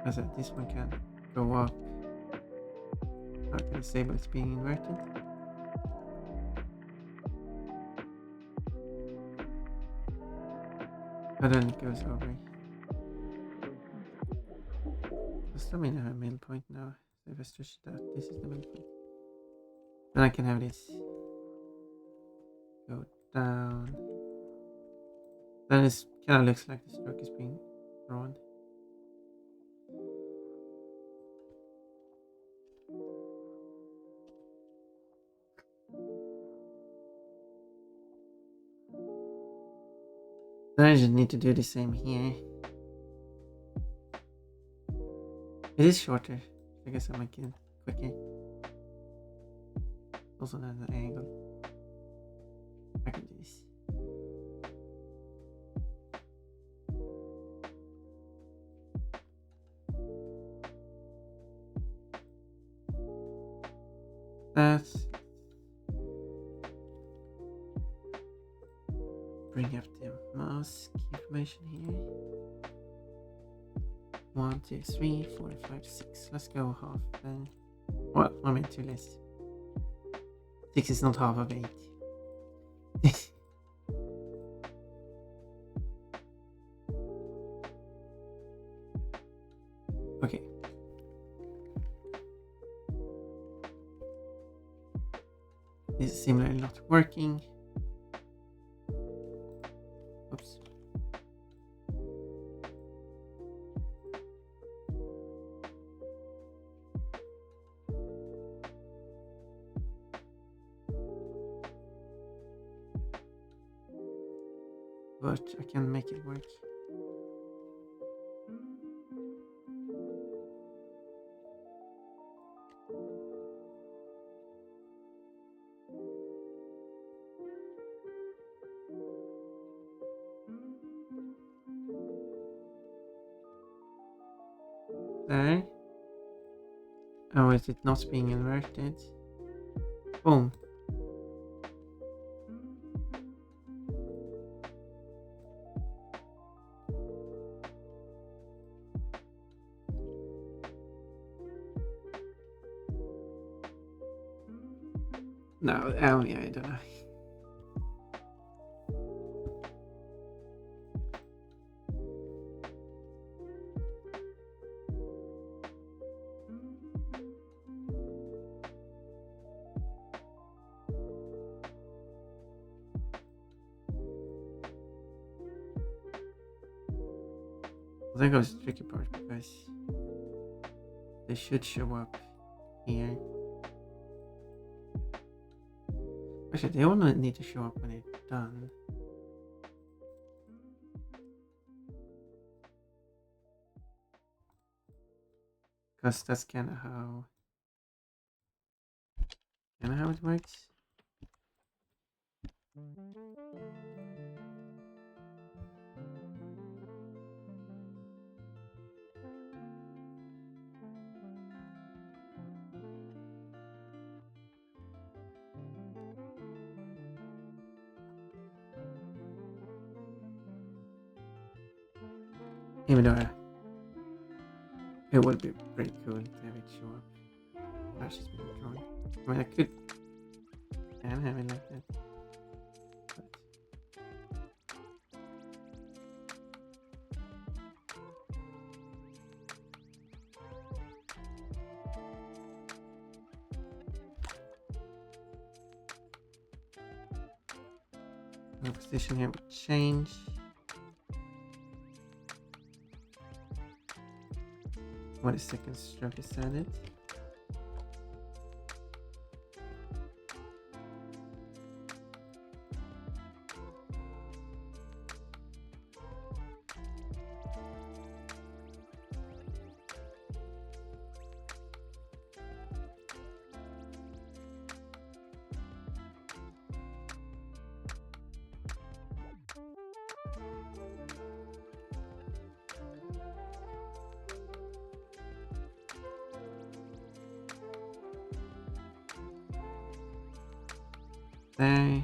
As this one can go up. I can disable it's being inverted. But then it goes over. Just let me have a middle point now. So if I stretch that, this is the middle point. Then I can have this go down. Then it kind of looks like the stroke is being drawn. Then I just need to do the same here. It is shorter. I guess I'll make it quicker. Also another angle. I can do this. That's bring up the mouse information here. 1, 2, 3, 4, 5, 6. Let's go half then. Well, I mean 2 less. 6 is not half of 8. Okay. This is similarly not working. Oops. But I can make it work. There. Oh, is it not being inverted? Boom. No, oh yeah, I don't know. There goes the tricky part because they should show up here. Actually, they all need to show up when it's done. Because that's kind of how it works. Even though it would be pretty cool to have it show up. That's just been drawn. I mean, I could can have it like that. The position here would change. When the second stroke is added. There.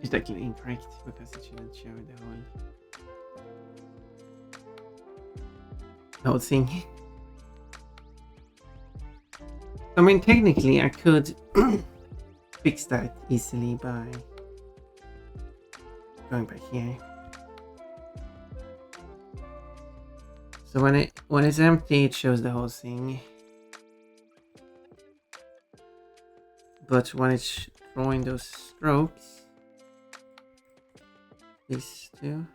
It's actually incorrect because it shouldn't show the whole thing. I mean, technically, I could fix that easily by going back here. So when it's empty, it shows the whole thing. But when it's drawing those strokes, these two.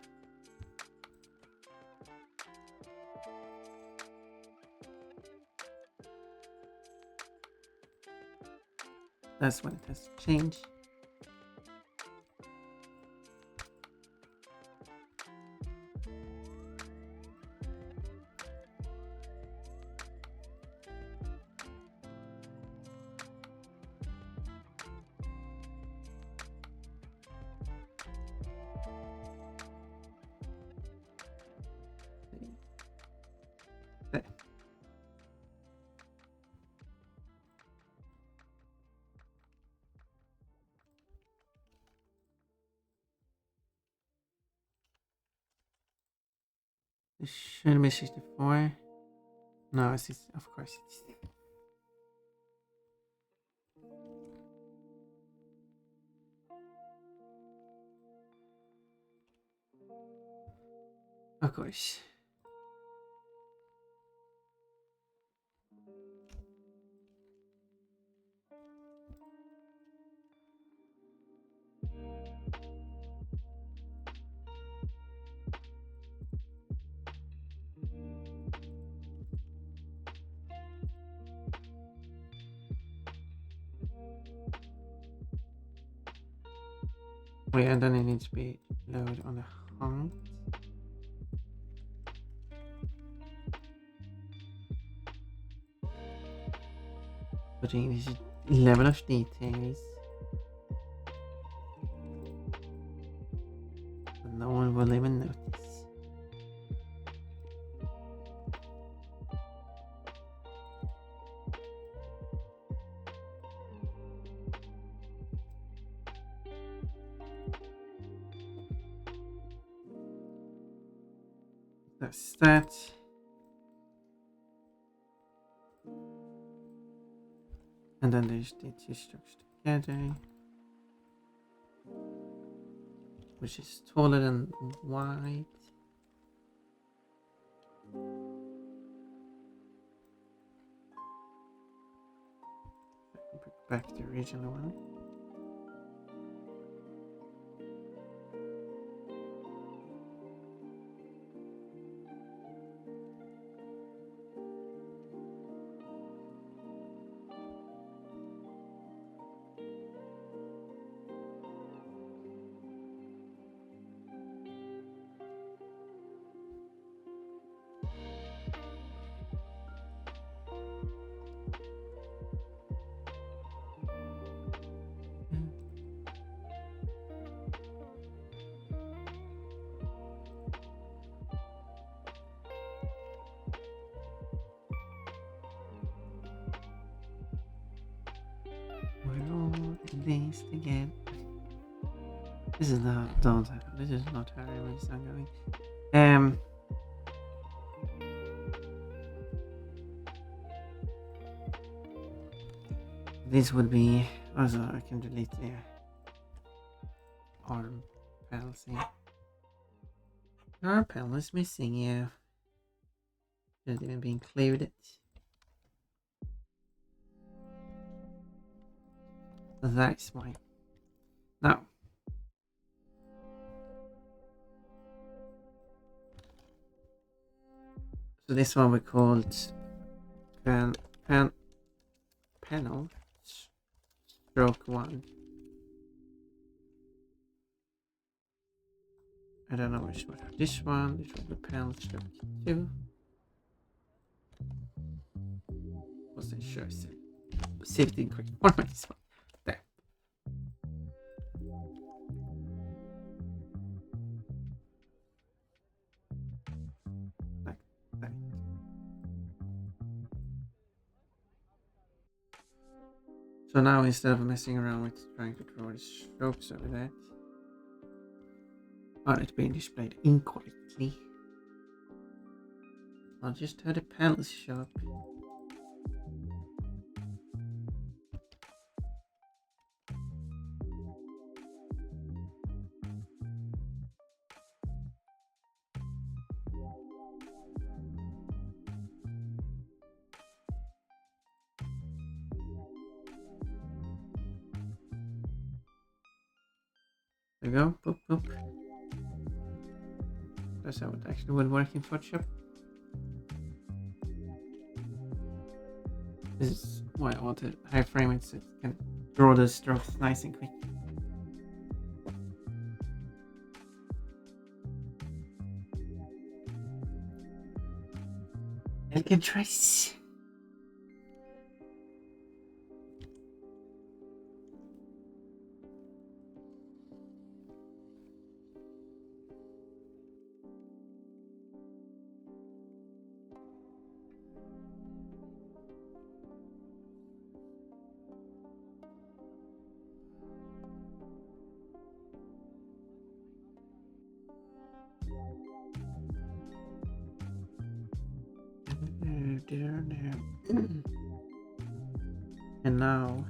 That's when it has to change. There. It should be 64. No, it's of course it's. Of course. Wait, and then it needs to be loaded on the hunt. Putting this level of details. But no one will even notice. That's that. And then there's the two strokes together, which is taller than wide. I can put back the original one. We're all in this together. This is not this is not how I remember the song going. This would be also I can delete the arm panel thing. Arm panel is missing, yeah. Shouldn't even be included. That's why. Now. So this one we called panel stroke 1. I don't know which one. This one will be panel stroke 2. Wasn't sure. See if it didn't correct. What am I this one? There. Like that. So now instead of messing around with trying to draw the strokes over that, or it being displayed incorrectly, I'll just have the panels show up. There we go. Boop, boop. That's how it actually would work in Photoshop. This is why I want to high frame it so it can draw those strokes nice and quick. Elegant trace. And now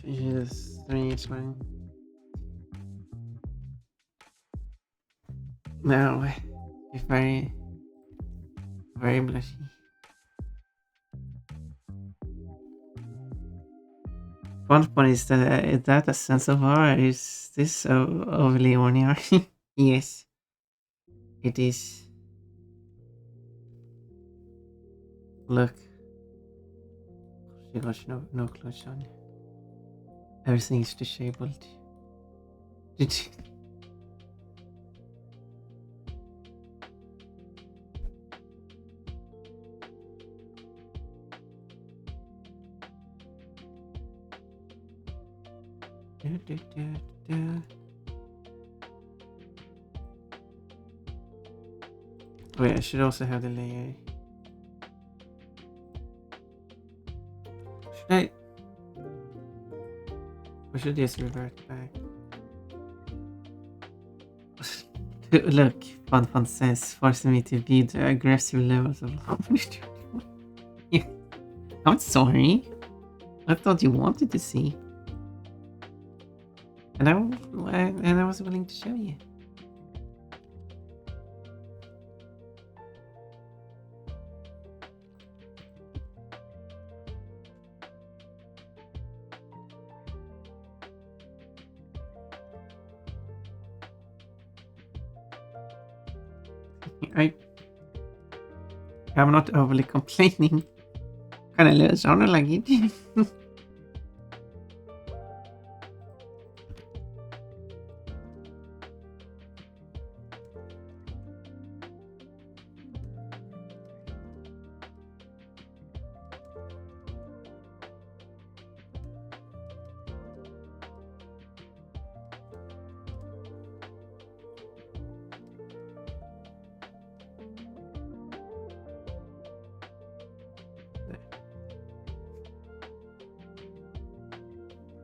yes, 3 is fine. Now, it's very, very blushy. One point is that a sense of horror? Is this so overly ordinary? Yes, it is. Look. She got no clothes on. Everything is disabled. Did you? Wait, I should also have the layer. Should I? Or should I just revert back? Look, Fun says, forcing me to view the aggressive levels of love. Yeah. I'm sorry. I thought you wanted to see. And I was willing to show you. I'm not overly complaining. Kan jeg løse sånn lagi?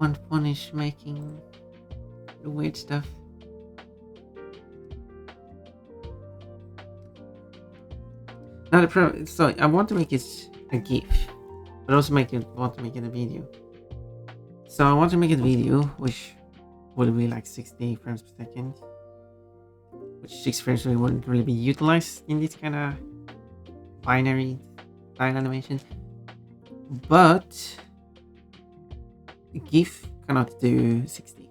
One punish making the weird stuff. Now the problem, so I want to make it a GIF, but also want to make it a video. So I want to make it a video, which will be like 60 frames per second, which 6 frames wouldn't really be utilized in this kind of binary style animation. But GIF cannot do 60,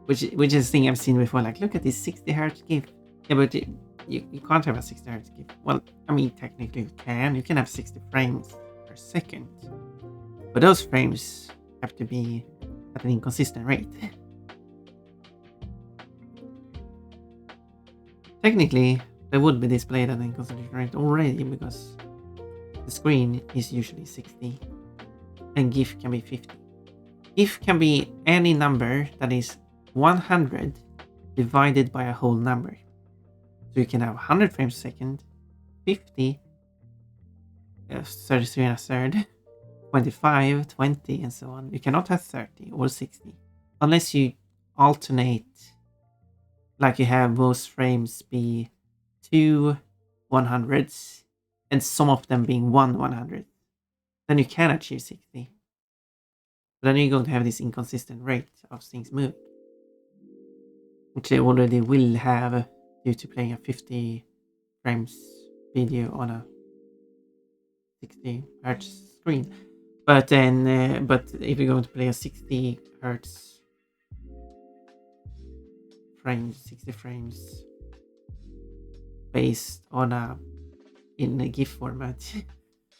which is a thing I've seen before. Like, look at this 60 Hz GIF. Yeah, but you can't have a 60 Hz GIF. Well, I mean, technically you can. You can have 60 frames per second, but those frames have to be at an inconsistent rate. Technically, they would be displayed at an inconsistent rate already because the screen is usually 60. And GIF can be 50. GIF can be any number that is 100 divided by a whole number. So you can have 100 frames per second, 50, 33 and a third, 25, 20, and so on. You cannot have 30 or 60 unless you alternate, like you have most frames be 2 100s and some of them being 1/100. Then you can achieve 60. But then you're going to have this inconsistent rate of things moving, which they already will have due to playing a 50 frames video on a 60 hertz screen. But then, but if you're going to play a 60 hertz frames, 60 frames based on in a GIF format,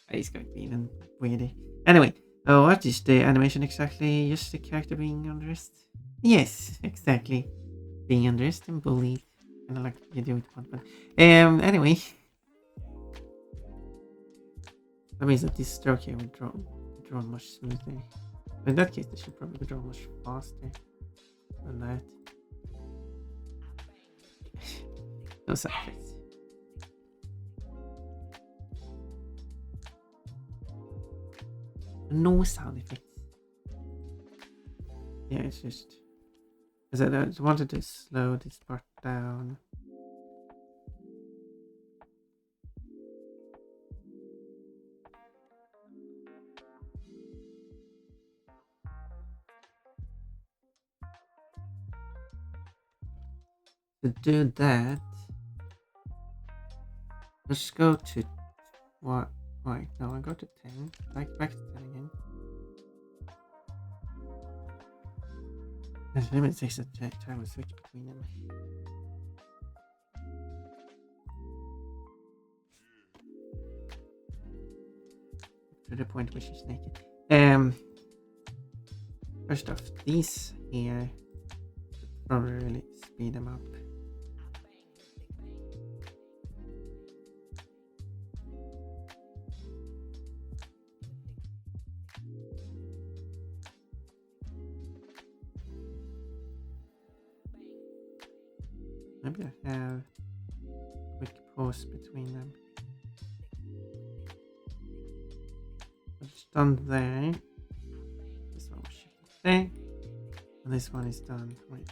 it's going to be even weirder. Anyway, what is the animation exactly? Just the character being undressed? Yes, exactly. Being undressed and bullied. Kind of like you do with one. Anyway. That means that this stroke here will draw much smoother. In that case, they should probably draw much faster than that. No sound effects. No sound effects. Yeah, it's just... I said I just wanted to slow this part down. To do that, let's go to what? Wait, no, I go to 10. Back to 10 again. There's limit takes a time to switch between them. To the point where she's naked. First off, these here probably really speed them up. Maybe I have a quick pause between them. It's done there. This one was there. And this one is done. Wait.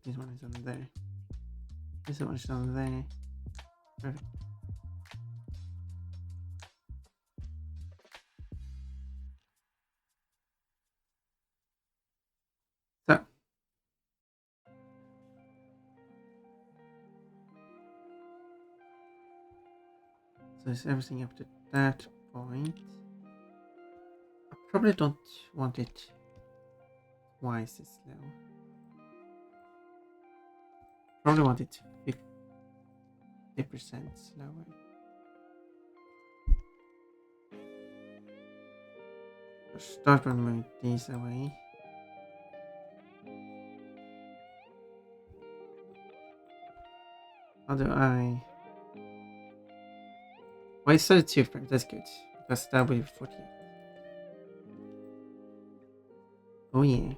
This one is done there. This one is done there. Perfect. So it's everything up to that point. I probably don't want it twice as slow. Probably want it 50% slower. I'll start by moving these away. How do I... Well, it's 32 frames, that's good. Because that will be 48. Oh yeah.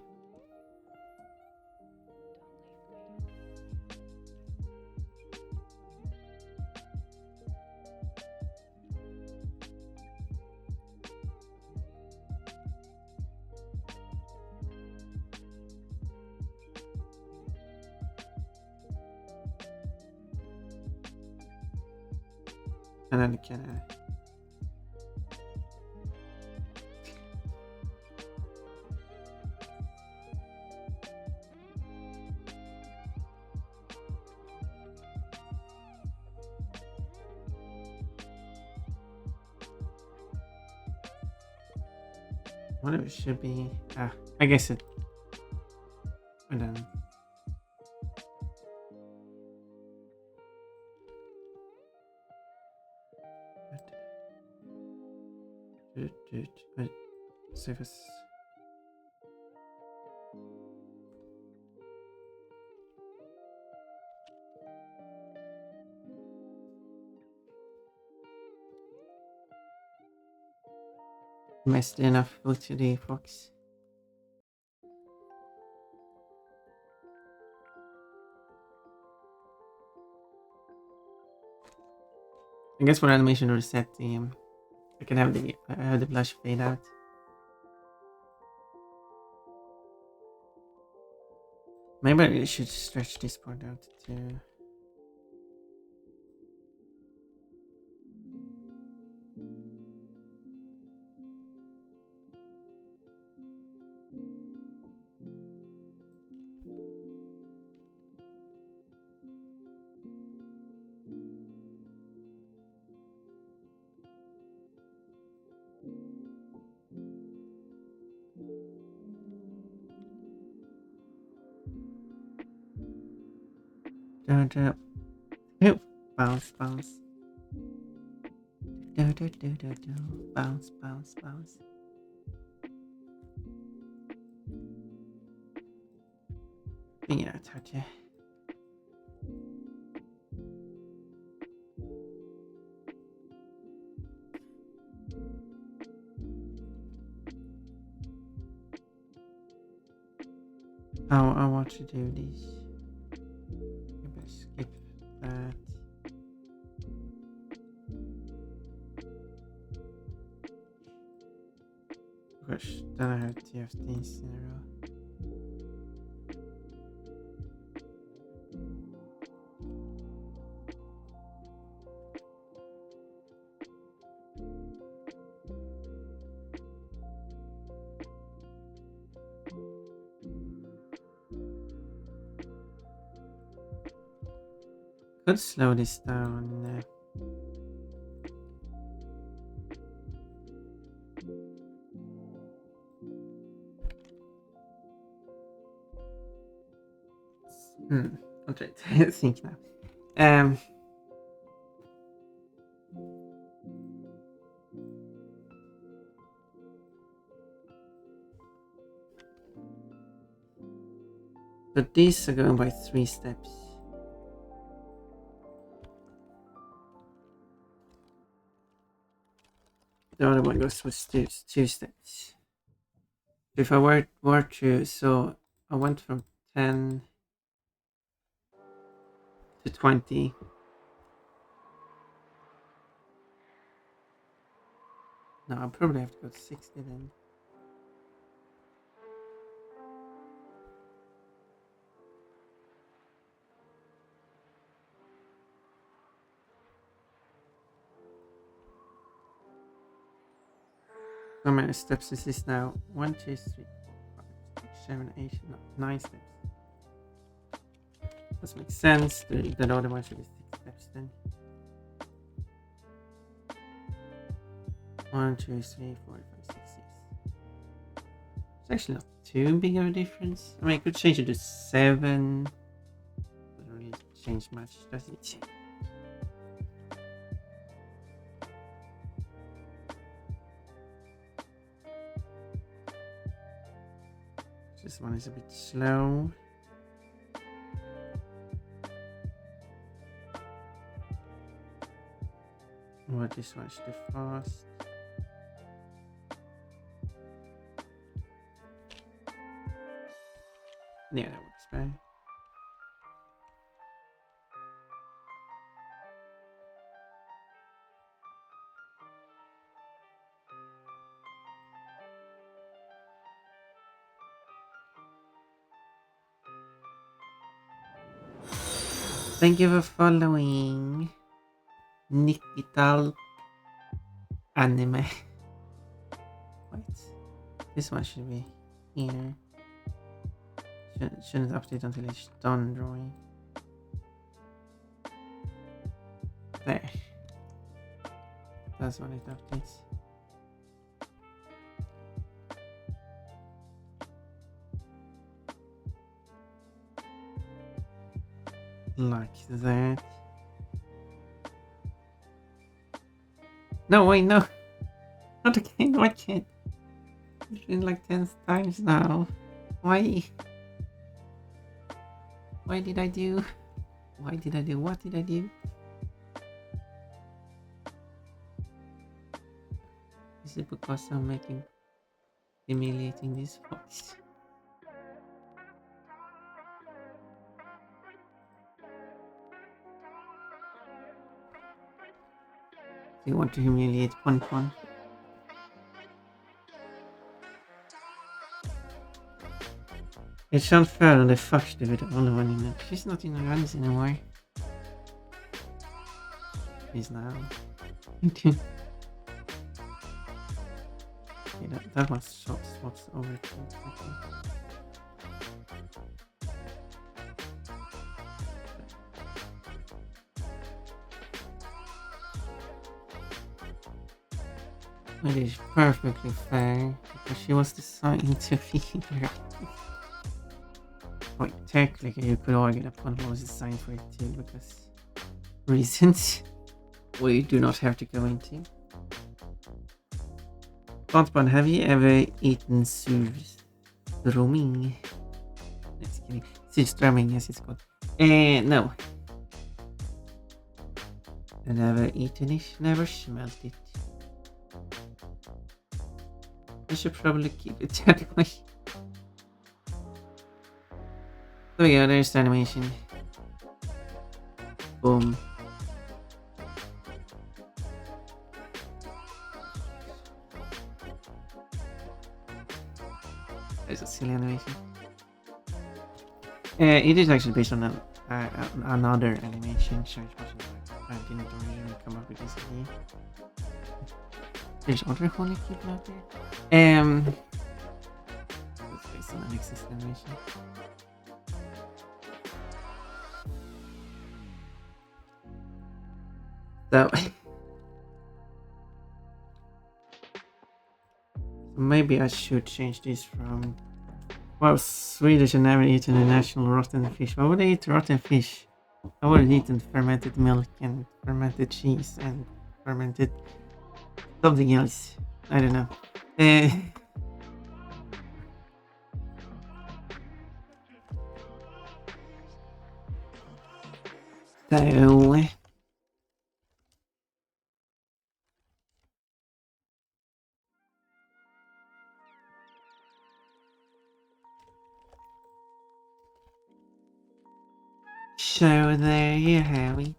And then can I... Whatever it should be. I guess it. And then. Save us. Messed enough with the Fox. I guess for animation to reset the I can have the blush fade out. Maybe I really should stretch this part out too. Ooh, bounce, bounce. Bounce, bounce, bounce. Fingrar out här till. I want to do this. Maybe skip that. Gosh, then I have to have these in a row. Could slow this down. I'm trying to think now. But these are going by 3 steps. The other one goes with 2 steps. If I were to, so I went from 10 to 20. No, I'll probably have to go to 60 then. How many steps is this now? 1, 2, 3, 4, 5, 6, 7, 8, 9 steps. Does make sense. The other one should be 6 steps then. 1, 2, 3, 4, 5, 6, 6. It's actually not too big of a difference. I mean, I could change it to 7. Doesn't really change much, does it? This one is a bit slow. Or this one should be fast. Yeah, that works fine. Thank you for following Nikital Anime. Wait, this one should be here. Shouldn't update until it's done drawing. There. That's when it updates. Like that. No, wait, no. Not again, no, I can't. It's been like 10 times now. Why? Why did I do? Why did I do? What did I do? Is it because I'm making humiliating this voice? Do you want to humiliate Pon Pon? It's unfair and the fuck to be the only one in it. She's not in the runs anymore. She's now. Okay, that was swaps over to It is perfectly fair because she was designed to be there. Wait, technically you could argue that Pon was designed for it too because reasons we do not have to go into. Pon, have you ever eaten surströmming? Just kidding. Surströmming, yes it's called. No. I never eaten it, never smelt it. I should probably keep it that way. So yeah, there's the animation. Boom. There's a silly animation. It is actually based on another animation, so it wasn't like I didn't originally come up with this idea. There's other holy people out there. It's based on an existing animation. So maybe I should change this from Swedish and never eaten a national rotten fish. Why would I eat rotten fish? I would have eaten fermented milk and fermented cheese and fermented something else. I don't know. So there you have it.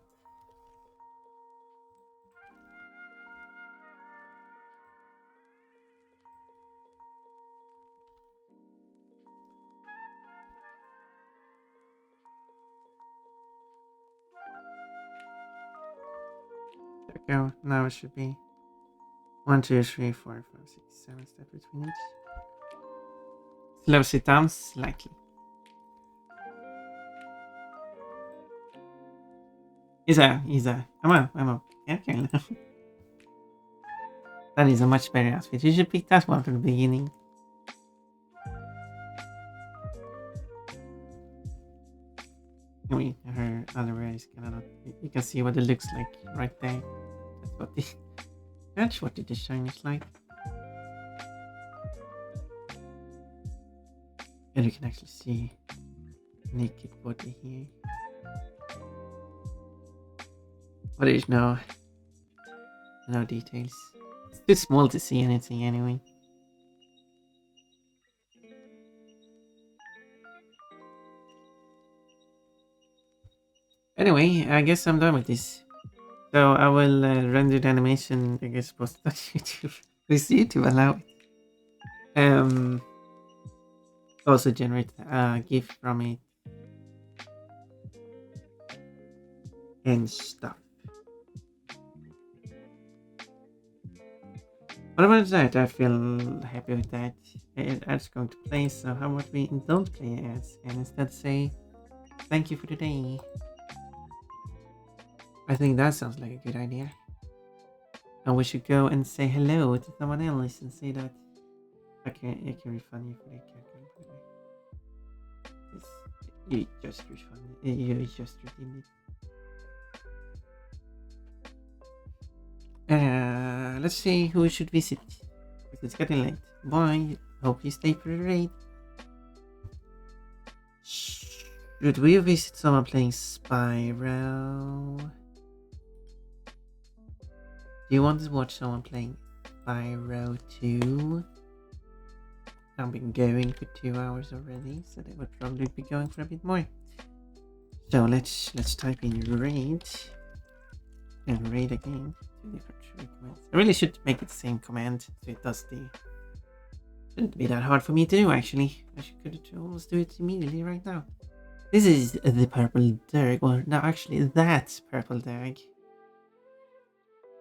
There we go. Now it should be 1, 2, 3, 4, 5, 6, 7 steps between each. Slows it down slightly. Isa. I'm up. Okay. That is a much better outfit. You should pick that one from the beginning. I mean, her underwear is kind of not. You can see what it looks like right there. That's what the design is like. And you can actually see naked body here. But there's no details. It's too small to see anything anyway. Anyway, I guess I'm done with this. So I will render the animation, I guess, post on YouTube. With YouTube allow it. Also generate a GIF from it. And stuff. What about that? I feel happy with that. It's going to play, so how about we don't play ads and instead say thank you for today. I think that sounds like a good idea. And we should go and say hello to someone else and say that it can refund you for the calculator. You just refunded. You just redeemed it. Let's see who we should visit. It's getting late. Bye. Hope you stay for the raid. Should we visit someone playing Spyro? Do you want to watch someone playing Spyro 2? I've been going for 2 hours already, so they would probably be going for a bit more. So let's type in raid and raid again. 2 different 3 commands. I really should make it the same command so it does the. Shouldn't be that hard for me to do actually. I could almost do it immediately right now. This is the purple derg, or no, actually that's purple derg.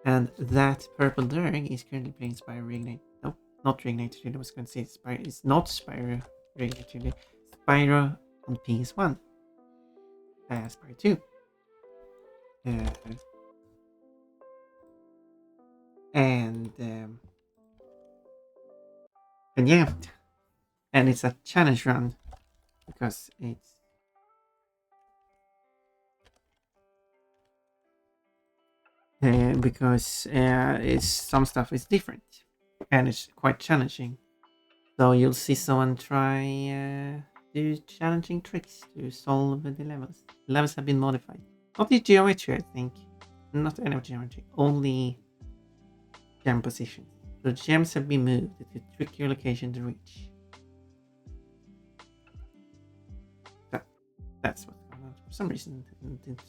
And that purple derg is currently playing Spyro Reignite. Nope, not Reignite 2D. I was going to say Spyro. It's not Spyro Reignite 2D. Spyro on PS1. Spyro 2. And yeah, and it's a challenge run because it's some stuff is different and it's quite challenging. So you'll see someone try do challenging tricks to solve the levels. The levels have been modified. Not the geometry, I think. Not any geometry. Only gem positions. So gems have been moved to trick your location to reach. That's what's going on. For some reason,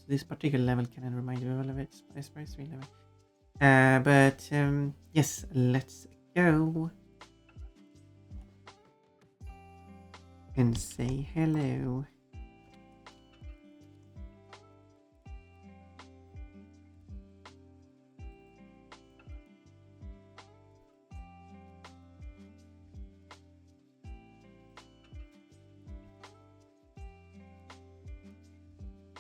this particular level can remind you of it. Spyro 3 level. But yes, let's go and say hello.